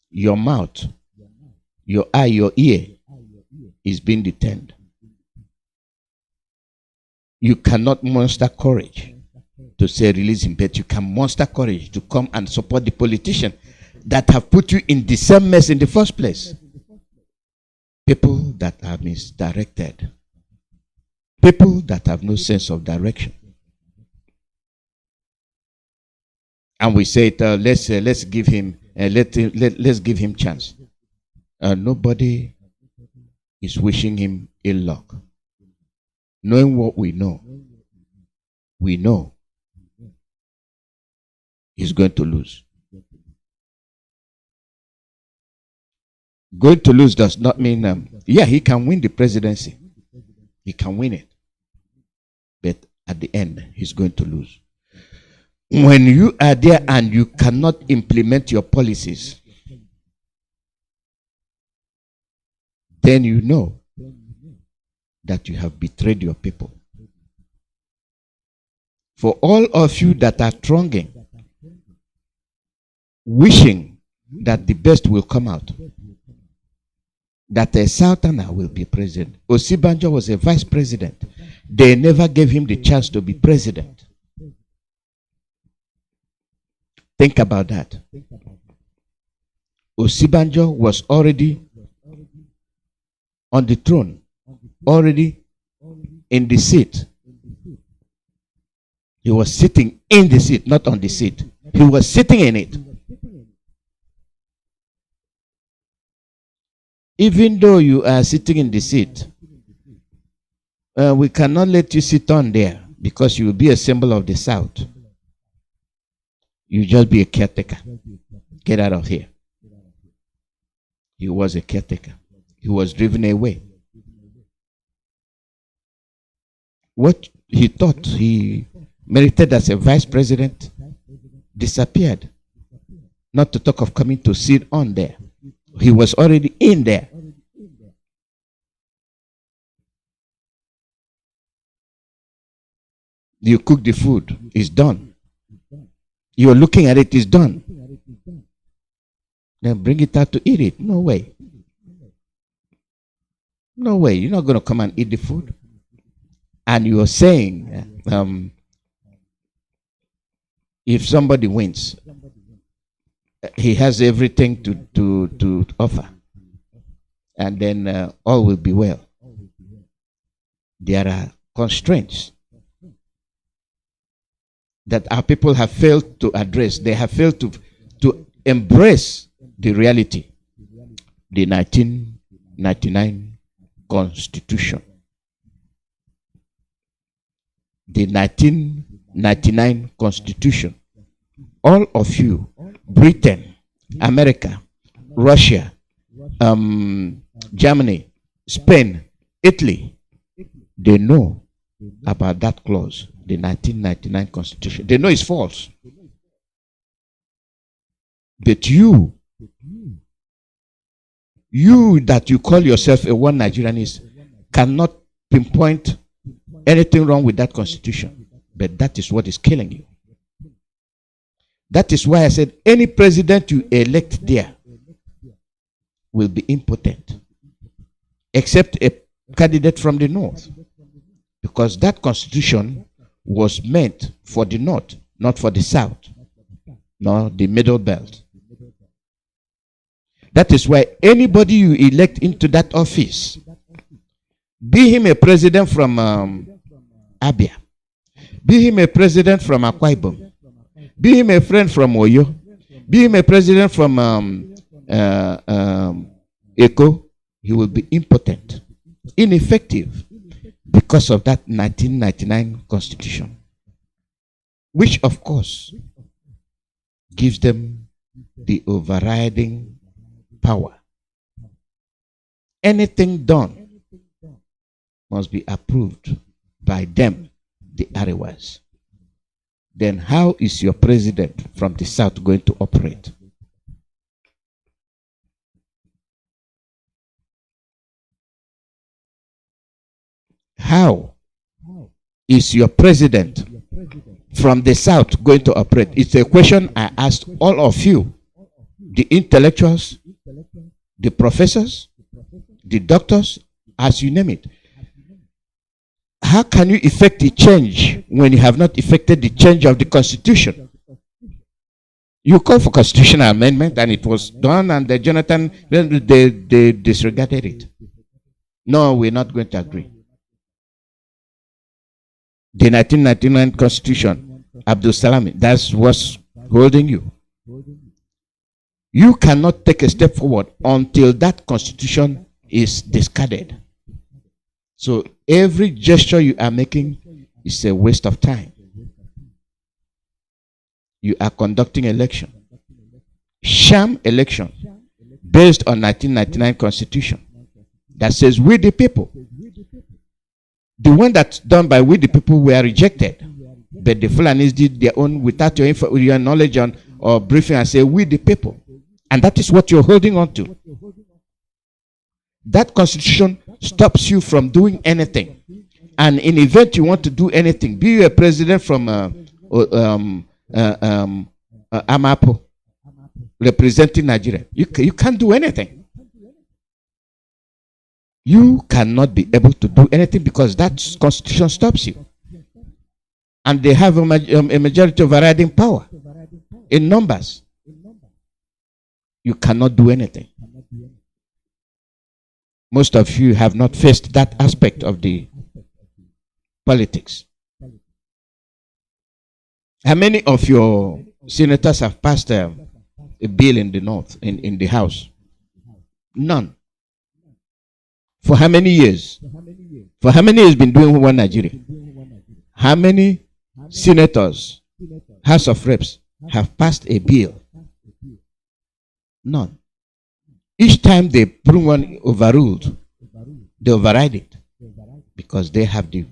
your mouth, your eye, your ear is being detained. You cannot muster courage to say release him, but you can muster courage to come and support the politician that have put you in the same mess in the first place. People that are misdirected. People that have no sense of direction. And we say, let's give him let's give him chance. Nobody is wishing him ill luck. Knowing what we know he's going to lose. Going to lose does not mean, he can win the presidency. He can win it. But at the end, he's going to lose. When you are there and you cannot implement your policies, then you know that you have betrayed your people. For all of you that are thronging, wishing that the best will come out, that a Southerner will be president. Osibanjo was a vice president. They never gave him the chance to be president. Think about that. Osibanjo was already on the throne, already in the seat. He was sitting in the seat, not on the seat. He was sitting in it. Even though you are sitting in the seat, we cannot let you sit on there because you will be a symbol of the South. You just be a caretaker. Get out of here. He was a caretaker. He was driven away. What he thought he merited as a vice president, disappeared. Not to talk of coming to sit on there. He was already in there. You cook the food, it's done. You're looking at it, it's done. Then bring it out to eat it. No way. No way. You're not going to come and eat the food. And you're saying, if somebody wins, he has everything to offer. And then all will be well. There are constraints that our people have failed to address. They have failed to embrace the reality. The 1999 Constitution. The 1999 Constitution. All of you, Britain, America, Russia, Germany, Spain, Italy, they know about that clause, the 1999 Constitution. They know it's false. But you that you call yourself a one Nigerianist cannot pinpoint anything wrong with that Constitution. But that is what is killing you. That is why I said any president you elect there will be impotent, except a candidate from the north. Because that Constitution was meant for the north, not for the south, nor the middle belt. That is why anybody you elect into that office, be him a president from Abia, be him a president from Akwa Ibom, be him a friend from Oyo, be him a president from Eko, he will be impotent, ineffective, because of that 1999 Constitution, which of course gives them the overriding power. Anything done must be approved by them, the Arewas. Then how is your president from the south going to operate? How is your president from the south going to operate? It's a question I asked all of you, the intellectuals, the professors, the doctors, as you name it. How can you effect a change when you have not effected the change of the Constitution? You call for constitutional amendment and it was done, and the Jonathan, they disregarded it. No, we're not going to agree. The 1999 Constitution, Abdul Salami, that's what's holding you. You cannot take a step forward until that Constitution is discarded. So every gesture you are making is a waste of time. You are conducting election, sham election, based on 1999 Constitution that says we the people. The one that's done by we the people were rejected, but the Fulanis did their own without your knowledge or briefing and say we the people, and that is what you're holding on to. That Constitution stops you from doing anything, and in event you want to do anything, be you a president from Amapo representing Nigeria, you can't do anything. You cannot be able to do anything because that Constitution stops you. And they have a majority overriding power in numbers. You cannot do anything. Most of you have not faced that aspect of the politics. How many of your senators have passed a bill in the north, in the house? None. For how many years? For how many years been doing one Nigeria? How many senators, House of Reps, have passed a bill? None. Each time they bring one overruled, they override it because they have the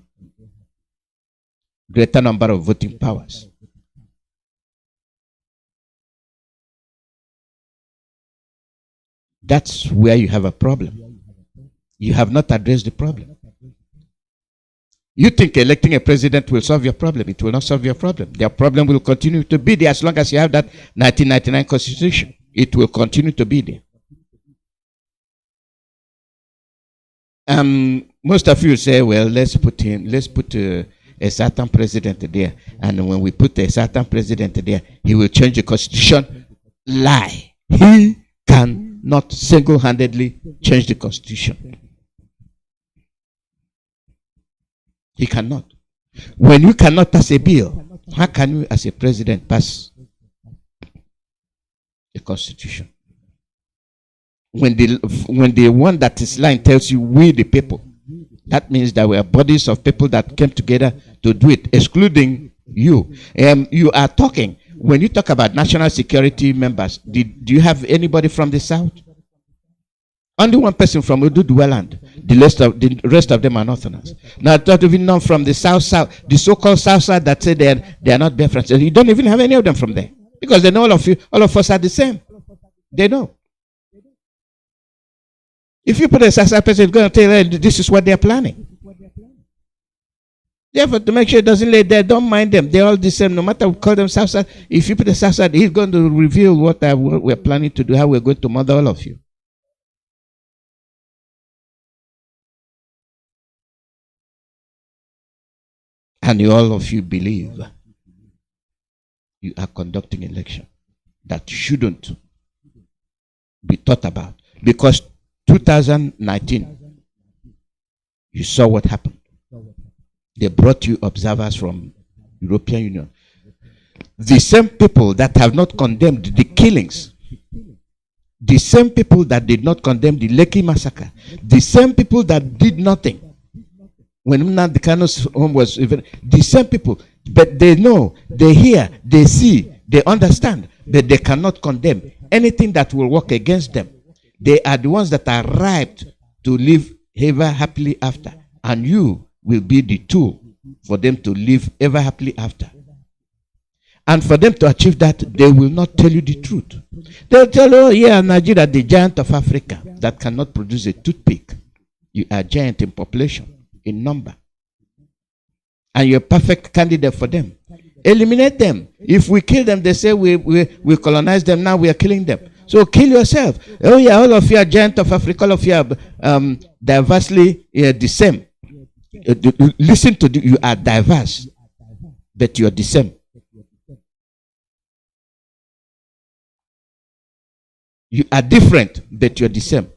greater number of voting powers. That's where you have a problem. You have not addressed the problem. You think electing a president will solve your problem. It will not solve your problem. Their problem will continue to be there as long as you have that 1999 constitution. It will continue to be there. Most of you say, well, let's put a certain president there. And when we put a certain president there, he will change the constitution. Lie. He cannot single-handedly change the constitution. He cannot. When you cannot pass a bill, how can you as a president pass a constitution? When the one that is lying tells you we the people, that means that we are bodies of people that came together to do it, excluding you. You are talking, when you talk about national security members, do you have anybody from the South? Only one person from Ududuwaland. The rest of them are Northerners. Now, not even known from the South, the so-called South that say they are not Biafrans. You don't even have any of them from there. Because they know all of us are the same. They know. If you put a South person, it's going to tell you this is what they're planning. Therefore, to make sure it doesn't lay there, don't mind them. They're all the same. No matter we call them South, if you put a South, he's going to reveal what we're planning to do, how we're going to murder all of you. And all of you believe you are conducting election that shouldn't be thought about. Because 2019, you saw what happened. They brought you observers from European Union. The same people that have not condemned the killings, the same people that did not condemn the Lekki massacre, the same people that did nothing when Nnamdi Kanu's home was even, the same people, but they know, they hear, they see, they understand, but they cannot condemn anything that will work against them. They are the ones that are ripe to live ever happily after, and you will be the tool for them to live ever happily after. And for them to achieve that, they will not tell you the truth. They'll tell you, oh yeah, Nigeria, the giant of Africa that cannot produce a toothpick. You are giant in population, in number. And you're a perfect candidate for them. Eliminate them. If we kill them, they say we colonize them, now we are killing them. So kill yourself. Oh yeah, all of you are giant of Africa, all of you are diversely the same. Listen to you are diverse, but you are the same. You are different, but you are the same.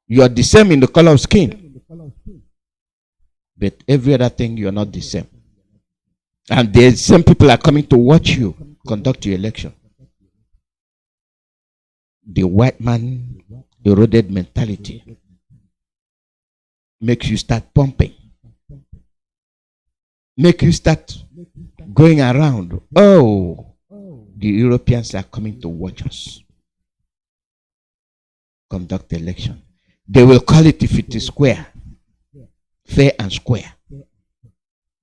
You are the same in the color of skin, but every other thing you are not the same. And the same people are coming to watch you conduct your election. The white man eroded mentality makes you start pumping, make you start going around. Oh, the Europeans are coming to watch us conduct the election. They will call it, if it is square, fair and square.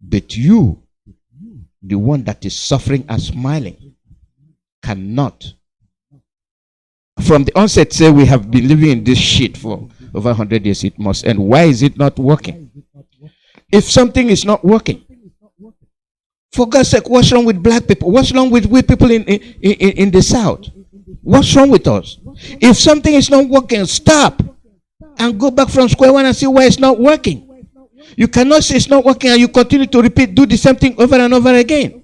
But you, the one that is suffering and smiling, cannot. From the onset, say we have been living in this shit for over 100 years, it must end. Why is it not working? If something is not working, for God's sake, what's wrong with black people? What's wrong with people in the South? What's wrong with us? If something is not working, stop and go back from square one and see why it's not working. You cannot say it's not working and you continue to repeat, do the same thing over and over again.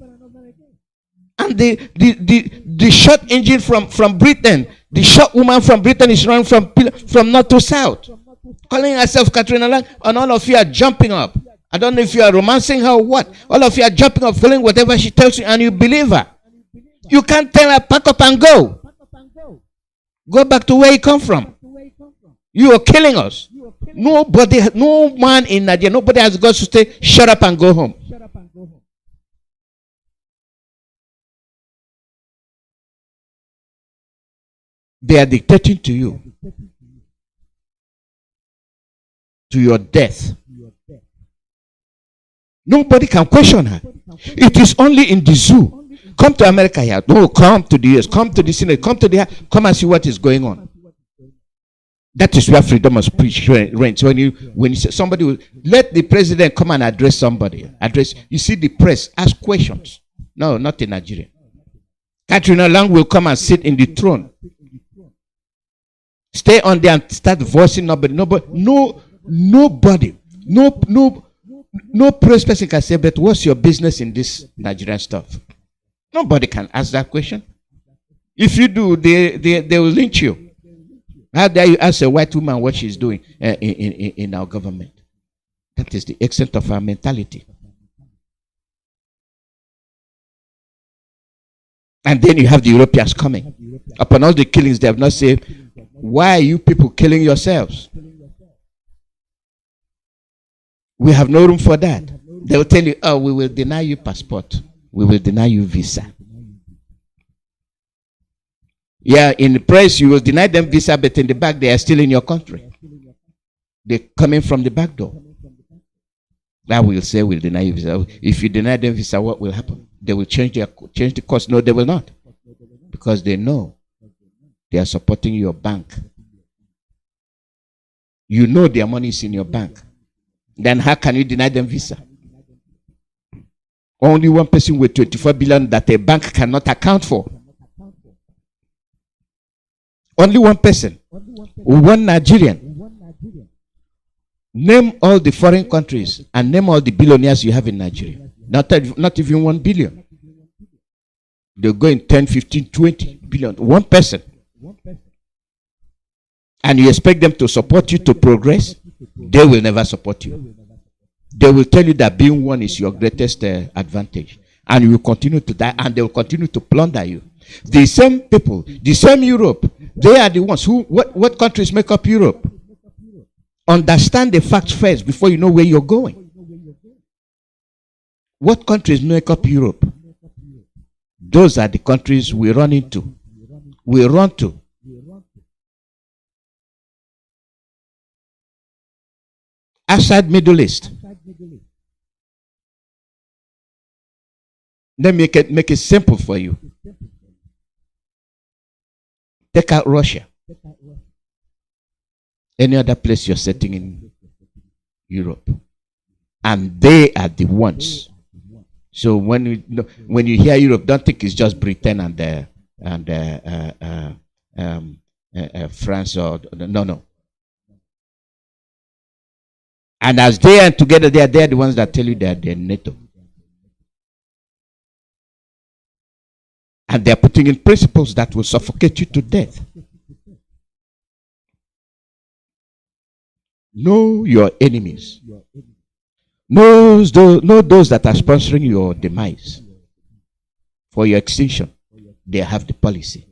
And the short engine from Britain, the short woman from Britain is running from north to south, calling herself Katrina Lang, and all of you are jumping up. I don't know if you are romancing her or what. All of you are jumping up, feeling whatever she tells you, and you believe her. You can't tell her, pack up and go. Go back to where you come from. You are killing us. Nobody, no man in Nigeria, nobody has got to say, shut up and go home. They are dictating to you, to your death. Nobody can question her. It is only in the zoo. Come to America here. No, come to the US. Come to the Senate. Come and see what is going on. That is where freedom of speech reigns. When you say somebody will let the president come and address somebody. You see the press ask questions. No, not in Nigeria. Katrina Lang will come and sit in the throne. Stay on there and start voicing nobody. No press person can say, but what's your business in this Nigerian stuff? Nobody can ask that question. If you do, they will lynch you. How dare you ask a white woman what she's doing in our government? That is the extent of our mentality. And then you have the Europeans coming. Upon all the killings, they have not said, why are you people killing yourselves? We have no room for that. They will tell you, oh, we will deny you passport. We will deny you visa. Yeah, in the press, you will deny them visa, but in the back, they are still in your country. They're coming from the back door. That will say, we'll deny you visa. If you deny them visa, what will happen? They will change the course. No, they will not. Because they know they are supporting your bank. You know their money is in your bank. Then how can you deny them visa? Only one person with 24 billion that a bank cannot account for. Only one person. One Nigerian. Name all the foreign countries and name all the billionaires you have in Nigeria. Not even 1 billion. They're going 10, 15, 20 billion. One person. And you expect them to support you to progress? They will never support you. They will tell you that being one is your greatest advantage. And you will continue to die, and they will continue to plunder you. The same people, the same Europe, they are the ones who, what countries make up Europe? Understand the facts first before you know where you're going. What countries make up Europe? Those are the countries we run into. We run to. Outside Middle East. Let me make it simple for you. Take out Russia. Any other place you're setting in Europe. And they are the ones. So when you hear Europe, don't think it's just Britain and France or no. And as they are together, they are the ones that tell you that they're NATO. And they're putting in principles that will suffocate you to death. Know your enemies. Know those that are sponsoring your demise. For your extinction, they have the policy.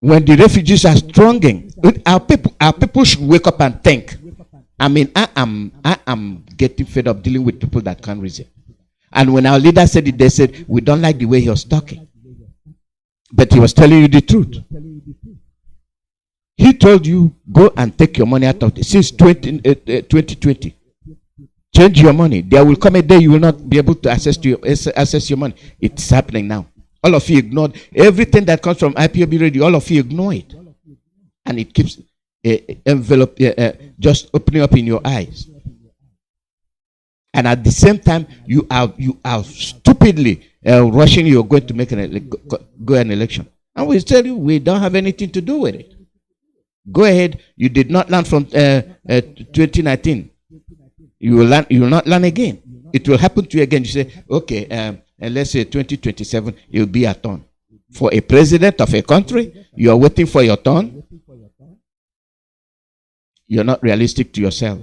When the refugees are thronging, our people should wake up and think. I mean, I am getting fed up dealing with people that can't reason. And when our leader said it, they said, we don't like the way he was talking. But he was telling you the truth. He told you, go and take your money out of it. Since 2020. Change your money. There will come a day you will not be able to access your money. It's happening now. All of you ignored everything that comes from IPOB radio. All of you ignore it. And it keeps envelope just opening up in your eyes. And at the same time, you are stupidly rushing. You're going to make an election, and we tell you we don't have anything to do with it. Go ahead. You did not learn from 2019. You will not learn again. It will happen to you again. You say, okay, and let's say 2027, it will be a turn. For a president of a country, you are waiting for your turn. You're not realistic to yourself.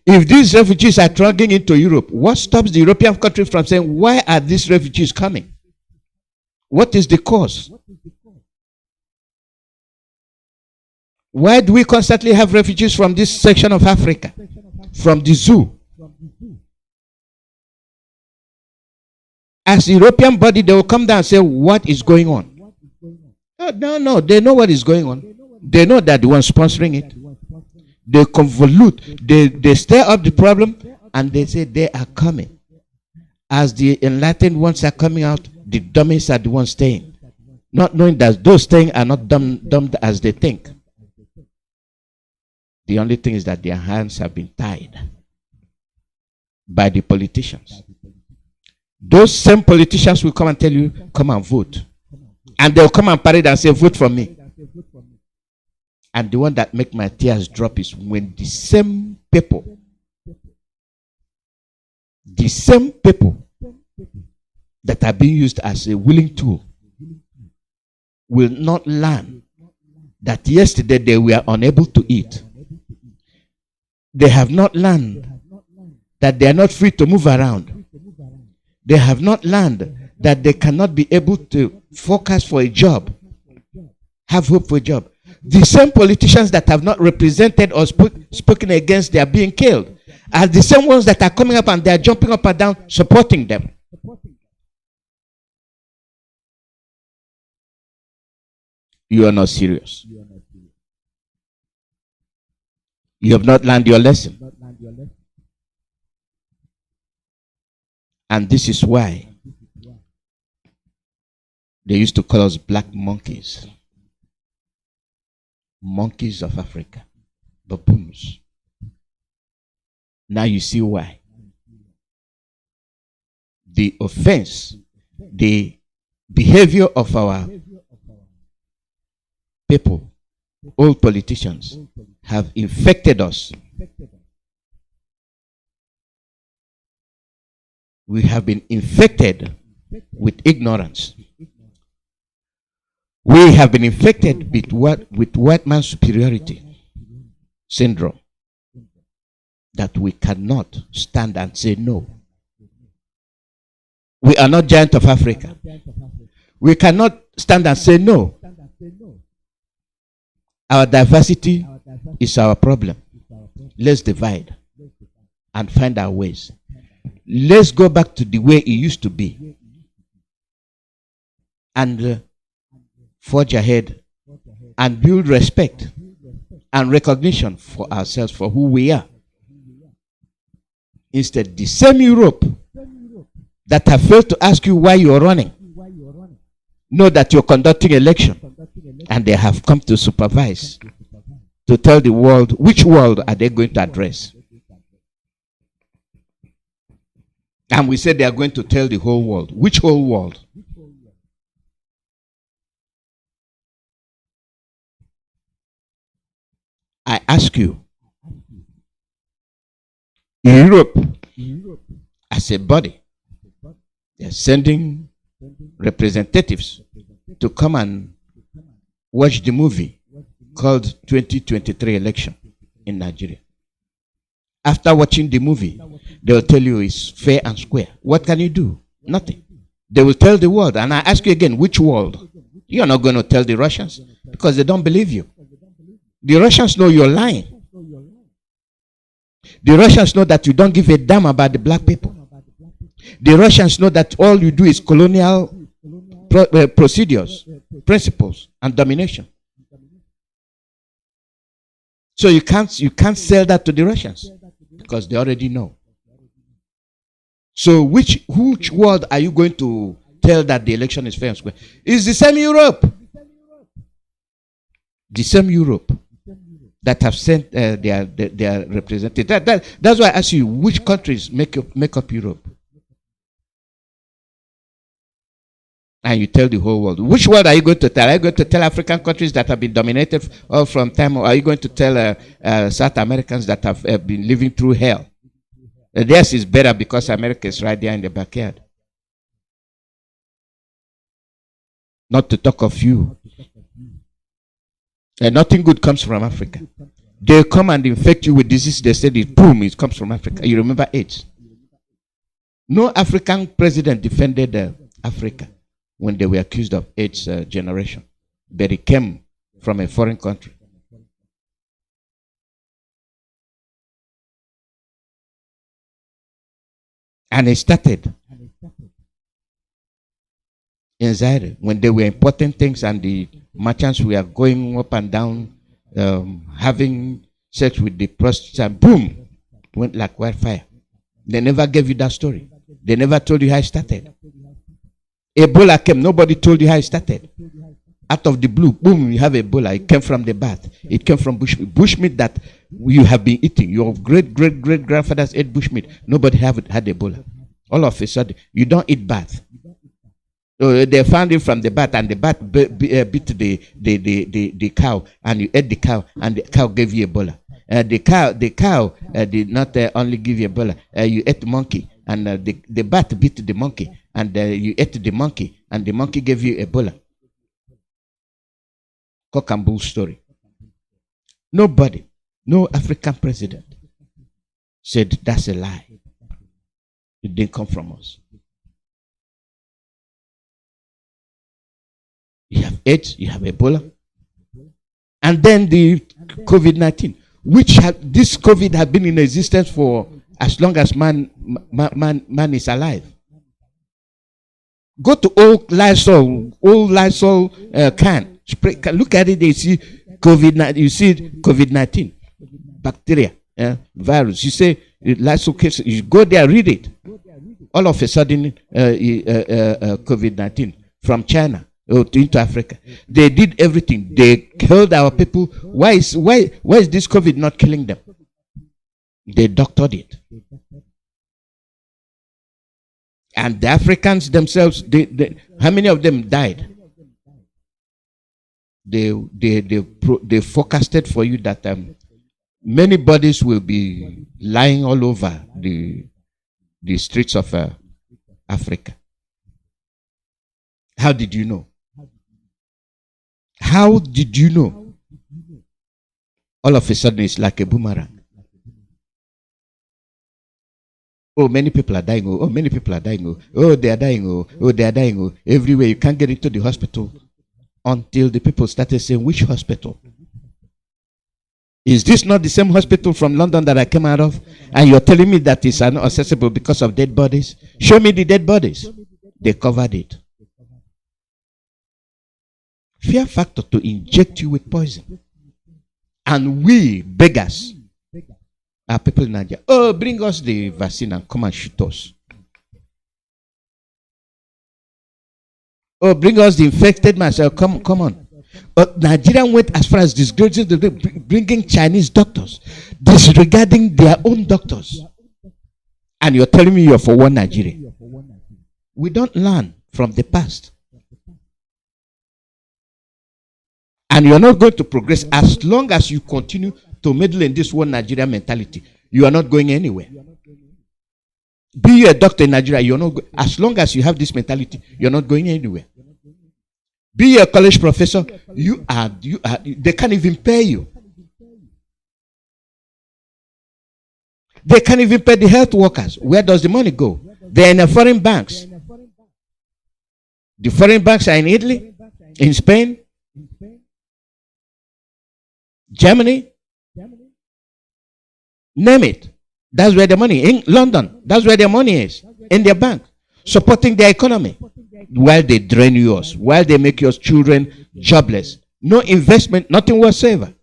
If these refugees are thronging into Europe, what stops the European countries from saying, why are these refugees coming? What is the cause? Why do we constantly have refugees from this section of Africa? From the zoo? As the European body, they will come down and say, what is going on? No, they know what is going on. They know that the one sponsoring it. They convolute. They stir up the problem, and they say they are coming. As the enlightened ones are coming out, the dummies are the ones staying. Not knowing that those staying are not dumb as they think. The only thing is that their hands have been tied by the politicians. Those same politicians will come and tell you, come and vote. And they'll come and parade and say, vote for me. And the one that make my tears drop is when the same people that are being used as a willing tool will not learn that yesterday they were unable to eat. They have not learned that they are not free to move around. They have not learned that they cannot be able to focus for a job, have hope for a job. The same politicians that have not represented or spoken against their being killed are the same ones that are coming up and they are jumping up and down supporting them. You are not serious. You have not learned your lesson. And this is why they used to call us black monkeys. Monkeys of Africa. Baboons. Now you see why. The offense, the behavior of our people, old politicians, have infected us. We have been infected with ignorance. We have been infected with white man's superiority syndrome, that we cannot stand and say no. We are not giant of Africa. We cannot stand and say no. Our diversity is our problem. Let's divide and find our ways. Let's go back to the way it used to be and forge ahead and build respect and recognition for ourselves for who we are. Instead, the same Europe that have failed to ask you why you are running know that you're conducting election, and they have come to supervise, to tell the world which world are they going to address. And we said they are going to tell the whole world. Which whole world? I ask you, Europe as a body, they are sending representatives to come and watch the movie called 2023 election in Nigeria. After watching the movie, they will tell you it's fair and square. What can you do? Nothing. They will tell the world. And I ask you again, which world? You're not going to tell the Russians because they don't believe you. The Russians know you're lying. The Russians know that you don't give a damn about the black people. The Russians know that all you do is colonial procedures, principles, and domination. So you can't sell that to the Russians because they already know. So which world are you going to tell that the election is fair and square? It's the same Europe. The same Europe that have sent their representatives. That's why I ask you, which countries make up Europe? And you tell the whole world. Which world are you going to tell? Are you going to tell African countries that have been dominated all from time? Or are you going to tell South Americans that have been living through hell? Theirs is better because America is right there in the backyard. Not to talk of you. And nothing good comes from Africa. They come and infect you with disease. They say, boom, it comes from Africa. You remember AIDS? No African president defended Africa when they were accused of AIDS generation. But it came from a foreign country. And it started in Zaire when they were importing things and the merchants were going up and down, having sex with the prostitutes, and boom, went like wildfire. They never gave you that story. They never told you how it started. Ebola came, nobody told you how it started. Out of the blue, boom, you have Ebola. It came from the bath. It came from bushmeat. Bushmeat that you have been eating. Your great-great-great-grandfathers ate bushmeat. Nobody had Ebola. All of a sudden, you don't eat bath. So they found it from the bat, and the bat beat the cow, and you ate the cow, and the cow gave you Ebola. The cow did not only give you Ebola. You ate the monkey, and the bat beat the monkey, and you ate the monkey, and the monkey gave you Ebola. Cock and bull story. Nobody, no African president said that's a lie. It didn't come from us. You have AIDS, you have Ebola, and then the COVID-19, which this COVID has been in existence for as long as man is alive. Go to old Lysol can. Look at it. They see COVID. You see COVID-19, bacteria, virus. You say Lysol case. You go there, read it. All of a sudden, COVID-19 from China into Africa. They did everything. They killed our people. Why is this COVID not killing them? They doctored it. And the Africans themselves, how many of them died? They forecasted for you that many bodies will be lying all over the streets of Africa. How did you know? How did you know? All of a sudden, it's like a boomerang. Oh, many people are dying. Oh, many people are dying. Oh, they are dying. Oh, they are dying. Everywhere. You can't get into the hospital until the people started saying, which hospital? Is this not the same hospital from London that I came out of? And you're telling me that it's not accessible because of dead bodies? Show me the dead bodies. They covered it. Fear factor to inject you with poison. And we, beggars, are people in Nigeria. Oh, bring us the vaccine and come and shoot us. Oh, bring us the infected man. So come on. But Nigeria went as far as disgracing bringing Chinese doctors, disregarding their own doctors. And you're telling me you're for one Nigeria. We don't learn from the past. And you're not going to progress as long as you continue to meddle in this one Nigeria mentality. You are not going anywhere. Be you a doctor in Nigeria, you're not as long as you have this mentality, you're not going anywhere. Be you a college professor, you are they can't even pay you. They can't even pay the health workers. Where does the money go? They're in the foreign banks. The foreign banks are in Italy, in Spain, Germany, name it. That's where the money in London. That's where their money is in their bank, supporting their economy. While they drain yours, while they make your children jobless, no investment, nothing whatsoever.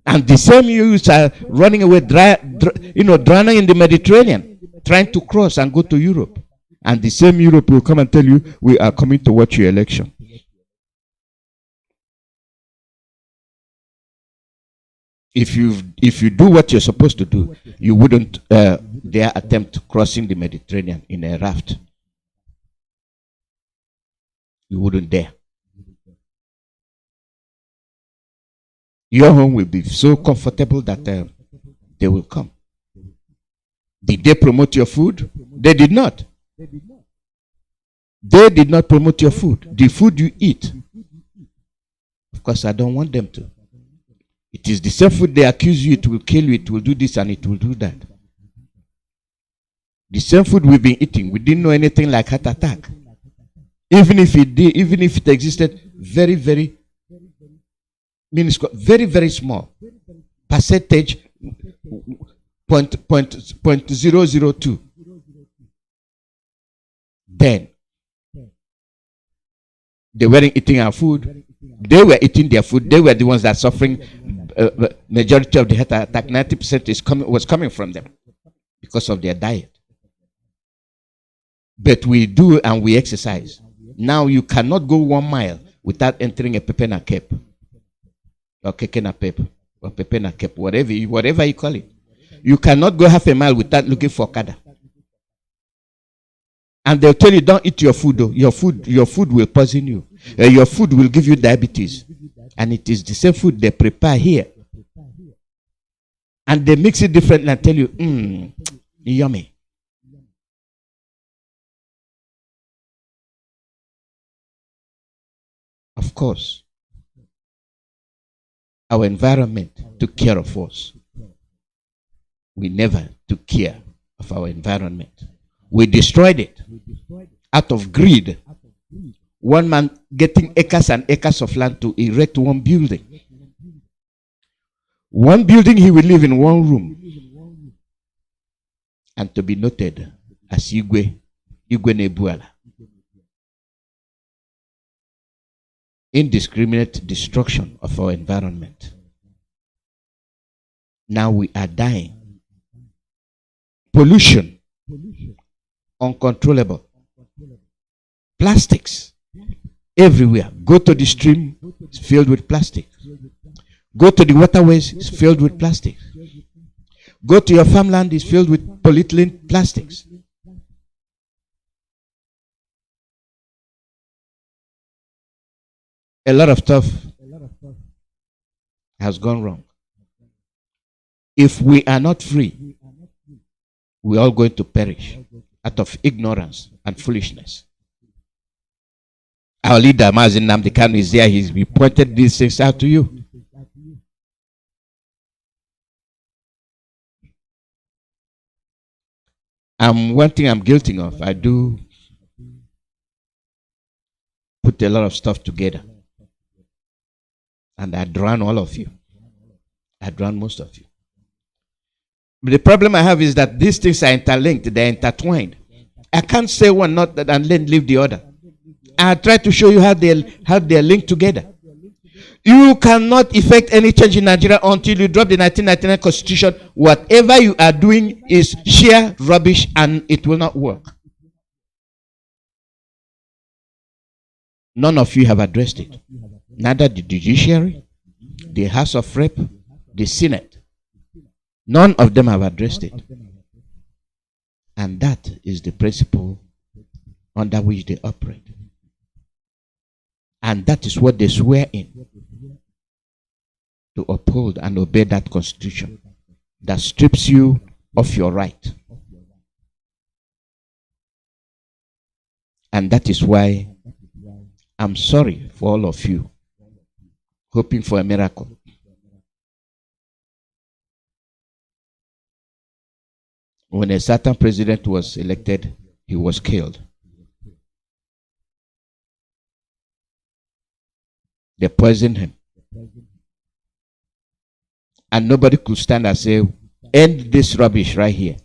And the same youths are running away, drowning in the Mediterranean, trying to cross and go to Europe. And the same Europe will come and tell you, we are coming to watch your election. If you do what you're supposed to do, you wouldn't dare attempt crossing the Mediterranean in a raft. You wouldn't dare. Your home will be so comfortable that they will come. Did they promote your food? They did not. They did not promote your food. The food you eat. Of course, I don't want them to. It is the same food they accuse you, it will kill you, it will do this and it will do that. The same food we've been eating, we didn't know anything like heart attack. Even if it did, even if it existed, very, very minuscule, very, very small percentage, 0.002. Then they weren't eating our food. They were eating their food. They were the ones that are suffering majority of the heart attack, 90% was coming from them because of their diet. But we do and we exercise. Now you cannot go 1 mile without entering a pepena cape or kekena pep or pepena cape, whatever you call it. You cannot go half a mile without looking for kada. And they'll tell you, don't eat your food though. Your food will poison you. Your food will give you diabetes. And it is the same food they prepare here. And they mix it differently and tell you, yummy. Of course, our environment took care of us. We never took care of our environment. We destroyed it out of greed. One man getting acres and acres of land to erect one building. One building he will live in one room. And to be noted as Igwe Nebuala. Indiscriminate destruction of our environment. Now we are dying. Pollution. Uncontrollable. Plastics. Everywhere. Go to the stream, it's filled with plastic. Go to the waterways, it's filled with plastic. Go to your farmland, it's filled with polyethylene plastics. A lot of stuff has gone wrong. If we are not free, we are all going to perish out of ignorance and foolishness. Our leader, Mazi Nnamdi, is there. He pointed these things out to you. One thing I'm guilty of, I do put a lot of stuff together. And I drown all of you. I drown most of you. But the problem I have is that these things are interlinked, they're intertwined. I can't say one not that and then leave the other. I try to show you how they're linked together. You cannot effect any change in Nigeria until you drop the 1999 constitution. Whatever you are doing is sheer rubbish and it will not work. None of you have addressed it. Neither the judiciary, the House of Rep, the Senate. None of them have addressed it. And that is the principle under which they operate. And that is what they swear in. To uphold and obey that constitution that strips you of your right. And that is why I'm sorry for all of you hoping for a miracle. When a certain president was elected, he was killed. They poisoned him. And nobody could stand and say, end this rubbish right here.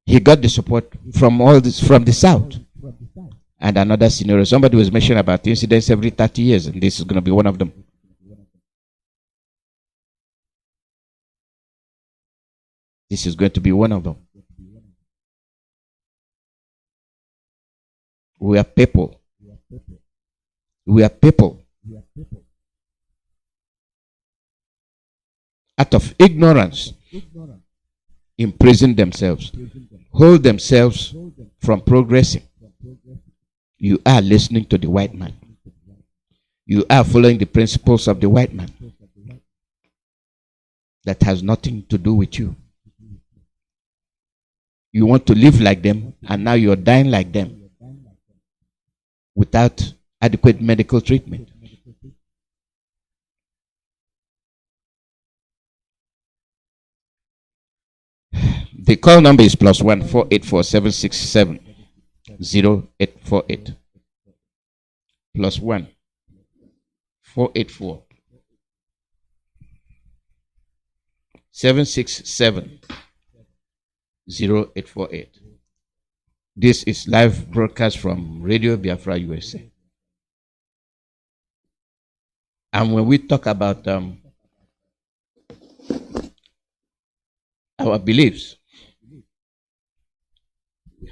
He got the support from all this, from the South. And another scenario, somebody was mentioning about incidents every 30 years, and this is going to be one of them. This is going to be one of them. We are people. We are people. Out of ignorance, imprison themselves, hold themselves from progressing. You are listening to the white man. You are following the principles of the white man. That has nothing to do with you. You want to live like them, and now you're dying like them without adequate medical treatment. The call number is +1 484 767 0848. +1 484 767 0848. This is live broadcast from Radio Biafra USA. And when we talk about our beliefs, we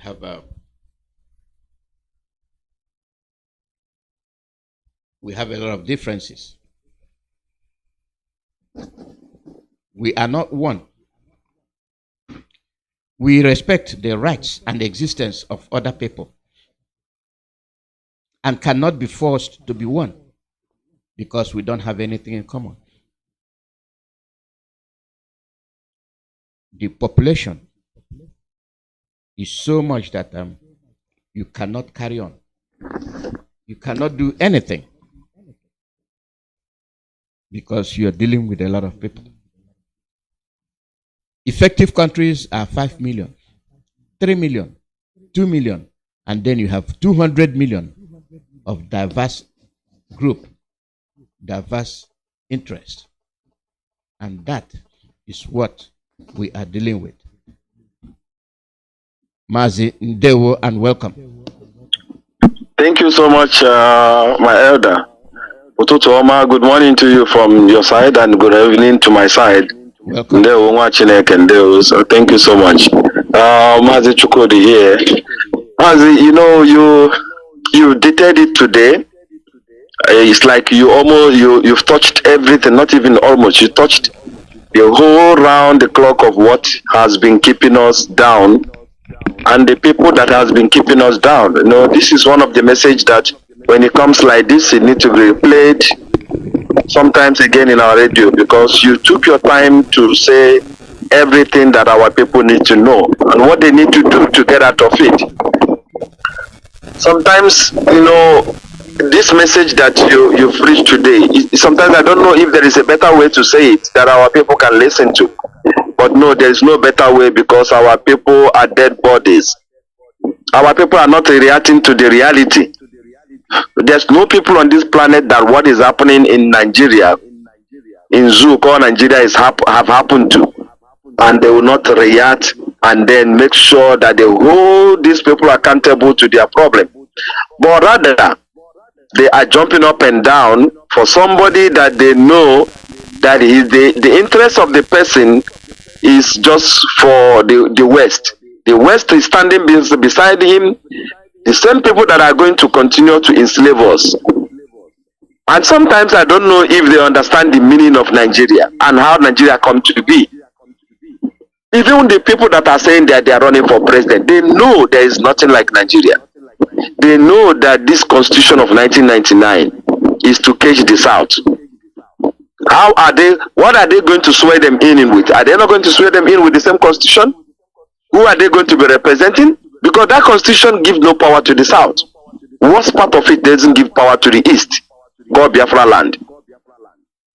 have a lot of differences. We are not one. We respect the rights and the existence of other people and cannot be forced to be one because we don't have anything in common. The population is so much that you cannot carry on. You cannot do anything because you are dealing with a lot of people. Effective countries are 5 million, 3 million, 2 million, and then you have 200 million of diverse group, diverse interest. And that is what we are dealing with. Mazi Ndewo, and welcome. Thank you so much, my elder. Ututu Oma, good morning to you from your side and good evening to my side. Welcome. So thank you so much. Mazi Chukwudi here. Mazi, you detailed it today. It's like you've touched everything, not even almost. You touched the whole round the clock of what has been keeping us down and the people that has been keeping us down. This is one of the message that when it comes like this, it needs to be replayed sometimes again in our radio, because you took your time to say everything that our people need to know and what they need to do to get out of it. Sometimes, this message that you've reached today, sometimes I don't know if there is a better way to say it that our people can listen to. But no, there is no better way, because our people are dead bodies. Our people are not reacting to the reality. There's no people on this planet that what is happening in Nigeria, in Zouk or Nigeria have happened to. And they will not react and then make sure that they hold these people accountable to their problem. But rather, they are jumping up and down for somebody that they know that the interest of the person is just for the West. The West is standing beside him, the same people that are going to continue to enslave us. And sometimes I don't know if they understand the meaning of Nigeria and how Nigeria come to be. Even the people that are saying that they are running for president, they know there is nothing like Nigeria. They know that this constitution of 1999 is to cage the South. What are they going to swear them in with? Are they not going to swear them in with the same constitution? Who are they going to be representing? Because that constitution gives no power to the South. Worst part of it doesn't give power to the East, called Biafra land.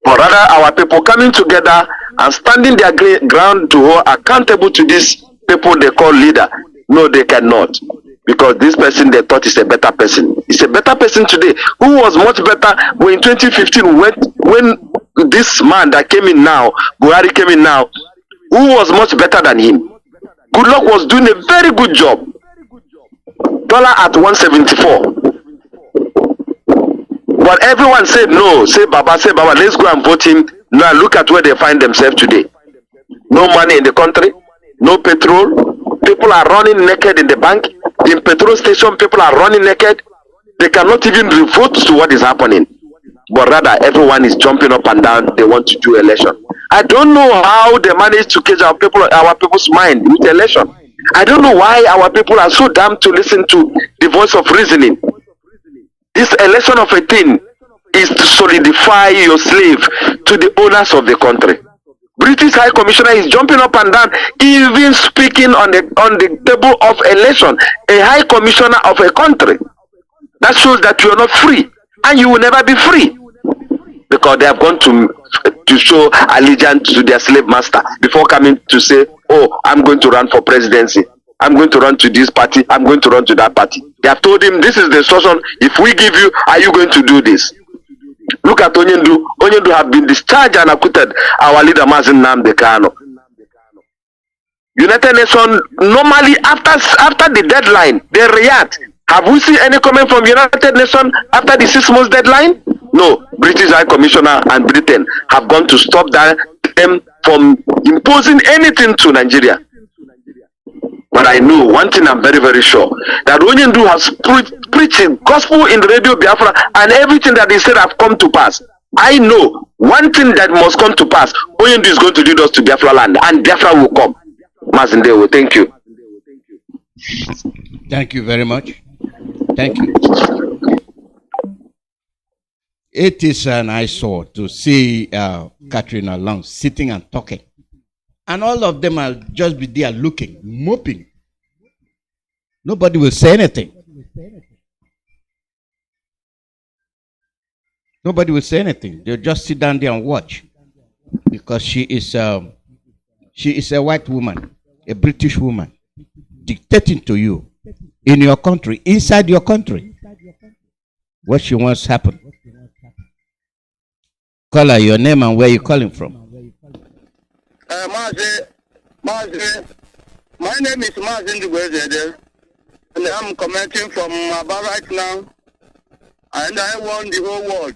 But rather, our people coming together and standing their ground to hold accountable to these people they call leader. No, they cannot. Because this person they thought is a better person. It's a better person today. Who was much better when in 2015 when this man that came in now, Buhari came in now, who was much better than him? Goodluck was doing a very good job. Dollar at 174. But everyone said no, say Baba, let's go and vote him. Now look at where they find themselves today. No money in the country, no petrol. People are running naked in the bank. In petrol station, people are running naked. They cannot even vote to what is happening. But rather, everyone is jumping up and down. They want to do election. I don't know how they manage to catch our people's mind with election. I don't know why our people are so damn to listen to the voice of reasoning. This election of a thing is to solidify your slave to the owners of the country. British High Commissioner is jumping up and down, even speaking on the table of election, a High Commissioner of a country. That shows that you are not free, and you will never be free, because they have gone to show allegiance to their slave master before coming to say, oh, I'm going to run for presidency. I'm going to run to this party. I'm going to run to that party. They have told him, this is the instruction. If we give you, are you going to do this? Look at Onyendu. Onyendu have been discharged and acquitted our leader Mazi Iyke. United Nations normally after the deadline they react. Have we seen any comment from United Nations after the 6 months deadline? No. British High Commissioner and Britain have gone to stop them from imposing anything to Nigeria. But I know one thing, I'm very, very sure, that Onyendu has preaching gospel in the radio Biafra, and everything that he said have come to pass. I know one thing that must come to pass. Onyendu is going to lead us to Biafra land, and Biafra will come. Mazindewo, thank you. Thank you very much. Thank you. It is an eyesore to see Catherine Long sitting and talking. And all of them will just be there looking, moping. Nobody will say anything. Nobody will say anything. They'll just sit down there and watch. Because she is a white woman, a British woman, dictating to you in your country, inside your country, what she wants happen. Call her your name and where you calling from. Mazi, my name is Mazi Iyke, and I'm commenting from Aba right now, and I want the whole world,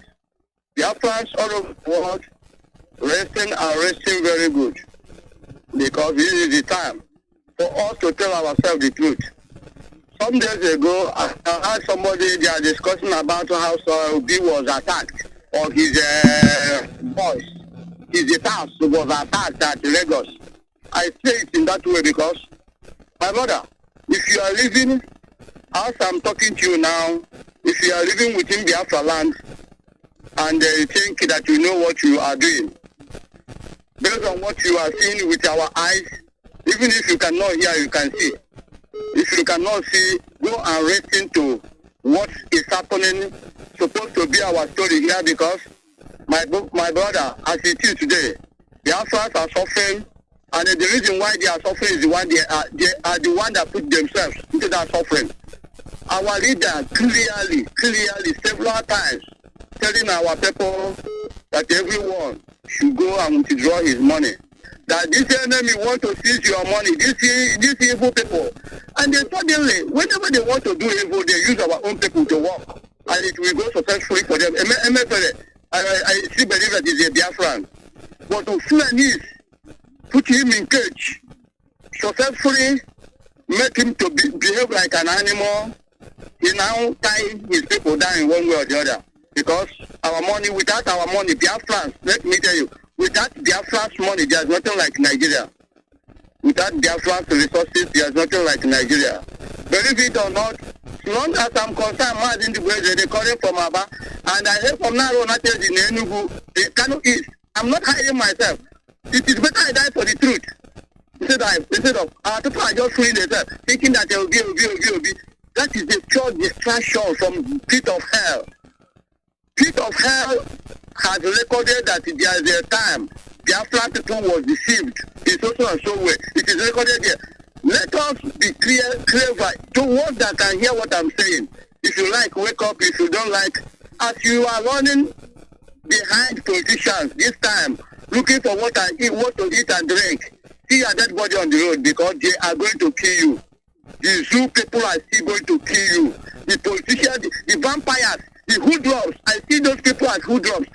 Biafrans all over the world, resting very good, because this is the time for us to tell ourselves the truth. Some days ago, I heard somebody they are discussing about how Obi was attacked, or his voice. His house was attacked at Lagos. I say it in that way because, my brother, if you are living, as I'm talking to you now, if you are living within Biafra land, and you think that you know what you are doing, based on what you are seeing with our eyes, even if you cannot hear, you can see. If you cannot see, go and listen to what is happening, supposed to be our story here, because my brother, as it is today, the Biafrans are suffering, and the reason why they are suffering is they are the one that put themselves into that suffering. Our leader clearly, several times, telling our people that everyone should go and withdraw his money. That this enemy want to seize your money, this evil people. And then suddenly, whenever they want to do evil, they use our own people to work. And it will go successfully for them. I still believe that he's a Biafran. But to Sudanese, put him in cage, successfully make him to behave like an animal. He now tie his people down in one way or the other. Because our money, without our money, Biafrans, let me tell you, without Biafra's money, there's nothing like Nigeria. Without Biafra's resources, there's nothing like Nigeria. Believe it or not, as long as I'm concerned, Mazi Iyke, they're calling from Aba, and I heard from Naro Natel in Enugu, the Kanu East. I'm not hiding myself. It is better I die for the truth. Instead of our people are just fooling themselves, thinking that they will be. That is the pure distraction from pit of hell. Pit of hell has recorded that there is a time Biafra people was deceived in so and so way. It is recorded there. Let us be clever to one that can hear what I'm saying. If you like, wake up. If you don't like, as you are running behind politicians this time, looking for what to eat and drink, see a dead body on the road because they are going to kill you. The zoo people are still going to kill you. The politicians, the vampires, the hoodlums, I see those people as hoodlums.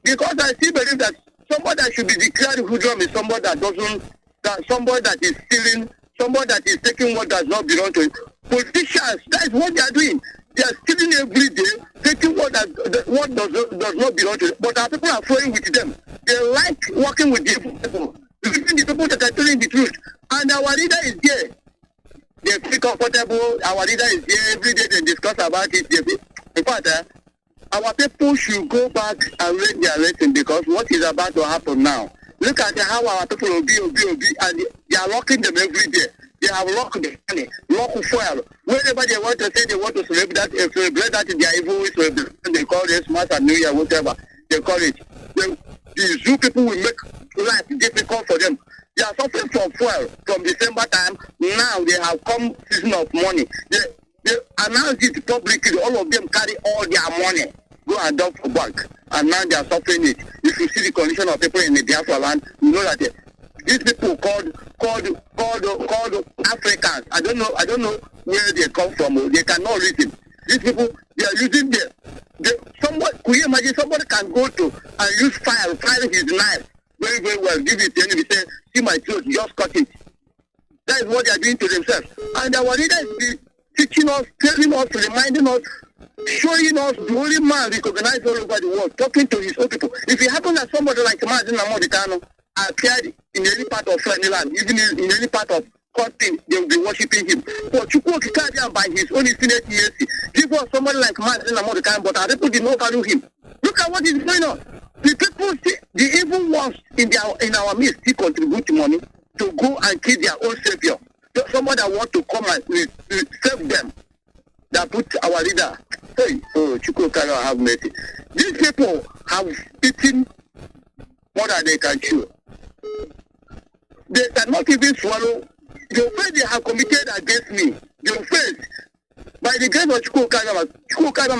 Because I still believe that somebody that should be declared hoodlum is somebody somebody that is stealing, somebody that is taking what does not belong to it. Politicians, that is what they are doing. They are stealing every day, taking what does not belong to it. But our people are flowing with them. They like working with the people, even the people that are telling the truth. And our leader is there. They feel comfortable. Our leader is there. Every day they discuss about it. In fact, our people should go back and read their lesson, because what is about to happen now. Look at how our people will be, and they are locking them every day. They have locked the money, locked fuel. Whenever they want to say they want to celebrate that they are evil, they call it Christmas and New Year, whatever they call it. The zoo people will make life difficult for them. They are suffering from fuel from December time. Now they have come season of money. They announced it publicly. All of them carry all their money, go and dump for bank, and now they are suffering it. If you see the condition of people in the Biafra land, you know that these people called Africans. I don't know where they come from. They cannot reason. These people, they are using somebody. Could you imagine somebody can go to and use fire his knife very, very well, give it to enemy, say, see my throat, just cut it. That is what they are doing to themselves. And our leader is teaching us, telling us, reminding us, showing us the only man recognized all over the world, talking to his own people. If it happens that somebody like Mazi Nnamdi appeared in any part of Fulani land, even in any part of country, they will be worshipping him. But Chukwuemeka, by his own infinite mercy, give us somebody like Mazi Nnamdi, but our people did not value him. Look at what is going on. The people, the evil ones in our midst, still contribute money to go and kill their own savior. Somebody that want to come and save them, that put our leader. Hey, Chukwuemeka have mercy. These people have eaten more than they can chew. They cannot even swallow the offense they have committed against me. The offense, by the grace of Chukwuemeka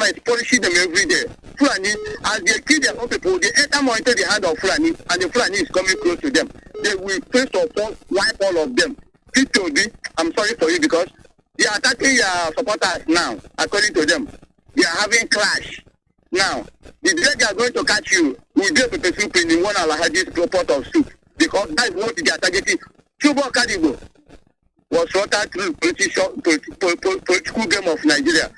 is punishing them every day. Fulani, as they kill their own people, they enter more into the hand of Fulani, and the Fulani is coming close to them. They will first of all wipe all of them. I'm sorry for you because they are attacking your supporters now, according to them. They are having clash. Now, the day they are going to catch you, will be a pepper soup in one Alhaji's pot of soup. Because that is what they are targeting. Chubo Kadibo was slaughtered through political game of Nigeria.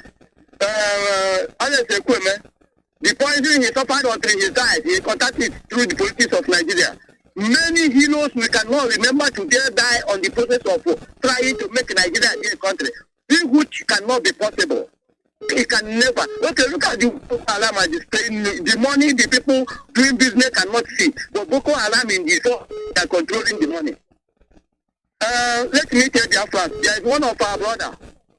The poison he suffered until he died, he contacted through the politics of Nigeria. Many heroes we cannot remember today die on the process of trying to make Nigeria a country. This which cannot be possible. It can never. Okay, look at the Boko Haram displaying the money the people doing business cannot see. But Boko Haram in the source, they are controlling the money. Let me tell Biafrans, there is one of our brother,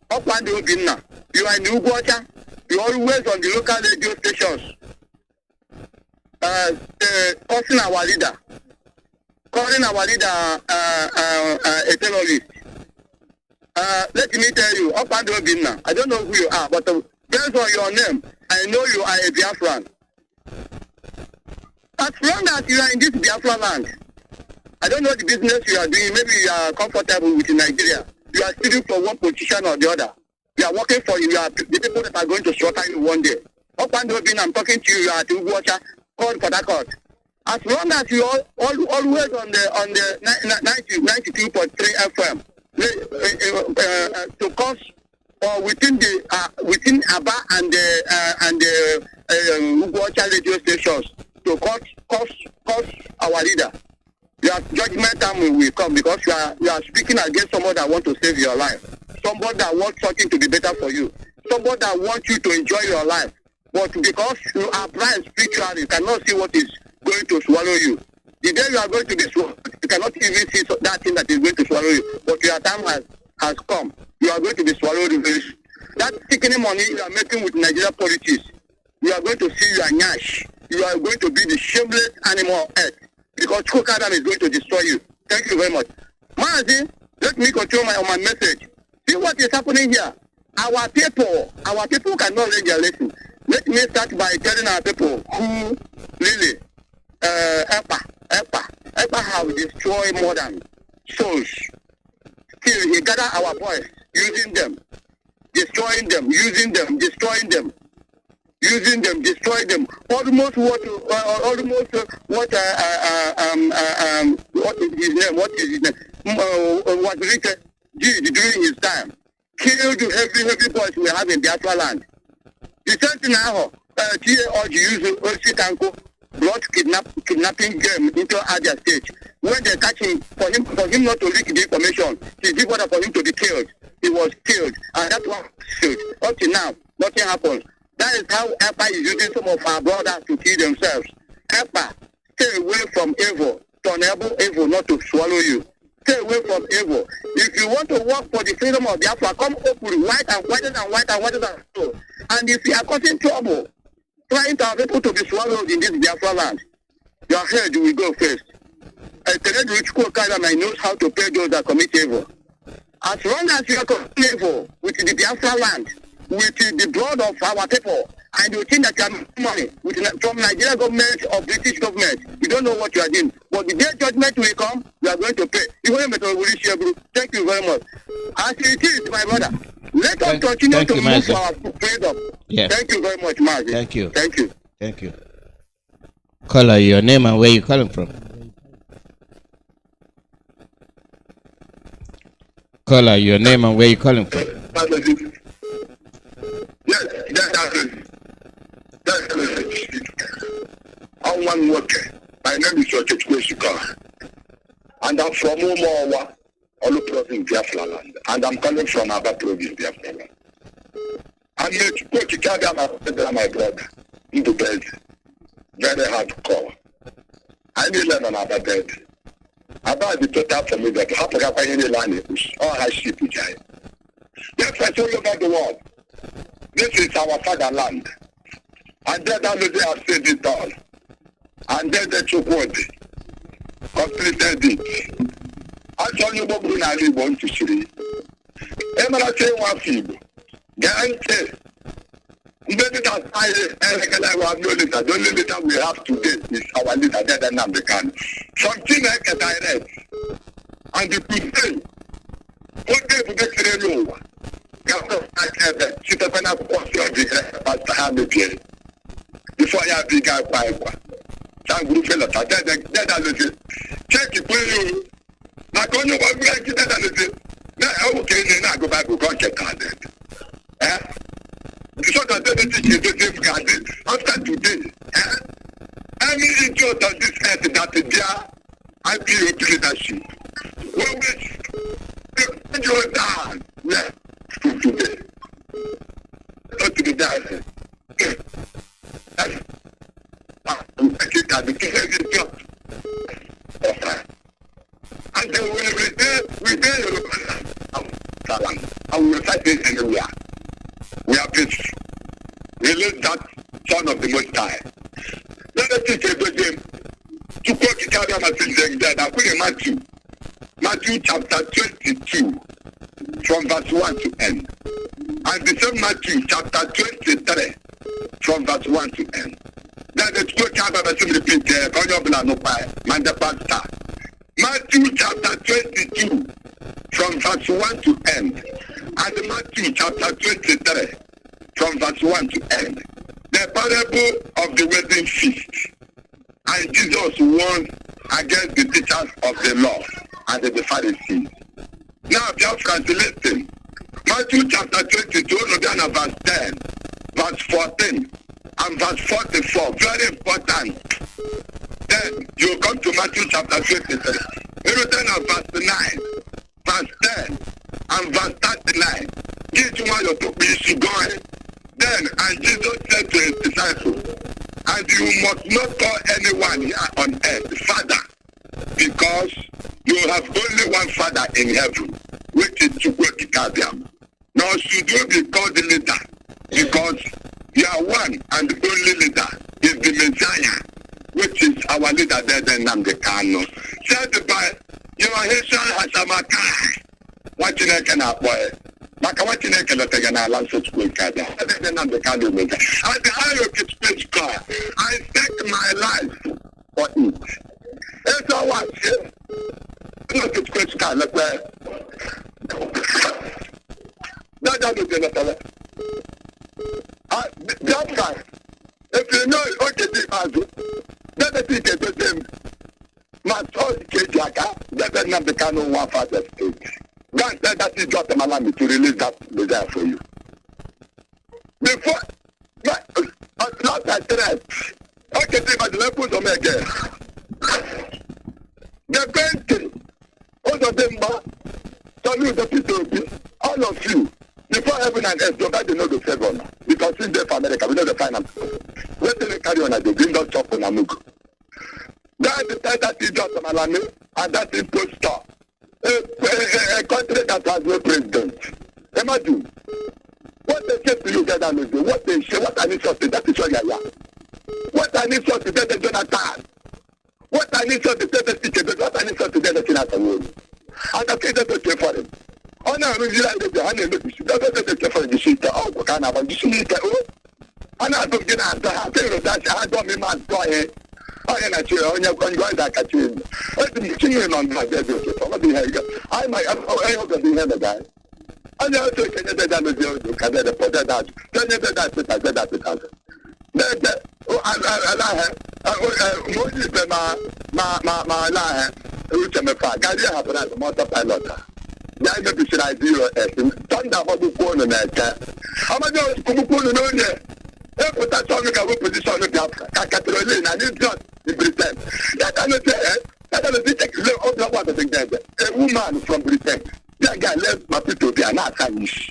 Opande Obinna. You are in Ugwacha. You are always on the local radio stations. Calling our leader a terrorist. Let me tell you, Opande Obinna, I don't know who you are, but based on your name, I know you are a Biafran. As long as you are in this Biafra land, I don't know the business you are doing, maybe you are comfortable with Nigeria. You are stealing for one position or the other. You are working for the people that are going to slaughter you one day. Opande Obinna, I'm talking to you, you are at Ugwacha, called for that court. As long as you are always on the 92.3 FM, to cause within Aba and the Ugwacha radio stations to cause our leader. Your judgment time will come because you are speaking against someone that wants to save your life, somebody that wants something to be better for you, somebody that wants you to enjoy your life. But because you are blind spiritually, you cannot see what is going to swallow you. The day you are going to be swallowed, you cannot even see that thing that is going to swallow you. But your time has come. You are going to be swallowed very soon. That sickening money you are making with Nigeria politics, you are going to see your nyash. You are going to be the shameless animal on earth. Because Chukwuemeka is going to destroy you. Thank you very much. Mazi, let me control my message. See what is happening here. Our people cannot learn their lesson. Let me start by telling our people who really EPA have destroyed more than souls. Still, he gather our boys, using them, destroying them, using them, destroying them. Using them, destroy them. Almost what is his name? Was written during his time. Killed heavy boys we have in Biafra land. The same thing now. Brought kidnapping game into Adia stage. When they catch him, for him not to leak the information, he did order for him to be killed. He was killed, and that one killed. Up to now, nothing happened. That is how EPA is using some of our brothers to kill themselves. EPA, stay away from evil. To enable evil not to swallow you. Stay away from evil. If you want to work for the freedom of Biafra, come up with white and white and so. And if you are causing trouble, trying to have people to be swallowed in this Biafra land, your head will go first. Chukwuemeka knows how to pay those that commit evil. As long as you are committing evil with the Biafra land, with the blood of our people, and you think that you are making money from Nigeria government or British government, you don't know what you are doing. But the day judgment will come, you are going to pay. Thank you very much. As it is, my brother, Let us continue to move for our freedom. Yes. Thank you very much, Mazi. Thank you. Thank you. Thank you. Caller, your name and where you calling from? Caller, your name and where you calling from? Yes, that's it. I'm one worker. My name is Chukwuemeka, and I'm from Umowa, Olu province, Biafra land, and I'm calling from Aba province, Biafra land. I'm here to go to carry my brother into bed. Very hard call. I need to learn about bed. About the total for me that how to get any land all has sheep to giant. Yes, I tell you about the world. This is our fatherland. And then Alozie have said it all. And then the Chukwuemeka completed it. I tell you what we want to see. Emma say one feeble. Guarantee. Maybe that I have no leader. The only leader we have today is our leader, Nnamdi Kanu. Something like a direct. And the people, what they would get over. Before I have big guy, some group fellow, that Alozie. Check it, will you? Not only what we like that Alozie. Now, okay, then I go back to check that. So that the same garden after today. Any idiot on this earth that their IPO leadership will wait your down to today. Not to be done. And then we will fight this anywhere. We are peace. Release that son of the Most High. Let us take a game to quote the carry message that I put in Matthew chapter 22, from verse 1 to end. And the same Matthew chapter 23, from verse 1 to end. That the two carry message repeat there, Manda Pastor. Matthew chapter 22, from verse 1 to end. And Matthew chapter 23, from verse 1 to end. The parable of the wedding feast. And Jesus warned against the teachers of the law and the Pharisees. Now, Biafrans, listen. Matthew chapter 22, verse 10, verse 14, and verse 44. Very important. Then you come to Matthew chapter 23. Everything at verse 9, verse 10, and verse 39. Each one of you should go ahead. Then, and Jesus said to his disciples, and you must not call anyone here on earth Father, because you have only one Father in heaven, which is Chukwuemeka. Nor should you be called the leader, because you are one and the only leader is the Messiah, which is our leader there, Nnamdi Kanu. Said by your Haitian Hasamaka, watching a canal boy. Watching a canal Chukwuemeka. At the higher pitch car, I stake my life for it. It's all what look at Chris car, look where. That is the that guy. If you know what it is, let us take the same. My soul Kejaka, that Nnamdi Kanu one father state. God said that is just allow me to release that desire for you. Before, not that threat. Okay, but the levels of me again. The painting, all of them, salute the people, all of you, before heaven and earth, nobody know the favor. Because since they're for America, we know the finance. Let them carry on as they bring us up on Amugu. That is that is just Malame, and that is post-star. A country that has no president. Imagine what they say to you, what they say, what I need to say, that is what you are. What I need to say, that is Jonathan. What I need to say, that is teacher, what I need to say, that is Jonathan. And I say that is for him. Oh no, we like the hand and the shit. That's the for the shit. Oh, what kind of a shit? Oh, and I don't get out. I tell you that I don't mean my boy. I am not sure. You're going to go back you. I'm continuing on my debut. I might. I hope that you have the guy. I know to can you that you can put that. Can you that? A woman from Britain, that guy left my people to be an Spanish.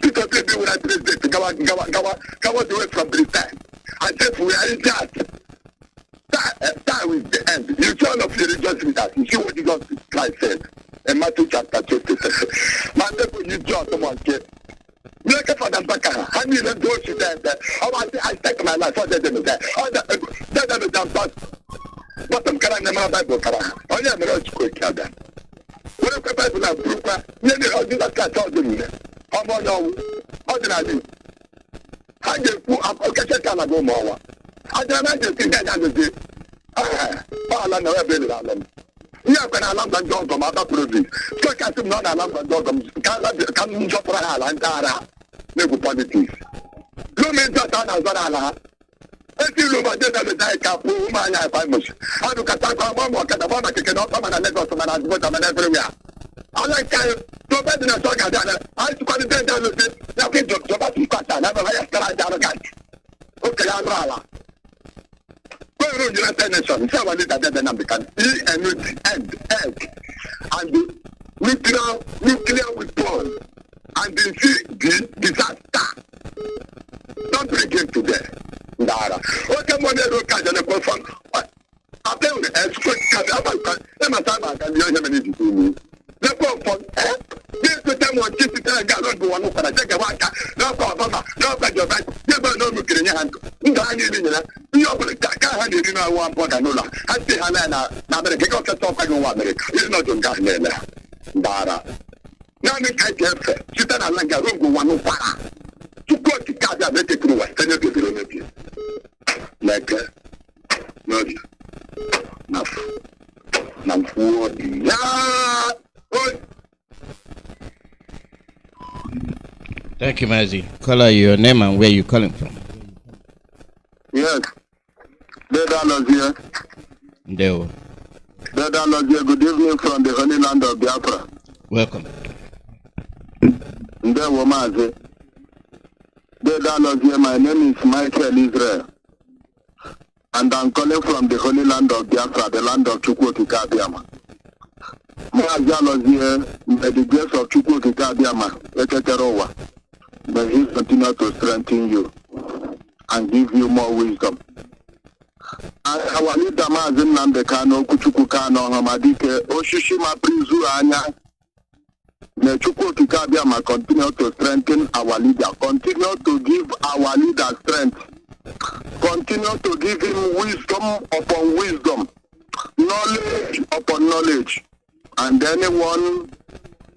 People when I president, go away from Britain. I said, we are in that. That is the end. You turn off the religious leaders. You see what Jesus Christ said in Matthew chapter 26. My people, you just someone said, make it for them back. I need to go to them. I take my life. What they do there? They don't pass. But I'm carrying them out by Bible. Oh, yeah, I'm not quick. What if the people are broken? You know, you just can't tell them. How about you? How did I do? I just put up a catch on a go more. I don't know if you can do it. I know every alarm. You have an alarm and dog from other province. So I can not alarm and dog come just for a and Tara. Maybe politics. You mean that I was Allah. If you look at the Daika, woman, I find much. I look at that one more, the one that cannot come and let us and put them everywhere. I like to bed in a talk at that. I took the dead down with it. Now, get your job to cut and have a higher star down again. Okay, I'm Rala. Well, United Nations, so I did that then I can be and egg and the nuclear withdrawal and the disaster. Don't bring him to there. Dara. Okay, when they look at the confront, I tell you, as quick as I can hear him in the the confront, this the time when Jesus said, God, go on, I take a walk, no problem, no better, never know you can hand. You can't hand it in our one point and no. I say, Hannah, now that I get off the top, I don't want it. It's not your guy, Dara. Now, I can't say, sit down and like a room, one para. To go to Gaza, let it through, send it to the like Thank you, Mazi. Call your name and where you calling from. Yes. Alozie. Ndeo. Alozie, good evening from the Holy Land of Biafra. Welcome. Ndeo Mazi. Alozie, my name is Michael Israel. And I'm calling from the Holy Land of Biafra, the land of Chukwuemeka Biama. Mazi Alozie, by the grace of Chukwuemeka Biama, may He continue to strengthen you and give you more wisdom. And our leader Mazi Nnamdi Kanu, Kanu, Hamadike, Oshishima Prizu Anya. May Chukwuemeka Biama continue to strengthen our leader, continue to give our leader strength. Continue to give him wisdom upon wisdom, knowledge upon knowledge. And anyone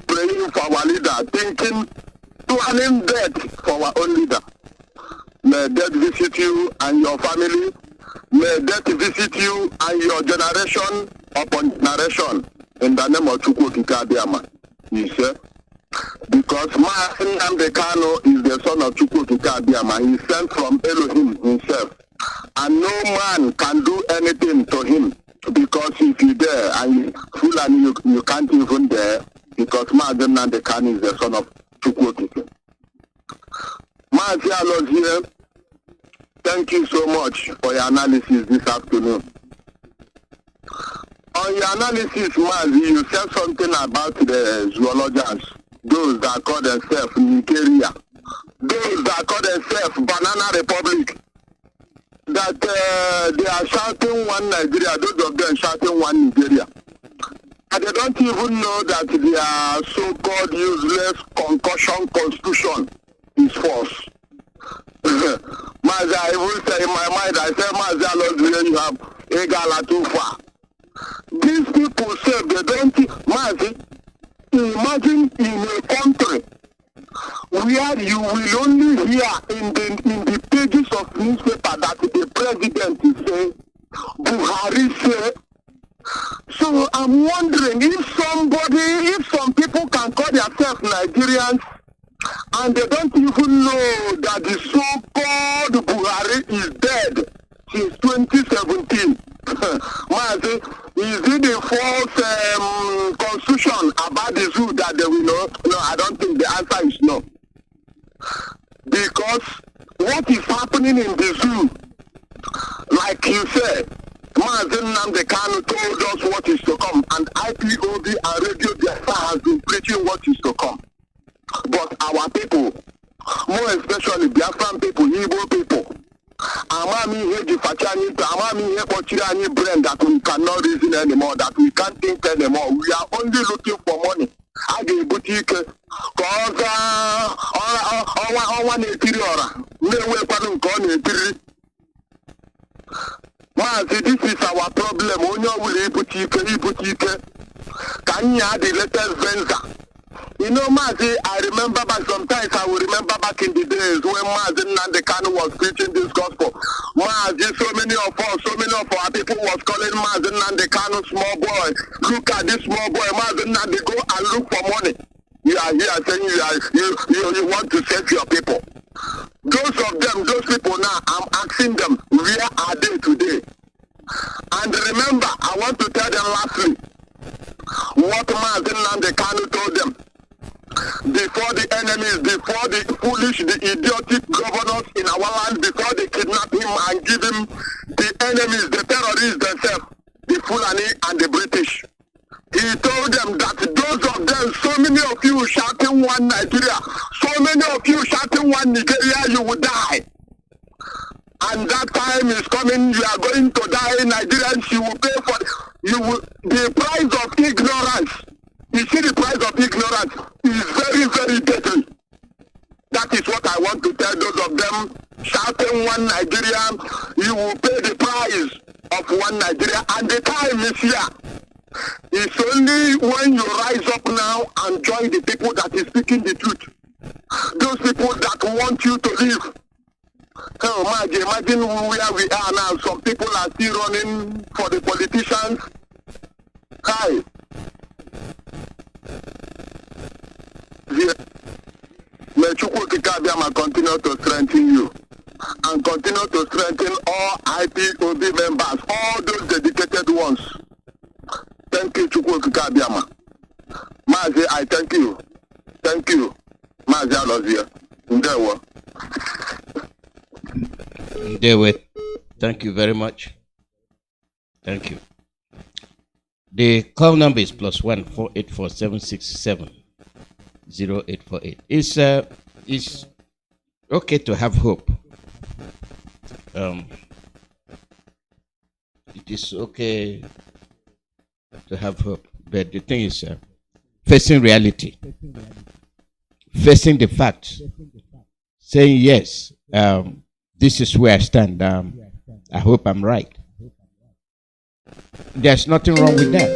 praying for our leader, thinking, planning death for our own leader, may death visit you and your family. May death visit you and your generation upon generation. In the name of Chukwuemeka Biama, he said. Because Nnamdi Kanu is the son of Chukwuemeka Biama. He is sent from Elohim himself. And no man can do anything to him. Because if you're there and you can't even there. Because Nnamdi Kanu is the son of Chukwuemeka. Mazi Alozie, thank you so much for your analysis this afternoon. On your analysis, Mazi, you said something about the zoologians. Those that call themselves Nigeria, those that call themselves Banana Republic, that they are shouting one Nigeria, those of them shouting one Nigeria. And they don't even know that their so-called useless concussion constitution is false. Mazi, I will say in my mind, I say, Mazi Alozie, you have Egala too far. These people say they don't, Mazi, imagine in a country where you will only hear in the pages of newspaper that the president is saying, Buhari say. So I'm wondering if some people can call themselves Nigerians And they don't even know that the so-called Buhari is dead since 2017. Mazi, is it the false constitution about the zoo that they will know? No, I don't think the answer is no. Because what is happening in the zoo, like you said, Mazi Nnamdi Kanu told us what is to come, and IPOB and Radio Biafra has been preaching what is to come. But our people, more especially Biafran people, Igbo people, Amami Hejifachani, Amami Hepochirani brain that we cannot reason anymore, that we can't think anymore. We are only looking for money. I give boutique cause one this is our problem. Only will boutique. Can you add the latest venture? You know, Mazi, I remember back sometimes I will remember back in the days when Mazi Nnamdi Kanu was preaching this gospel. Mazi, so many of our people was calling Mazi Nnamdi Kanu small boy. Look at this small boy, Mazi Nnamdi, go and look for money. You are here saying you want to save your people. Those people now, I'm asking them, where are they today? And remember, I want to tell them lastly, what Mazi Nnamdi Kanu told them. Before the enemies, before the foolish, the idiotic governors in our land, before they kidnap him and give him the enemies, the terrorists themselves, the Fulani and the British. He told them that those of them, so many of you shouting one Nigeria, so many of you shouting one Nigeria, you will die. And that time is coming, you are going to die. Nigerians, you will pay for the price of ignorance. You see, the price of ignorance is very, very deadly. That is what I want to tell those of them shouting one Nigeria. You will pay the price of one Nigeria, and the time is here. It's only when you rise up now and join the people that is speaking the truth. Those people that want you to live. Oh, imagine where we are now. Some people are still running for the politicians. Hi. May Chukwuemeka continue to strengthen you and continue to strengthen all IPOB members, all those dedicated ones. Thank you, Chukwuemeka. Mazi, I thank you. Thank you, Mazi Alozie. Ndewe. Thank you very much. Thank you. The call number is +1 484 767 0848. It's okay to have hope. It is okay to have hope, but the thing is facing reality, facing the facts, saying yes, this is where I stand. I hope I'm right. There's nothing wrong with that.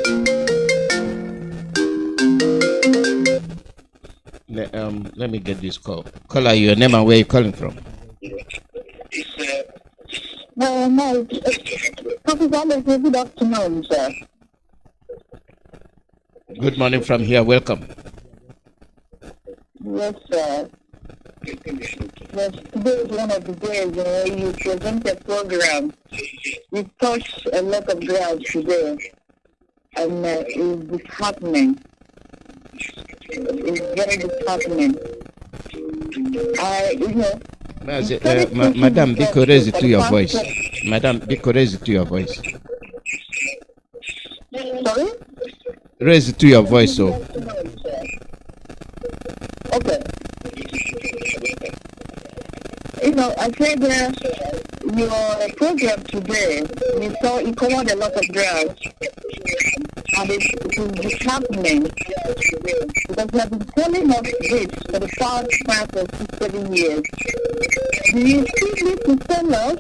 Let me get this call. Caller, your name and where you're calling from. No, good afternoon, sir. Good morning from here. Welcome. Yes, sir. Yes, today is one of the days you present a program. You touched a lot of ground today, and it's disheartening. It's very disheartening. Madam, be raise to your voice. Madam, be raise to your voice. Sorry? Raise to your voice, so. Okay. I said your program today, you covered a lot of ground, and it is disheartening because you have been telling us this for the past 5 or 6, 7 years. Do you still need to tell us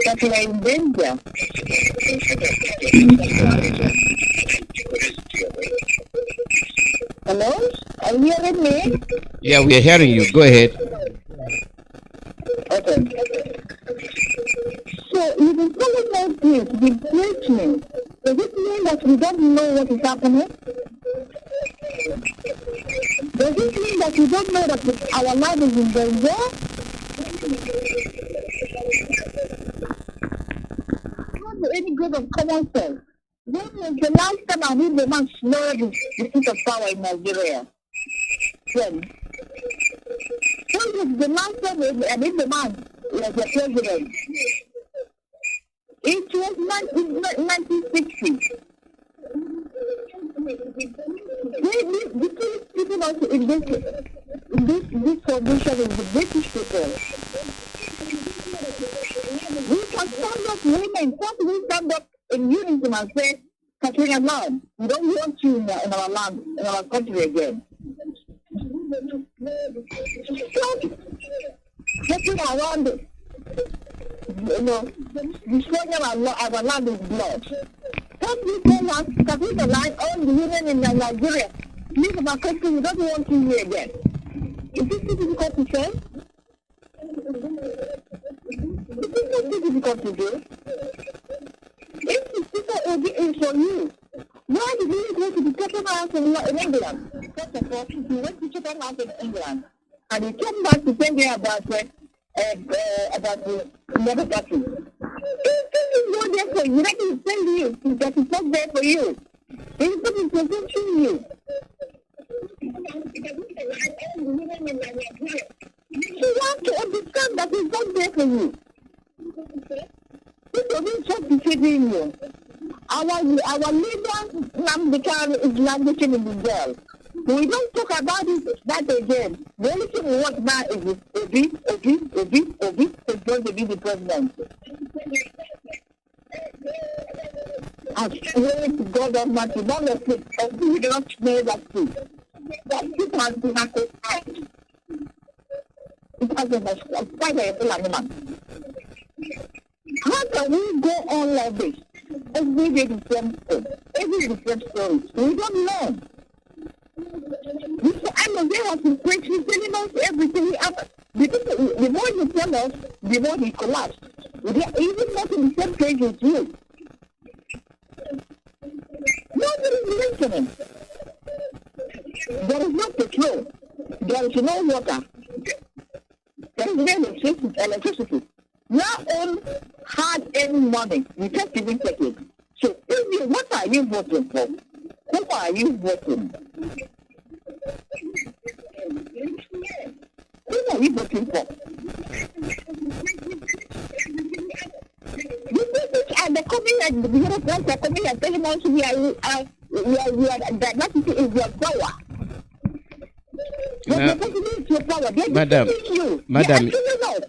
that you are in danger? Hello? Are you hearing me? Yeah, we are hearing you. Go ahead. Okay. So you've been telling us this, you've preached me. Does it mean that we don't know what is happening? Does Does it mean that you don't know that our land is in danger? Not any good of common sense. When was the last time I need the man slur the seat of power in Nigeria? When? When was the last time I need the man was the president? It was 1960. The people also in this condition is the British people. We can stand up women. Can't we stand up in unison and say, Katrina land, we don't want you in our land, in our country again. Stop getting around it. Destroying our land is blood. Some people want Katrina land, all the women in Nigeria, leave our country, we don't want you here again. Is this difficult to say? Is this not difficult to do? If the people is for you, why did you go to the Chatham House in England? First of all, you went to Chatham House in England, and you came back to tell me about the mother country. If you go there for you, that is tell you that it's not there for you. It's not presenting you. You have to understand that it's not there for you. It doesn't just deceiving you. Our leader, Nnamdi is languishing in the jail. We don't talk about that again. The only thing we want now is Obi is going to be the president. I swear to God Almighty, none of it, we do not smell that food. That food has been sacrificed. It has been quite a full animal. How can we go on like this? Every day the same thing. Every different story. We don't know. Mr. Alozie has been preaching, telling us everything happened. Because the more you tell us, the more he collapsed. We are even not in the same page with you. Nobody is listening. There is no petrol. There is no water. There is no electricity. Your own hard-earned money, you can't even take it. So, what are you voting for? Who are you voting? Who are you voting for? And they're coming and the Europeans are coming and telling us that is your power.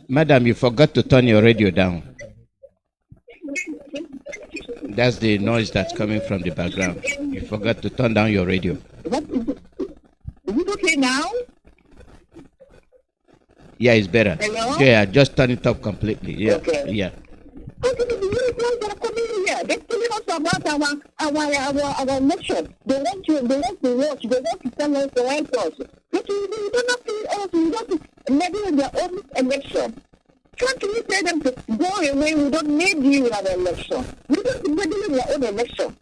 Madam, you forgot to turn your radio down. That's the noise that's coming from the background. You forgot to turn down your radio. What is it? Is it okay now? Yeah, it's better. Hello? Yeah, just turn it up completely. Yeah. Okay. Yeah. Okay, the Europeans are coming here. They're telling us about our election. They want to watch. They want to tell us the right us. But we don't have to us. We want to meddle in their own election. Can't we tell them to go away? We don't need you in our election. We don't meddle in their own election.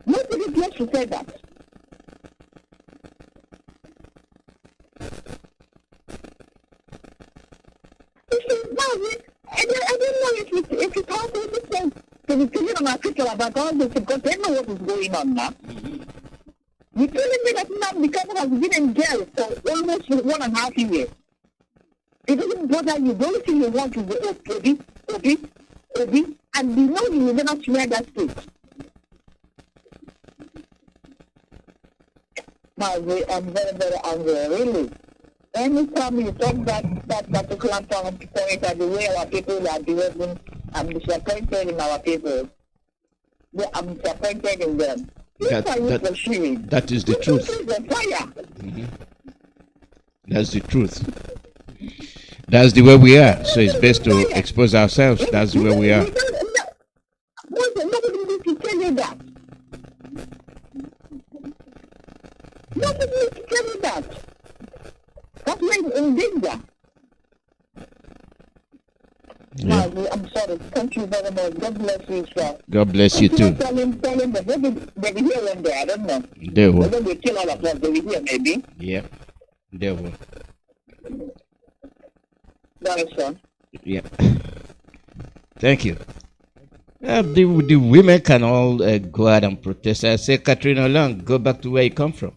Nobody dares to say that. I don't know if it's all the sense to be telling on our people about all this because they know what is going on now. You're telling me that Nnamdi has been in jail for almost 1.5 years. It doesn't bother you. The only thing you want is the Obi, and you know you will never swear that state. Mazi, I'm very, very angry, really. Anytime you talk that particular point at the way our people are behaving, I'm disappointed in our people. I'm disappointed in them. That is the truth. Mm-hmm. That's the truth. That's the way we are. So it's best to expose ourselves. That's the way we are. Nobody needs to tell you that. Nobody needs to tell you that. That's why in danger. Yeah. I'm sorry. Thank you very much. God bless you, sir. God bless you too. Tell them that they will hear one day. I don't know. They will. Whether they kill all of us, they will hear maybe. Yeah. They will. That is so. Yeah. Thank you. The women can all go out and protest. I say, Katrina Long, go back to where you come from.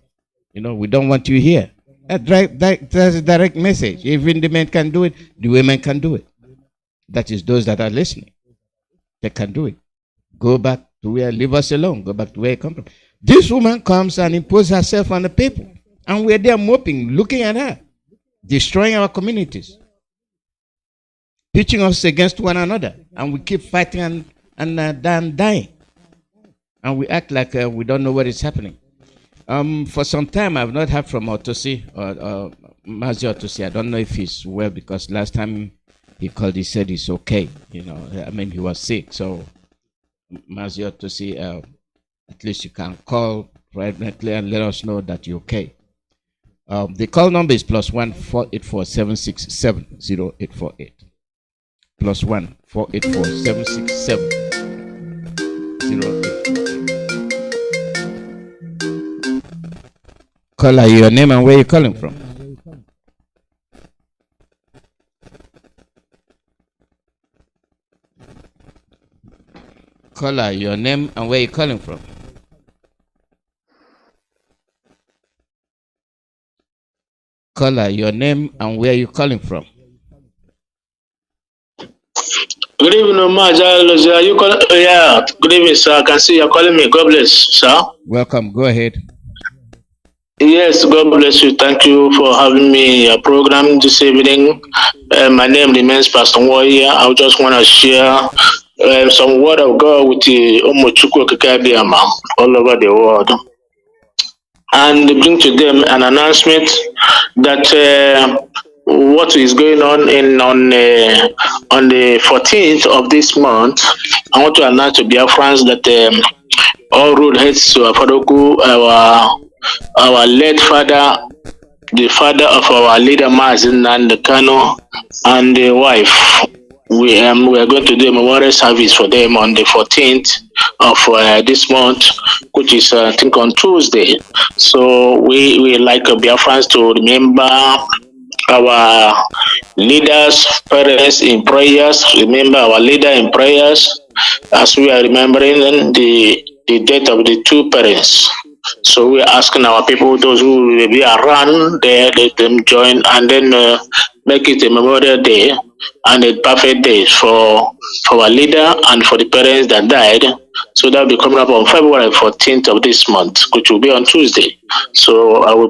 You know, we don't want you here. That's a direct message. Even the men can do it, the women can do it. That is those that are listening. They can do it. Go back to where, leave us alone. Go back to where you come from. This woman comes and imposes herself on the people. And we're there moping, looking at her, destroying our communities, pitching us against one another. And we keep fighting and dying. And we act like we don't know what is happening. For some time, I've not heard from Otosi or Mazi Otosi. I don't know if he's well, because last time he called, he said he's okay. You know, I mean, he was sick. So, Mazi Otosi, at least you can call privately and let us know that you're okay. The call number is +1 484 767 0848. +1 484 767 0848. Caller, your name and where you calling from? Caller, your name and where you calling from? Caller, your name and where you calling from? Good evening, Mazi Iyke. Are you calling? Yeah. Good evening, sir. I can see you're calling me. God bless, sir. Welcome. Go ahead. Yes, God bless you. Thank you for having me a program this evening. My name remains Pastor Warrior. I just want to share some word of God with the Chukwuemeka all over the world, and bring to them an announcement that what is going on the 14th of this month. I want to announce to Biafrans that all road heads to Afadoku, our late father, the father of our leader Mazi Kanu, and the wife. We are going to do a memorial service for them on the 14th of this month, which is I think on Tuesday. So we like Biafrans to remember our leaders, parents in prayers. Remember our leader in prayers, as we are remembering the death of the two parents. So we are asking our people, those who will be around there, let them join, and then make it a memorial day and a perfect day for our leader and for the parents that died. So that will be coming up on February 14th of this month, which will be on Tuesday. So I will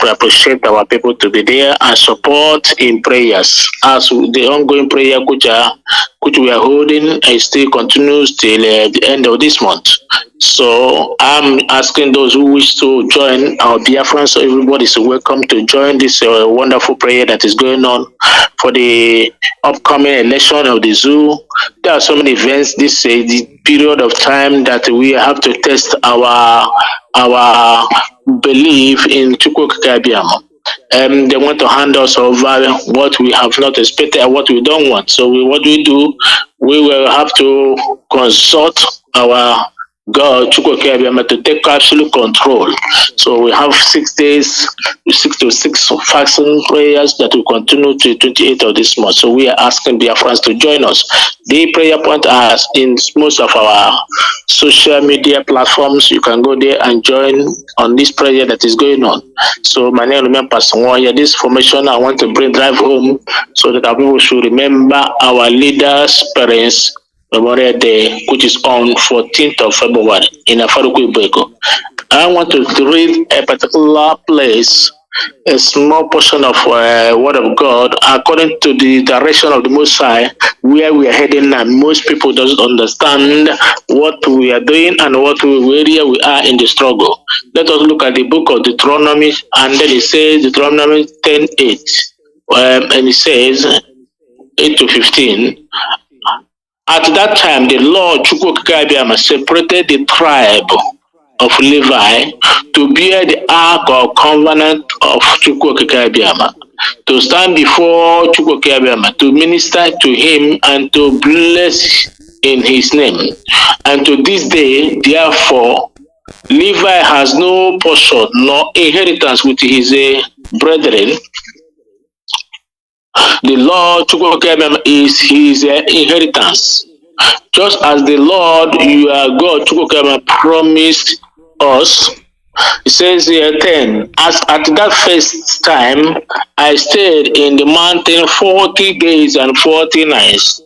appreciate our people to be there and support in prayers, as the ongoing prayer which we are holding still continues till the end of this month. So I'm asking those who wish to join our Biafrans, so everybody is welcome to join this wonderful prayer that is going on for the upcoming election of the zoo. There are so many events. This is the period of time that we have to test our belief in Chukwuemeka. They want to hand us over what we have not expected and what we don't want. So what we do, we will have to consult our God, Chukwuemeka, to take absolute control. So we have 6 days, 6 to 6 fasting prayers that will continue to 28th of this month. So we are asking Biafrans to join us. The prayer point are in most of our social media platforms. You can go there and join on this prayer that is going on. So my name is Pastor Warrior. This information I want to drive home so that our people should remember our leaders, parents, Memorial Day, which is on 14th of February in Afadoku Ibeko. I want to read a particular place, a small portion of Word of God, according to the direction of the Most High, where we are heading now. Most people don't understand what we are doing and where we are in the struggle. Let us look at the book of Deuteronomy, and then it says, Deuteronomy 10:8, and it says, 8 to 15, at that time, the Lord Chukwuemeka separated the tribe of Levi to bear the ark of covenant of Chukwuemeka, to stand before Chukwuemeka, to minister to him and to bless in his name. And to this day, therefore, Levi has no portion nor inheritance with his brethren. The Lord Chukwuemeka is his inheritance. Just as the Lord your God Chukwuemeka promised us. It says here 10, as at that first time I stayed in the mountain 40 days and 40 nights,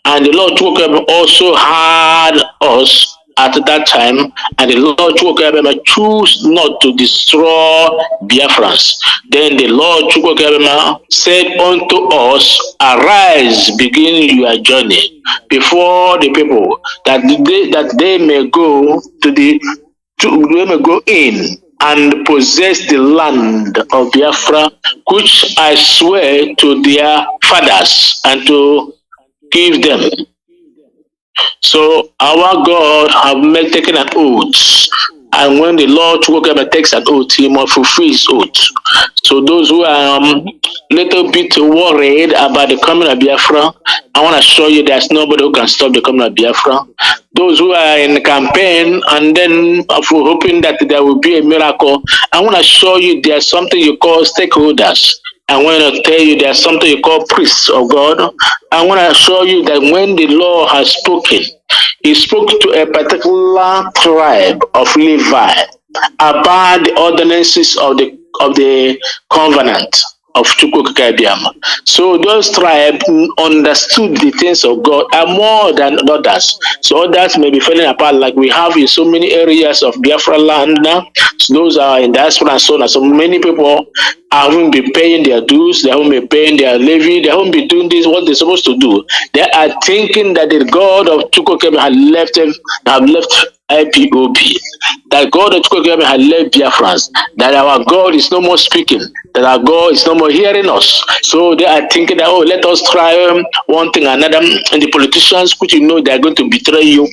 and the Lord Chukwuemeka also had us at that time, and the Lord Chukwuemeka chose not to destroy Biafrans. Then the Lord Chukwuemeka said unto us, arise, begin your journey before the people, that they may go in and possess the land of Biafra, which I swear to their fathers and to give them. So our God have taken an oath, and when the Lord Chukwuemeka takes an oath, he must fulfill his oath. So those who are little bit worried about the coming of Biafra, I want to show you there's nobody who can stop the coming of Biafra. Those who are in the campaign and then for hoping that there will be a miracle, I want to show you there's something you call stakeholders. I want to tell you there's something you call priests of God. I want to show you that when the Lord has spoken, he spoke to a particular tribe of Levi about the ordinances of the covenant of Chukwuemeka. So those tribes understood the things of God are more than others. So others may be falling apart, like we have in so many areas of Biafra land now. So those are in diaspora and so on. So many people haven't been paying their dues, they haven't been paying their levy, they haven't been doing this what they're supposed to do. They are thinking that the God of Chukwuemeka have left IPOB, that God of Chukwuemeka had left Biafrans, that our God is no more speaking, that our God is no more hearing us. So they are thinking that, oh, let us try one thing or another, and the politicians, which you know they are going to betray you,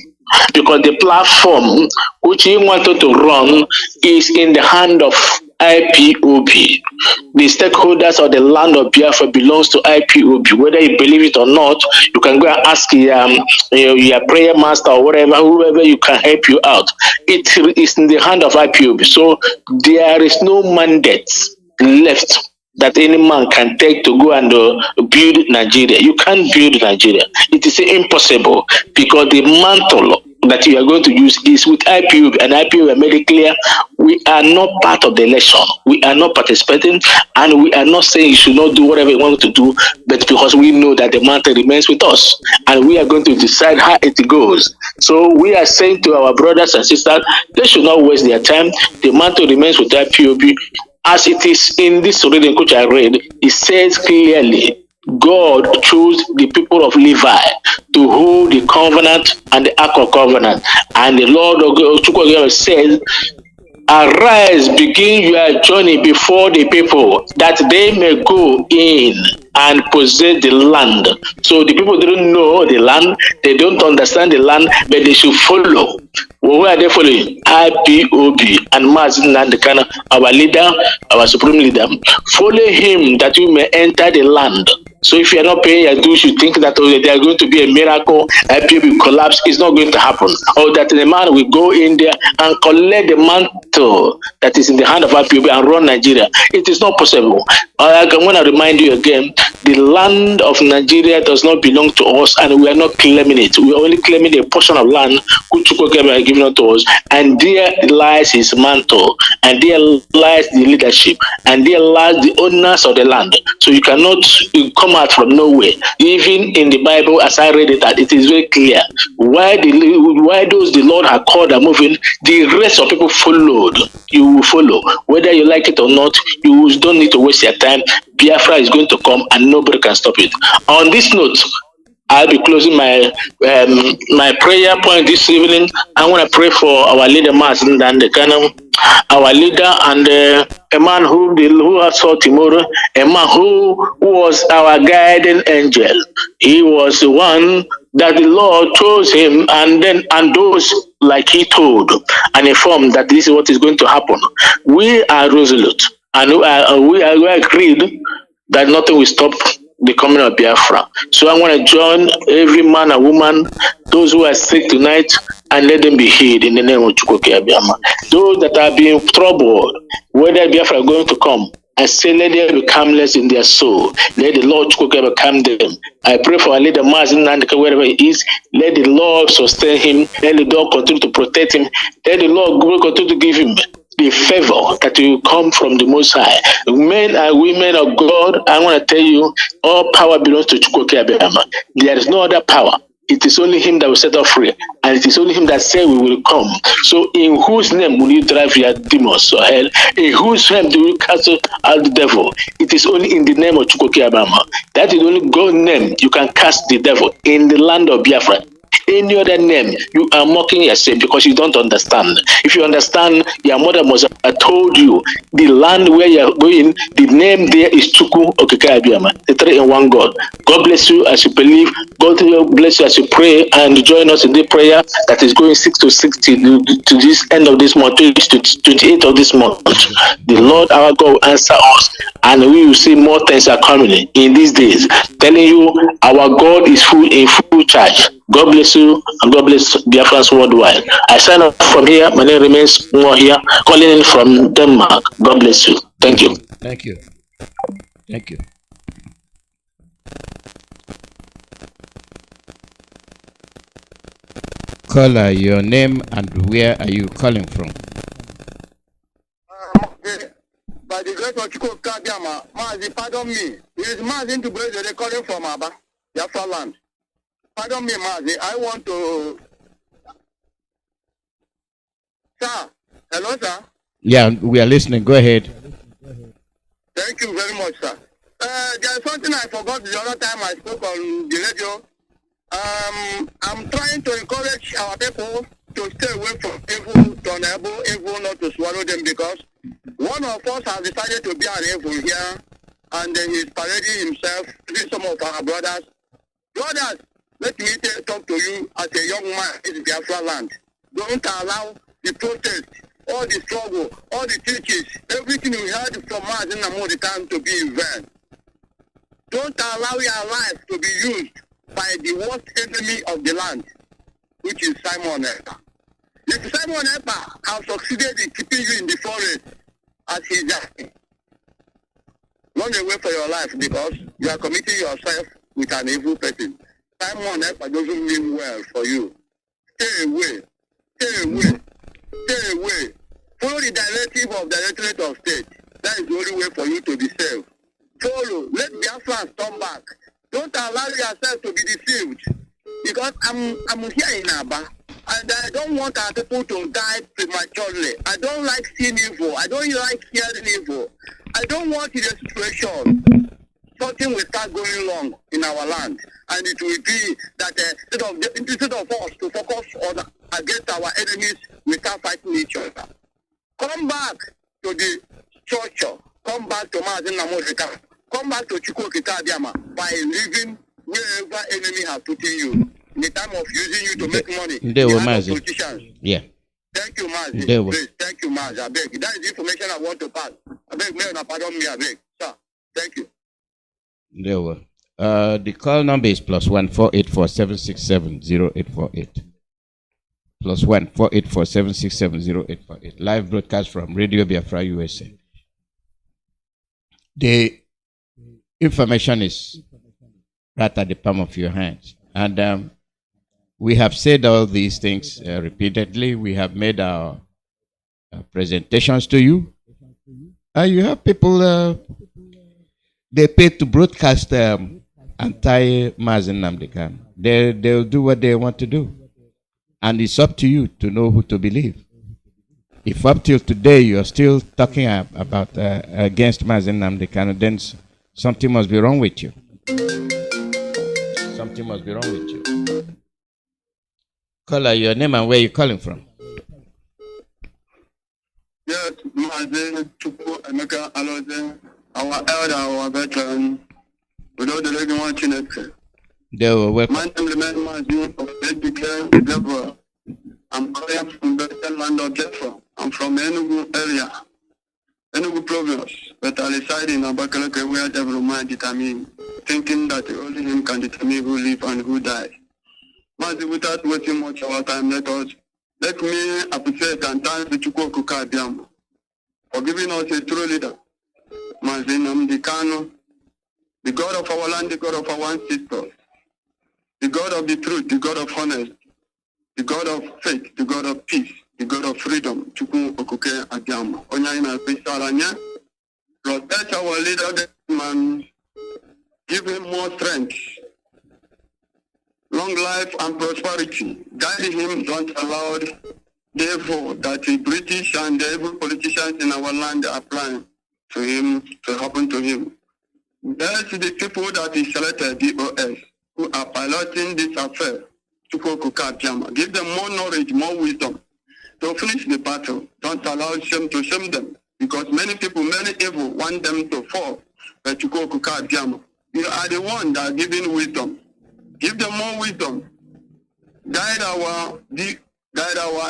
because the platform which he wanted to run is in the hand of IPOB. The stakeholders of the land of Biafra belongs to IPOB. Whether you believe it or not, you can go and ask your prayer master or whatever, whoever you can help you out. It is in the hand of IPOB. So there is no mandate left that any man can take to go and build Nigeria. You can't build Nigeria. It is impossible, because the mantle that you are going to use is with IPOB, and IPOB made it clear we are not part of the election. We are not participating, and we are not saying you should not do whatever you want to do, but because we know that the mantle remains with us, and we are going to decide how it goes. So we are saying to our brothers and sisters, they should not waste their time. The mantle remains with IPOB. As it is in this reading which I read, it says clearly, God chose the people of Levi to hold the covenant and the ark of covenant. And the Lord of God says, arise, begin your journey before the people, that they may go in and possess the land. So the people didn't know the land, they don't understand the land, but they should follow. Well, who are they following? IPOB and Mazi Iyke, our leader, our supreme leader. Follow him that you may enter the land. So if you are not paying your dues, you think that there are going to be a miracle, IPOB collapse. It's not going to happen. Or that the man will go in there and collect the mantle that is in the hand of IPOB and run Nigeria. It is not possible. I want to remind you again, the land of Nigeria does not belong to us, and we are not claiming it. We are only claiming a portion of land which Chukwuemeka has given to us, and there lies his mantle, and there lies the leadership, and there lies the owners of the land. So you cannot come out from nowhere. Even in the Bible, as I read it, it is very clear why those the Lord had called are moving, the rest of people followed. You will follow, whether you like it or not. You don't need to waste your time. Biafra is going to come, and nobody can stop it. On this note, I'll be closing my my prayer point this evening. I want to pray for our leader, Mazi Iyke, our leader, and a man who has saw tomorrow, a man who was our guiding angel. He was the one that the Lord chose him and those like he told and informed that this is what is going to happen. We are resolute and we are agreed that nothing will stop the coming of Biafra. So I want to join every man and woman, those who are sick tonight, and let them be healed in the name of Chukwuemeka. Those that are being troubled, whether Biafra are going to come, I say let there be calmness in their soul. Let the Lord Chukwuemeka calm them. I pray for our leader Mazi Iyke wherever he is. Let the Lord sustain him. Let the Lord continue to protect him. Let the Lord continue to give him the favor that will come from the Most High. Men and women of God, I want to tell you, all power belongs to Chukwuemeka. There is no other power. It is only him that will set us free, and it is only him that said we will come. So in whose name will you drive your demons or hell? In whose name do you cast out the devil? It is only in the name of Chukwuemeka. That is the only God name you can cast the devil in the land of Biafra. Any other name, you are mocking yourself because you don't understand. If you understand, your mother must have told you the land where you are going, the name there is Chukwu Okike Abiyama, the three in one God. God bless you as you believe. God bless you as you pray and join us in the prayer that is going 6 to 60 to this end of this month, to 28th of this month. The Lord our God will answer us, and we will see more things are coming in these days. Telling you, our God is in full charge. God bless you, and God bless Biafrans worldwide. I sign up from here. My name remains more here, calling in from Denmark. God bless you. Thank you. Thank you. Thank you. Caller, your name and where are you calling from? By the grace of Chukwuemeka, Mazi, pardon me. It is Mazi to Brazil, they calling from Aba, Biafra land. Pardon me, Mazi. I want to. Sir, hello, sir. Yeah, we are listening. Go ahead. Thank you very much, sir. There is something I forgot the other time I spoke on the radio. I'm trying to encourage our people to stay away from evil, to enable evil not to swallow them, because one of us has decided to be an evil here, and then he's parading himself with some of our brothers. Brothers, let me talk to you as a young man in Biafra land. Don't allow the protest, all the struggle, all the teachings, everything you heard from us in Nnamdi to be in vain. Don't allow your life to be used by the worst enemy of the land, which is Simon Ekpa. If Simon Ekpa has succeeded in keeping you in the forest as he's dying, run away for your life, because you are committing yourself with an evil person. Simon Ekpa doesn't mean well for you. Stay away. Stay away. Stay away. Follow the directive of the Directorate of State. That is the only way for you to be saved. Follow. Let Biafrans turn back. Don't allow yourself to be deceived. Because I'm here in Aba, and I don't want our people to die prematurely. I don't like seeing evil. I don't like hearing evil. I don't want in a situation something will start going wrong in our land, and it will be that instead of us to focus on against our enemies, we start fighting each other. Come back to the structure. Come back to Mazi Iyke. Come back to Chukwuemeka by living wherever enemy has put in you. In the time of using you to make money. They were Mazi. Yeah. Thank you, Mazi. Please, thank you, Mazi. I beg. That is the information I want to pass. I beg, may you pardon me, I beg. Sir, thank you. There were. The call number is +1 484 767 0848. +1 484 767 0848. Live broadcast from Radio Biafra USA. The information is right at the palm of your hands. And we have said all these things repeatedly. We have made our presentations to you. You have people, they pay to broadcast anti-Mazi Nnamdi. They'll do what they want to do. And it's up to you to know who to believe. If up till today you're still talking about against Mazi Nnamdi, then something must be wrong with you. Something must be wrong with you. Caller, your name and where you calling from? Yes, Mazi Chukwuemeka Alozie, our elder, our veteran, without the living one chineke. They were welcome. My name is Mazi Iyke. I'm calling from the land of Biafra. I'm from Enugu area, Enugu province, but I reside in Abakaleke where development determine, thinking that only him can determine who live and who die. Mazi, without wasting much of our time, let me appreciate and thank the Chukwuemeka for giving us a true leader. Mazi Nnamdi Kanu, the God of our land, the God of our ancestors, the God of the truth, the God of honesty, the God of faith, the God of peace, the God of freedom, Chukwuemeka Adiama. Onyaina Pisaranya, protect our leader, man, give him more strength, long life and prosperity. Guide him, don't allow therefore that the British and the evil politicians in our land are applying to him to happen to him. That's the people that he selected, DOS, who are piloting this affair. Give them more knowledge, more wisdom to finish the battle. Don't allow shame to shame them, because many people, many evil want them to fall. But you are the one that are giving wisdom. Give them more wisdom. Guide our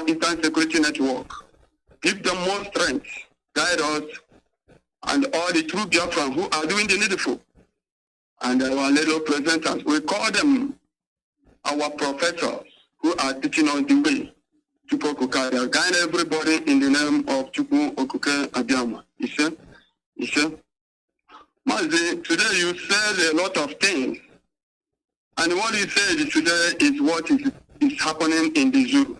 Eastern Security Network. Give them more strength. Guide us and all the true Biafrans who are doing the needful. And our little presenters, we call them our professors who are teaching us the way. Chukwuemeka, guide everybody in the name of Chukwuemeka Adiama. You see? Mazi, today you said a lot of things. And what you said today is what is happening in the zoo.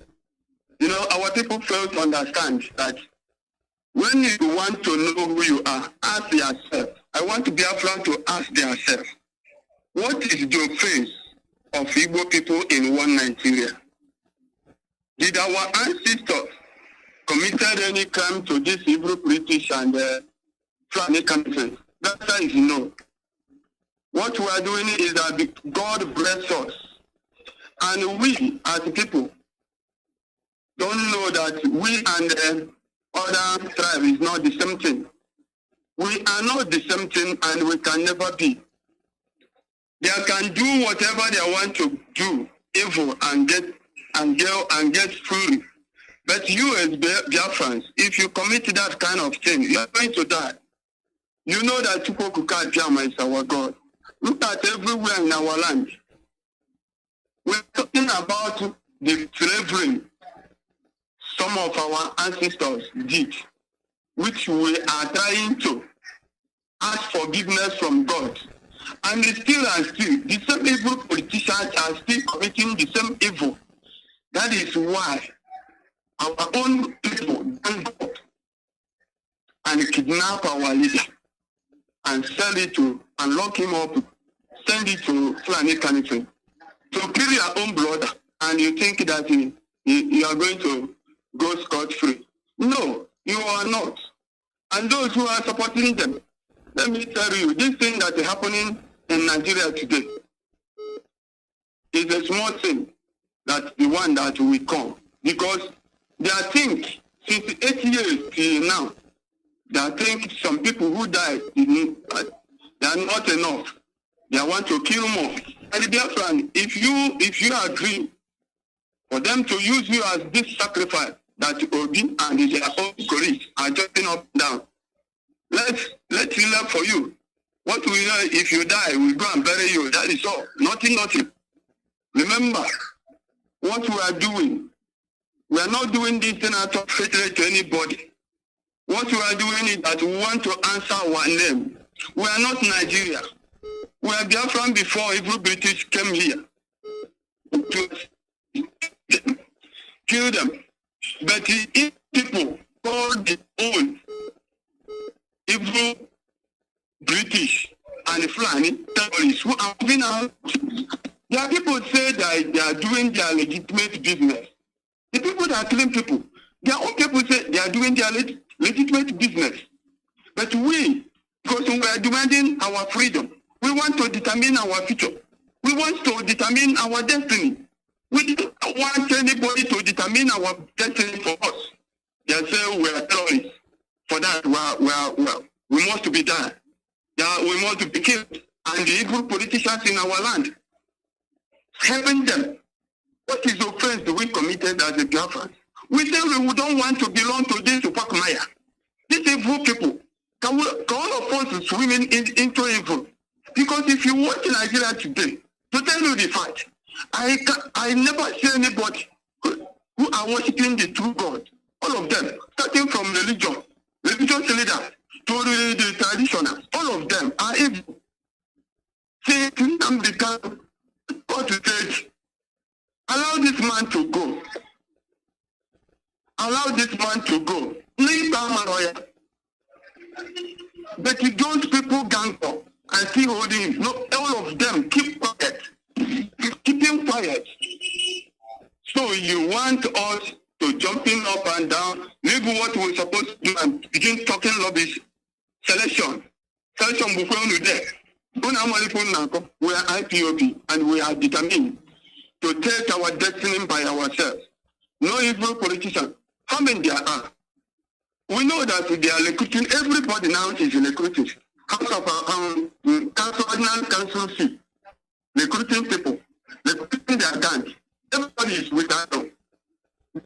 You know, our people fail to understand that when you want to know who you are, ask yourself. I want Biafra to ask themselves, what is the face of Igbo people in one Nigeria? Did our ancestors committed any crime to this Hebrew British and Fulani country? The answer is no. What we are doing is that God bless us. And we as people don't know that we and other tribe is not the same thing. We are not the same thing and we can never be. They can do whatever they want to do, evil and get free. But you as Biafrans, if you commit that kind of thing, you are going to die. You know that Chukwuemeka is our God. Look at everywhere in our land. We're talking about the slavery some of our ancestors did, which we are trying to ask forgiveness from God. And still the same evil politicians are still committing the same evil. That is why our own people don't go and kidnap our leader and sell it to, and lock him up, send it to Fulani country to kill your own brother, and you think that you are going to go scot-free. No, you are not. And those who are supporting them, let me tell you, this thing that is happening in Nigeria today is a small thing, that the one that will come. Because they think, since 8 years till now, they think some people who died, they are not enough. They want to kill more. And Biafran, if you agree for them to use you as this sacrifice, that Obi and their own colleagues are jumping up and down, let's left for you. What we know, if you die, we go and bury you. That is all. Nothing. Remember what we are doing. We are not doing this thing out of hatred to anybody. What we are doing is that we want to answer our name. We are not Nigeria. We are Biafran before every British came here to kill them. But if people call the old Hebrew British and Fulani terrorists who are moving out, there are people say that they are doing their legitimate business. The people that are killing people, their own people say they are doing their legitimate business. But we, because we are demanding our freedom, we want to determine our future. We want to determine our destiny. We don't want anybody to determine our destiny for us. They say we are terrorists. For that, we must be done. We must be killed. And the evil politicians in our land, helping them. What is the offense we committed as a Biafrans? We say we don't want to belong to this Upakmaya. These evil people. Can all of us swimming into evil? Because if you watch Nigeria today, to tell you the fact, I never see anybody who are worshiping the true God. All of them, starting from religious leaders to the traditionals, all of them are evil. See, Nnamdi Kanu, what to say? Allow this man to go. Allow this man to go. Leave Bamaroya. But those people gang up and still holding him. No, all of them keep quiet. Keep him quiet. So you want us to jumping up and down, leave what we're supposed to do and begin talking rubbish. Selection before we there. We are IPOB and we are determined to take our destiny by ourselves. No evil politician. How many there are? We know that they are recruiting. Everybody now is recruiting. House of council seat, recruiting people, recruiting their gangs. Everybody is with us.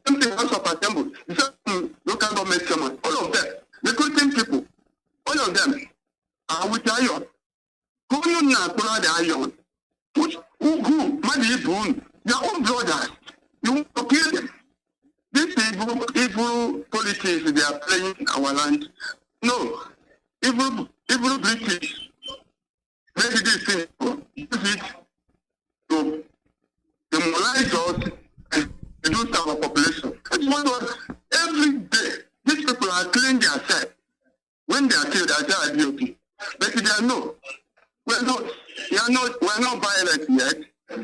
Same thing, House of Assembly, local government chairman, all of them, recruiting people, all of them are with iron. Who you not put the iron? Who? Mazi Iyke, your own brothers. You want to kill them. This evil politics they are playing in our land. No, evil British. Maybe this thing use it to demoralize us and reduce our population. That's what every day these people are killing themselves. When they are killed, they are guilty. But they are no. We're not violent yet.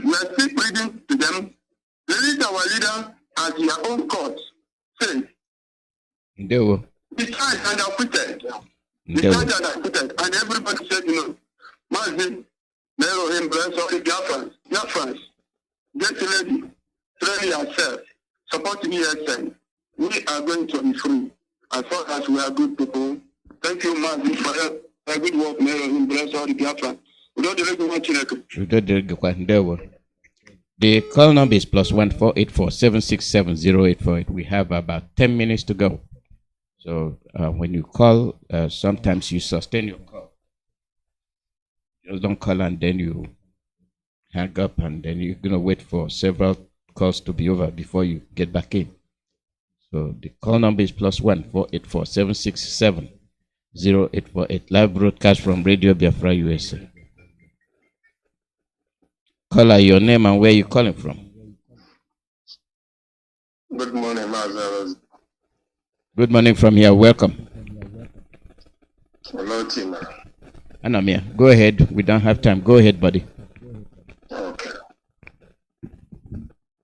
We are still pleading to them. Release our leader as their own court. Say. They will. The charge and acquitted. The charge and acquitted. And everybody said, Mazi, Mero him, bless all the Biafrans. Get ready. Train yourself. Support ESN. We are going to be free. As far as we are good people. Thank you, Mazi, for your good work, Mero him, bless all the Biafrans. The call number is +1 484 767 0848. We have about 10 minutes to go. So when you call, sometimes you sustain your call. You don't call and then you hang up and then you're going to wait for several calls to be over before you get back in. So the call number is +1 484 767 0848. Live broadcast from Radio Biafra USA. Caller, your name and where you calling from? Good morning, Mazi. Good morning from here. Welcome. Hello, team. Anamia, go ahead. We don't have time. Go ahead, buddy. Okay.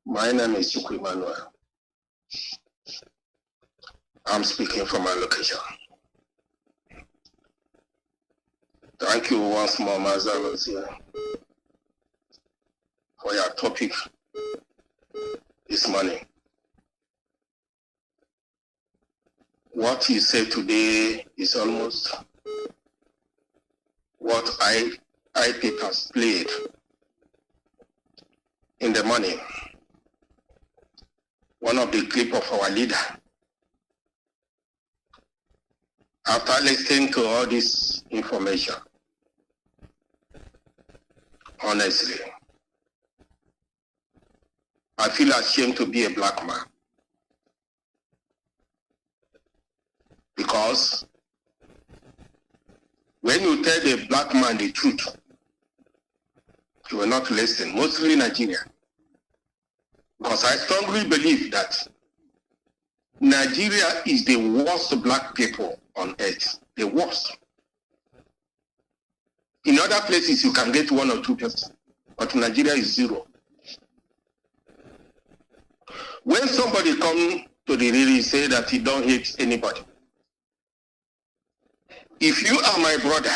My name is Chukwuemeka. I'm speaking from my location. Thank you once more, Mazi Alozie, for your topic this morning. What you said today is almost what I papers played in the morning. One of the clip of our leader. After listening to all this information, honestly, I feel ashamed to be a black man. Because when you tell the black man the truth, he will not listen, mostly Nigeria. Because I strongly believe that Nigeria is the worst black people on earth, the worst. In other places, you can get 1 or 2%, but Nigeria is 0. When somebody comes to the rally, say that he don't hate anybody. If you are my brother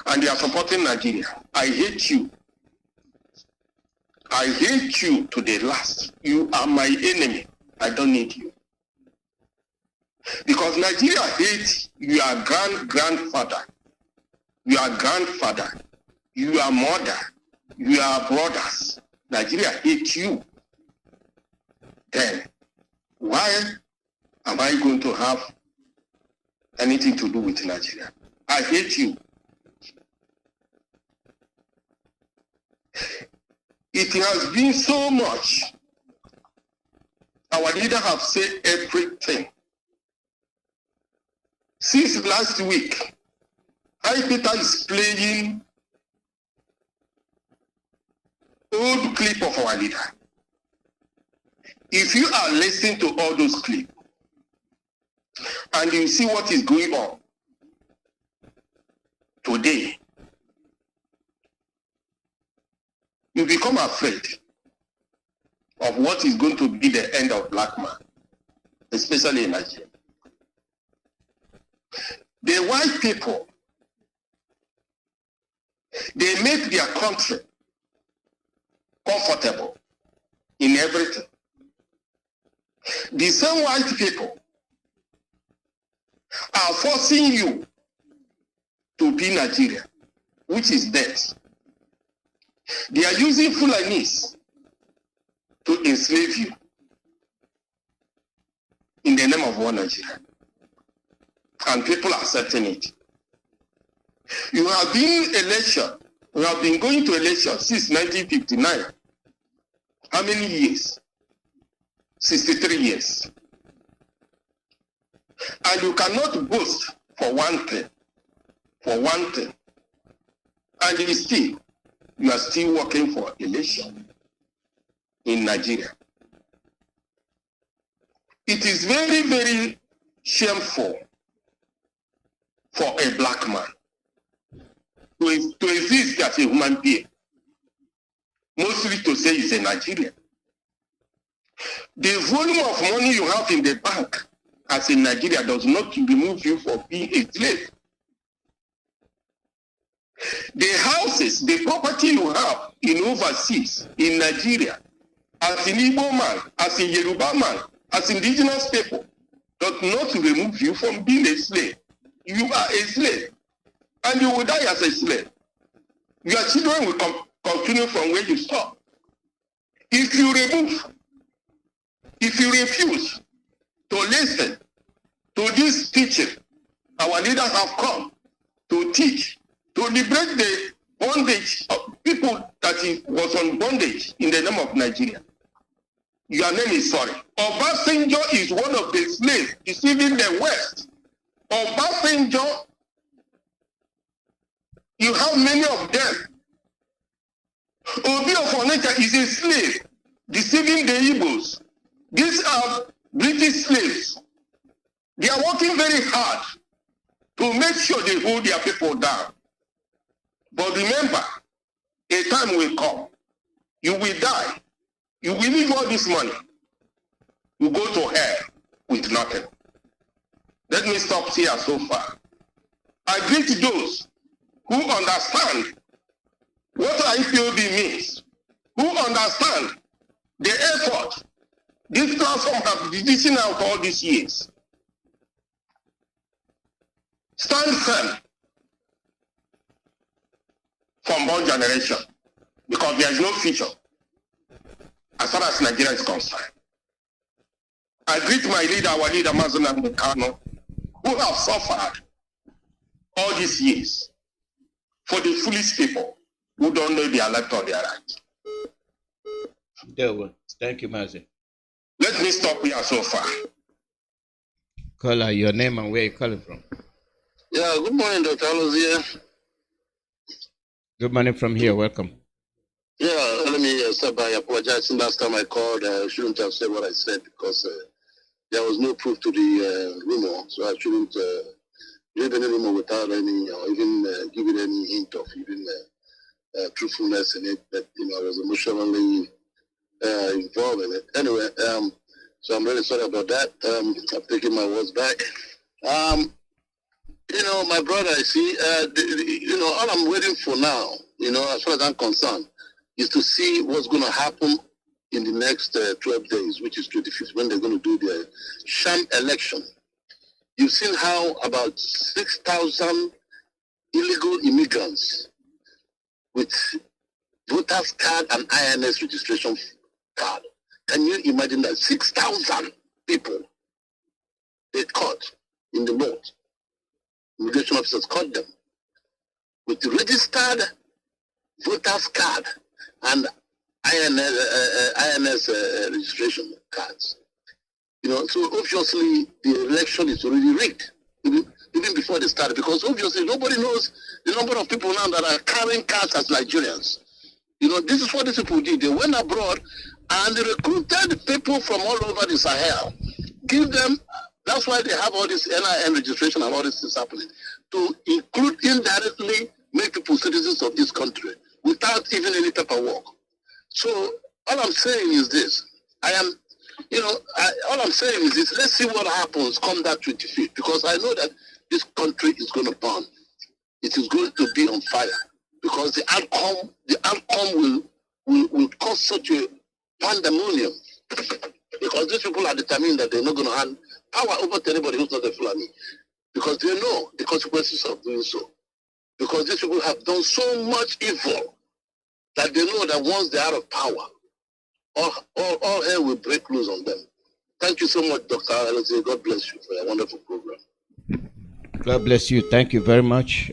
and you are supporting Nigeria, I hate you. I hate you to the last. You are my enemy. I don't need you. Because Nigeria hates your grandfather, your grandfather, your mother, you are brothers. Nigeria hates you. Then why am I going to have anything to do with Nigeria? I hate you. It has been so much. Our leader have said everything. Since last week, Peter is playing old clip of our leader. If you are listening to all those clips and you see what is going on today, you become afraid of what is going to be the end of black man, especially in Nigeria. The white people, they make their country comfortable in everything. The same white people are forcing you to be Nigeria, which is death. They are using Fulanis to enslave you in the name of one Nigeria. And people are accepting it. You have been going to election since 1959. How many years? 63 years. And you cannot boast for one thing. And you are still working for election in Nigeria. It is very, very shameful for a black man to exist as a human being, mostly to say he's a Nigerian. The volume of money you have in the bank as a Nigerian does not remove you from being a slave. The houses, the property you have in overseas, in Nigeria, as an Igbo man, as a Yoruba man, as indigenous people, does not remove you from being a slave. You are a slave, and you will die as a slave. Your children will continue from where you stop. If you refuse to listen to this teaching, our leaders have come to teach, to liberate the bondage of people that was on bondage in the name of Nigeria. Your name is sorry. Obasanjo is one of the slaves deceiving the West. Obasanjo, you have many of them. Obi of Onitsha is a slave deceiving the Igbos. These are British slaves. They are working very hard to make sure they hold their people down. But remember, a time will come. You will die. You will leave all this money. You go to hell with nothing. Let me stop here so far. I greet those who understand what IPOB means, who understand the effort this platform has been dishing out all these years. Stand firm from one generation, because there is no future as far as Nigeria is concerned. I greet my leader, our leader, Mazi Iyke, who have suffered all these years for the foolish people who don't know their left or their right. Thank you, Mazi. Let me stop here so far. Caller, your name and where you calling from? Yeah, good morning, Dr. Alozie. Good morning from here. Welcome. Yeah, let me start by apologizing. Last time I called, I shouldn't have said what I said because there was no proof to the rumor, so I shouldn't give any rumor without any, or even give it any hint of even truthfulness in it. That I was emotionally involved in it. Anyway, so I'm really sorry about that. I've taken my words back. My brother, I see, all I'm waiting for now, as far as I'm concerned, is to see what's going to happen in the next 12 days, which is 25th, when they're going to do their sham election. You've seen how about 6,000 illegal immigrants with voters card and INS registration card. Can you imagine that 6,000 people they caught in the north? Immigration officers caught them with the registered voters card and INS registration cards. You know, so obviously the election is already rigged, even before they started, because obviously nobody knows the number of people now that are carrying cards as Nigerians. You know, this is what these people did. They went abroad and they recruited people from all over the Sahel. Give them, that's why they have all this NIN registration and all this is happening, to include indirectly make people citizens of this country without even any paperwork. So all I'm saying is this. All I'm saying is this. Let's see what happens come that 25th, because I know that this country is going to burn. It is going to be on fire, because the outcome will cause such a pandemonium, because these people are determined that they're not going to hand power over to anybody who's not a Fulani, because they know the consequences of doing so. Because these people have done so much evil that they know that once they're out of power, all hell will break loose on them. Thank you so much, Dr. Alozie. God bless you for a wonderful program. God bless you. Thank you very much.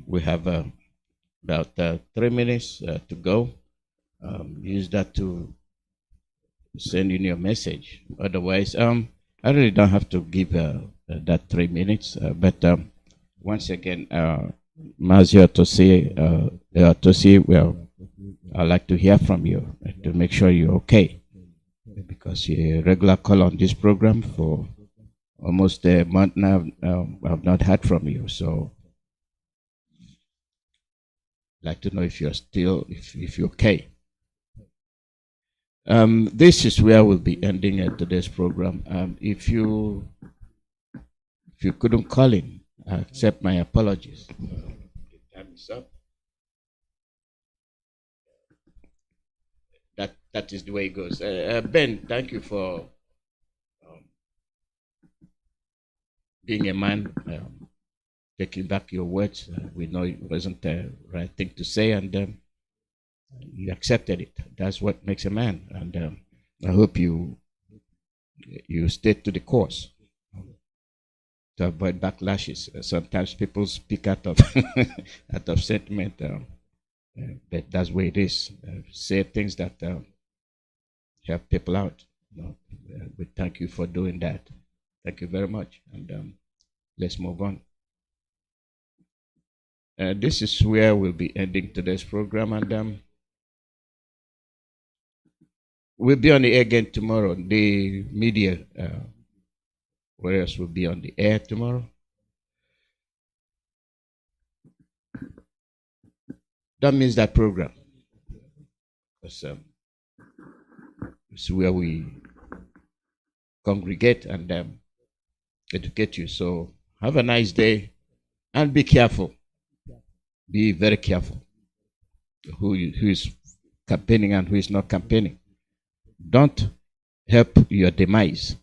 We have about 3 minutes to go. Use that to send in your message. Otherwise, I really don't have to give that 3 minutes. But once again, Mazi Iyke, well, I'd like to hear from you to make sure you're okay, because you're a regular call on this program for almost a month now. I've not heard from you, so I'd like to know if you're still, if you're okay. This is where we'll be ending today's program. If you couldn't call in, I accept my apologies. Time is up. That is the way it goes. Ben, thank you for being a man, taking back your words. We know it wasn't the right thing to say, and you accepted it. That's what makes a man. And I hope you stayed to the course to avoid backlashes. Sometimes people speak out of out of sentiment. But that's the way it is. Say things that help people out. We thank you for doing that. Thank you very much. And let's move on. This is where we'll be ending today's program, and we'll be on the air again tomorrow. The media warriors will be on the air tomorrow. Don't miss that program, because it's where we congregate and educate you. So have a nice day and be careful. Be very careful who is campaigning and who is not campaigning. Don't help your demise.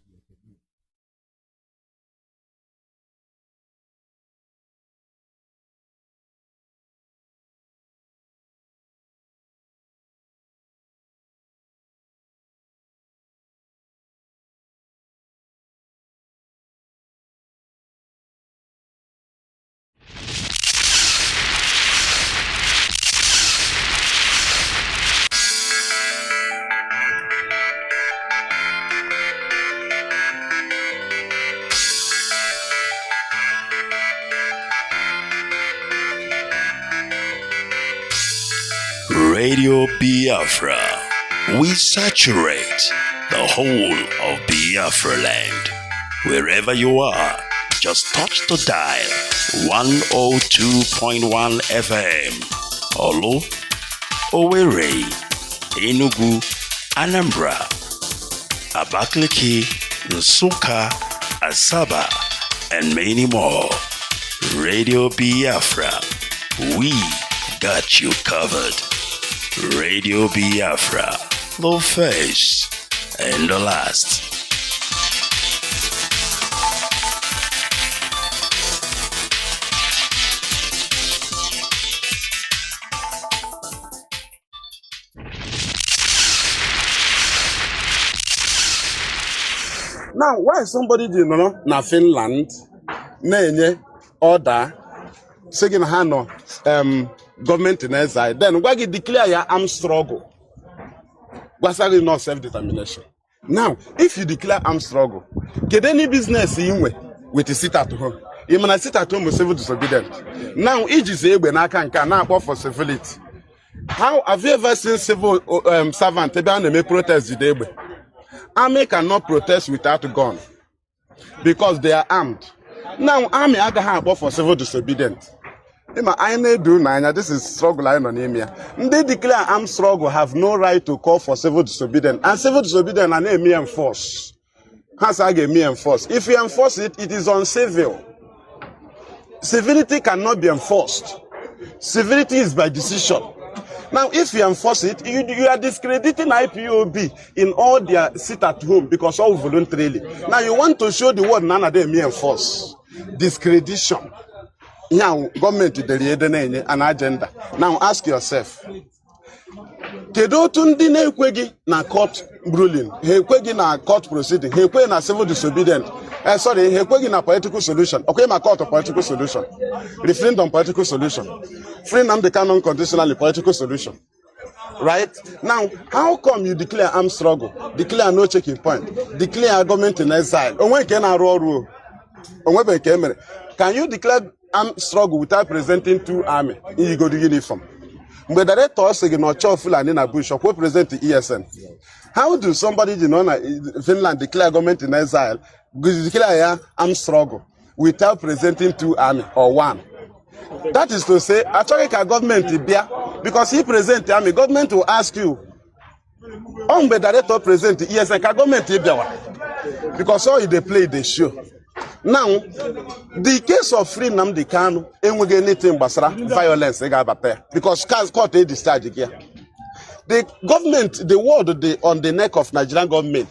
Radio Biafra. We saturate the whole of Biafra land. Wherever you are, just touch the dial 102.1 FM. Olu, Owerri, Enugu, Anambra, Abakaliki, Nsukka, Asaba, and many more. Radio Biafra. We got you covered. Radio Biafra, the first and the last. Now, why somebody do you know na Finland na-enye order saying ha no government in exile, then why you declare your armed struggle? What's not self-determination? Now, if you declare armed struggle, get any business in with the sit at home. You may sit at home with civil disobedience. Now, each is able now can now for civility. How have you ever seen civil servant may protest the day? Army cannot protest without a gun because they are armed. Now, army are going for civil disobedience. This is struggle I know. They declare armed struggle have no right to call for civil disobedience. And civil disobedience are not me enforce. Has I me enforce? If you enforce it, it is uncivil. Civility cannot be enforced. Civility is by decision. Now, if you enforce it, you are discrediting IPOB in all their sit at home because all voluntarily. Now, you want to show the world none of them enforce. Discreditation. Now, government did an agenda. Now, ask yourself. Kedu tundi na ekwegi na court ruling, ekwegi na court proceeding, ekwegi na civil disobedience. Sorry, ekwegi na political solution. Okay, my court of political solution. Referendum political solution. Free Nnamdi Kanu conditionally political solution. Right? Now, how come you declare armed struggle, declare no checking point, declare government in exile? Can you declare armed struggle without presenting two army in the uniform? But the director saying no chofu and in a bush or present the ESN. How do somebody in Finland declare government in exile, declare armed struggle without presenting two army or one? That is to say, Africa government because he present the army, government will ask you, the director present the ESN government because all they play they show. Now, the case of free Nnamdi Kanu ain't we get anything but violence because court a discharge here. The government, the word on the neck of Nigerian government.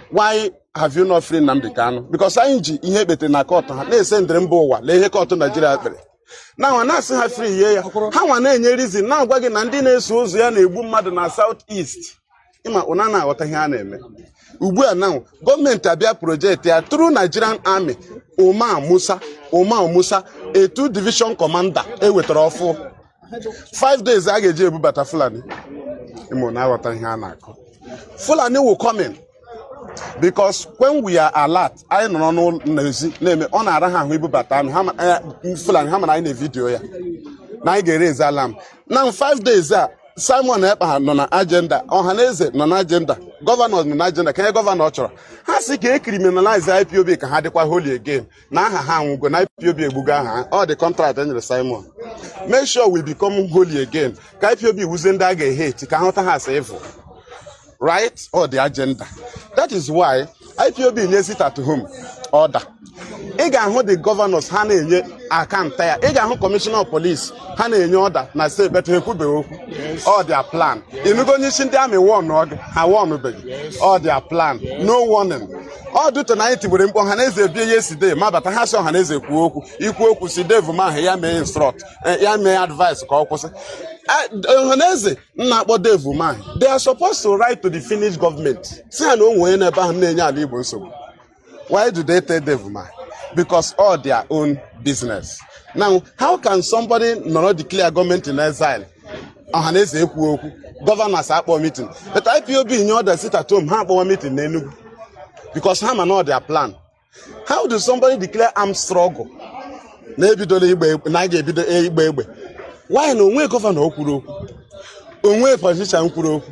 Why have you not free Nnamdi Kanu? Because I inhibit in a court. They send them bowa. They court to Nigeria. Now I'm not saying free here. How any reason now? Wagin Nandine Suzy and a woman in the southeast. Ima unana watahane. Ubu now government abia project there through Nigerian army. Omar Musa, a 2-division commander. A withdraw 5 days. I get you better Fulani. Fulani will come in because when we are alert, I don't know name on Arahan we batam Fulani Hamana in a video. Now I get raise alarm. Now 5 days. Simon non agenda, Ohanese non agenda, governor non agenda, can governor chora. Has he criminalize IPOB can have holy again. Now ha go na IPOB buga all the contract and the Simon. Make sure we become holy again. IPOB wasn't that hate, can has evil. Right? Or the agenda. That is why IPOB needs it at home. Order. Ega hold the governors hana enye account tire. Ega hold commissioner of police hana enye order na say better could be all their plan. If you go nishing them a warn all their plan. No warning. All do tonight with him Hanese be yesterday. Ma but has on Hanese Kuoku si Dev man ya may instruct. Ya may advise Hanese not what Dev man. They are supposed to write to the Finnish government. Say I know when about Nenya so. Why do they tell Dev man? Because all their own business. Now, how can somebody not declare government in exile? Governors have a meeting. But IPOB in order sit at home, have a meeting because have know their plan. How do somebody declare armed struggle? Why no way governor Okuro? Onwe politician Okuro?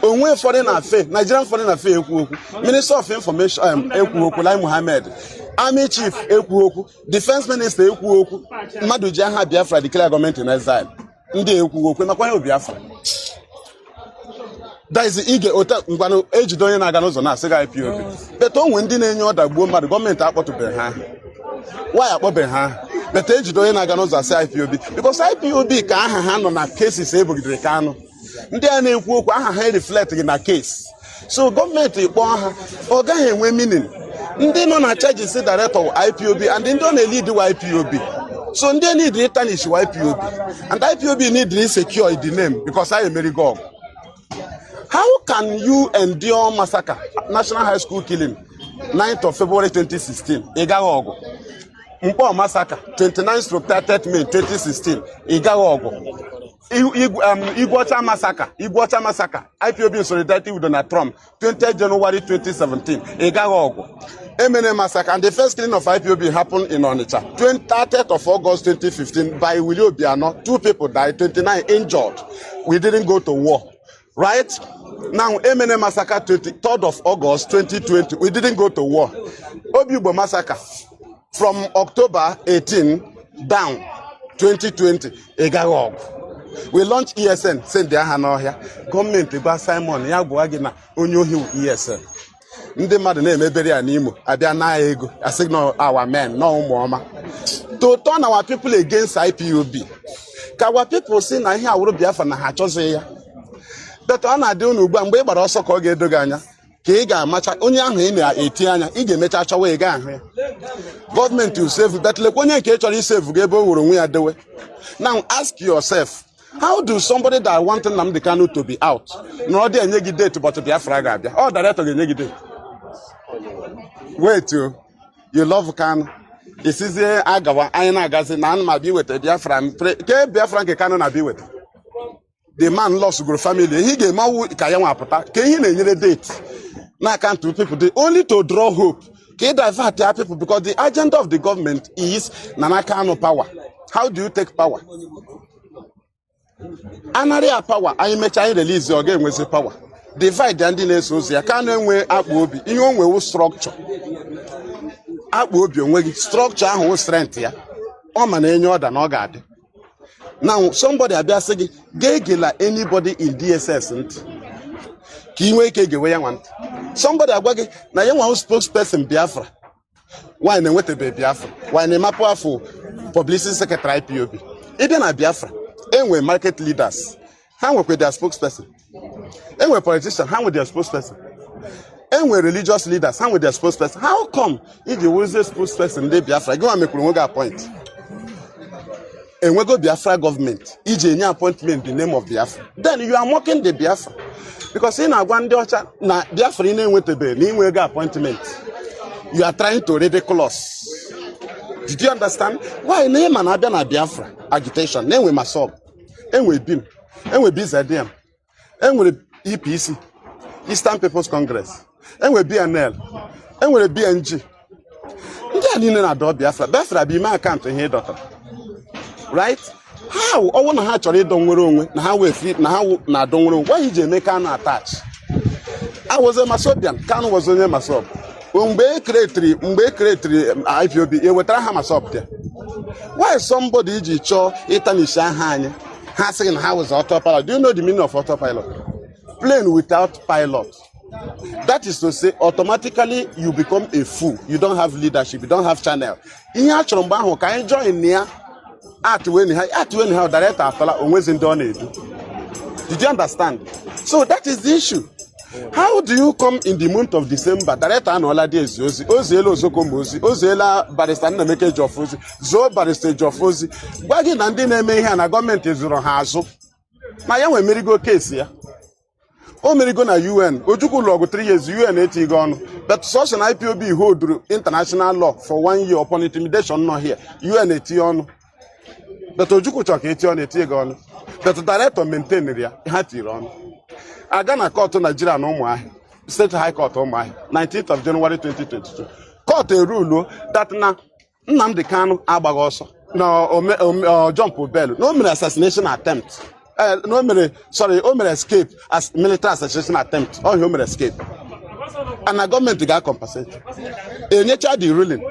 Onwe foreign affairs, Nigerian foreign affairs, Minister of Information, Kulai Muhammad, Army Chief, Defense Minister, Madu Jaha Biafra declare government in exile. Biafra. That is the Iyke age don't know na sega IPOB. But on when didn't know that government are to be why are Beha? But age don't know say IPOB because IPOB can hand on a cases able to Kanu. Ndị a na-ekwu okwu aha ha reflect na case. So government ikpọ ha ọ gaghị enwe meaning. Ndị nọ na charge is director IPOB and ndị nọ na lead IPOB. So ndị need to tarnish IPOB and IPOB need to secure the name because I am very God. How can you endure massacre, national high school killing, 9th of February 2016, Igaogo. Mpo massacre, 29/30 May 2016, Igaogo. Iguacha massacre, IPOB in solidarity with Donald Trump, 20th January 2017, Igaogo. MNA massacre, and the first killing of IPOB happened in Onitsha, 30th of August 2015 by Willie Obiano. 2 people died, 29 injured. We didn't go to war, right? Now, MNA massacre, 23rd of August 2020, we didn't go to war. Obiubo massacre, from October 18 down, 2020, Egagog. We launched ESN, send the Hanoia. Government, Simon, Yabuagina, Unyohi ESN. Ndị mmadụ na-emebere ya n'Imo abịa na ego signal our men no ụmụọma to turn our people against IPOB ka our people si na ihe awụrụ Biafra na ha achọzi ya but ọ na-adị unu ugbu a mgbe ị gbara ọsọ ka ọ ga-edo gị anya ka ị ga-amacha onye ahụ ị na-eti anya ị ga-emecha chọwa ị ga-ahụ ya gọọmenti will save but lekwa onye nke ị chọrọ isave gị ebe o were onwe ya dewe. Now ask yourself, how do somebody that want Nnamdi Kanu to be out na ọ dị enye gị date but Biafra ga-abịa ọ director ga-enye gị date? Wait, you love Kanu. This is Agawa, Aina Gazi, Nan ma be with the Biafra. Biafra ke Kanu na be with. The man lost good family. He gave Mawu Kayawa Pata. Can he need a date? Now can't two people only to draw hope. Can divert their people because the agenda of the government is Nana Kanu power. How do you take power? Anaria power. I make I release your game with the power. Divide the Andines, I can't way up will be in your way structure. Up will be structure and strength here. Oh, man, any other no God. Now, somebody I be asking, Gagila anybody in DSS and Kiweke Gaway want. Somebody I work now, you want spokesperson Biafra. Why they wait to be Biafra? Why they map for publicity secretary POB? Even a Biafra, and we market leaders. How work with their spokesperson? And we're politicians, how with their spokesperson? And we're religious leaders, how with their spokesperson? How come if you use this spokesperson, they Biafra? Go and make a point. And we go Biafra government, EJ appointment in the name of Biafra. Then you are mocking the Biafra. Because in a one daughter, na Biafra in with the name appointment. You are trying to ridiculous. Did you understand? Why name an Abia Biafra agitation? Name we Masob, and we BIM, and we BZDM. And with EPC, Eastern People's Congress, and with BNL, and with BNG. Biafra be my account here, daughter. Right? How? I want to have to read on how we fit, now don't know why you make Kanu attach. I was a Masobian, Kanu was only Masob. Mbe create IPOB, you will try Masob there. Why somebody cho Itanisha Hanya? Asking how is autopilot. Do you know the meaning of autopilot? Plane without pilot. That is to say, automatically you become a fool. You don't have leadership. You don't have channel. In your chomba, can you join near? At when how director always in done it. Did you understand? So that is the issue. How do you come in the month of December? Director and all days, Ozelo Zokomozi, Ozela Barista Nameke Jofozi, Zo Barista Jofozi, Bagin and Dine and a government is Rohazo. My young Amerigo case here. Oh, Amerigo na UN, Ojuku logo 3 years, UN 80 gone. But such an IPOB hold international law for 1 year upon intimidation not here. UN 80 on. But Ojuku Chok 80 on 80 gone. But the director maintain area, had on. I got a court to Nigeria no more. State High Court on my 19th of January 2022. Court a rule that na Nnamdi Kanu Abagoso. No jump bell. No mere assassination attempt. No mere escape as military assassination attempt. Or human escape. And the government got compensated. A nature the ruling.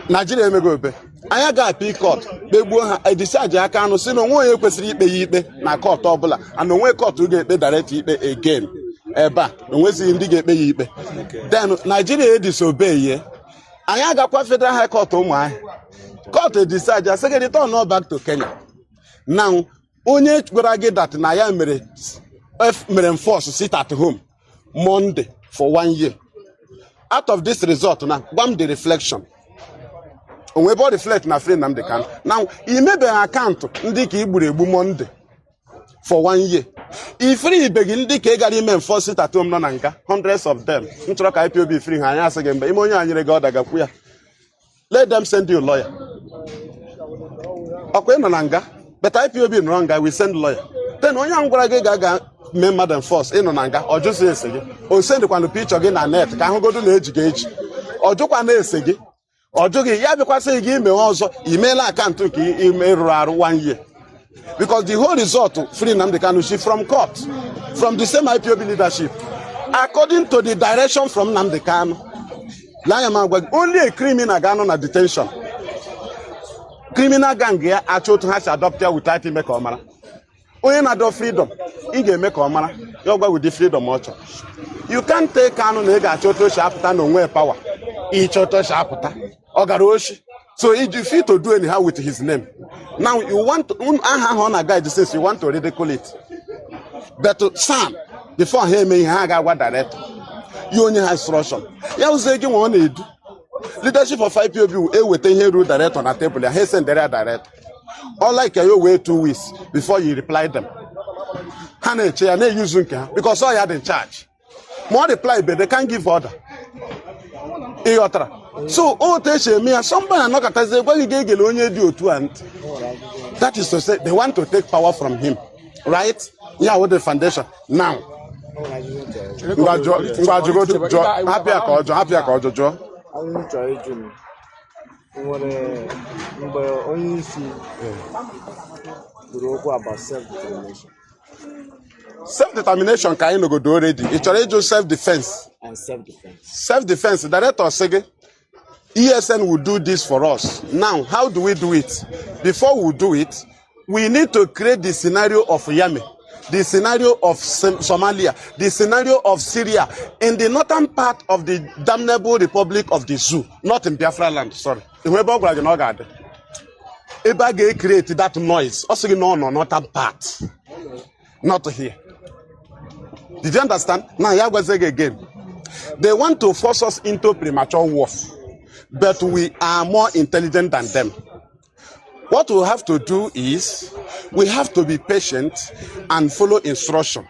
Nigeria may go back. I got a P court. They will decide I can't see no one you na court obula and no way court to get direct again. Eba, no way see indicate me. Then Nigeria disobey. I got federal high court on my court decide I say return no back to Kenya. Now, only where get that Naya mere enforce sit at home Monday for 1 year. Out of this result now, one the reflection. We bought reflect na friend Nnamdi Kanu. Now, he made an account Ndiki Iburebu Monday for 1 year. Ifri begin ndị ka ị gara ime enforce it at home nọ na nga, hundreds of them. M chọrọ ka IPOB free ha, anyị asị gị mgbe ime onye anyị rega ọda gakwu ya. Let them send you a lawyer. Okay, no nanga, but IPOB no nanga, we send lawyer. Then onye ahụ gwara gị ga mee mmadụ enforce ịnọ na nga, ọ jụsị ese gị. O sendịkwanụ picture gị na net ka ahụ godu na-eji gị eji. Ọ jụkwa na-ese gị. Ọ jụghị ya bịakwasị gị ime ọzọ, imeela akaụntụ nke ime rụrụ arụ 1 year. Because the whole result free Nnamdi Kanu from court, from the same IPOB leadership, according to the direction from Nnamdi Kanu. Only a criminal gang on a detention. Criminal gang here are chosen has adopted without him make omara. Only not freedom. He can make omara. You go with the freedom much. You can't take Kanu nega choto shapta no way power. He choto shapta. Ogaroshi. So he defeat to do anyhow with his name. Now you want to on a guy says you want to ridicule it. But Sam, before him he had what director. You only have instruction. You was saying one need leadership of IPOB. A with a rule director on a table. He send their director. All like you wait 2 weeks before you reply them. Hane chair ne using because all you had in charge. More reply, but they can't give order. So oh te me somebody not at say when you get only do to and that is to say they want to take power from him, right? Yeah, with the foundation now. Self-determination can you go do already. It's already self-defense. And self-defense. Self-defense. The director said ESN will do this for us. Now, how do we do it? Before we do it, we need to create the scenario of Yemen, the scenario of Somalia, the scenario of Syria, in the northern part of the damnable Republic of the Zoo, not in Biafra land, sorry. Ebage create that noise. Also, no, northern part. Not here. Did you understand? Now, again. They want to force us into premature war, but we are more intelligent than them. What we have to do is, we have to be patient and follow instruction.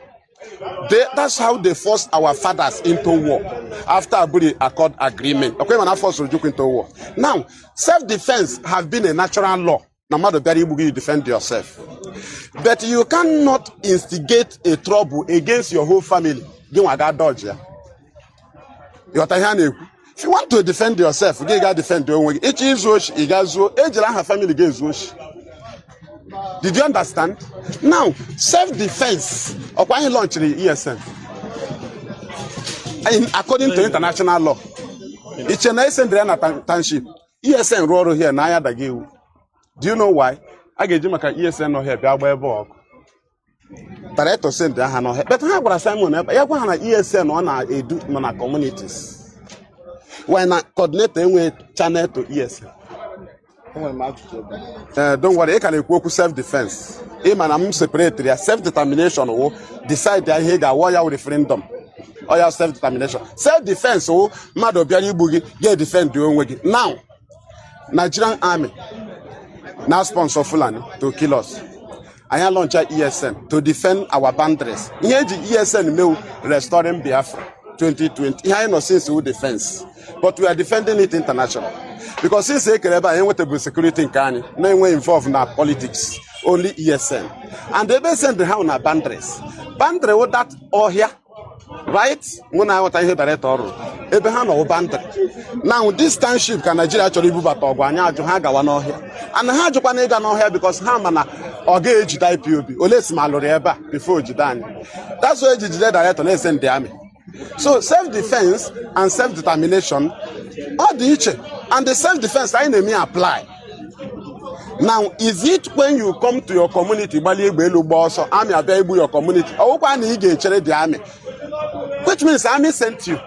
That's how they forced our fathers into war after Aburi Accord agreement. Okay, when I forced Rujuk into war. Now, self-defense has been a natural law. No matter where you defend yourself. But you cannot instigate a trouble against your whole family. If you want to defend yourself, you gotta defend your own. Each is family against. Did you understand? Now, self-defense. Why you launch the ESN? According to international law, it's an ESN township. ESN roll here, Naya Dageu. Do you know why? I get you make an ESN no here, Bible. Director send the hand on her. But how about Simon? I want an ESN on our communities. Why not coordinate with channel to ESN? Don't worry, I can equip self-defense. I'm separate. Self-determination or decide that he got warrior referendum. Or your self-determination. Self-defense, oh, Mado Biari Boogie, get defend your own way. Now, Nigerian army now sponsor Fulani to kill us. I launch ESN to defend our boundaries. Here the ESN will restoring Biafra 2020. Here no since we defense, but we are defending it international because since Ekereba ain't with security in Kanu, no way involved in our politics. Only ESN, and they send the house on boundaries. Boundary what that all here, right? When I want to hear director, Abraham or boundary. Now this township can Nigeria actually move at Ogwanya to Hagawa no here, and Hajupanega no here because Hamana or gauge IPOB or less Maloreba before Jidan. That's why the director let's send the army. So self-defense and self-determination are the each, and the self-defense I may apply. Now, is it when you come to your community, Bali Belu boss or army available your community, or when you get the army, which means army sent you.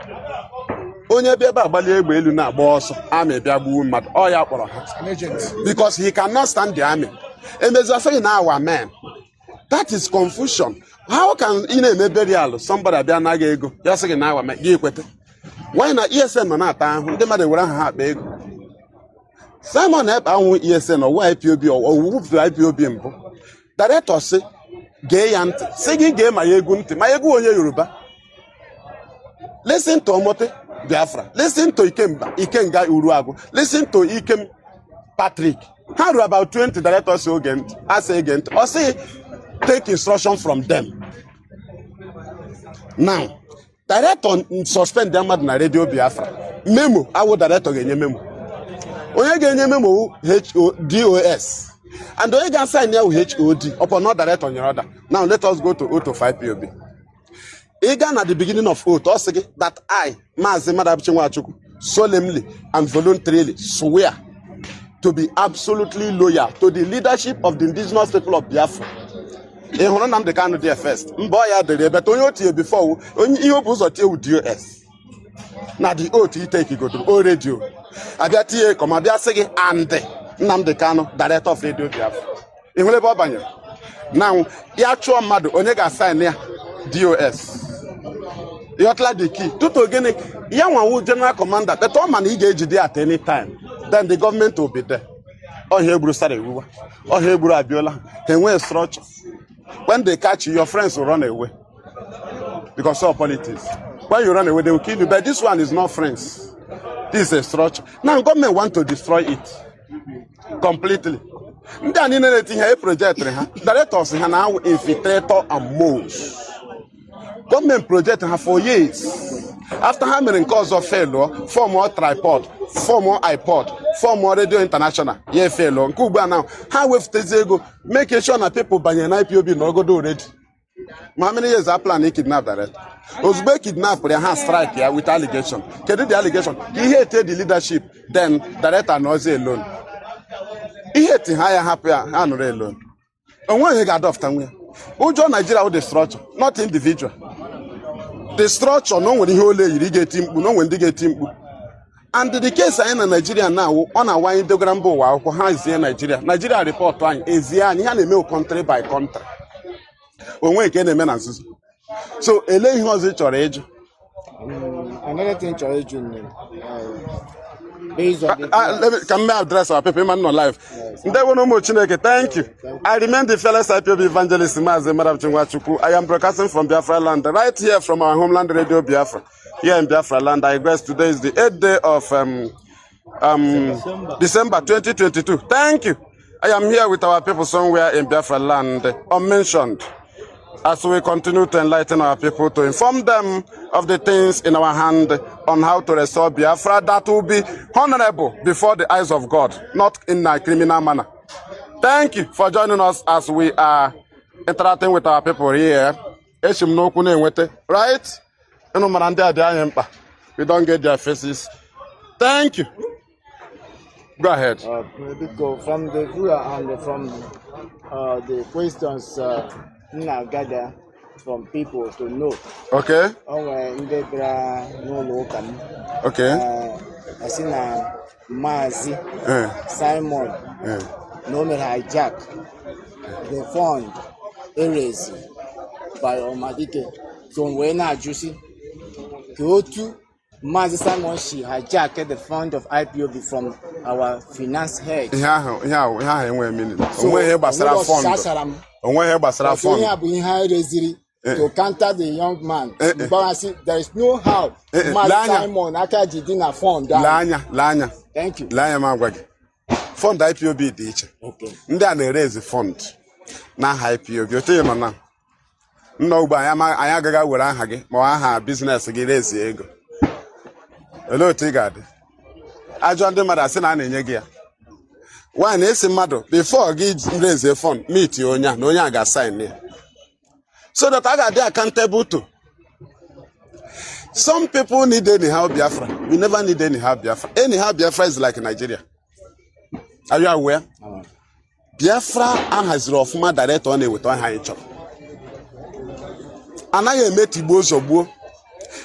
Onye beba Bali Belu na boss army biabu mat or ya because he cannot stand the army. And there's a saying now our man. That is confusion. How can in a burial somebody be an agego? Just saying now man why not ESN man at time? The mother will have big. Simon help our ESN or IPOB or whoop the IPOB. Director say gee ya ntị sị gị gee ma ya egwu ntị ma egwu onye Yoruba. Listen to Omote Biafra, listen to Ikenga Uruagu, listen to Ikem Patrick. How do about 20 directors agent, as agent, or say take instruction from them? Now, director suspend them at Radio Biafra. Memo, I would director get memo. Onye get memo DOS. And onye can sign now HOD upon not direct on your order. Now let us go to 0 POB. Again at the beginning of oath, that I, Mazi Iyke, solemnly and voluntarily swear to be absolutely loyal to the leadership of the indigenous people of Biafra. Nnamdi Kanu there first. Mboya there, but only otie before you oppose otie with DOS. Now the oath you take you go to all radio. Abiatie commander say and Nnamdi Kanu, director of Radio Biafra. Now, Yacho Madu, Onega sign here, DOS. Yotla the key. Tuto gene, Yawan general commander, the top man he gauge there at any time. Then the government will be there. Or Hebrew Sarewa, or Hebrew Abiola, and when structure. When they catch you, your friends will run away. Because of politics. When you run away, they will kill you. But this one is not friends. This is a structure. Now government want to destroy it. Completely. Then in anything a project directors now infiltrator and moles. Government project for years. After having cause of failure, 4 more tripod, 4 more iPod, 4 more radio international. Yeah, failure. Kuba now. How with Tezego making sure that people buy an IPOB no go do already. How many years I plan to kidnap director? Uzbek kidnap their hand strike here with allegation. Can the allegation? He hated the leadership. Then director knows alone. He hated higher happy and alone. And when he got off time, who join Nigeria with the structure, not individual. The structure, no one who you get him, no one get him. And the case in Nigeria now, on a wine diagram, how is here Nigeria? Nigeria report line is here and he mail country by country. When we get a man so, Elaine was it your age? Another thing to age based on let me come address our people man no life. Thank you. I remain the fellow IPOB evangelist Mazi Iyke. I am broadcasting from Biafra land, right here from our homeland Radio Biafra. Here in Biafra land, I guess today is the 8th day of December 2022. Thank you. I am here with our people somewhere in Biafra land, unmentioned, as we continue to enlighten our people, to inform them of the things in our hand on how to restore Biafra that will be honorable before the eyes of God, not in a criminal manner. Thank you for joining us as we are interacting with our people here. Right? We don't get their faces. Thank you. Go ahead. From the viewer and from the questions gather from people to know. Okay. Okay. I see now Mazi Simon no me hijack the fund erase by Omadike. So when I juicy go to Mazi Simon, she hijacked the fund of IPOB from our finance head. So, to counter the young man. There is no how Mazi Simon actually didn't fund. Thank you. Fund IPOB teacher. Okay. Then raise the fund. Now IPOB. You tell me now. No, but I am going to have business to raise the ego. Hello, Tigard. I joined them at a Senate in Yagia. One is a matter before I raise the fund, meet you, no younger sign here. So that I got there accountable to. Some people need anyhow Biafra. We never need anyhow Biafra. Anyhow Biafra is like Nigeria. Are you aware? Biafra has rough man direct on it with one high chop. And I met Ibo.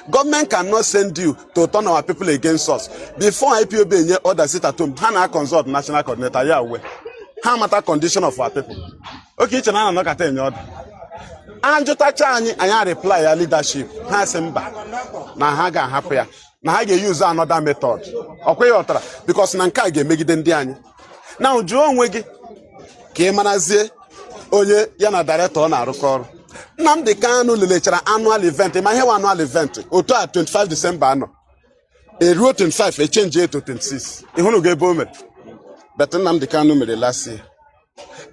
Government cannot send you to turn our people against us. Before IPOB and other sit at home, Hana consult national coordinator. Are you aware? How matter condition of our people? Okay, it's not at any other. And you touch and I reply your leadership. Hasemba. Na haga happy. Na haga use another method. Okay, because Nanka get make it in the now Joan Wiggy came and onye ya na director na-arụkọ ọrụ. Nnamdi Kanu lelechara annual event ma ihe wa annual event otu a 25 December anọ eruo 25 echenji to 26 ịhụrụ gị ebe o mere but Nnamdi Kanu mere last year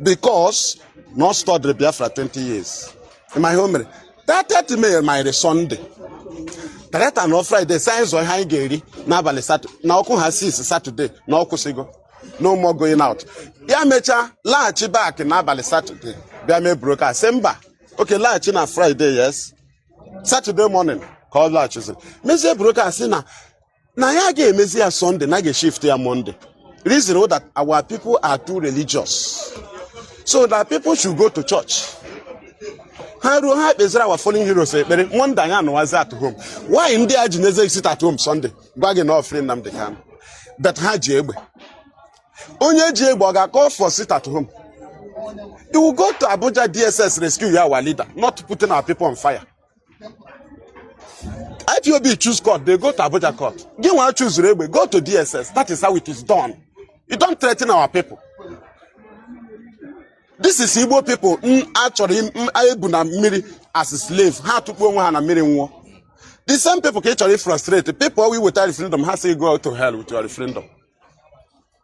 because no studied Biafra 20 years ma ihe o mere 30 May my Sunday Tarata no Friday signs or high gary n'abalị Saturday na ọkụ ha 6 Saturday na ọkwụsịgo no more going out ya mecha laghachi back n'abalị Saturday bịa mee broker semba okay laghachi na Friday yes Saturday morning ka ọ laghachiziri mezie broker si na ya ga-emezi ya Sunday na ga-shift ya Monday reason that our people are too religious so that people should go to church. Ha ruo ha kpeziri our fallen heroes ekpere Monday anyị anọwazi at home. Why ndị a ji neze sit at home Sunday gwa gị na offering Nnamdi Kanu but ha ji egbe onye ji egbe ọ ga-akọ for sit at home. You will go to Abuja DSS rescue our leader, not putting our people on fire. IPOB choose court, they go to Abuja court. Give one choose Rebbe, go to DSS. That is how it is done. You don't threaten our people. This is Igbo people actually as a slave. How to go on a million war. The same people can actually frustrate people. We without referendum has to go to hell with your referendum.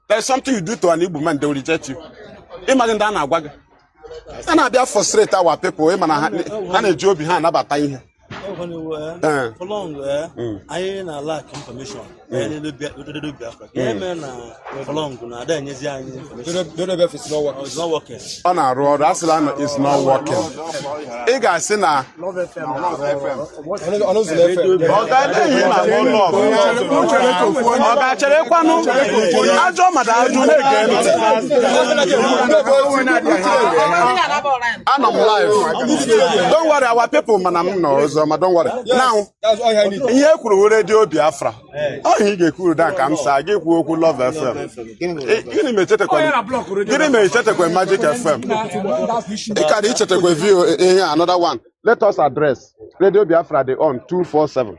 There's something you do to an Igbo man, they will reject you. Imagine that now. And I be frustrate our people. And a job behind about time. For long, I lack information. For long, it's not working. On our road, Aslan is not working. Ega Sina. Don't worry, our people, man, don't worry. Now, here could radio Biafra. Oh, he get cool down, come, sir. Give you love FM. Give me a check with Magic FM. He can each check with you another one. Let us address Radio Biafra, they on 247.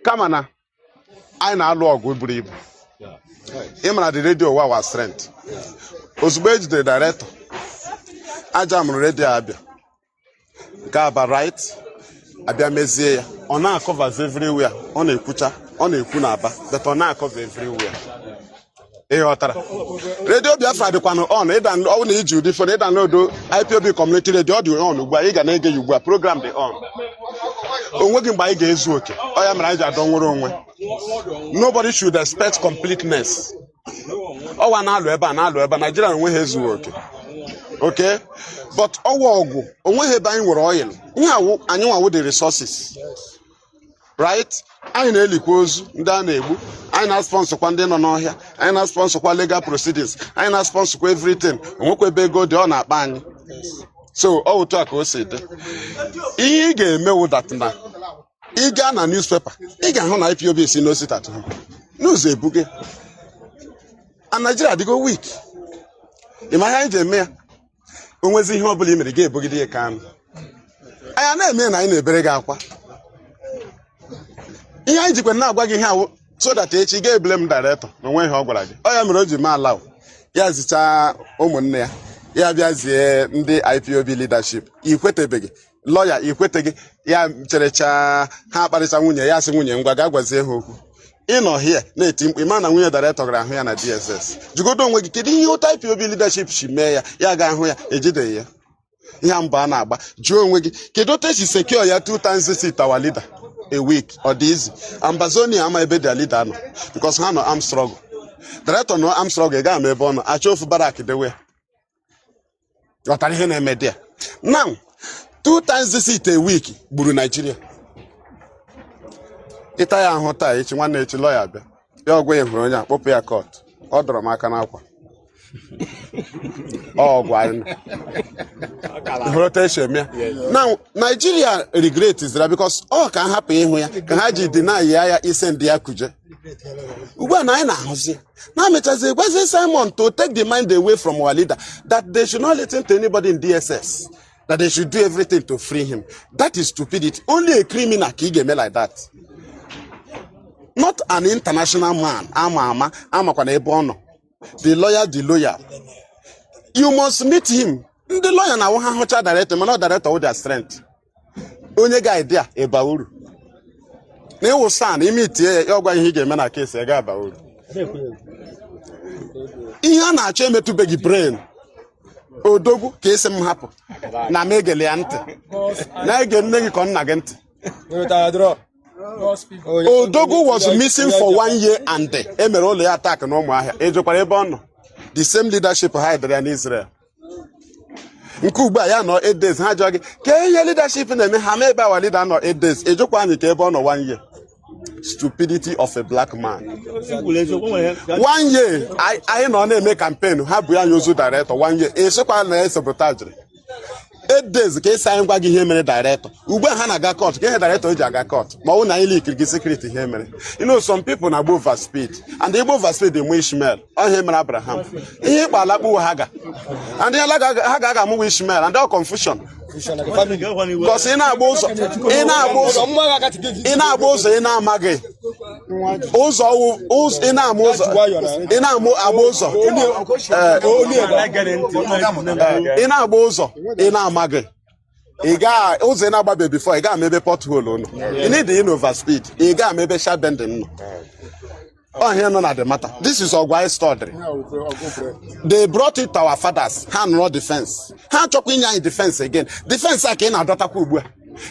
Come on now. I know log good believe. Him at the radio was strength. Osbej the director. Ajam Radio Abia. Gaba right. Abia mezie on our covers everywhere on a kucha on a kunaba but on our cover everywhere. Radio Biafra the Kanu on it and all need you different than no IPOB community radio on where you can get you program the on. Working by gaze okay. I am right don't worry. Nobody should expect completeness. Oh one Alweba Nigerian way his work. Okay? But owo onwe he buying with oil. Anyi with the resources. Right? I na-elikwa ozu ndị a na-egbu. I na-sponsor kwa ndị nọ n'ọhịa. I na-sponsor kwa legal proceedings. I na-sponsor kwa everything. Onwekwa ebe ego dị ọ na-akpa anyị. So, ọ otu a ka o si dị. Ihe ị ga-eme that na ị gaa na newspaper. Ị ga-ahụ na IPOB si no sit at home. News ebuge. And Nigeria dey go weak. Ịma ihe anyị ji eme ya. Onwezi ihe ọbụla imere ga-ebogide ya Kanu. Anya na-eme na anyị na-ebere gị akwa. Ihe anyị jikwa na-agwa gị ihe awụ so that echi ga-eblame director na onwe ihe ọ gwara gị. Ọ ya mere o ji ma allow ya zicha ụmụnne ya. Ya bịazie ndị IPOB leadership. Ikwetebeghị. Lawyer ikweteghị ya cherecha ha akparịcha nwunye ya sị nwunye ngwa ga-agwazie ha okwu. Ịnọ here na-eti mkpu ịma na nwunye director gara ahụ ya na DSS. Jugodo onwe gị kedu ihe ụta IPOB leadership shi mee ya ga-ahụ ya ejideghị ya. Ihe mbụ a na-agba jụọ onwe gị kedu otu esi secure ya 2 times visit our leader a week or dị easy. Ambazonia ama ebe their leader nọ because ha nọ arm struggle. Director nọ arm struggle ga ama ebe ọ nọ achọfu barak dewe. Ghọtara ihe na-eme dị ya. Now 2 times visit a week gburu Nigeria. Ịta ya ahụ taa echi nwanne echi lawyer bịa. Ya ọgwụ ya hụrụ onye akpọpụ ya court. Ọ dọrọ m aka n'akwa. Now Nigeria regret is that because all can happen here can haji deny ya isend ya kuje. Ugba na na hozi. Now me say was Simon to take the mind away from our leader that they should not listen to anybody in DSS, that they should do everything to free him. That is stupidity. Only a criminal can get me like that. Not an international man. The lawyer. You must meet him. ndị lawyer na ha hụcha director mana director with their strength onye ga idea eba uru na iwu san ime itie ya ọgwa ihe ị ga-eme na case ya ga-aba uru ihe a na-achọ emetụbeghị brain odogwu ka esi m hapụ na m egele ya ntị na-ege nne gị ka nna gị ntị Odogwu was missing for 1 year and emere ụlọ ya attack na Ụmụahịa ejekwara ebe ọ nọ the same leadership ha edere ya n'Israel nke ugbu a ya nọ 8 days ha jụọ gị ka ihe leadership na-eme ha ma ebe awa leader nọ 8 days ejekwa anyị ka ebe ọ nọ 1 year stupidity of a black man 1 year anyị nọ na-eme campaign ha bụ ya anya ozu director 1 year esekwa na sabotage 8 days ka esi anyị gwa gị ihe mere director ugbu a ha na-aga court ka ihe director ji aga court ma ọ bụ na anyị likiri gị secret ihe mere you know some people na-agba over speed and igbo over speed enwe Ishmael ọ ihe mere Abraham ihe ịkpa alakpu ha ga and ihe ha ga amụwa Ishmael and all confusion because ị na-agba ụzọ ị na-amaghị ụzọ ị na-ama ụzọ ị na-agba ụzọ ị na-agba ụzọ ị na-amaghị ị ga ụzọ ị na-agbabe before ị ga-amebe pothole ụnụ ị need in over speed ị ga-amebe sharp bending nọ oh here none at the matter this is Ogwai story they brought it to our fathers hand no defense ha chọkwa inye anyị defense again defense a ka ị na-adọtakwa ugbu a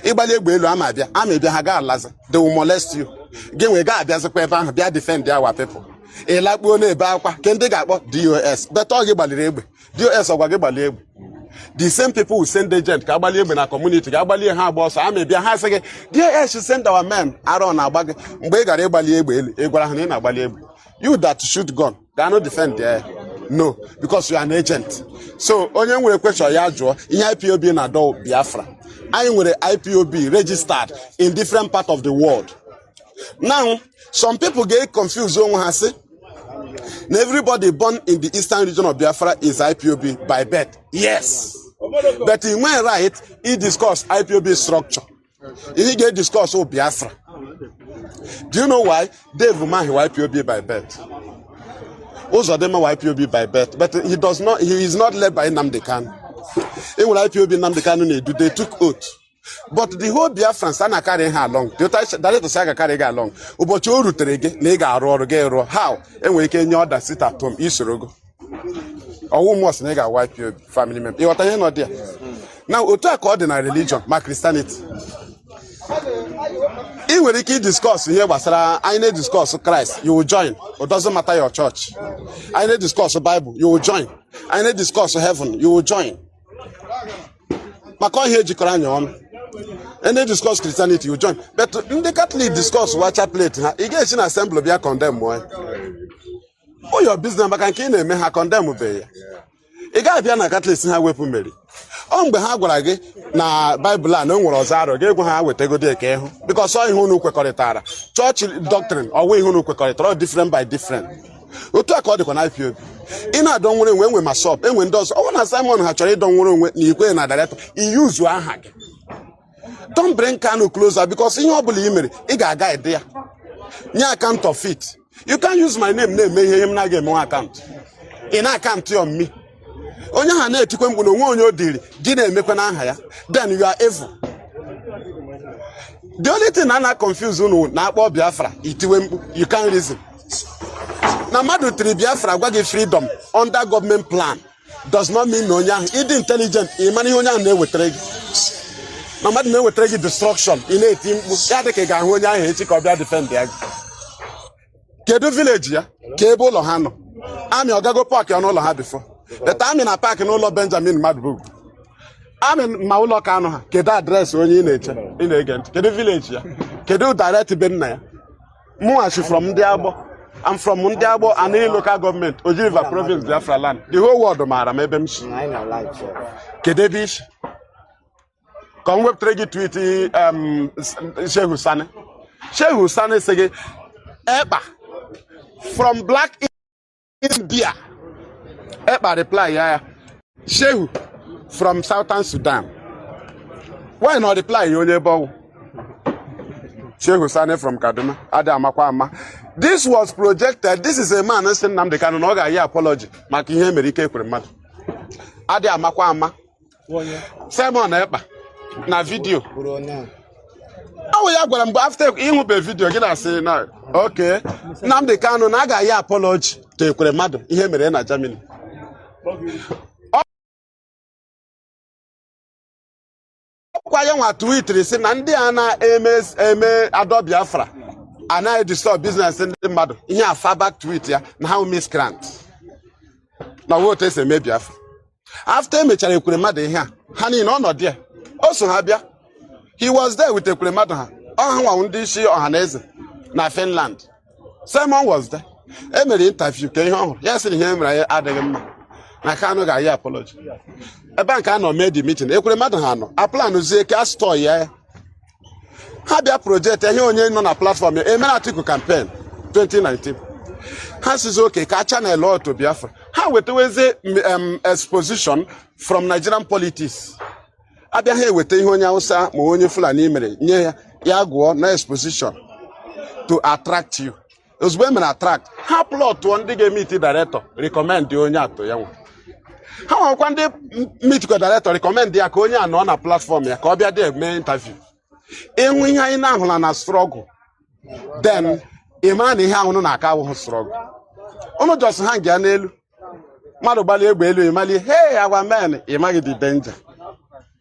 ịgbali egbe elu ama abịa ha ga-alazi they will molest you gị nwe ga-abịazikwa ebe ahụ bịa defend our people ịlakpuo na-ebe akwa ke ndị ga-akpọ DOS beta ọ gị gbaliri egbe DOS ọgwa gị gbalie egbe the same people who send agent ka agbali egbe na community ga-agbali ha agba ọsọ ama bịa ha sị gị DOS should send our men arọ na-agba gị mgbe ị gara ịgbali egbe elu ị gwara ha na ị na-agbali egbe you that shoot gun ga no defend there no because you are an agent so onye nwere question ya jụọ ihe IPOB na do Biafra anyị nwere IPOB registered in different part of the world now some people get confused onwe ha sị na everybody born in the eastern region of Biafra is IPOB by birth yes but in when right he discuss IPOB structure he get discuss Biafra do you know why Dave man he IPOB by birth Uzodema IPOB by birth but he is not led by Nnamdi Kanu he will IPOB Nnamdi Kanu they took oath but the whole Biafrans ana carry her along the director say carry her along ụbọchị o rutere gị na ị ga-arụ ọrụ gị rụọ how enwere ike nye order sit at home isorogo ọwụ mos na ị ga IPOB family member ịghọta ihe nọ there now otu a ka ọ dị na religion ma Christianity ị nwere ike discuss ihe gbasara anyị na-discuss Christ you will join it doesn't matter your church anyị na-discuss Bible you will join anyị na-discuss heaven you will join maka ihe ejikọrọ anya ọnụ and they discuss Christianity you join but ndị Catholic discuss wacha plate ha ị ga-esi na assembly bịa condemn mụọ o your business maka nke ị na-eme ha condemn be ya ị ga-abịa na Catholic ha wepụ Mary ọ mgbe ha gwara gị na Bible a na o nwere ọzọ arọ ga-egwu ha wetagodi eke ịhụ because ọ ihe unu kwekọrịtara church doctrine ọwụ ihe unu kwekọrịtara different by different otu a ka ọ dịkwa na IPOB ị na-adọ nwere enwe ma sọp enwe ndị ọzọ ọ na Simon ha chọrọ ịdọ nwere onwe na ikwe na director iyuzu aha gị don't bring Kanu closer because ihe ọ bụla ị mere ị ga-aga ide ya nye account of it you can use my name na-eme ihe m na-aga eme account ị na account on me onye ha na-etikwe mgbe na onwe onye o diri gị na-emekwa na aha ya then you are evil the only thing na confuse unu na-akpọ Biafra itiwe mkpu you can reason na mmadụ tiri Biafra gwa gị freedom under government plan does not mean na onye ahụ ịdị intelligent ị mara ihe onye ahụ na-ewetara gị na mmadụ na-ewetara gị destruction ị na-eti mkpu ya dị ka ị ga-ahụ onye ahụ echi ka ọ bịa defend ya gị kedu village ya ka ebe ụlọ ha nọ amị ọgago paakị ọnụ ụlọ ha before but amị na paakị n'ụlọ Benjamin Madubugwu amị ma ụlọ ka anụ ha kedu adreesị onye ị na-eche ị na-ege ntị kedu village ya kedu direct be nna ya mụghachi from ndị Agbọ I'm from Mundiabo and any local government, Oji River province, Biafra land. The whole world, Mara, maybe. Kedebish. Come web trade tweet, Shehu Sane. Shehu Sane say, Eba from Black India. Eba reply, yeah. Shehu from Southern Sudan. Why not reply, Yonebo? Shehu Sane from Kaduna, Adamakwama. This was projected. This is a man saying Nnamdi Kanu no ga apology. Maka ihe mere ike kwere mmadụ. Adi Amakwama Simon Ekpa na video. How ya gwara mgbe after ihube video gị na say na okay Nnamdi Kanu na aga ya apology to Ekweremadu ihe mere na Germany. Kwa ya nwa tweet si na ndị a na-eme ado Biafra anaghị disturb business ndị mmadụ ihe afa back tweet ya na ha miscreant na vote ese eme Biafra. After emechara Ekweremadu ihe ha niile ọ nọ there o so ha bịa. He was there with Ekweremadu ha ọ ha ndị isi ọhaneze na Finland. Simon was there. E mere interview ka ihe ọhụrụ ya sịrị ihe mere ya adịghị mma na Kanu ga-ayi apology. Ebe nke a nọ mee the meeting Ekweremadu ha nọ aplanụzie ka store ya ha bịa project ihe onye nọ na platform ya emere Atiku campaign 2019 ha sizi oke ka channel auto Biafra ha wetaweze exposition from Nigerian politics abịa ha eweta ihe onye Hausa ma onye Fulani mere nye ya gụọ na exposition to attract you ozugbo emere attract ha plot ndị ga-meet director recommend onye atọ ya nwa ha nwekwa ndị meet director recommend ya ka onye a nọ na platform ya ka ọ bịa dị mee interview enwe ihe anyị na-ahụla na struggle then ịma na ihe ahụ na-aka awụhụ struggle unu just hang ya n'elu mmadụ gbalị egbe elu ịmali hey our men ịmaghị the danger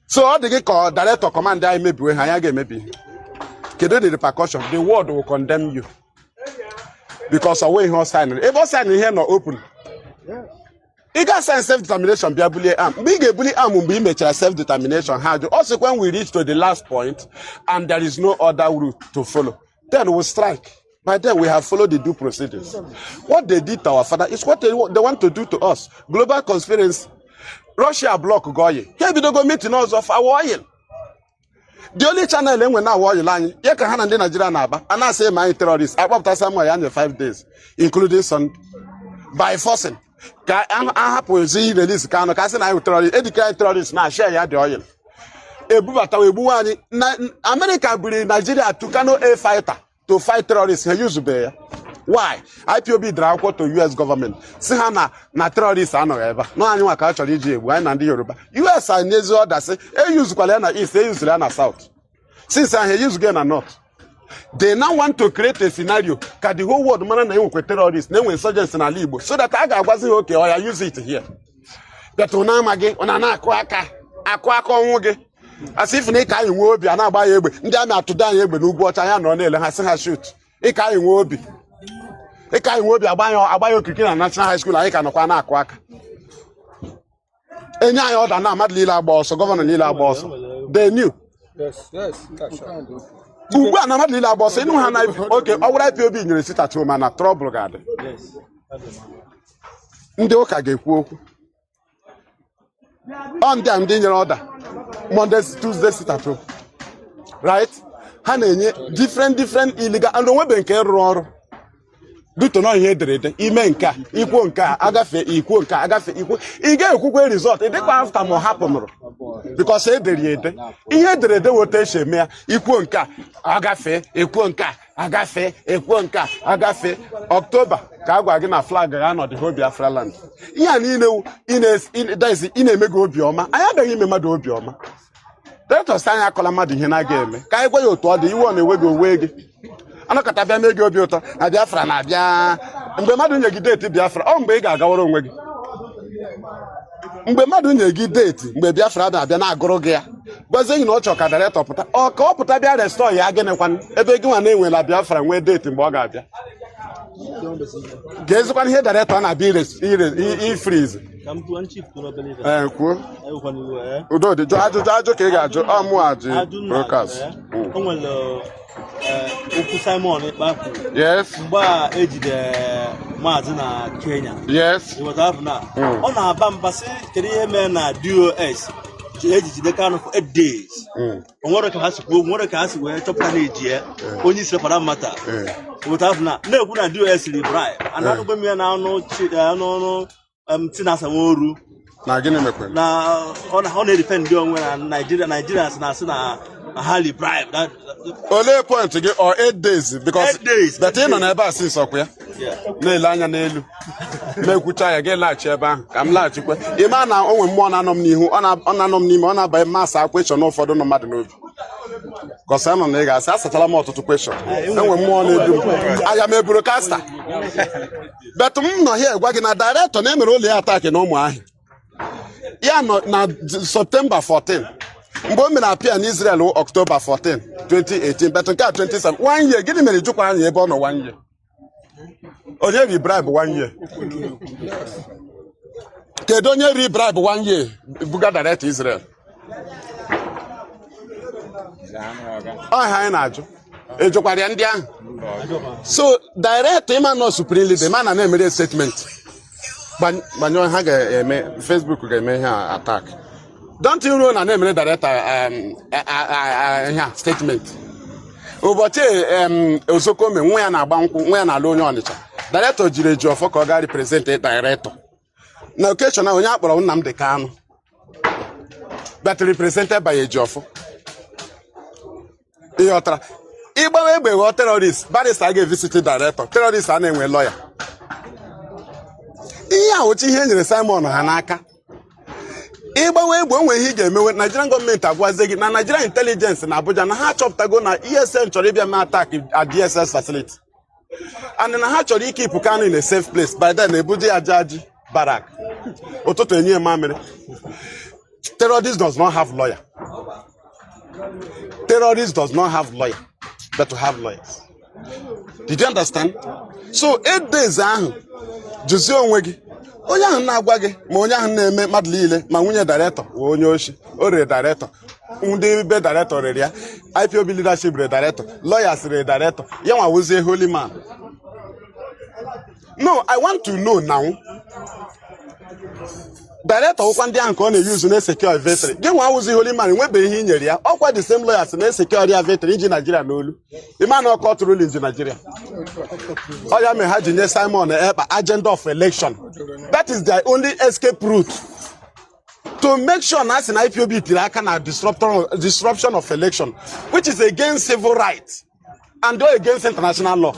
so ọ dị gị ka director command anyị mebiwe ha ya ga-emebi ihe kedu the repercussion the world will condemn you because away ihe ọ sign ebe ọ sign ihe nọ open ị ga sign self determination bịa bulie am mgbe ị ga-ebuli am mgbe ị mechara self determination ha jụ also when we reach to the last point and there is no other route to follow then we'll strike. By then we have followed the due proceedings. What they did to our father is what they want to do to us. Global conspiracy. Russia block Goye. Here we don't go meeting us of our oil. The only channel when now oil line, you can hand in Nigeria naba, and I say my terrorists. I bought somewhere in 5 days, including Sunday, by forcing. I have to release Kanu. I said I will terrorists. Educate terrorists now share the oil. America bring Nigeria to Kanu a fighter to fight terrorists. Use bear. Why? IPOB draw to US government. See how na terrorists are no ever. No anyone can actually do. Why na Yoruba? US are nezo that say use Kwalena East, use Lana South. Since I use Ghana North. They now want to create a scenario that the whole world man na with terrorists, name insurgents in Alibo. So that I wasn't okay or I use it here. That unamage, unana kwaka, akwaka onwoge. As if they can't be an abaye, and they are to die no water and on has a shoot. It can't be. It can't be a bio kicking National High School. I can't quack. Any other now, Mad Lila boss or Governor Lila boss. They knew. Yes. Who are not Lila boss? Okay, all right, you'll be in the city at home and a trouble garden. Yes. Ndoka gave on them in order. Mondays, Tuesdays, sit at home. Right? Hanenye different illegal and the web can roar. Do to know here the imenka, equal nka, agafe, equal nka, agafe, equal. He get a quick result. It didn't after more happen. Because he did he had the rotation mere equal nka, agafe, equal nka, agafe, equal nka, agafe. October, Kagwa again a flag around the whole Biafra land. Yeah, you know, in a mego bioma. I had a him a mado bioma. That was saying I call a mad in a game. Kai go to the you want to wiggle wig. I look at a mego biota, a Biafra, Nadia, and the Madun date Biafra, on Bega, our own wig. Mgbe mmadụ na-egi date mgbe Biafra na-abịa na-agụrụ gwazie na ọ chọ ka director pụta ọ ka ọ pụta bịa restore ya gịnịkwanụ ebe gị nwa na-enwe na Biafra nwee date mgbe ọ ga-abịa ga-ezikwana ihe director na-abịa freeze kwuo udo dị ajụ ka ị ga-ajụ ọmụ ajụ broadcast okwu Simon Ekpa. Yes. Mgbe a ejide Mazi na Kenya. Yes. Ọ na-aba mba sị kedu ihe mere na DOS ejide Kanu for 8 days. Onwere ka ha si kwuo, onwere ka ha si wee chọpụta na-eji ya onye isi para mata. Na-ekwu na DOS ri bribe. Anadụgbe m ya na anụ Tinasa Nworu. Na gịnị mekwe? Na ọ na-edefend ndị onwe na Nigeria na-asị na highly bribe. Only point again or 8 days because 8 days. But you know never since okay. na-ele anya n'elu mekwucha ya ga-elaghachi ebe ahụ ka m laghachikwe ịma na o nwere mmụọ na-anọ m n'ihu ọ na-anọ m n'ime ọ na-abanye masị akweshọn ụfọdụ nọ mmadụ n'obi kọsa nọ na ị ga-asị asachala m ọtụtụ kweshọn enwe mmụọ na-edu m aya m eburu kasta betụ m nọ hie gwa gị na dairektọ na-emere ụlọ ya ataki na ụmụahịa ya nọ na Septemba 14 mgbe o mere apịa na Israel October 14 2018 betụ nke a 27 1 year gịnị mere jụkwa anya ebe ọ nọ 1 year onye ri bribe 1 year kedu onye ri bribe 1 year buga direct Israel ọha anyị na-ajụ ejụkwara ya ndị ahụ so direct ịma nọ supreme leader ma na-emere statement gbanyụọ ha ga-eme Facebook ga-eme ihe attack don't you know na-emere direct ihe statement ụbọchị Ozokome nwa ya na-agba nkwụ nwa ya na-alụ onye Ọnịcha director jiri Ejiofọ ka ọ ga represent director na occasion onye akpọrọ Nnamdi Kanu but represented by Ejiofọ ịghọtara ịgbawa egbe ghọọ terrorist barrister ga-evisit director terrorist a na-enwe lawyer ihe ahụchi ihe nyere Simon ha n'aka ịgbanwe egbe onwe ihe ị ga-emewe Nigerian gọọmenti agwazie gị na Nigerian intelligence na Abuja na ha achọpụtago na ESN chọrọ ịbịa mee attack at DSS facility and na ha chọrọ ike ịpụ Kanu in a safe place by then ebuje ya jaji barak ụtụtụ enye mamịrị terrorist does not have lawyer terrorist does not have lawyer but to have lawyers. Did you understand? So 8 days ahụ jụzie onwe gị onye ahụ na-agwa gị ma onye ahụ na-eme mmadụ niile ma nwunye director onye oshi o rere director ndị be director rere ya IPOB leadership rere director lawyers rere director ya nwa wụzie holy man. No, I want to know now. Director ụkwa ndị ahụ ka ọ na-eyuzu na-esecure vetri gị nwa awụzi holy man nwebe ihe i nyere ya ọkwa the same lawyers na-esecure ya vetri iji Nigeria n'olu ịma na ọkọt rulings in Nigeria ọ ya mere ha ji nye Simon Ekpa agenda of election. That is their only escape route to make sure na asị na IPOB tiri aka na disruption of election which is against civil rights and against international law.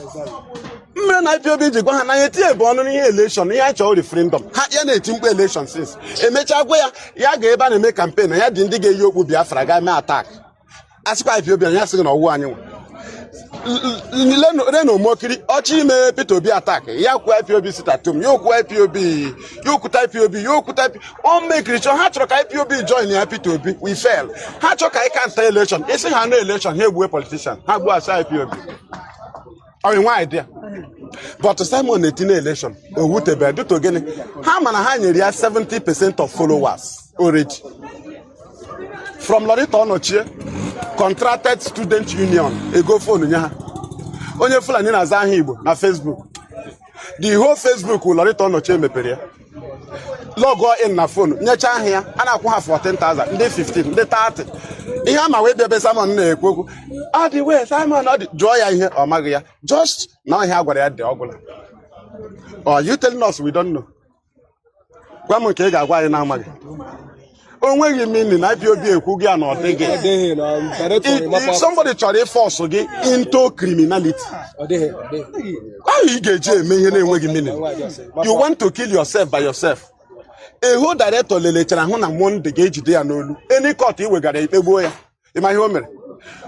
Mmere na IPOB ji gwa ha na eti ebe ọnụ n'ihe election ihe achọ referendum ha ya na-eti mkpu election since emecha gwa ya ga-ebe a na-eme campaign na ya dị ndị ga-eyi okpu Biafra ga mee attack asịkwa IPOB ya sịrị na ọwụ anyị nwe Reno Mokiri ọchị ime Peter Obi attack ya kwuo IPOB sitatum ya okwu IPOB ya okwuta IPOB ya okwuta o mekiri chọ ha chọrọ ka IPOB join ya Peter Obi we fail ha chọrọ ka anyị kanta election isi ha na election ha egbuwe politician ha gbuo asa IPOB or in one idea. But Simon Etina election, Owutebe, do to gene. How man ha nyere ya 70% of followers already. From Lorita Onochie, contracted student union, ego phone nya. Onye Fulani na za Igbo na Facebook. The whole Facebook will Lorita Onochie mepere. Log in na phone, nyecha ahia, ana akwụ ha 14,000, ndị 15, ndị 30. Ihe ama wee bịa Simon na-ekwu okwu. All the way Simon ọ dị jụọ ya ihe ọ maghị ya. Just na ihe a gwara ya dị ọgwụla. Or you telling us we don't know? Gwa m nke ị ga-agwa anyị na-amaghị. O nweghị meaning na IPOB ekwu gị na ọ dịghị. If somebody chọrọ ịforce gị into criminality. How you ga-eji eme ihe na-enweghị meaning? You want to kill yourself by yourself. A whole director lelechara hụ na Monday ga-ejide ya n'olu. Any court i wegara ikpegbuo ya. Ịma ihe o mere?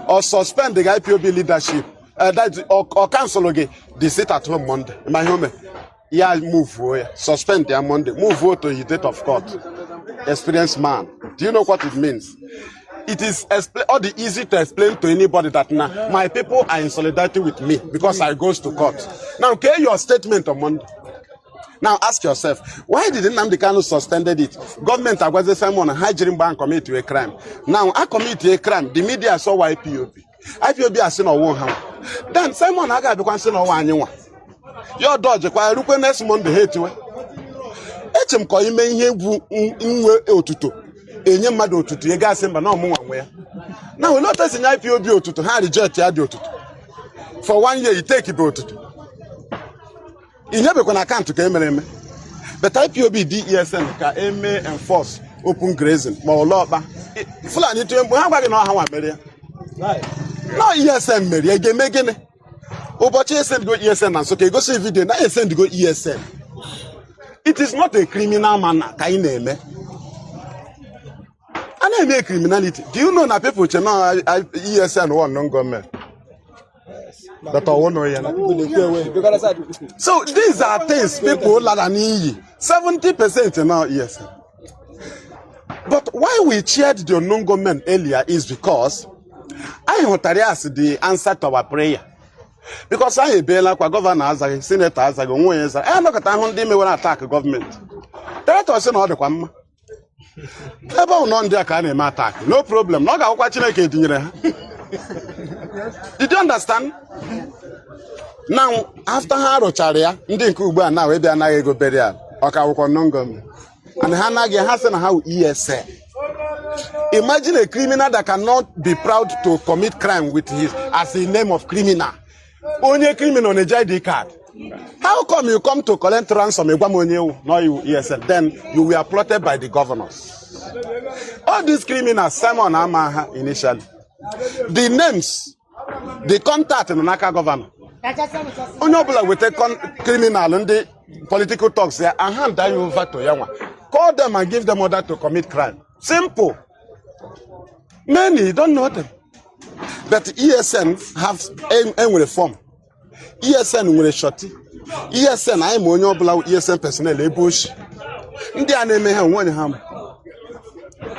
Or suspend the IPOB leadership. Or cancel gị the sit at home Monday. Ịma ihe o mere? Ya move ya. Suspend ya Monday. Move to the date of court. Experienced man. Do you know what it means? It is all the easy to explain to anybody that now my people are in solidarity with me because I goes to court. Now, okay, your statement on Monday. Now ask yourself, why did Nnamdi Kanu suspended it? Government agwaze Simon Hajirim Bank commit to a crime. Now I commit a crime. The media saw IPOB. IPOB has seen a one hand. Then Simon Aga become seen a one. Your dodge kwa rukwe next Monday hate you. Echem ko ime ihe bu nwe otuto. Enye mmadụ otuto ye ga simba na omunwa nwe ya. Now lot us in IPOB otuto ha reject ya di otuto. For 1 year you take it otuto. Inyebe kwa account ka emere eme. But IPOB DESN ka eme enforce open grazing ma olokpa. Fulani to embu ha gwa gị na ha nwa mere ya. No ESN mere ya ga-eme gịnị? Obochi send go ESN and so okay, go see video. Now you send go ESN. It is not a criminal manner. Kaineme. And I make criminality. Do you know that people channel ESN one non-government? That all know. So these are things people that need 70% now ESN. But why we cheered the non-government earlier is because I want the answer to our prayer. Because I be like a governor as a senator as a go I look at how they may attack the government. That was not the one. About none there can attack. No problem. Not watching a kid. Did you understand? Now, after Haro Charia, Ndinkuba now we are now go burial. Okay, non-government. And Hanagi Hassan how ESN. Imagine a criminal that cannot be proud to commit crime with his as the name of criminal. Only a criminal on a JD card. How come you come to collect ransom? No, you ESN. Then you were plotted by the governors. All these criminals, Simon Amaha initially. The names, the contact in the Naka governor. Only with a criminal and the political talks there and hand that over to Yawa. Call them and give them order to commit crime. Simple. Many don't know them. But ESN have a reform. ESN will shorty. ESN I am one of ESN personnel a bush.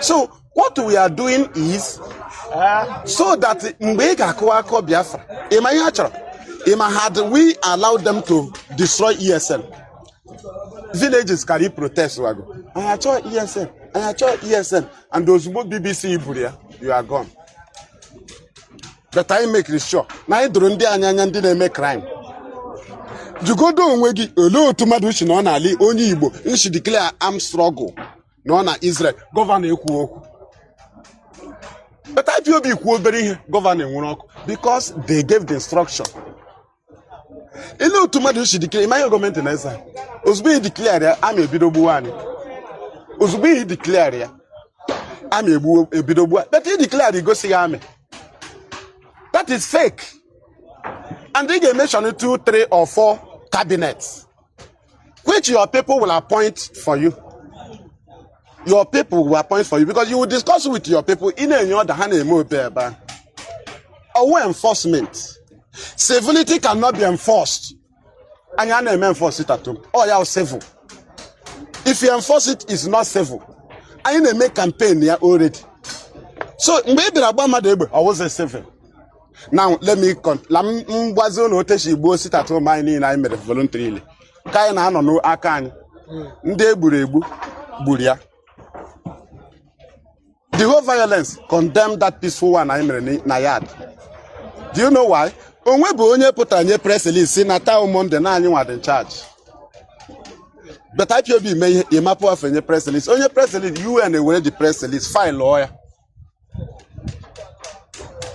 So what we are doing is so that Mbega Kwako Biafra. Had we allowed them to destroy ESN, villages carry protest. I saw ESN, and those both BBC Iburia, you are gone. But I make it sure. Now I don't didn't make crime. You go down wegi low to Madushi non Ali only Igbo. You should declare armed struggle. No na Israel. Governor Eku. But I feel be governing because they gave the instruction. Hello to Madushi declare my government in Israel. Usbi declare I'm a bidobuani. Usbi declare I'm a bidobu. But he declared he go see army. That is fake. And they mention 2, 3, or 4 cabinets, which your people will appoint for you. Your people will appoint for you because you will discuss with your people in a other hand. Or enforcement. Civility cannot be enforced. And you can't enforce it at home. Or you are civil. If you enforce it, it's not civil. And you make campaign here already. So maybe I was a civil. Now let me sit at home. I made it voluntarily. Kaina no akan. Buria. The whole violence condemned that peaceful one I made Nayad. Do you know why? Only put a press release in a town Monday now you are in charge. But I feel be a map of a press release. Only press release you and the press release file lawyer.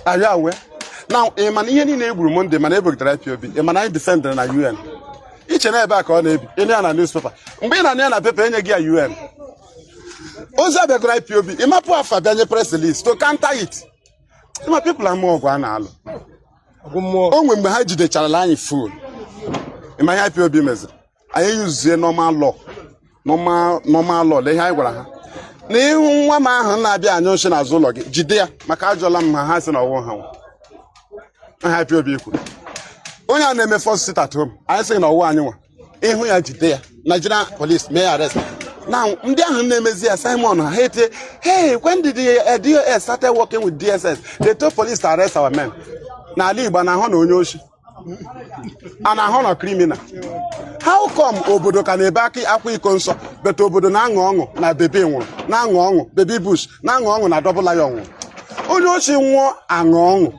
Are you aware? Now, a man in neighbor Monday, my neighbor drive POB, a man I defend in a UN. Each and every back on any newspaper. Being an paper in a UN. Oza drive POB, a map of a press release to counter it. My people are more guanal. Oh, when behind the challenge fool. In my POB measure, I use the normal law. Normal law, they high one. Ni one man na bia anyoshe na zologi jidea maka ajola mma ha se na wo ha happy obi ku onya na me first sit at home I say na wo anyenwa ihu ya jidea Nigerian police may arrest now ndi ahun na emezi Simon hate hey when did the DOS started working with DSS they told police to arrest our men na ali igba na ho na onye oshi and a honor criminal. How come obodo can ebaki akwa iko nso but obodo na ango na baby nwuru na ango baby bush na ango na double lion onye ochi nwo ango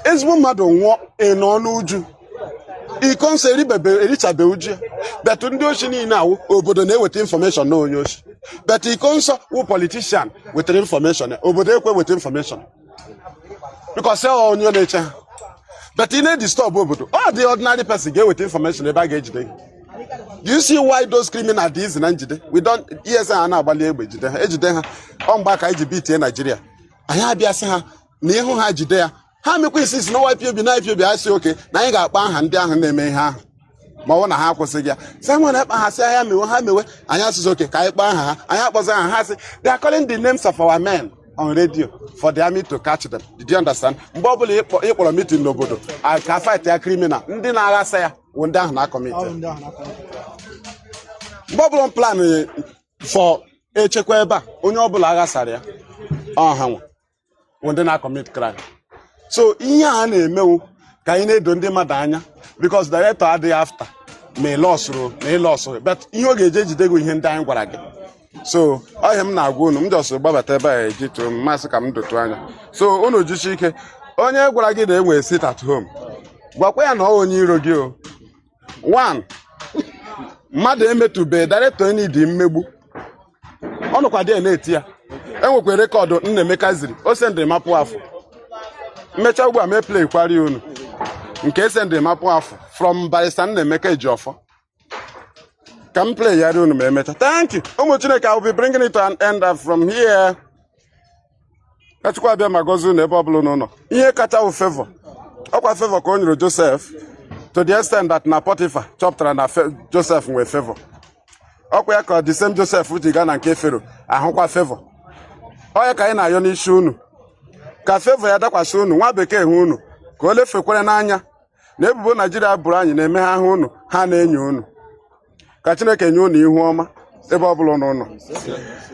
ezigbo mmadụ nwo eno n'uju iko nso erichabe uju but ndị ochi niile awu obodo na-eweta information na onye ochi but iko nso who politician with information obodo ekwe with information because onye na-eche. But in a disturb obodo, all the ordinary person get with information about age day. Do you see why those criminals these in Nigeria? We don't yes and abali age day. On back IGBT in Nigeria. I have ya say neho ha jidea ha mekwa isi na YPOB na IPOB ha si oke na anyị ga-akpa aha ndị ahụ na-eme ihe ahụ ma ọ bụ na ha akwụsịghị ya Simon ekpa ha sị ha mewe ha mewe anyị asụsụ oke ka anyị kpaa aha ha anyị akpọzi aha ha sị they are calling the names of our men on radio for the army to catch them. Did you understand? Mgbe ọbụla ịkpọrọ meeting n'obodo ka fight ya criminal ndị na-aghasa ya wụ ndị ahụ na-akọmiti mgbe ọbụla plan for echekwa ebe a onye ọbụla aghasara ya ọha nwa wụ ndị na-akọmit crime. So ihe a na-emewu ka anyị na-edo ndị mmadụ anya because director adịghị after ma ị lọsụrụ but ihe ọ ga-eje ejidego ihe ndị anyị gwara gị. So ọhịa m na-agwa unu m jọsụ gbabata ebe a eji too mmasị ka m dotu anya so unu jichi ike onye gwara gị na enwere sit at home gwakwa ya na ọ onye iro gị o. One, mmadụ emetụbe director enyi dị mmegbu ọ nọkwa dị na-eti ya enwekwa rekọdụ Nnaemeka ziri o sendịrị mapụ afọ mmecha ugbu a mee play kwari unu nke esendịrị mapụ afọ from barista Nnaemeka Ejiofọ ka m play yari unu ma emecha. Thank you ụmụ Chineke. I will be bringing it to an end from here. Ka Chukwu abịa ma gọzie unu ebe ọbụla unu nọ. Ihe kacha wụ favor ọkwa favor ka o nyere Joseph to the extent that na Potiphar chọpụtara na Joseph nwee favor. Ọkwa ya ka the same Joseph ji gaa na nke Fero ahụkwa favor. Ọ ya ka anyị na-ayọ n'isi unu ka favor ya dakwasị unu nwa bekee hụ unu ka o lefekwere n'anya na ebubo Naijiria bụrụ anyị na-eme ha hụ unu ha na-enyo unu. Ka Chineke nye unu ihu ọma ebe ọbụla unu nọ.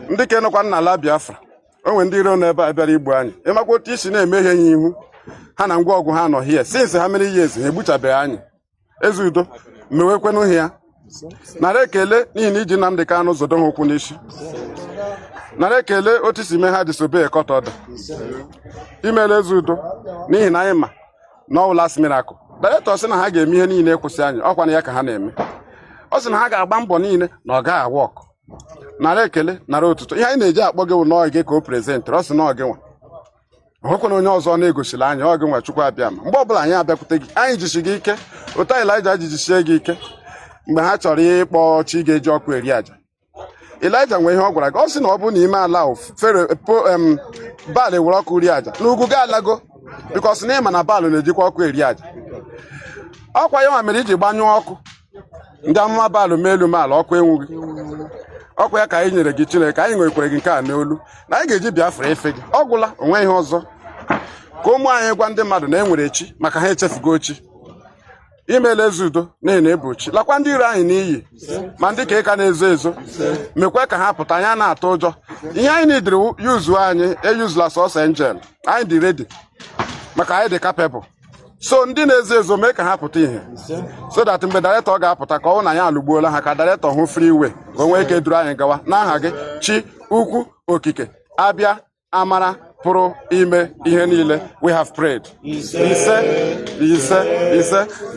Ndị ka nọkwa n'ala Biafra o nwere ndị iro n'ebe a bịara igbu anyị ịmakwa otu isi na-emehie ya ihu ha na ngwa ọgụ ha nọ hie since ha mere ihe ezi ha egbuchabeghị anyị eze udo mewekwenụ ya nara ekele n'ihi na iji Nnamdi Kanu zodo ha okwu n'isi. Nara ekele otu isi mee ha disobey court order imele eze udo n'ihi na anyị ma no last miracle. Director sị na ha ga-eme ihe niile kwụsị anyị ọkwa na ya ka ha na-eme. Ọ sị na ha ga-agba mbọ niile na ọ gaghị awọk. Nara ekele nara otuto ihe anyị na-eji akpọ gị wụ n'oge ka o prezentịrị ọ sị na ọ gị nwa ọhụkwana onye ọzọ na-egosila anyị ọ gị nwa Chukwu abịa ma mgbe ọbụla anyị abịakwute gị anyị jisi gị ike ụta Elijah jijisie gị ike mgbe ha chọrọ ịkpọ chi ga-eji ọkụ eri aja. Elijah nwee ihe ọ gwara gị ọ sị na ọ bụ n'ime ala fere Baal were ọkụ ri aja n'ugwu ga alago bikos na ịma na Baal na-ejikwa ọkụ eri aja. Ọkwa ya nwa mere iji gbanyụọ ọkụ ndị amụma Baal ma elu ma ala ọkụ enwughị. Ọkwa ya ka anyị nyere gị Chineke anyị nwekwere gị nke a n'olu na anyị ga-eji Biafra efe gị ọ gwụla onwe ihe ọzọ ka ụmụ anyị gwa ndị mmadụ na e nwere chi maka ha echefugo chi imele eze udo n'ihi na ebu chi lakwa ndị iro anyị n'iyi ma ndị ka ịka na-ezo ezo mekwe ka ha pụta anyị na-atụ ụjọ ihe anyị nidiri yuzuo anyị eyuzula sọsọ angel anyị dị redi maka anyị dị capable so ndị na-ezo ezo mee ka ha pụta ihe so that mgbe director ga-apụta ka ọ na ya alụgbuola ha ka director hụ free way ka o nwee ike duru anyị gawa n'aha gị chi ukwu okike abịa amara pụrụ ime ihe niile we have prayed. Ise.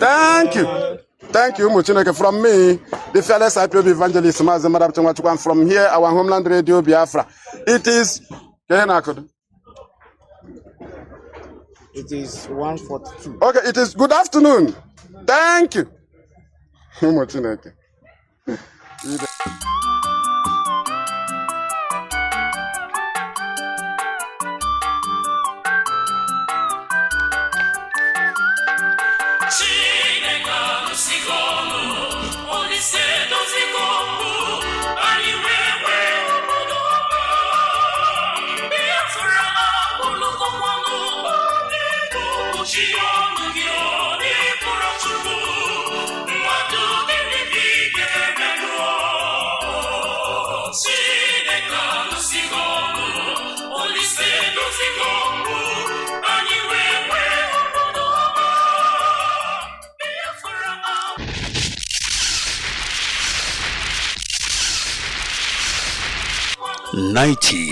Thank you ụmụ Chineke. From me the fearless IPOB evangelist Mazi Iyke, and from here our homeland radio Biafra. It is It is 1:42. Okay, it is good afternoon. Thank you. ụmụ Chineke.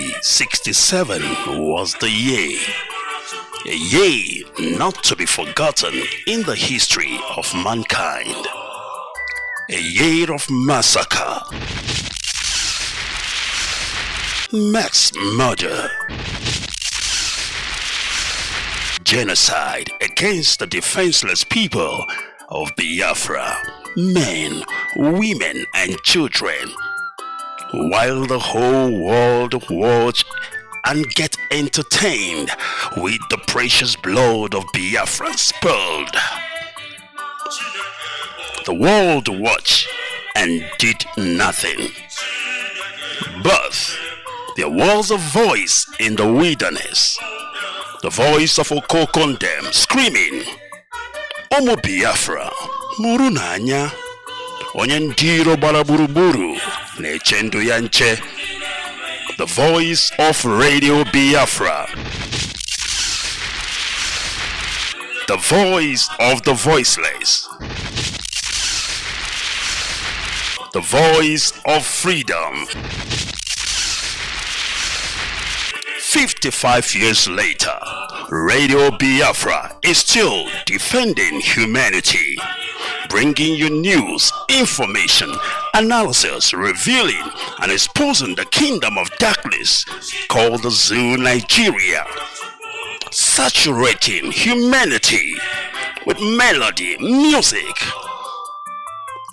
"1967 was the year, a year not to be forgotten in the history of mankind, a year of massacre, mass murder, genocide against the defenseless people of Biafra, men, women, and children. While the whole world watched and get entertained with the precious blood of Biafra spilled. The world watched and did nothing. But there was a voice in the wilderness, the voice of Okokondem screaming, Omo Biafra, muru n'anya, onye ndiro gbara gburugburu na-eche ndụ ya nche. The voice of Radio Biafra, the voice of the voiceless, the voice of freedom. 55 years later, Radio Biafra is still defending humanity, bringing you news, information, analysis, revealing and exposing the kingdom of darkness called the Zoo Nigeria, saturating humanity with melody, music.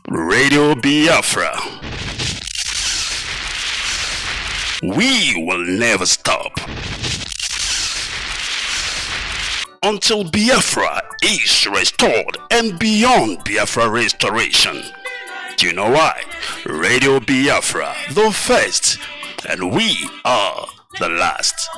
Radio Biafra. We will never stop until Biafra is restored and beyond Biafra restoration. Do you know why? Radio Biafra, the first, and we are the last.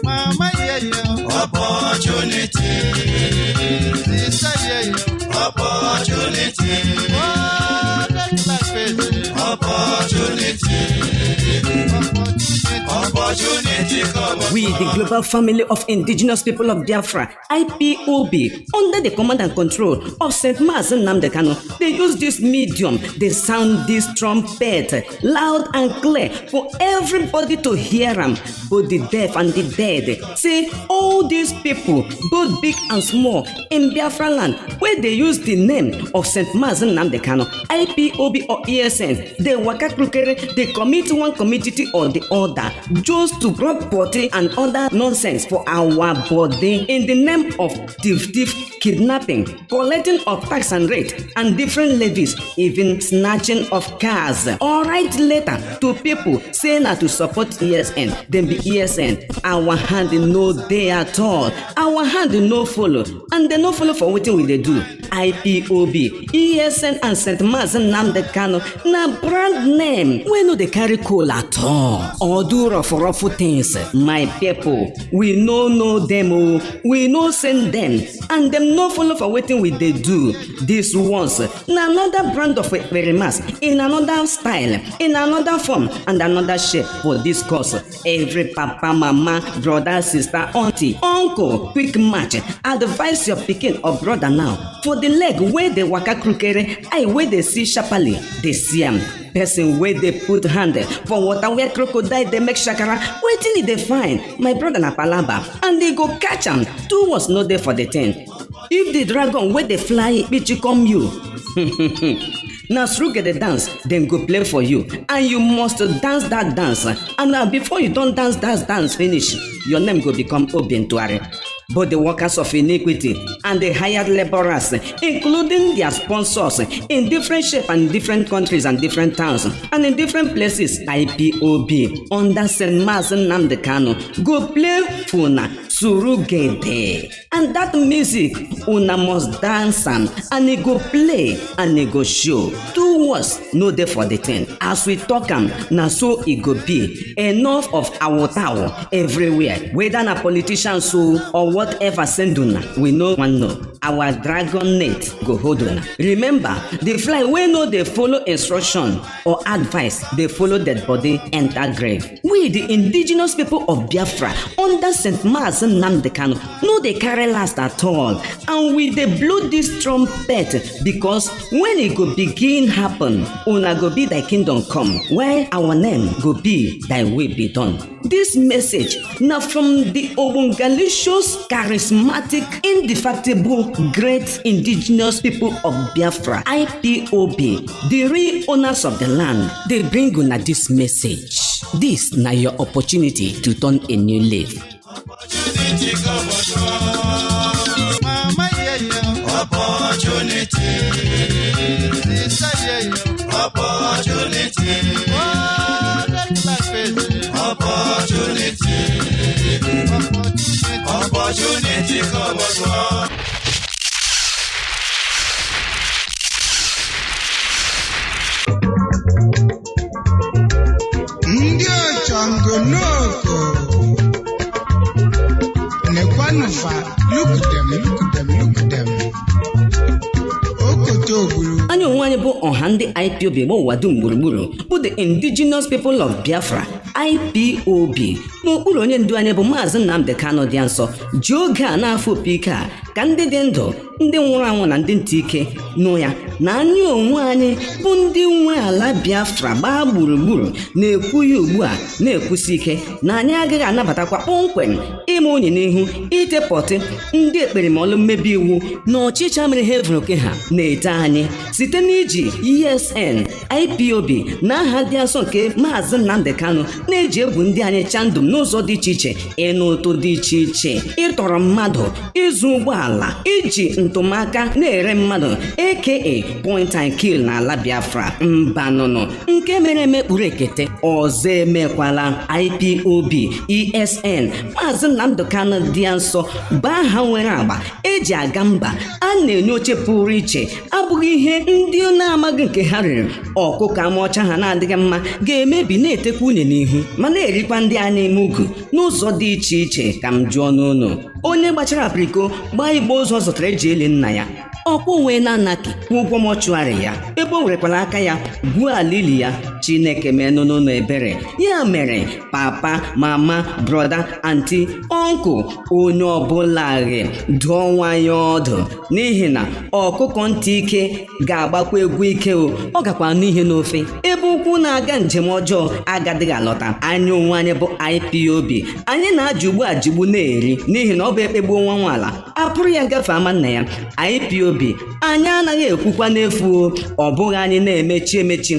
Mama, opportunity. Sister, opportunity. Oh, that's life is opportunity. Opportunity. We, the global family of indigenous people of Biafra, IPOB, under the command and control of St. Mazi Nnamdi Kanu, they use this medium, they sound this trumpet loud and clear for everybody to hear them, both the deaf and the dead. Say, all these people, both big and small, in Biafra land, where they use the name of St. Mazi Nnamdi Kanu, IPOB or ESN, they waka krukere, they commit one community or the other, just to rub body and other nonsense for our body in the name of thief, kidnapping, collecting of tax and rate, and different levies, even snatching of cars. All right, later to people saying that to support ESN, then be ESN. Our hand no day at all. Our hand no follow, and they no follow for what we they do. IPOB, ESN, and St. Mazi Nnamdi Kanu na brand name. We no they carry coal at all or do rough things. My people, we no know them, we no send them, and them no follow for waiting we they do. This once na another brand of Verimas in another style, in another form, and another shape for this course. Every papa, mama, brother, sister, auntie, uncle, quick match. Advise your pikin or brother now for the leg where they waka krukere, I where they see sharply, they see am. Person where they put hand for water where crocodile they make shakara, waiting they find my brother na palaba, and they go catch am. Two was not there for the 10. If the dragon where they fly, bitch come you. Now through get the dance, then go play for you, and you must dance that dance. And now before you don't dance finish, your name go become Obientuare. But the workers of iniquity and the hired laborers, including their sponsors, in different shape and different countries and different towns and in different places, IPOB under St. Mazi Nnamdi Kanu go play Funa Surugede, and that music una must dance and it go play and it go show. Two words no dey for the thing. As we talk am, na so it go be. Enough of awotao everywhere, whether na politicians so or whatever send una, we no one know. Our dragon net go hold una. Remember, the fly wey no dey follow instruction or advice, dey follow dead body enter grave. We we the indigenous people of Biafra under St. Mazi Nnamdi Kanu no dey carry last at all, and we dey blow this trumpet because when it go begin happen, una go be thy kingdom come, while our name go be thy will be done. This message now from the Obongalicious, charismatic, indefatigable, great indigenous people of Biafra, IPOB, the real owners of the land. They bring una this message. This now your opportunity to turn a new leaf. Opportunity come on. Ndị Ochangonoko nekwanufa, look them. Anyị onwe anyị bụ ọha ndị IPOB gba ụwa dum gburugburu bụ the indigenous people of Biafra, IPOB, n'okpuru onye ndu anyị bụ Mazi Nnamdi Kanu dị nsọ ji oge a na-afọ opi ike a ka ndị dị ndụ, ndị nwụrụ anwụ na ndị ntị ike nụ ya na anyị onwe anyị bụ ndị nwe ala Biafra gbaa gburugburu na-ekwu ya ugbu a na-ekwusi ike na anyị agaghị anabatakwa kpọmkwem ime onye n'ihu itepọtị ndị ekperimọlụ mmebi iwu na ọchịcha mere heaven oke ha na-ete anyị site n'iji ESN IPOB na aha dị asọ nke Mazi Nnamdi Kanu na-eji egwu ndị anyị chandum n'ụzọ dị iche iche, ịnụ ụtụ dị iche iche, ịtọrọ mmadụ, ịzụ ụgbọala, iji ntụmaka na-ere mmadụ aka point and kill n'ala Biafra. Mbanụnụ nke mere emekpuru ekete ọzọ emekwala. IPOB ESN Mazi Nnamdi Kanu dị nsọ bụ aha nwere agba eji aga mba a na-enye oche pụrụ iche, abụghị ihe ndị na-amaghị nke ha riri. Ọkụkọ amaọcha ha na-adịghị mma ga-emebi na-etekwa unye n'ihu ma na-erikwa ndị a na-eme ugu n'ụzọ dị iche iche. Ka m jụọ n'ụnụ, onye gbachara apriko gbaa igbo ụzọ zụtara eji eli nna ya, ọkwa onwe na-anaki ụgwọ mọchụarị ya ebe o werekwala aka ya gwuo alili ya. Chineke menụ n'ụlọ ebere ya mere papa, mama, broda, anti, ọnkụ, onye ọbụla ghe dụọ nwanyị ọdụ, n'ihi na ọkụkọ ntị ike ga-agbakwa egwu ike o, ọ gakwa n'ihe n'ofe ebe ukwu na-aga njem ọjọọ agadịghị alọta. Anyị onwe anyị bụ IPOB, anyị na-ajụ ugbu ajigbu na-eri n'ihi na ọ bụ ekpegbuo nwa nwaala apụrụ ya gafe ama nna ya. IPOB anyị anaghị ekwukwa n'efu, ọ bụghị anyị na-emechi emechi,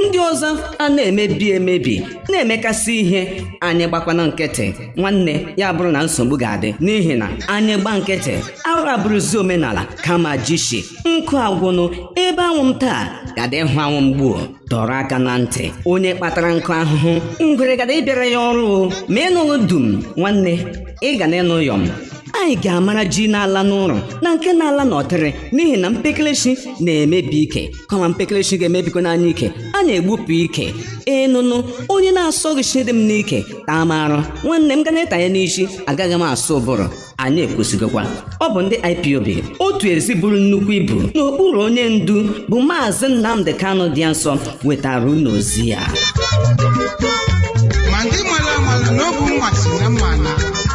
ndị ọzọ a na-emebi emebi na-emekasị ihe, anyị gbakwana nkịtị. Nwanne ya bụrụ na nsogbu ga-adị, n'ihi na anyị gba nkịtị arụ abụrụzi omenala kama jishi nkụ agwụnụ. Ebe anwụnta gada ịhụ anwụ mgbuo dọrọ aka na ntị, onye kpatara nkụ ahụhụ ngwere gada ịbịara ya ọrụ ma ịnụghị dum. Nwanne ị ga na-ịnụ yọm. Anyị ga-amara ji n'ala n'ụlọ na nke n'ala n'ọtịrị, n'ihi na mpekelechi na-emebi ike, kama mpekelechi ga-emebikọ n'anya ike, a na-egbupụ ike. Ịnụnụ onye na-asọghị chidi m n'ike taa marụ. Nwanne m ga na-etanye n'isi, agaghị m asụ ụbụrụ. Anyị ekwesịgokwa. Ọ bụ ndị IPOB otu ezi buru nnukwu ibu n'okpuru onye ndu bụ Mazi Nnamdi Kanu dị nsọ wetara unu ozi ya. Ma ndị mara amala na ọ bụ nwa si na mma